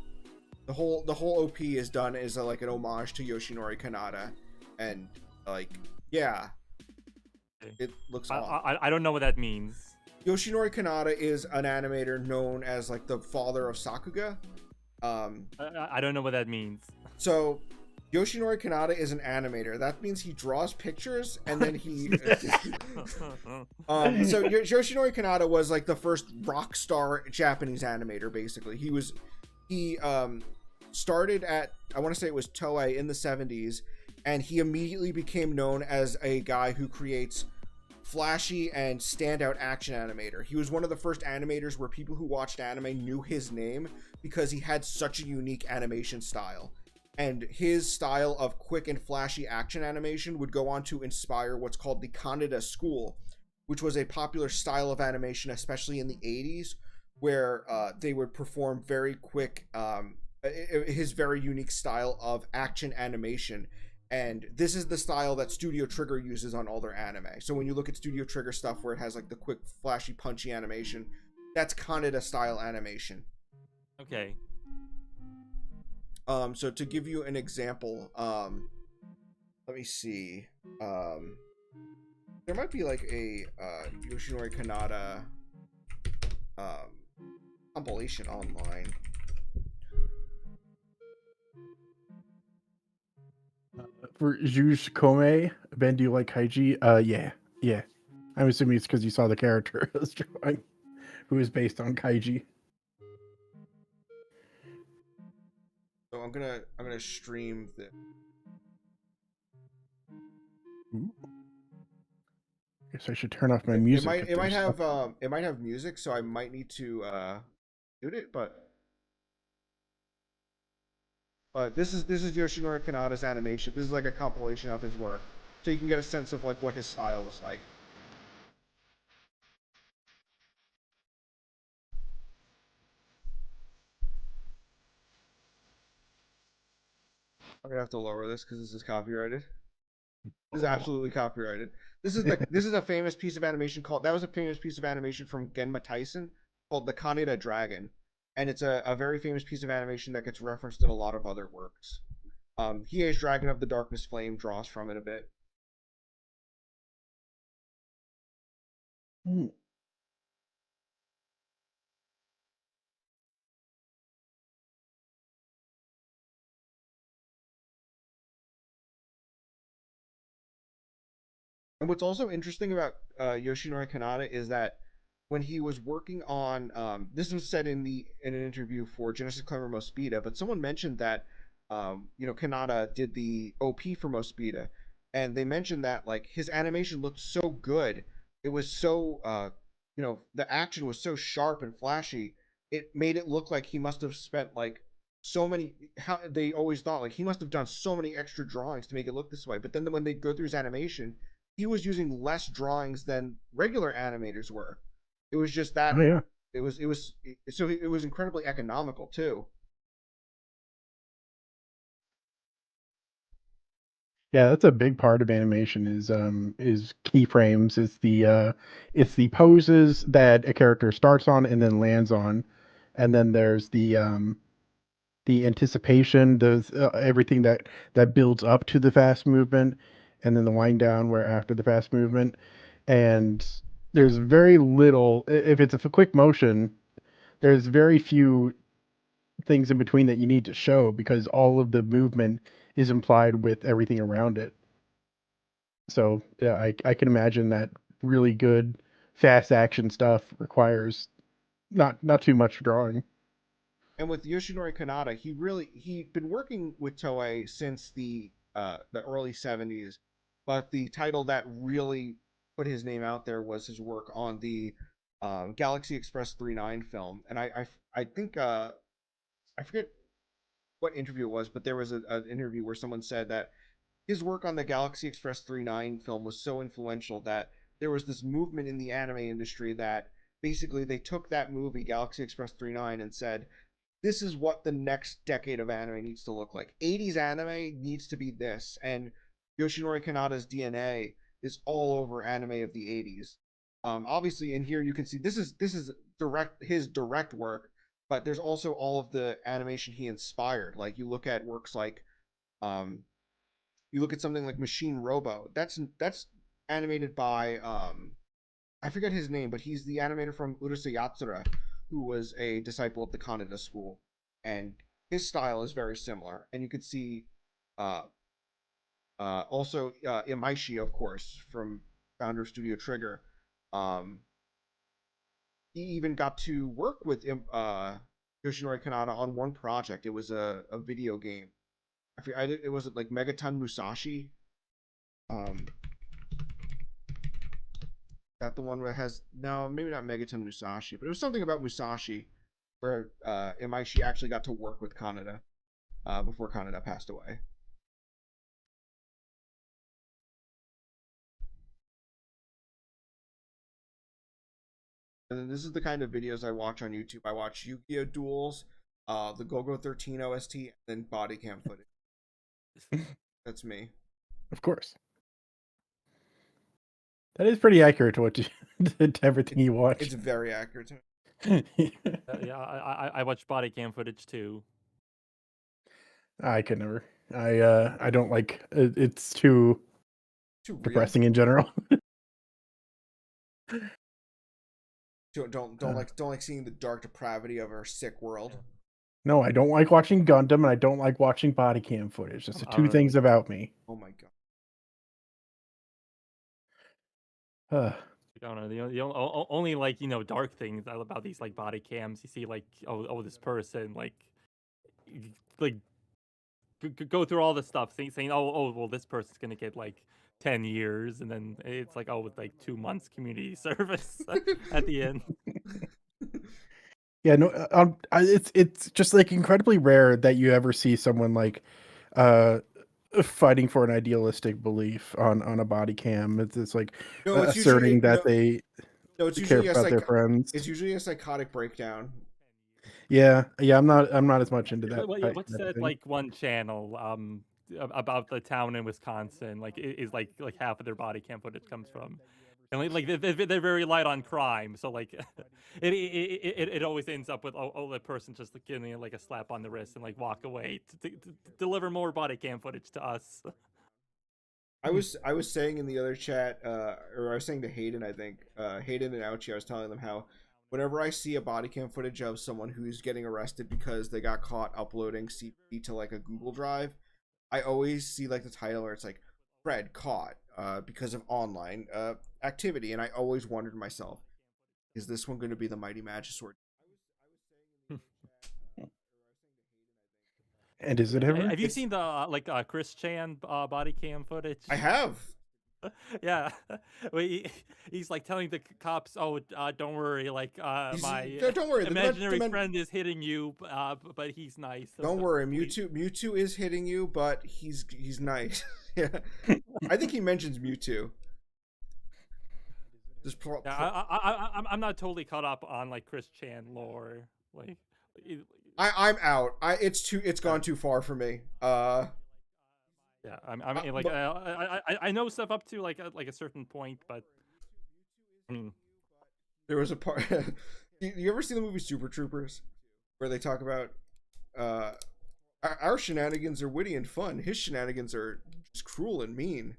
The whole OP is done as like an homage to Yoshinori Kanata, and like, yeah, Okay. it looks I, awesome. I don't know what that means. Yoshinori Kanata is an animator known as like the father of Sakuga. I don't know what that means. So Yoshinori Kanata is an animator. That means he draws pictures and then he so Yoshinori Kanata was like the first rock star Japanese animator basically. He started at, I want to say it was Toei in the 70s, and he immediately became known as a guy who creates flashy and standout action animator. He was one of the first animators where people who watched anime knew his name because he had such a unique animation style. And his style of quick and flashy action animation would go on to inspire what's called the Kaneda School, which was a popular style of animation, especially in the 80s, where they would perform very quick, his very unique style of action animation. And this is the style that Studio Trigger uses on all their anime. So when you look at Studio Trigger stuff where it has like the quick, flashy, punchy animation, that's Kaneda style animation. Okay. So to give you an example, let me see. There might be like a Yoshinori Kanata compilation online. For Juge Kome, Ben, do you like Kaiji? Yeah, yeah. I'm assuming it's because you saw the character I was drawing, who is based on Kaiji. So I'm gonna stream the. Ooh. Guess I should turn off my It, it music might if it might there's have something. it might have music, so I might need to mute it, but this is Yoshinori Kanata's animation. This is like a compilation of his work, so you can get a sense of like what his style was like. I'm gonna have to lower this because this is copyrighted. This is absolutely copyrighted. This is a famous piece of animation called, that was a famous piece of animation from Genma Tyson called the Kaneda Dragon, and it's a very famous piece of animation that gets referenced in a lot of other works. Hiei's Dragon of the Darkness Flame draws from it a bit. Hmm. And what's also interesting about Yoshinori Kanata is that when he was working on, this was said in an interview for Genesis Clever Mospeada, but someone mentioned that Kanata did the OP for Mospeada, and they mentioned that like his animation looked so good, it was so the action was so sharp and flashy, it made it look like he must have spent like so many, how they always thought like he must have done so many extra drawings to make it look this way, but then when they go through his animation, he was using less drawings than regular animators were. It was just Oh that yeah, it was so it was incredibly economical too. yeah. That's a big part of animation is keyframes. It's the poses that a character starts on and then lands on, and then there's the anticipation, everything that builds up to the fast movement, and then the wind down where after the fast movement, and there's very little. If it's a quick motion, there's very few things in between that you need to show because all of the movement is implied with everything around it. So yeah, I can imagine that really good fast action stuff requires not too much drawing. And with Yoshinori Kanata, he'd been working with Toei since the early 70s, but the title that really put his name out there was his work on the Galaxy Express 39 film. And I think I forget what interview it was, but there was an interview where someone said that his work on the Galaxy Express 39 film was so influential that there was this movement in the anime industry that basically they took that movie Galaxy Express 39 and said, this is what the next decade of anime needs to look like. 80s anime needs to be this, and Yoshinori Kanata's DNA is all over anime of the 80s. Obviously in here you can see this is his direct work, but there's also all of the animation he inspired. Like you look at works like um you look at something like Machine Robo. That's animated by I forget his name, but he's the animator from Urusei Yatsura, who was a disciple of the Kaneda school, and his style is very similar. And you could see uh, also Imaishi, of course, from founder of Studio Trigger. Um, he even got to work with Yoshinori Kanada on one project. It was a video game. It was like Megaton Musashi. That the one where it has no, maybe not Megaton Musashi, but it was something about Musashi where Imaishi actually got to work with Kaneda before Kaneda passed away. And then this is the kind of videos I watch on YouTube. I watch Yu-Gi-Oh! Duels, the Go-Go 13 OST, and then body cam footage. That's me. Of course. That is pretty accurate to what you to everything you watch. It's very accurate. Yeah, I watch body cam footage too. I could never. I don't like it's too Too real. depressing in general. Don't like seeing the dark depravity of our sick world. No, I don't like watching Gundam, and I don't like watching body cam footage. That's the two things about me. Oh my god. Uh, I don't know. The only like dark things about these like body cams. You see like oh this person like go through all this stuff saying oh well this person's gonna get like 10 years and then it's like with like 2 months community service at the end. yeah, no, it's just like incredibly rare that you ever see someone like fighting for an idealistic belief on a body cam. It's like No, it's asserting usually that they it's care usually about their friends. It's usually a psychotic breakdown. Yeah, I'm not as much into that. What's that like one channel about the town in Wisconsin like is like half of their body cam footage comes from, and like they're very light on crime, so like it always ends up with the person just like, getting like a slap on the wrist and like walk away to deliver more body cam footage to us. I was saying in the other chat, or I was saying to Hayden, I think Hayden and Ouchie, I was telling them how whenever I see a body cam footage of someone who's getting arrested because they got caught uploading CP to like a Google Drive, I always see like the title where it's like Fred caught because of online activity, and I always wondered to myself, is this one going to be the Mighty Magisword? And is it ever? Have you seen the Chris Chan body cam footage? I have. Yeah, well, he's like telling the cops, "Oh, don't worry, like my don't worry, imaginary friend is hitting you, but he's nice. So don't worry, Mewtwo is hitting you, but he's nice." Yeah, I think he mentions Mewtwo. I'm not totally caught up on like Chris Chan lore. Like, I'm out. It's gone too far for me. Yeah, I mean, like, I know stuff up to like a certain point, but I mean, there was a part. You ever see the movie Super Troopers, where they talk about our shenanigans are witty and fun. His shenanigans are just cruel and mean,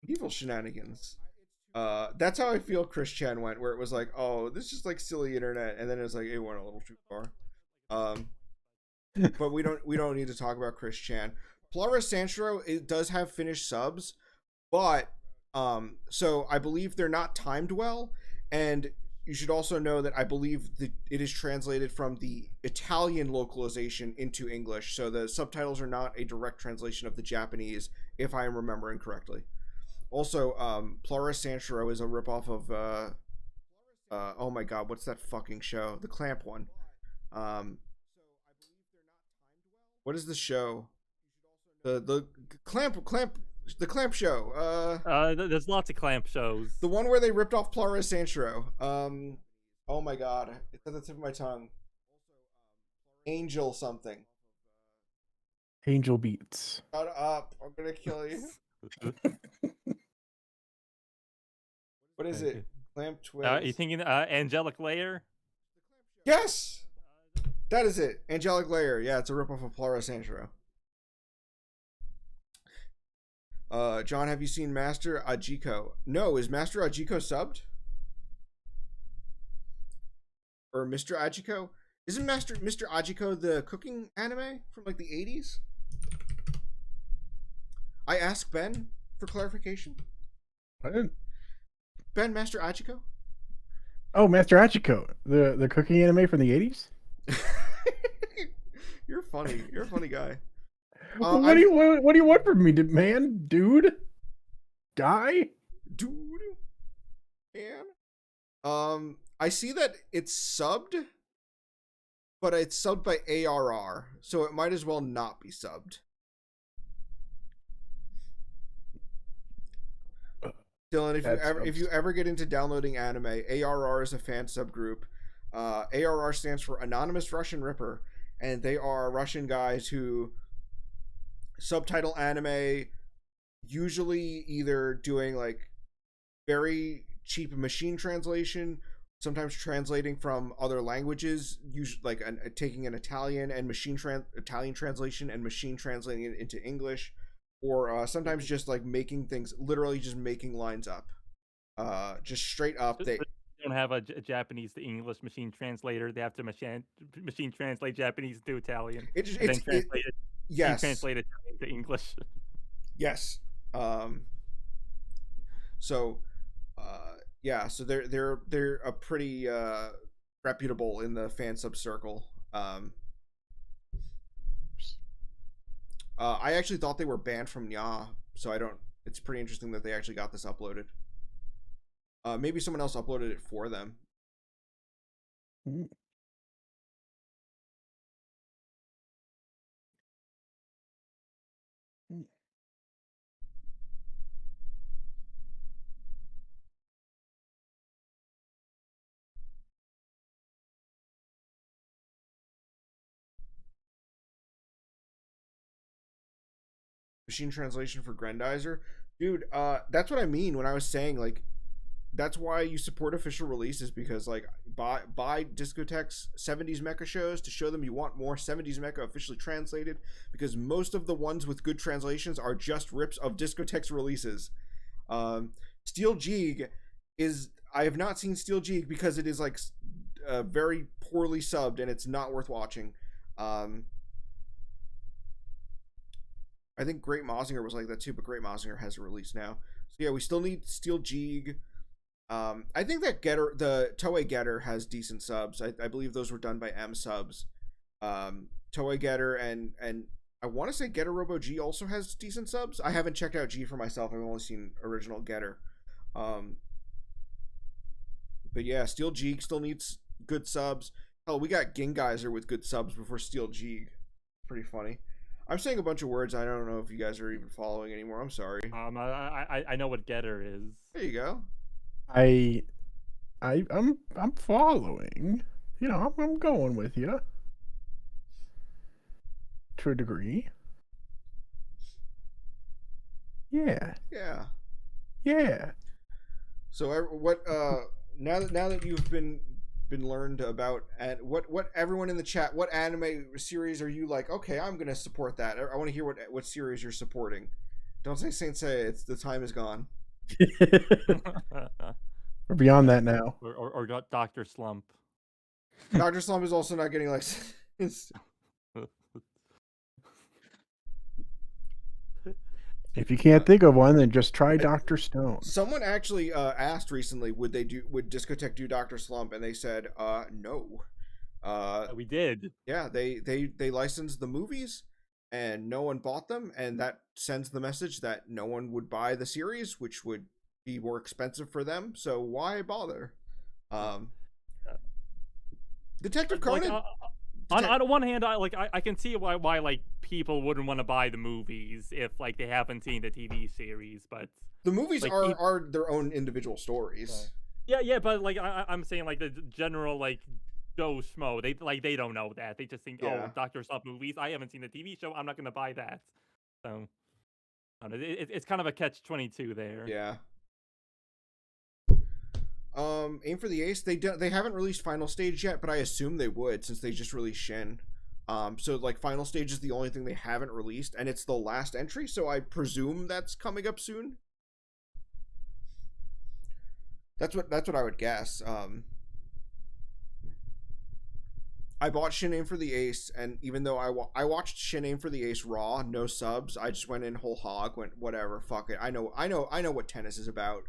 evil shenanigans. That's how I feel Chris Chan went, where it was like, oh, this is just like silly internet, and then it's like it went a little too far. But we don't need to talk about Chris Chan. Flora Sanshiro, it does have Finnish subs, but so I believe they're not timed well, and you should also know that I believe that it is translated from the Italian localization into English, so the subtitles are not a direct translation of the Japanese, if I am remembering correctly. Also, Flora Sanshiro is a ripoff of oh my god, what's that fucking show? The Clamp one. What is the show? The Clamp show. There's lots of Clamp shows. The one where they ripped off Clara Sanshiro. Oh my god, it's at the tip of my tongue. Angel something. Angel Beats. Shut up! I'm gonna kill you. What is it? Clamp You twist. thinking Angelic Layer? Yes, that is it. Angelic Layer. Yeah, it's a ripoff of Plura Sanshiro. John, have you seen Master Ajiko? No, is Master Ajiko subbed? Or Mr. Ajiko? Isn't Mr. Ajiko the cooking anime from like the 80s? I asked Ben for clarification. I didn't. Ben, Master Ajiko? Oh, Master Hachiko, the cooking anime from the 80s? You're funny. You're a funny guy. Well, what do you want from me, man? Dude? Guy? Dude? Man? I see that it's subbed, but it's subbed by ARR, so it might as well not be subbed. Dylan, if you ever get into downloading anime, ARR is a fan subgroup. ARR stands for Anonymous Russian Ripper, and they are Russian guys who subtitle anime, usually either doing like very cheap machine translation, sometimes translating from other languages, usually like taking an Italian and Italian translation and machine translating it into English, or sometimes just like making things, literally just making lines up, just straight up. They don't have a Japanese to English machine translator. They have to machine translate Japanese to Italian, and then translate it. Yes, translate Italian to English. Yes. So so they're a pretty reputable in the fan sub circle. I actually thought they were banned from Nya, so I don't. It's pretty interesting that they actually got this uploaded. Maybe someone else uploaded it for them. Machine translation for Grendizer, dude. That's what I mean when I was saying like, that's why you support official releases, because like buy Discotek's 70s mecha shows to show them you want more 70s mecha officially translated, because most of the ones with good translations are just rips of Discotek's releases. Steel Jeeg is, I have not seen Steel Jeeg because it is like very poorly subbed and it's not worth watching. I think Great Mazinger was like that too, but Great Mazinger has a release now. So yeah, we still need Steel Jeeg. I think that the Toei Getter has decent subs. I believe those were done by M Subs. Toei Getter and I want to say Getter Robo G also has decent subs. I haven't checked out G for myself. I've only seen original Getter. But yeah, Steel Jeeg still needs good subs. Hell, we got Gingeyser with good subs before Steel Jeeg. Pretty funny. I'm saying a bunch of words. I don't know if you guys are even following anymore. I'm sorry. I know what Getter is. There you go. I'm following. You know, I'm going with you to a degree. Yeah. Yeah. Yeah. So what? Now that you've been learned about, and what everyone in the chat, what anime series are you like? Okay, I'm gonna support that. I want to hear what series you're supporting. Don't say Saint Seiya. It's the time is gone. We're beyond that now. Or Dr. Slump. Dr. Slump is also not getting like. If you can't think of one, then just try Dr. Stone. Someone actually asked recently, would Discotek do Dr. Slump, and they said no. We did. Yeah, they licensed the movies, and no one bought them, and that sends the message that no one would buy the series, which would be more expensive for them. So why bother? Detective Conan. On one hand, I can see why like people wouldn't want to buy the movies if like they haven't seen the TV series, but the movies like, are their own individual stories. Yeah, but like I'm saying like the general like Joe Schmo, they don't know that. They just think, oh, Dr. Slump movies. I haven't seen the TV show. I'm not gonna buy that. So it's kind of a catch-22 there. Yeah. Aim for the Ace. They haven't released Final Stage yet, but I assume they would since they just released Shin. So like Final Stage is the only thing they haven't released, and it's the last entry, so I presume that's coming up soon. That's what I would guess. I bought Shin Aim for the Ace, and even though I watched Shin Aim for the Ace raw, no subs, I just went in whole hog, went whatever, fuck it. I know what tennis is about.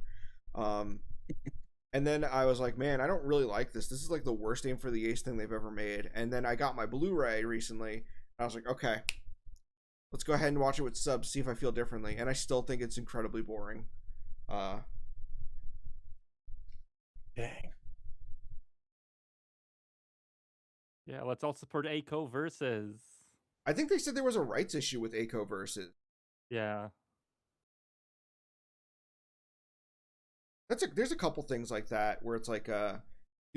Um, and then I was like, man, I don't really like this. This is like the worst Aim for the Ace thing they've ever made. And then I got my Blu-ray recently, and I was like, okay, let's go ahead and watch it with subs, see if I feel differently. And I still think it's incredibly boring. Dang. Yeah, let's all support Aiko versus. I think they said there was a rights issue with Aiko versus. Yeah. There's a couple things like that where it's like the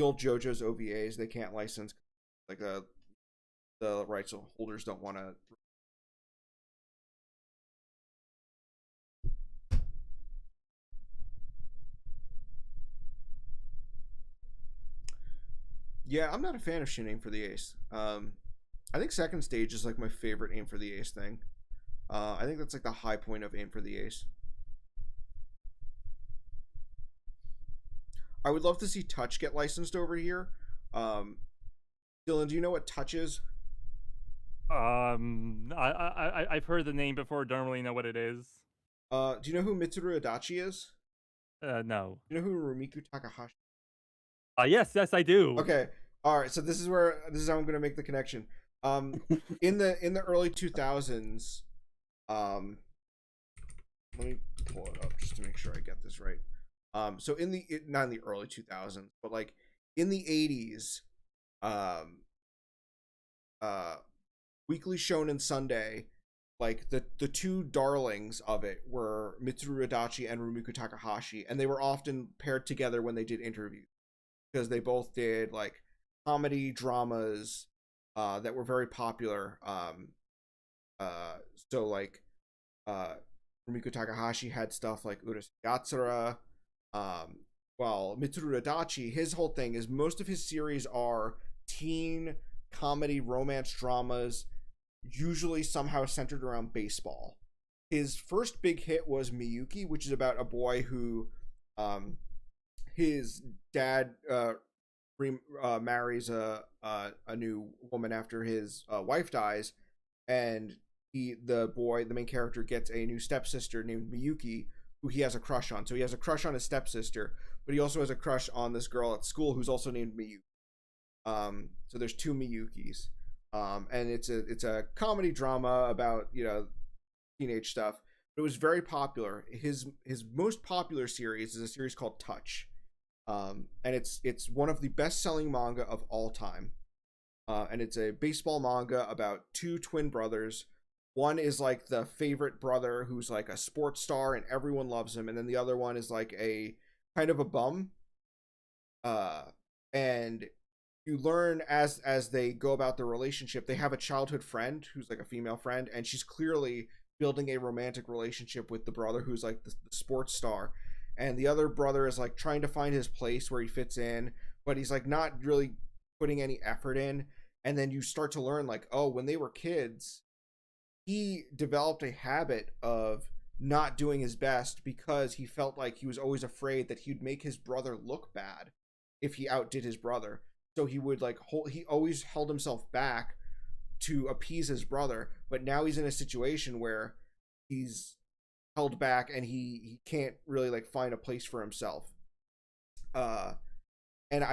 old JoJo's OVAs they can't license, like the rights holders don't want to. Yeah, I'm not a fan of Shin Aim for the Ace. I think Second Stage is like my favorite Aim for the Ace thing. I think that's like the high point of Aim for the Ace. I would love to see Touch get licensed over here. Dylan, do you know what Touch is? I've heard the name before. Don't really know what it is. Do you know who Mitsuru Adachi is? No. Do you know who Rumiku Takahashi? Yes, I do. Okay, all right. So this is how I'm gonna make the connection. In the early 2000s, let me pull it up just to make sure I get this right. So not in the early 2000s, but like in the 80s, Weekly Shonen Sunday, like the two darlings of it were Mitsuru Adachi and Rumiku Takahashi, and they were often paired together when they did interviews because they both did like comedy dramas that were very popular. So like Rumiko Takahashi had stuff like Urusei Yatsura, while Mitsuru Adachi, his whole thing is most of his series are teen comedy romance dramas, usually somehow centered around baseball. His first big hit was Miyuki, which is about a boy who his dad marries a new woman after his wife dies, and the main character, gets a new stepsister named Miyuki, who he has a crush on. So he has a crush on his stepsister, but he also has a crush on this girl at school who's also named Miyuki. So there's two Miyukis, and it's a comedy drama about teenage stuff. But it was very popular. His most popular series is a series called Touch, and it's one of the best selling manga of all time. And it's a baseball manga about two twin brothers. One is like the favorite brother who's like a sports star and everyone loves him, and then the other one is like a kind of a bum. And you learn as they go about their relationship, they have a childhood friend who's like a female friend, and she's clearly building a romantic relationship with the brother who's like the sports star, and the other brother is like trying to find his place where he fits in, but he's like not really putting any effort in. And then you start to learn like, oh, when they were kids, he developed a habit of not doing his best because he felt like he was always afraid that he'd make his brother look bad if he outdid his brother. So he would like he always held himself back to appease his brother, but now he's in a situation where he's held back and he can't really like find a place for himself. And I